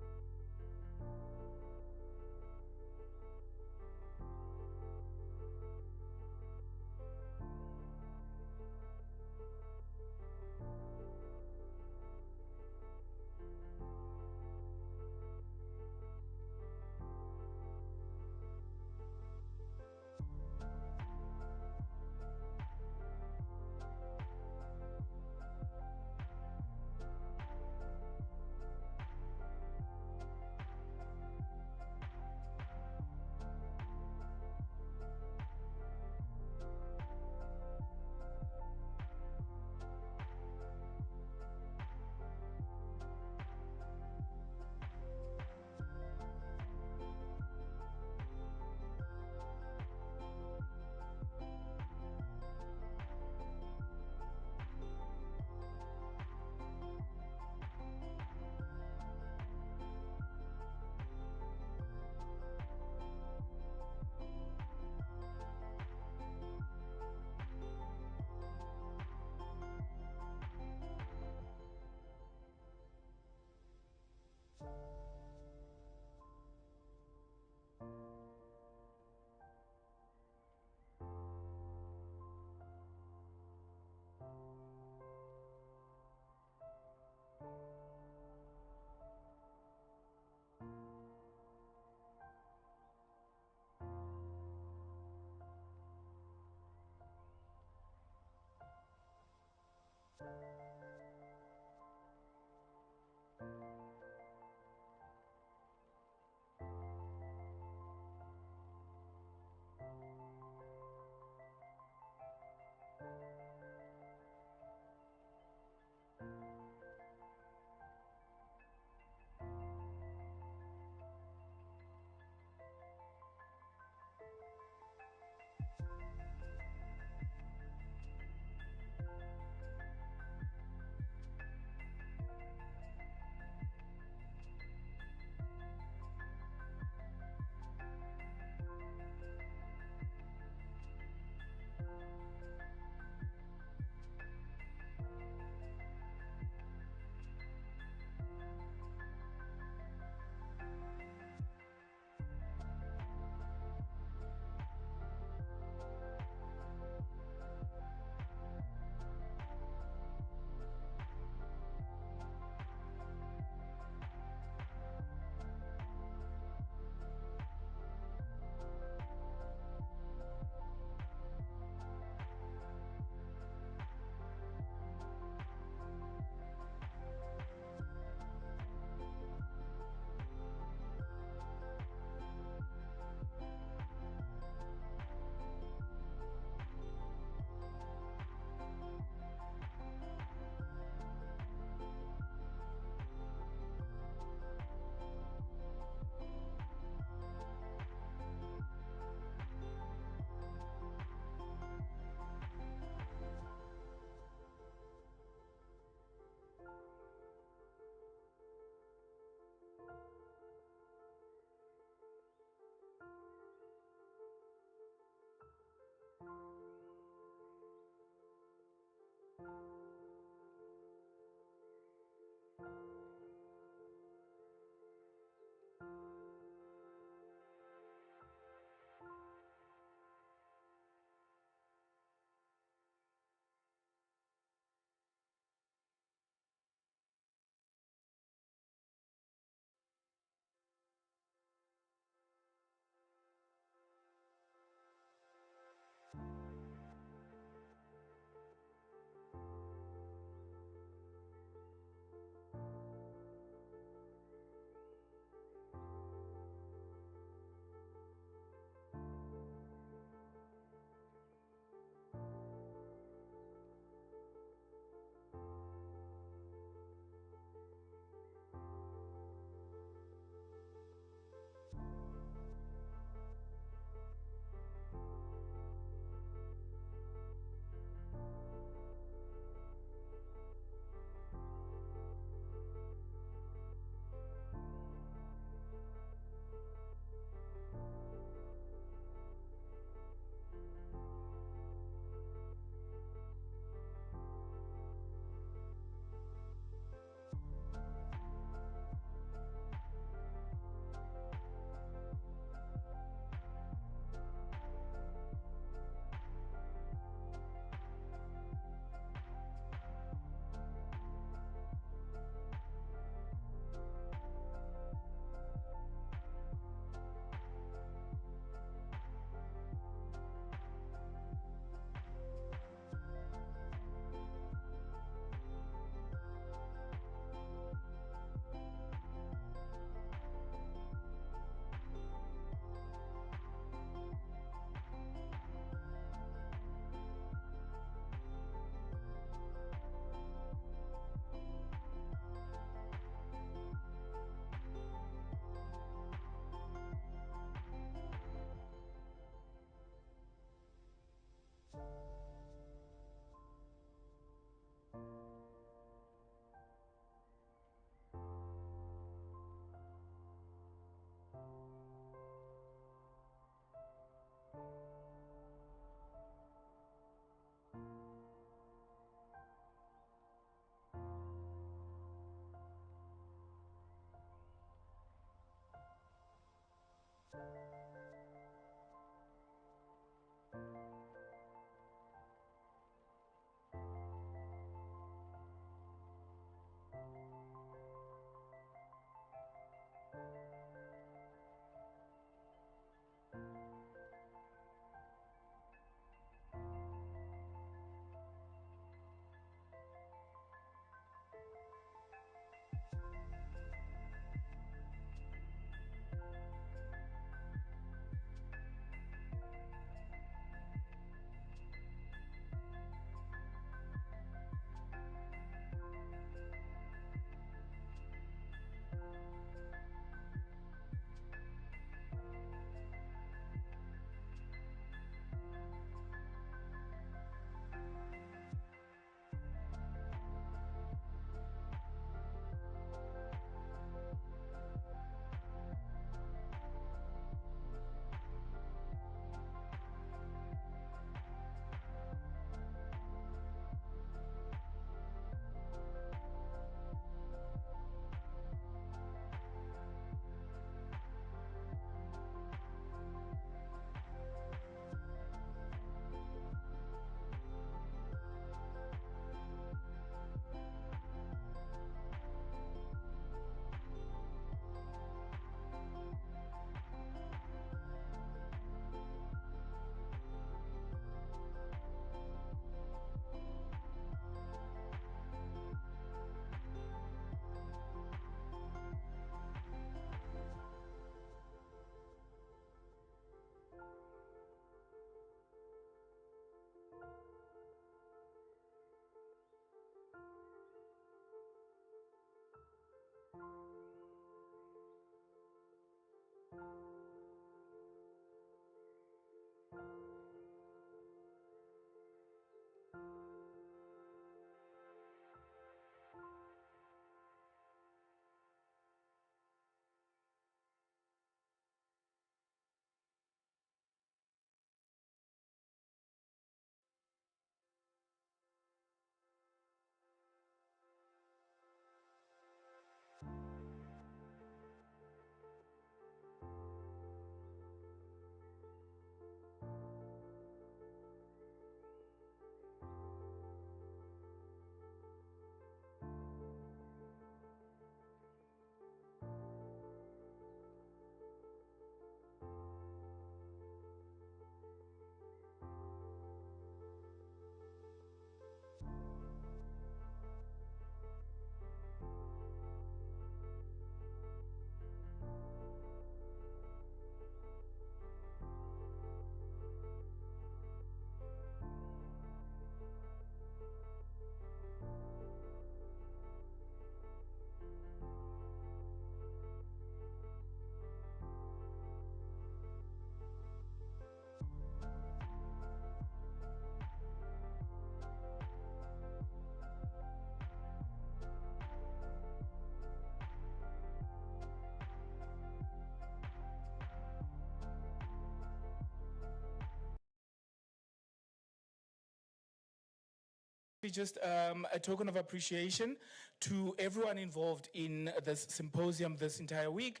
[SPEAKER 5] Just a token of appreciation to everyone involved in this symposium this entire week.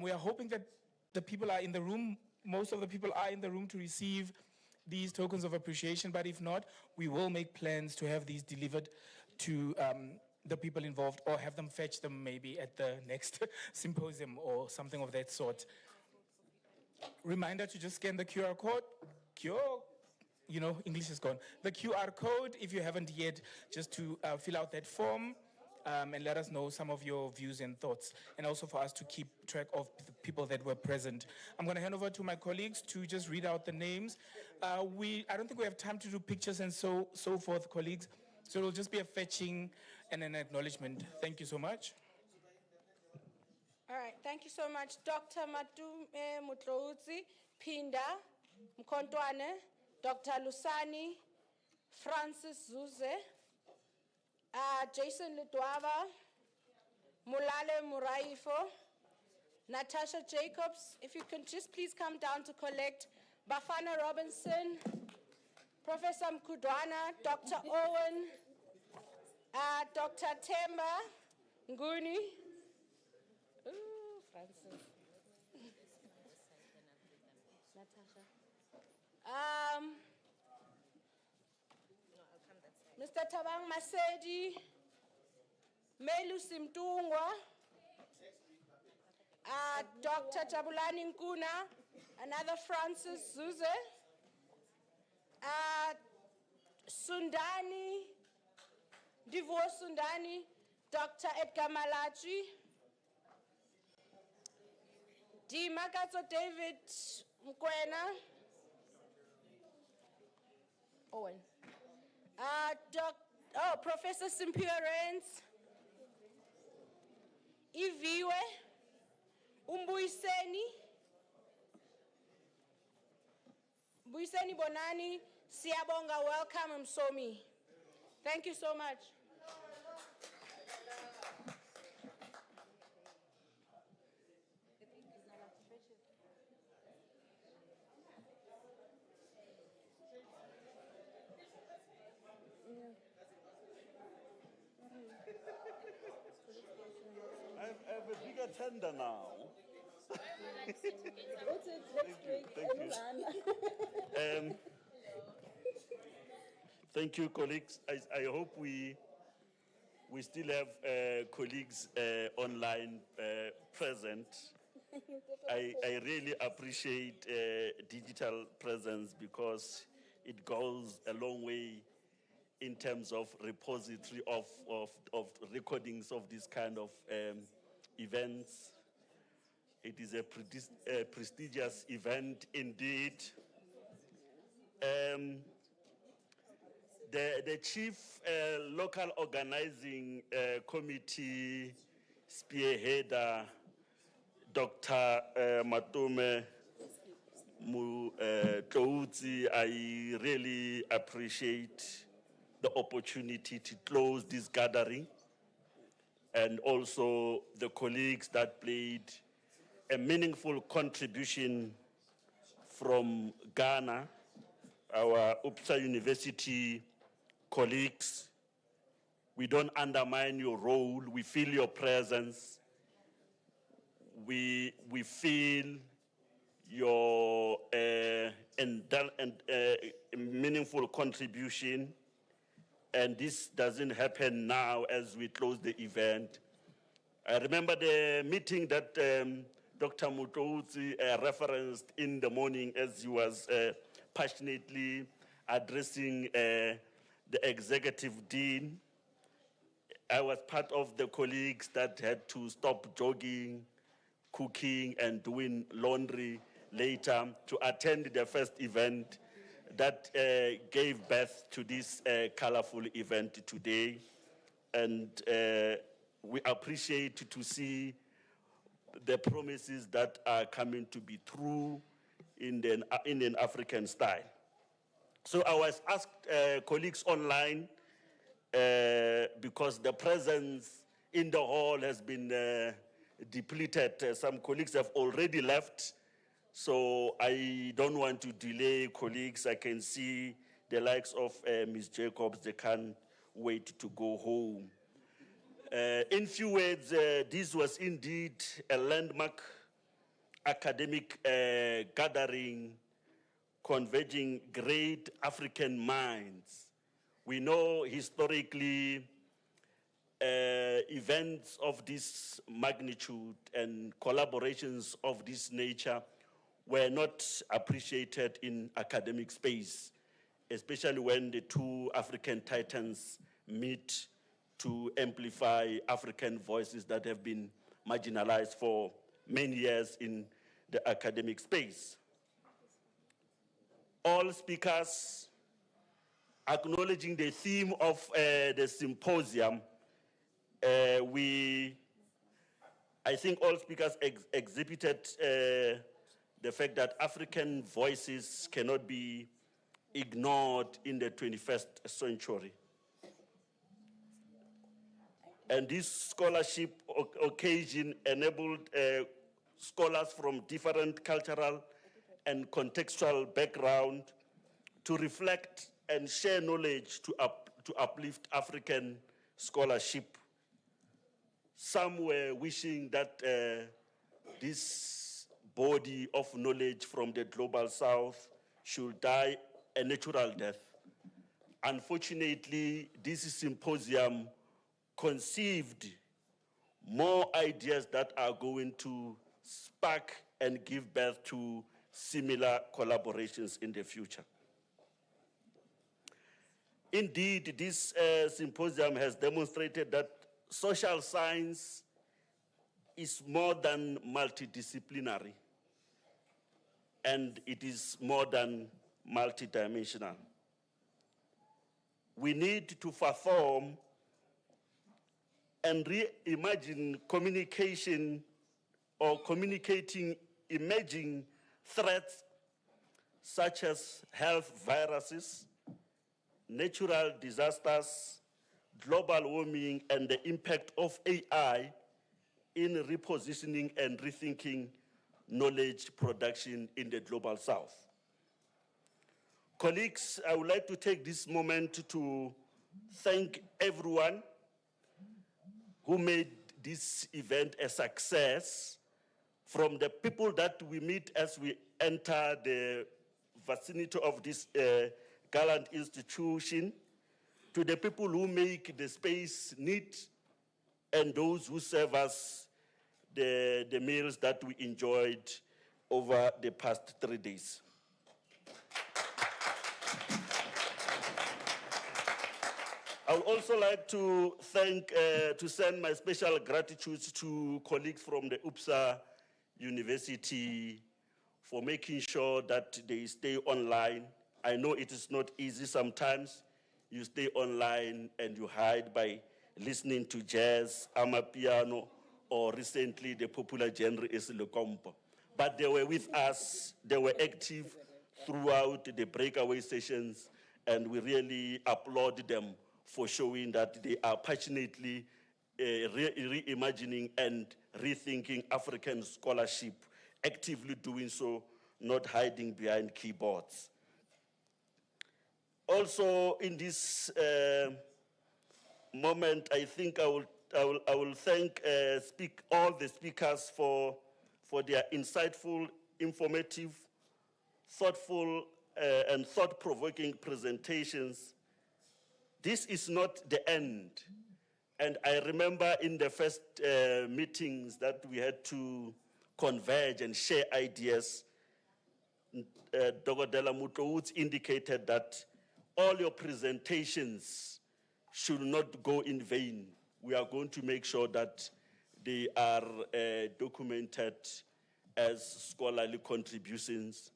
[SPEAKER 5] We are hoping that the people are in the room, most of the people are in the room to receive these tokens of appreciation, but if not, we will make plans to have these delivered to the people involved or have them fetch them maybe at the next symposium or something of that sort. Reminder to just scan the QR code. You know, English is gone. The QR code, if you haven't yet, just to fill out that form and let us know some of your views and thoughts, and also for us to keep track of the people that were present. I'm going to hand over to my colleagues to just read out the names. I don't think we have time to do pictures and so forth, colleagues, so it'll just be a fetching and an acknowledgement. Thank you so much.
[SPEAKER 21] All right, thank you so much. Dr. Matume Mutlouzi, Pinda, Mkontwane, Dr. Lusani, Francis Zuze, Jason Lidwaba, Mulale Muraifo, Natasha Jacobs. If you can just please come down to collect. Bafana Robinson, Professor Mkudwana, Dr. Owen, Dr. Temba Nguni. Ooh, Francis. Natasha. Mr. Tabang Masedi, Melu Simtungwa, Dr. Jabulani Nkuna, another Francis Zuze, Sundani, Divorce Sundani, Dr. Edgar Malachi, D. Makato David Mkwena, Owen. Professor Simpiorens, Iviwe, Umbuiseni, Buiseni Bonani, Siabonga, welcome, Msomi. Thank you so much.
[SPEAKER 16] I have a bigger tender now. Thank you. Thank you, colleagues. I hope we still have colleagues online present. I really appreciate digital presence because it goes a long way in terms of repository of recordings of this kind of events. It is a prestigious event indeed. The chief local organizing committee spearheader, Dr. Matume Mutlouzi, I really appreciate the opportunity to close this gathering, and also the colleagues that played a meaningful contribution from Ghana, our UPSA University colleagues. We don't undermine your role. We feel your presence. We feel your meaningful contribution. And this doesn't happen now as we close the event. I remember the meeting that Dr. Mutlouzi referenced in the morning as he was passionately addressing the executive dean. I was part of the colleagues that had to stop jogging, cooking, and doing laundry later to attend the first event that gave birth to this colorful event today. And we appreciate to see the promises that are coming to be true in an African style. So I was asked colleagues online, because the presence in the hall has been depleted. Some colleagues have already left. So I don't want to delay colleagues. I can see the likes of Ms. Jacobs, they can't wait to go home. In few words, this was indeed a landmark academic gathering converging great African minds. We know historically events of this magnitude and collaborations of this nature were not appreciated in academic space, especially when the two African titans meet to amplify African voices that have been marginalized for many years in the academic space. All speakers acknowledging the theme of the symposium, I think all speakers exhibited the fact that African voices cannot be ignored in the 21st century. And this scholarship occasion enabled scholars from different cultural and contextual background to reflect and share knowledge to uplift African scholarship. Some were wishing that this body of knowledge from the global south should die a natural death. Unfortunately, this symposium conceived more ideas that are going to spark and give birth to similar collaborations in the future. Indeed, this symposium has demonstrated that social science is more than multidisciplinary, and it is more than multidimensional. We need to perform and reimagine communication or communicating emerging threats such as health viruses, natural disasters, global warming, and the impact of AI in repositioning and rethinking knowledge production in the global south. Colleagues, I would like to take this moment to thank everyone who made this event a success, from the people that we meet as we enter the vicinity of this gallant institution, to the people who make the space neat, and those who serve us the meals that we enjoyed over the past 3 days. I would also like to send my special gratitude to colleagues from the UPSA University for making sure that they stay online. I know it is not easy sometimes. You stay online and you hide by listening to jazz, amapiano, or recently the popular genre is le compo. But they were with us, they were active throughout the breakaway sessions, and we really applaud them for showing that they are passionately reimagining and rethinking African scholarship, actively doing so, not hiding behind keyboards. Also, in this moment, I think I will thank all the speakers for their insightful, informative, thoughtful, and thought-provoking presentations. This is not the end. And I remember in the first meetings that we had to converge and share ideas, Dr. Dela Mutowuts indicated that all your presentations should not go in vain. We are going to make sure that they are documented as scholarly contributions.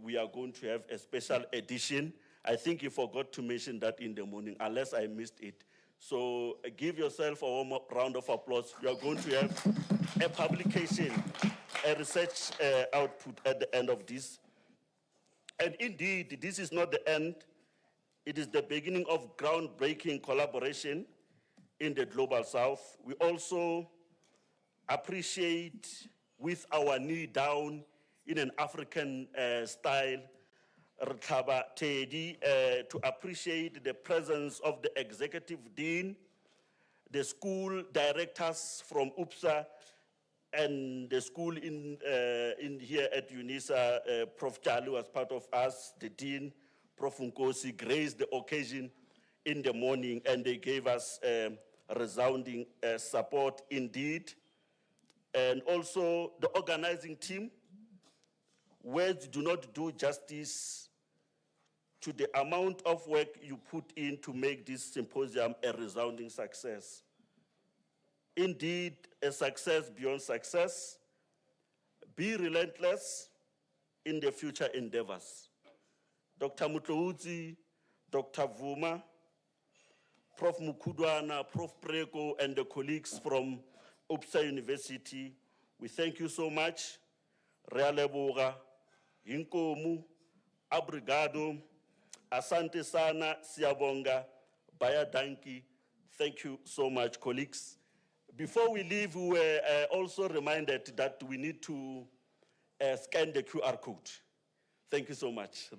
[SPEAKER 16] We are going to have a special edition. I think you forgot to mention that in the morning, unless I missed it. So give yourself a warm round of applause. You are going to have a publication, a research output at the end of this. And indeed, this is not the end. It is the beginning of groundbreaking collaboration in the Global South. We also appreciate, with our knee down in an African style, Rtlhaba Teddy to appreciate the presence of the executive dean, the school directors from UPSA, and the school in here at Unisa. Prof. Chalu was part of us, the dean, Prof. Nkosi, graced the occasion in the morning, and they gave us resounding support indeed. And also the organizing team. Words do not do justice to the amount of work you put in to make this symposium a resounding success. Indeed, a success beyond success. Be relentless in the future endeavors. Dr. Mutlouzi, Dr. Vuma, Prof. Mukudwana, Prof. Preko, and the colleagues from UPSA University, we thank you so much. Realeboga, Inkomu, Abrigado, Asante Sana, Siabonga, Baya Danki. Thank you so much, colleagues. Before we leave, we were also reminded that we need to scan the QR code. Thank you so much.